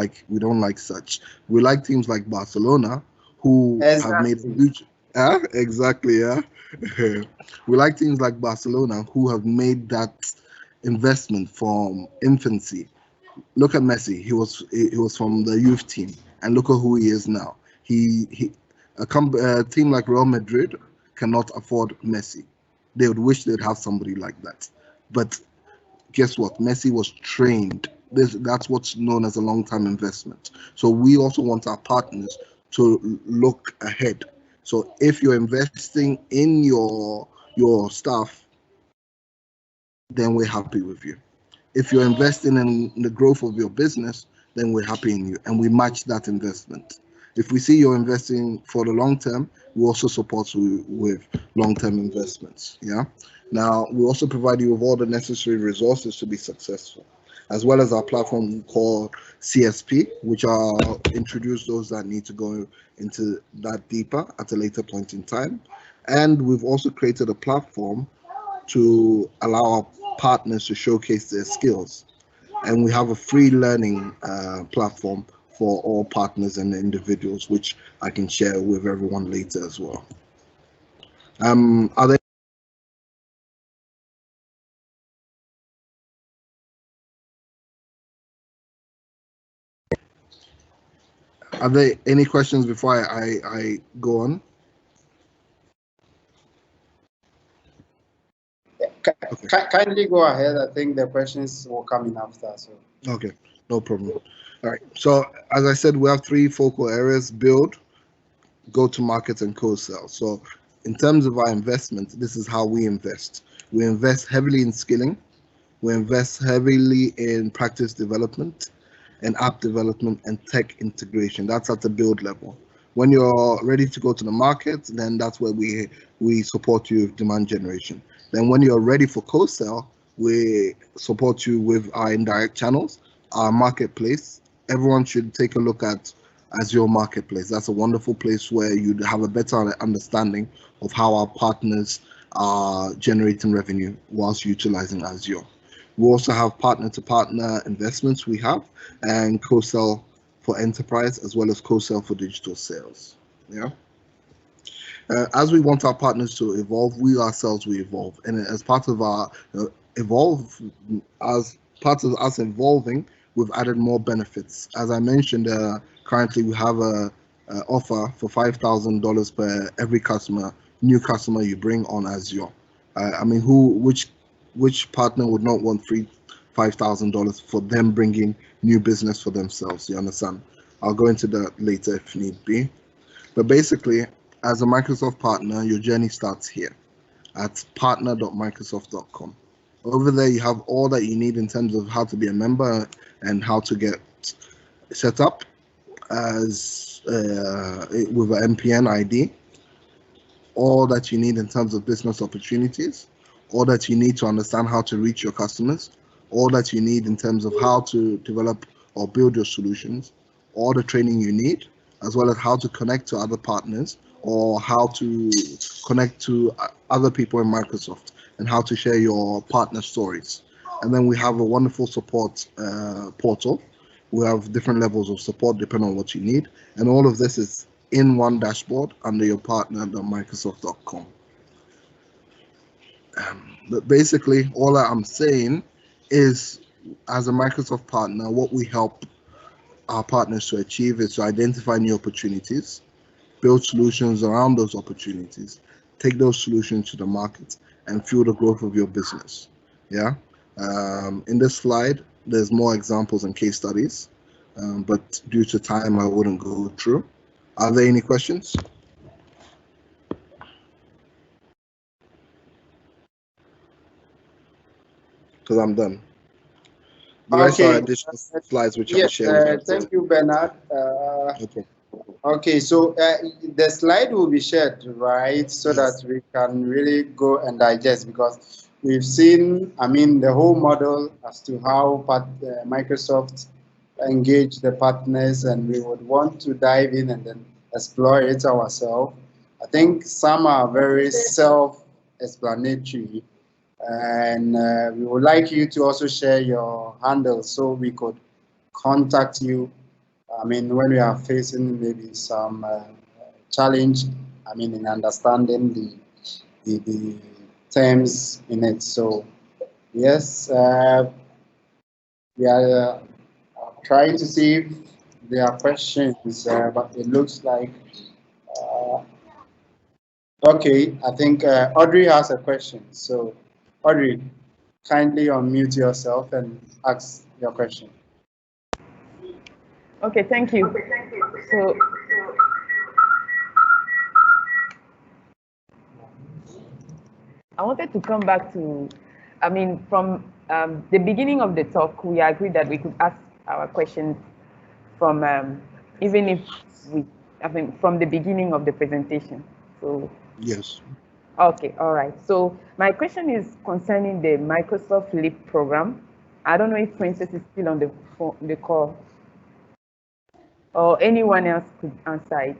like such. We like teams like Barcelona, who have made a huge exactly, yeah. We like teams like Barcelona who have made that investment from infancy. Look at Messi. He was from the youth team, and look at who he is now. A team like Real Madrid cannot afford Messi. They would wish they'd have somebody like that. But guess what? Messi was trained. That's what's known as a long-term investment. So we also want our partners to look ahead. So if you're investing in your staff, then we're happy with you. If you're investing in the growth of your business, then we're happy in you, and we match that investment. If we see you're investing for the long term, we also support you with long-term investments. Yeah. Now, we also provide you with all the necessary resources to be successful, as well as our platform called CSP, which I'll introduce those that need to go into that deeper at a later point in time. And we've also created a platform to allow our partners to showcase their skills. And we have a free learning platform for all partners and individuals, which I can share with everyone later as well. Are there any questions before I go on? Kindly go ahead. I think the questions will come in after. So. Okay, no problem. All right. So as I said, we have three focal areas: build, go to market, and co-sell. So in terms of our investment, this is how we invest. We invest heavily in skilling. We invest heavily in practice development and app development and tech integration. That's at the build level. When you're ready to go to the market, then that's where we support you with demand generation. Then when you're ready for co-sell, we support you with our indirect channels, our marketplace. Everyone should take a look at Azure Marketplace. That's a wonderful place where you'd have a better understanding of how our partners are generating revenue whilst utilizing Azure. We also have partner-to-partner investments we have, and co-sell for enterprise, as well as co-sell for digital sales. Yeah. As we want our partners to evolve, we ourselves will evolve, and as part of our as part of us evolving, we've added more benefits. As I mentioned, currently we have a offer for $5,000 per every new customer you bring on Azure. I mean, which partner would not want free $5,000 for them bringing new business for themselves? You understand? I'll go into that later if need be. But basically, as a Microsoft partner, your journey starts here at partner.microsoft.com. Over there, you have all that you need in terms of how to be a member and how to get set up as with an MPN ID. All that you need in terms of business opportunities, all that you need to understand how to reach your customers, all that you need in terms of how to develop or build your solutions, all the training you need, as well as how to connect to other partners or how to connect to other people in Microsoft and how to share your partner stories. And then we have a wonderful support portal. We have different levels of support depending on what you need. And all of this is in one dashboard under your partner.microsoft.com. But basically, all that I'm saying is, as a Microsoft partner, what we help our partners to achieve is to identify new opportunities, build solutions around those opportunities, take those solutions to the market, and fuel the growth of your business. Yeah. In this slide, there's more examples and case studies, but due to time, I wouldn't go through. Are there any questions? Because I'm done. The rest are additional slides which I'll share. Thank you, Bernard. Okay, so the slide will be shared, right, so that we can really go and digest, because we've seen, I mean, the whole model as to how Microsoft engage the partners, and we would want to dive in and then explore it ourselves. I think some are very self-explanatory, and we would like you to also share your handle so we could contact you. I mean, when we are facing maybe some challenge, I mean, in understanding the terms in it. So, yes, we are trying to see if there are questions, but it looks like Okay, I think Audrey has a question. So, Audrey, kindly unmute yourself and ask your question. Okay, thank you. So, I wanted to come back to, I mean, from the beginning of the talk, we agreed that we could ask our questions from, even if we, I mean, from the beginning of the presentation. So, yes. Okay, all right. So my question is concerning the Microsoft Leap program. I don't know if Princess is still on the call, or anyone else could answer it.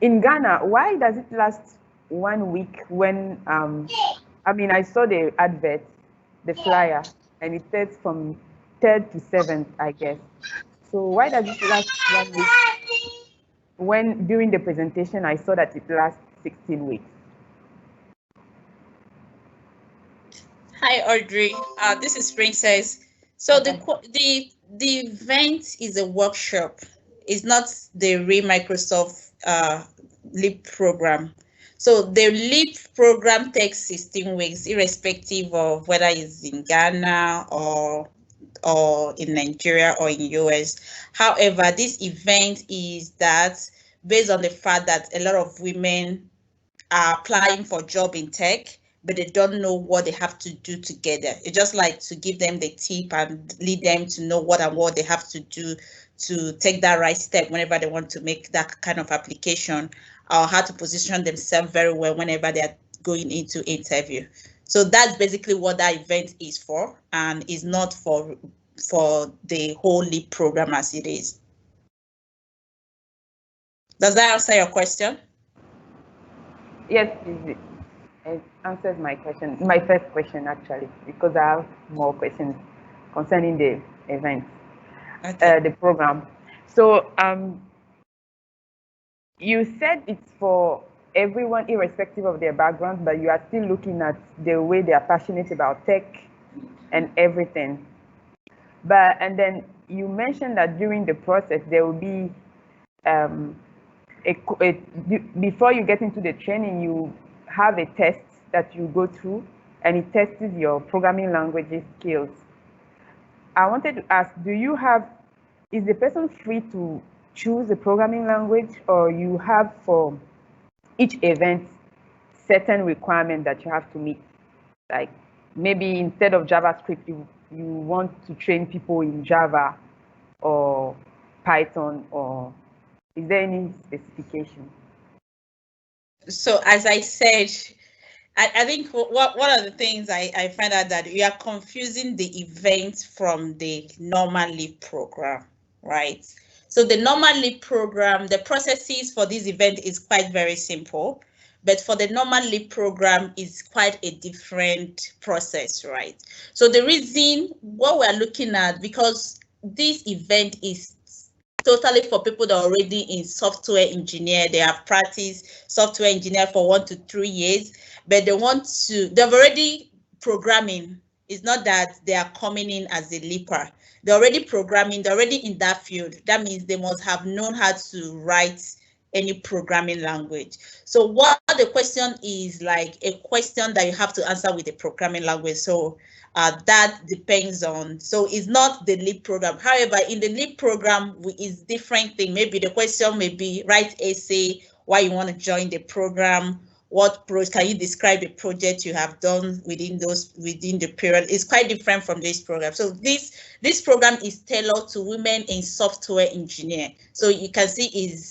In Ghana, why does it last 1 week when, I mean, I saw the advert, the flyer, and it says from 3rd to 7th, I guess. So why does it last 1 week when during the presentation I saw that it lasts 16 weeks? Hi, Audrey. This is Princess. So the event is a workshop. It's not the real Microsoft Leap program. So the Leap program takes 16 weeks, irrespective of whether it's in Ghana or in Nigeria or in US. However, this event is that based on the fact that a lot of women are applying for job in tech, but they don't know what they have to do together. It's just like to give them the tip and lead them to know what they have to do to take that right step whenever they want to make that kind of application, or how to position themselves very well whenever they're going into interview. So that's basically what that event is for, and is not for the whole Leap program as it is. Does that answer your question? Yes, it answers my question, my first question actually, because I have more questions concerning the event, okay. The program. So you said it's for everyone irrespective of their background, but you are still looking at the way they are passionate about tech and everything. And then you mentioned that during the process there will be before you get into the training, you have a test that you go through, and it tests your programming languages skills. I wanted to ask, is the person free to choose a programming language, or you have for each event certain requirements that you have to meet? Like maybe instead of JavaScript, you want to train people in Java or Python, or is there any specification? So as I said, I think one of the things I find out that we are confusing the event from the normal Leap program, right? So the normal Leap program, the processes for this event is quite very simple, but for the normal Leap program is quite a different process, right? So the reason what we're looking at, because this event is totally for people that are already in software engineer, they have practiced software engineer for 1 to 3 years, but they've already programming. It's not that they are coming in as a leaper. They're already programming, they're already in that field. That means they must have known how to write any programming language. So what the question is, like a question that you have to answer with a programming language. So that depends on, so it's not the Leap program. However, in the Leap program, it's different thing. Maybe the question may be write essay, why you want to join the program, can you describe the project you have done within the period? It's quite different from this program. So this program is tailored to women in software engineer. So you can see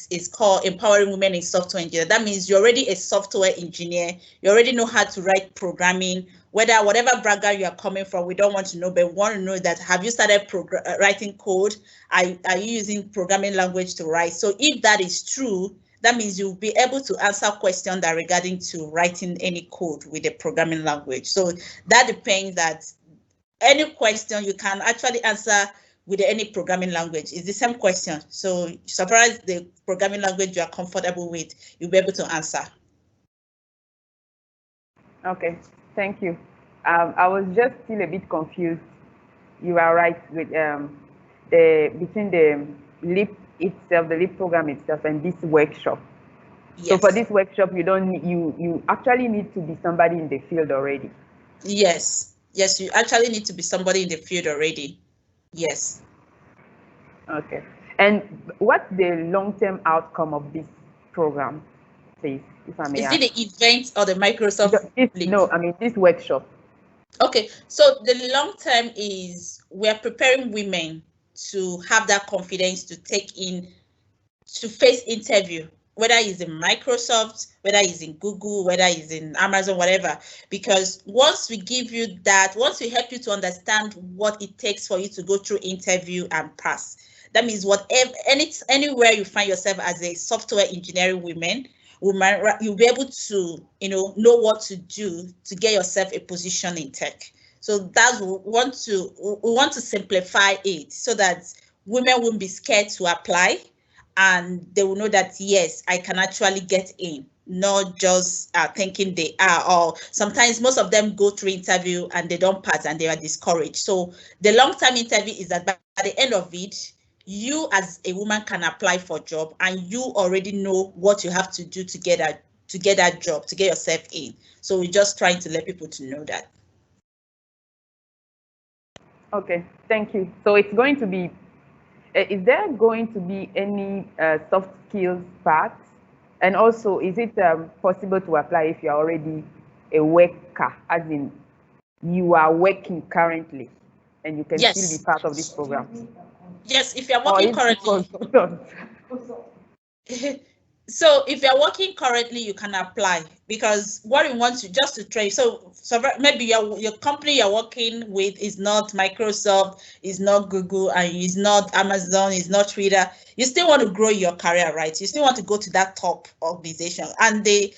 is called Empowering Women in Software Engineer. That means you're already a software engineer. You already know how to write programming. Whatever background you are coming from, we don't want to know, but we want to know that, have you started writing code? Are you using programming language to write? So if that is true, that means you'll be able to answer questions that are regarding to writing any code with a programming language. So that depends that any question you can actually answer with any programming language. It's the same question. So so far as the programming language you are comfortable with, you'll be able to answer. Okay, thank you. I was just still a bit confused. You are right with between the Leap itself, the Leap program itself, and this workshop. Yes. So for this workshop, you don't need, you actually need to be somebody in the field already. Yes. Yes, you actually need to be somebody in the field already. Yes. Okay. And what's the long-term outcome of this program, please, if I may ask? Is it the event or the Microsoft? No, I mean this workshop. Okay, so the long term is we're preparing women to have that confidence to face interview, whether it's in Microsoft, whether it's in Google, whether it's in Amazon, whatever. Because once we give you that, once we help you to understand what it takes for you to go through interview and pass, that means whatever, anywhere you find yourself as a software engineering woman, you'll be able to, know what to do to get yourself a position in tech. So that's we want to simplify it so that women won't be scared to apply, and they will know that yes, I can actually get in, not just thinking they are. Or sometimes most of them go through interview and they don't pass and they are discouraged. So the long-term interview is that by the end of it, you as a woman can apply for a job and you already know what you have to do to get that job, to get yourself in. So we're just trying to let people to know that. Okay, thank you. So it's going to be, is there going to be any soft skills part? And also, is it possible to apply if you're already a worker, as in you are working currently and you can still be part of this program? Yes, if you're working currently. So if you're working currently, you can apply, because what we want to just to train. So maybe your company you're working with is not Microsoft, is not Google, and is not Amazon, is not Twitter. You still want to grow your career, right? You still want to go to that top organization, and the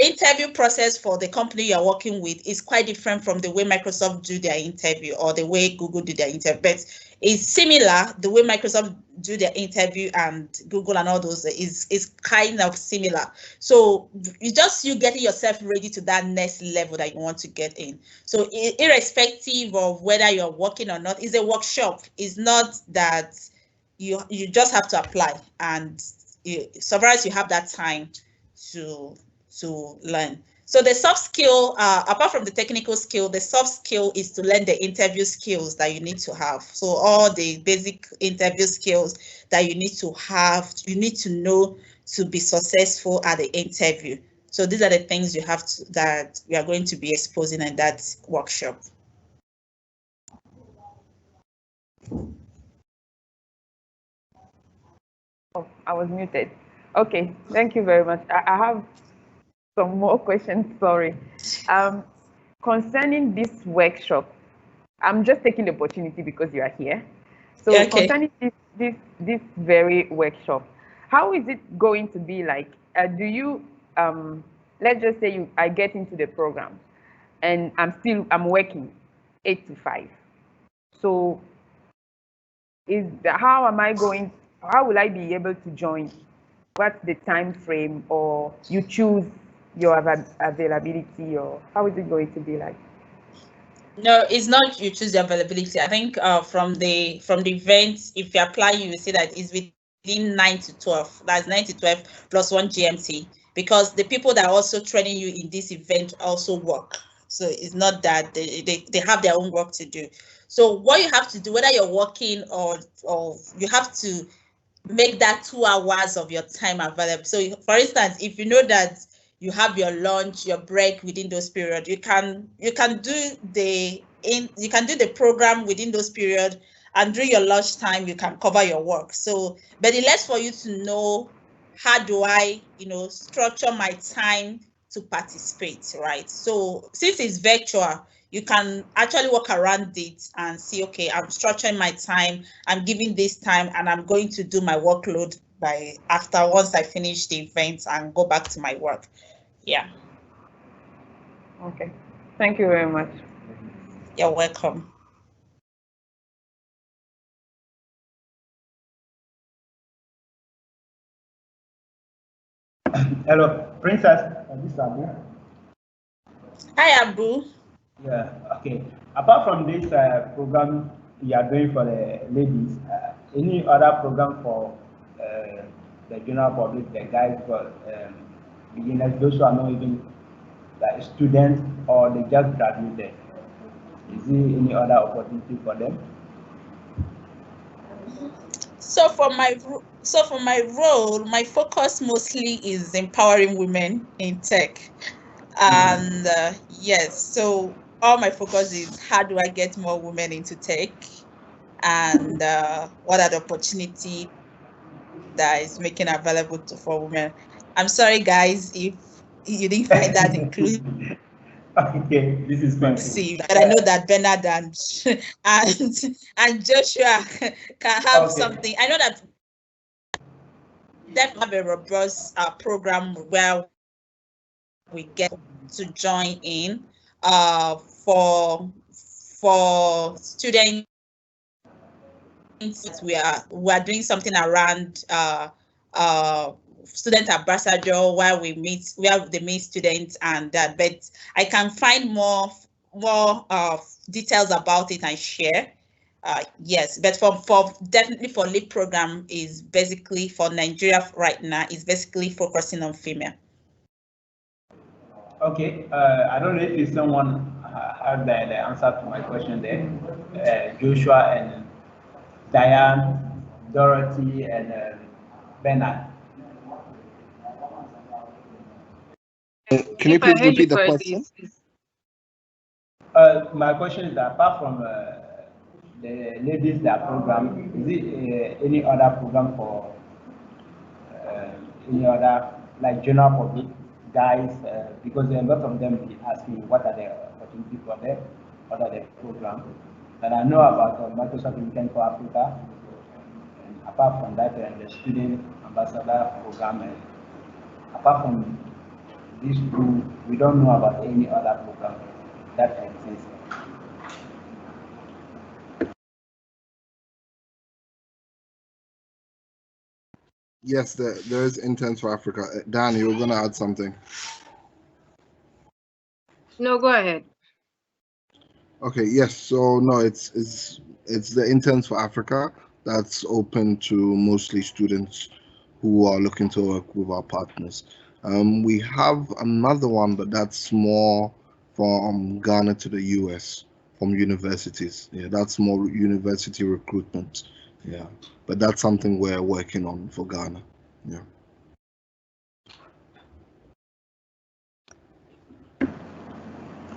interview process for the company you're working with is quite different from the way Microsoft do their interview or the way Google do their interview. But it's similar. The way Microsoft do their interview and Google and all those is kind of similar. So it's you getting yourself ready to that next level that you want to get in. So irrespective of whether you're working or not, it's a workshop. It's not that you just have to apply, and so far as you have that time to learn. So the soft skill, apart from the technical skill, the soft skill is to learn the interview skills that you need to have. So all the basic interview skills that you need to have, you need to know to be successful at the interview. So these are the things you have to, that we are going to be exposing in that workshop. Oh, I was muted. Okay, thank you very much. I have some more questions, sorry. Concerning this workshop, I'm just taking the opportunity because you are here. So concerning this very workshop, how is it going to be like? Do you, let's just say I get into the program and I'm working 8 to 5. So how will I be able to join? What's the time frame, or you choose your availability, or how is it going to be like? No, it's not you choose the availability. I think from the event, if you apply, you will see that it's within 9 to 12. That's 9 to 12 plus 1 GMT, because the people that are also training you in this event also work. So it's not that they have their own work to do. So what you have to do, whether you're working or you have to make that 2 hours of your time available. So for instance, if you know that you have your lunch, your break within those periods, you can do the program within those periods, and during your lunch time you can cover your work. So, but it lets for you to know, how do I, structure my time to participate, right? So since it's virtual, you can actually work around it and see, okay, I'm structuring my time, I'm giving this time, and I'm going to do my workload once I finish the event and go back to my work. Yeah. Okay. Thank you very much. You're welcome. Hello, Princess. This is Abou. Hi, Abou. Yeah, okay. Apart from this program you are doing for the ladies, any other program for the general public, the guys for beginners, those who are not even like students or they just graduated? Is there any other opportunity for them? So for my role, my focus mostly is empowering women in tech, and yes, so all my focus is how do I get more women into tech, and what are the opportunities that is making available for women. I'm sorry, guys, if you didn't find that inclusive. Okay, this is fine. But I know that Bernard and Joshua can have something. I know that they have a robust program where we get to join in for students. We are doing something around student ambassador where they meet students and that, but I can find more details about it and share. Yes, but for definitely for lead program is basically for Nigeria right now is basically focusing on female. Okay, I don't know if someone had the answer to my question there. Joshua and Diane, Dorothy, and Bernard. Can you please repeat the question? My question is that apart from the ladies that program, is it any other program for any other like general public guys? Because a lot of them be asking what are the opportunities for them, what are the programs. And I know about Microsoft Intent for Africa. And apart from that, the student ambassador program. And apart from these two, we don't know about any other program that exists. Yes, there is Intent for Africa. Dan, you were going to add something. No, go ahead. Okay, yes. So no, it's the Intent for Africa that's open to mostly students who are looking to work with our partners. We have another one, but that's more from Ghana to the US, from universities. Yeah, that's more university recruitment. Yeah, but that's something we're working on for Ghana. Yeah.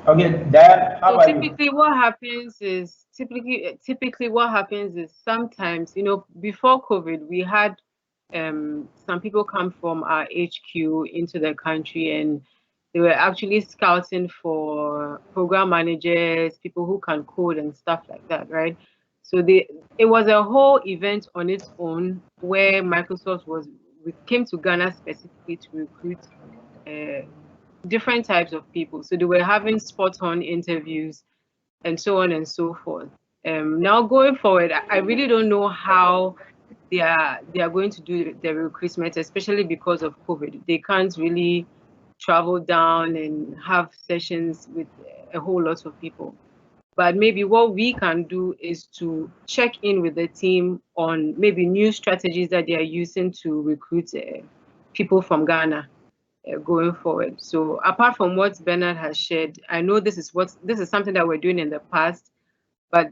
Okay, Dad, how about typically you? what happens is typically what happens is sometimes, you know, before COVID, we had some people come from our HQ into the country and they were actually scouting for program managers, people who can code and stuff like that, right? So it was a whole event on its own where Microsoft came to Ghana specifically to recruit different types of people. So they were having spot-on interviews and so on and so forth. Now going forward, I really don't know how they are going to do their recruitment, especially because of COVID. They can't really travel down and have sessions with a whole lot of people. But maybe what we can do is to check in with the team on maybe new strategies that they are using to recruit people from Ghana going forward. So apart from what Bernard has shared, I know this is something that we're doing in the past, but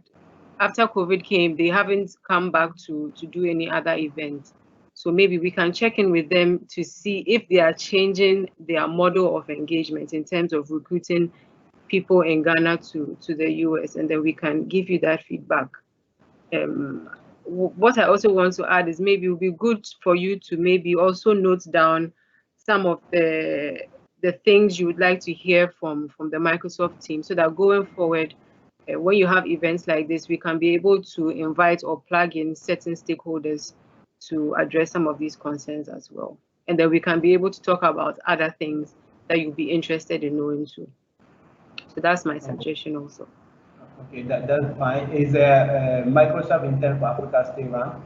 after COVID came, they haven't come back to do any other events. So maybe we can check in with them to see if they are changing their model of engagement in terms of recruiting people in Ghana to the US, and then we can give you that feedback. What I also want to add is maybe it would be good for you to maybe also note down some of the things you would like to hear from the Microsoft team, so that going forward, when you have events like this, we can be able to invite or plug in certain stakeholders to address some of these concerns as well. And then we can be able to talk about other things that you'll be interested in knowing too. So that's my suggestion also. Okay, that's fine. Is Microsoft Intent for Africa still around?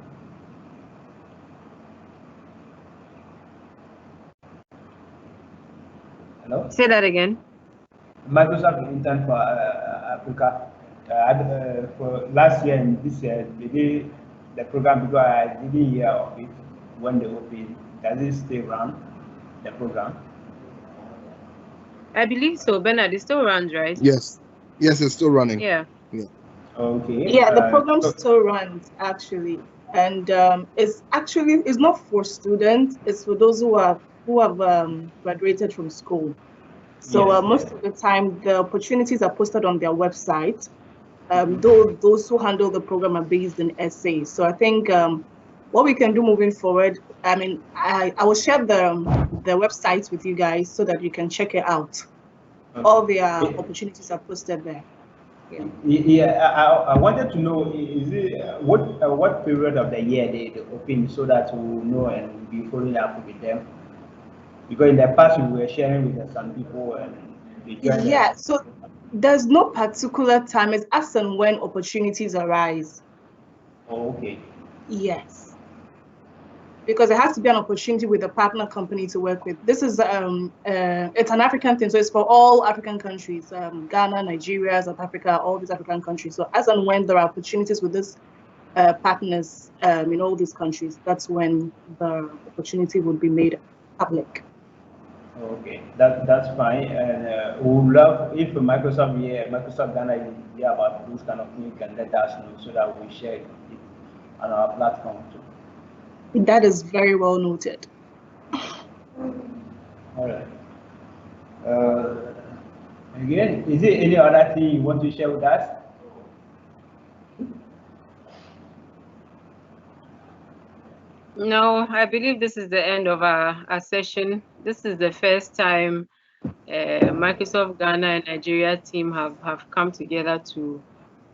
Hello? Say that again. Microsoft Intent for Africa. For last year and this year, they did the program because I didn't hear of it when they opened. Does it still run the program? I believe so. Bernard, it still runs, right? Yes, yes, it's still running. Yeah. Yeah. Okay. Yeah, the program still runs actually, and it's not for students. It's for those who have graduated from school. So Yes, most of the time, the opportunities are posted on their website. Though those who handle the program are based in SA. So I think what we can do moving forward, I mean, I will share the websites with you guys so that you can check it out. Okay. All their opportunities are posted there. Yeah, I wanted to know, is it what period of the year they open, so that we'll know and we'll be following up with them? Because in the past we were sharing with some people and they joined. Yeah, so there's no particular time. It's as and when opportunities arise. Oh, okay. Yes. Because it has to be an opportunity with a partner company to work with. This is it's an African thing, so it's for all African countries, Ghana, Nigeria, South Africa, all these African countries. So as and when there are opportunities with these partners in all these countries, that's when the opportunity would be made public. Okay, that's fine, and we would love if Microsoft Ghana is here about this kind of thing, can let us know so that we share it on our platform too. That is very well noted. All right. Again, is there any other thing you want to share with us? No, I believe this is the end of our session. This is the first time Microsoft Ghana and Nigeria team have come together to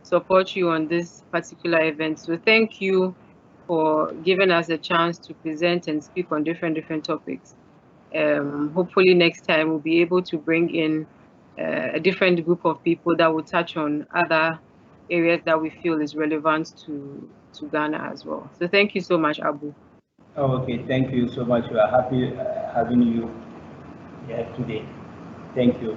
support you on this particular event. So thank you for giving us a chance to present and speak on different topics. Hopefully next time we'll be able to bring in a different group of people that will touch on other areas that we feel is relevant to Ghana as well. So thank you so much, Abou. Oh, okay, thank you so much. We are happy having you here today. Thank you.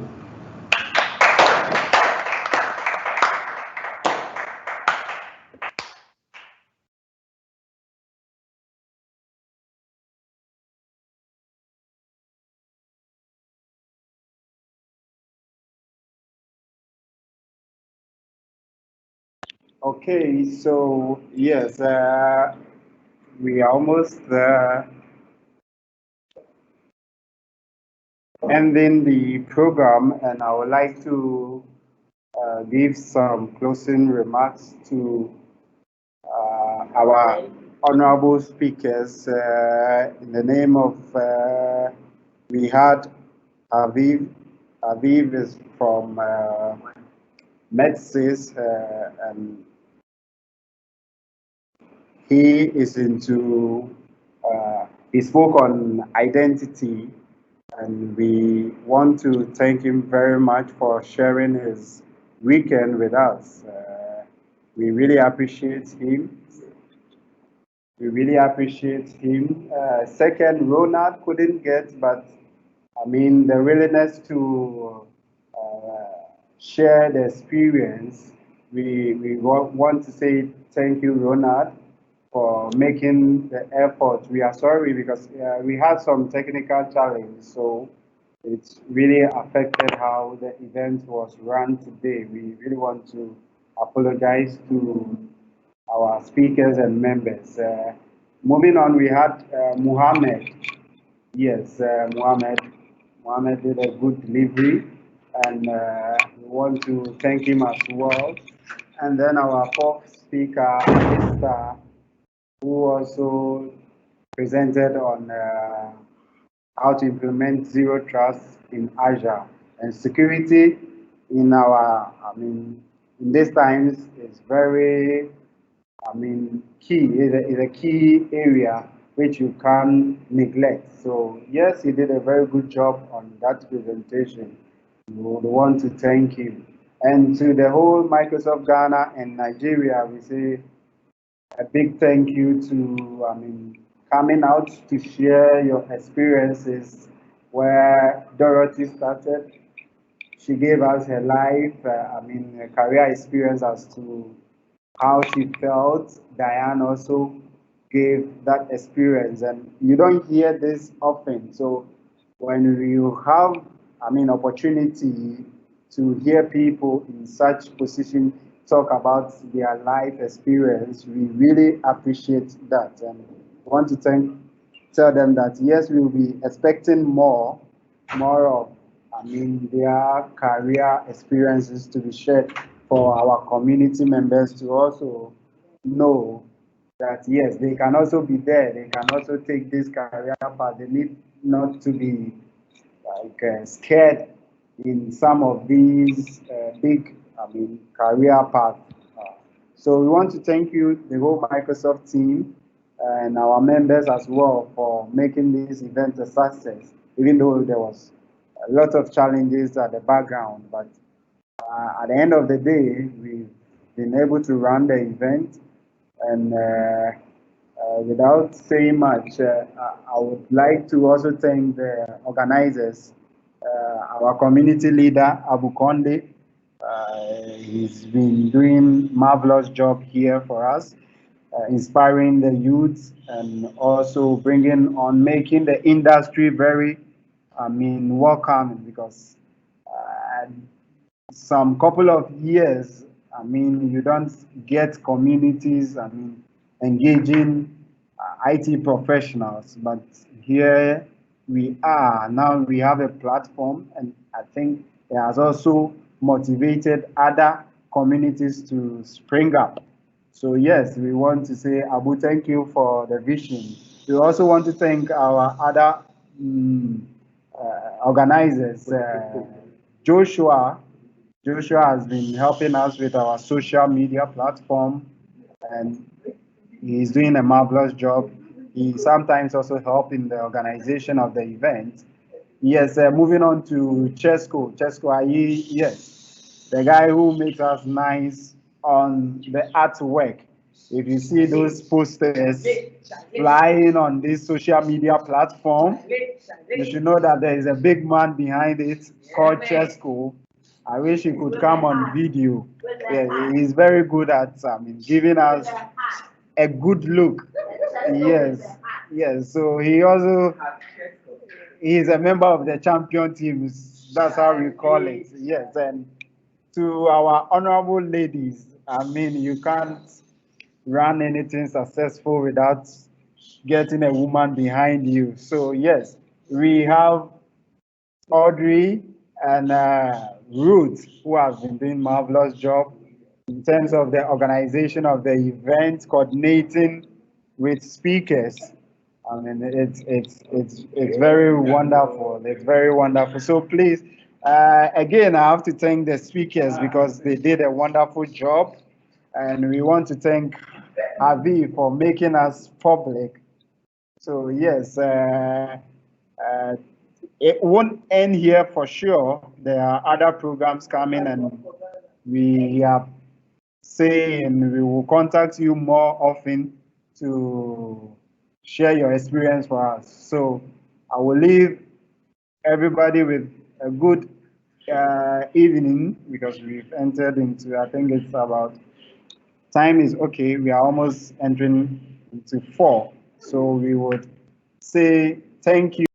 Okay, so yes, we are almost ending the program, and I would like to give some closing remarks to our honorable speakers. In the name of, we had Aviv. Aviv is from Medsys, and he is into, he spoke on identity, and we want to thank him very much for sharing his weekend with us. We really appreciate him. We really appreciate him. Second, Ronald couldn't get, but I mean, the willingness to share the experience. We want to say thank you, Ronald, for making the effort. We are sorry because we had some technical challenge, so it's really affected how the event was run today. We really want to apologize to our speakers and members. Moving on, we had Mohamed. Yes, Mohamed did a good delivery, and we want to thank him as well. And then our fourth speaker, Alistair, who also presented on how to implement zero trust in Azure and security in our, I mean, in these times is very, I mean, key, is a key area which you can't neglect. So yes, he did a very good job on that presentation. We would want to thank him. And to the whole Microsoft Ghana and Nigeria, we say a big thank you to, I mean, coming out to share your experiences where Dorothy started. She gave us her life, her career experience as to how she felt. Diane also gave that experience, and you don't hear this often. So when you have, I mean, opportunity to hear people in such position talk about their life experience, we really appreciate that, and want to tell them that yes, we will be expecting more of, I mean, their career experiences to be shared for our community members to also know that yes, they can also be there. They can also take this career path. They need not to be like scared in some of these big, I mean, career paths. So we want to thank you, the whole Microsoft team, and our members as well for making this event a success, even though there was a lot of challenges at the background. But at the end of the day, we've been able to run the event, and without saying much, I would like to also thank the organizers, our community leader, Abu Conde. He's been doing marvelous job here for us, inspiring the youth and also bringing on, making the industry very, I mean, welcoming, because some couple of years, I mean, you don't get communities, I mean, engaging IT professionals, but here we are. Now we have a platform, and I think it has also motivated other communities to spring up. So yes, we want to say, Abu, thank you for the vision. We also want to thank our other organizers. Joshua has been helping us with our social media platform, and he's doing a marvelous job. He sometimes also helps in the organization of the event. Yes, moving on to Chesco. Yes, the guy who makes us nice on the artwork. If you see those posters flying on this social media platform, you should know that there is a big man behind it called Chesco. I wish he could come on video. Yeah, he's very good at giving us a good look. Yes. So he is a member of the champion teams. That's how we call it. Yes, and to our honorable ladies, I mean, you can't run anything successful without getting a woman behind you. So yes, we have Audrey and Ruth, who have been doing marvelous job in terms of the organization of the event, coordinating with speakers. I mean, it's very wonderful. It's very wonderful. So please, again, I have to thank the speakers because they did a wonderful job, and we want to thank Herve for making us public. So yes, it won't end here for sure. There are other programs coming, and we are saying we will contact you more often to share your experience for us. So I will leave everybody with a good evening, because we've entered into, I think it's about, time is okay. We are almost entering into 4. So we would say thank you.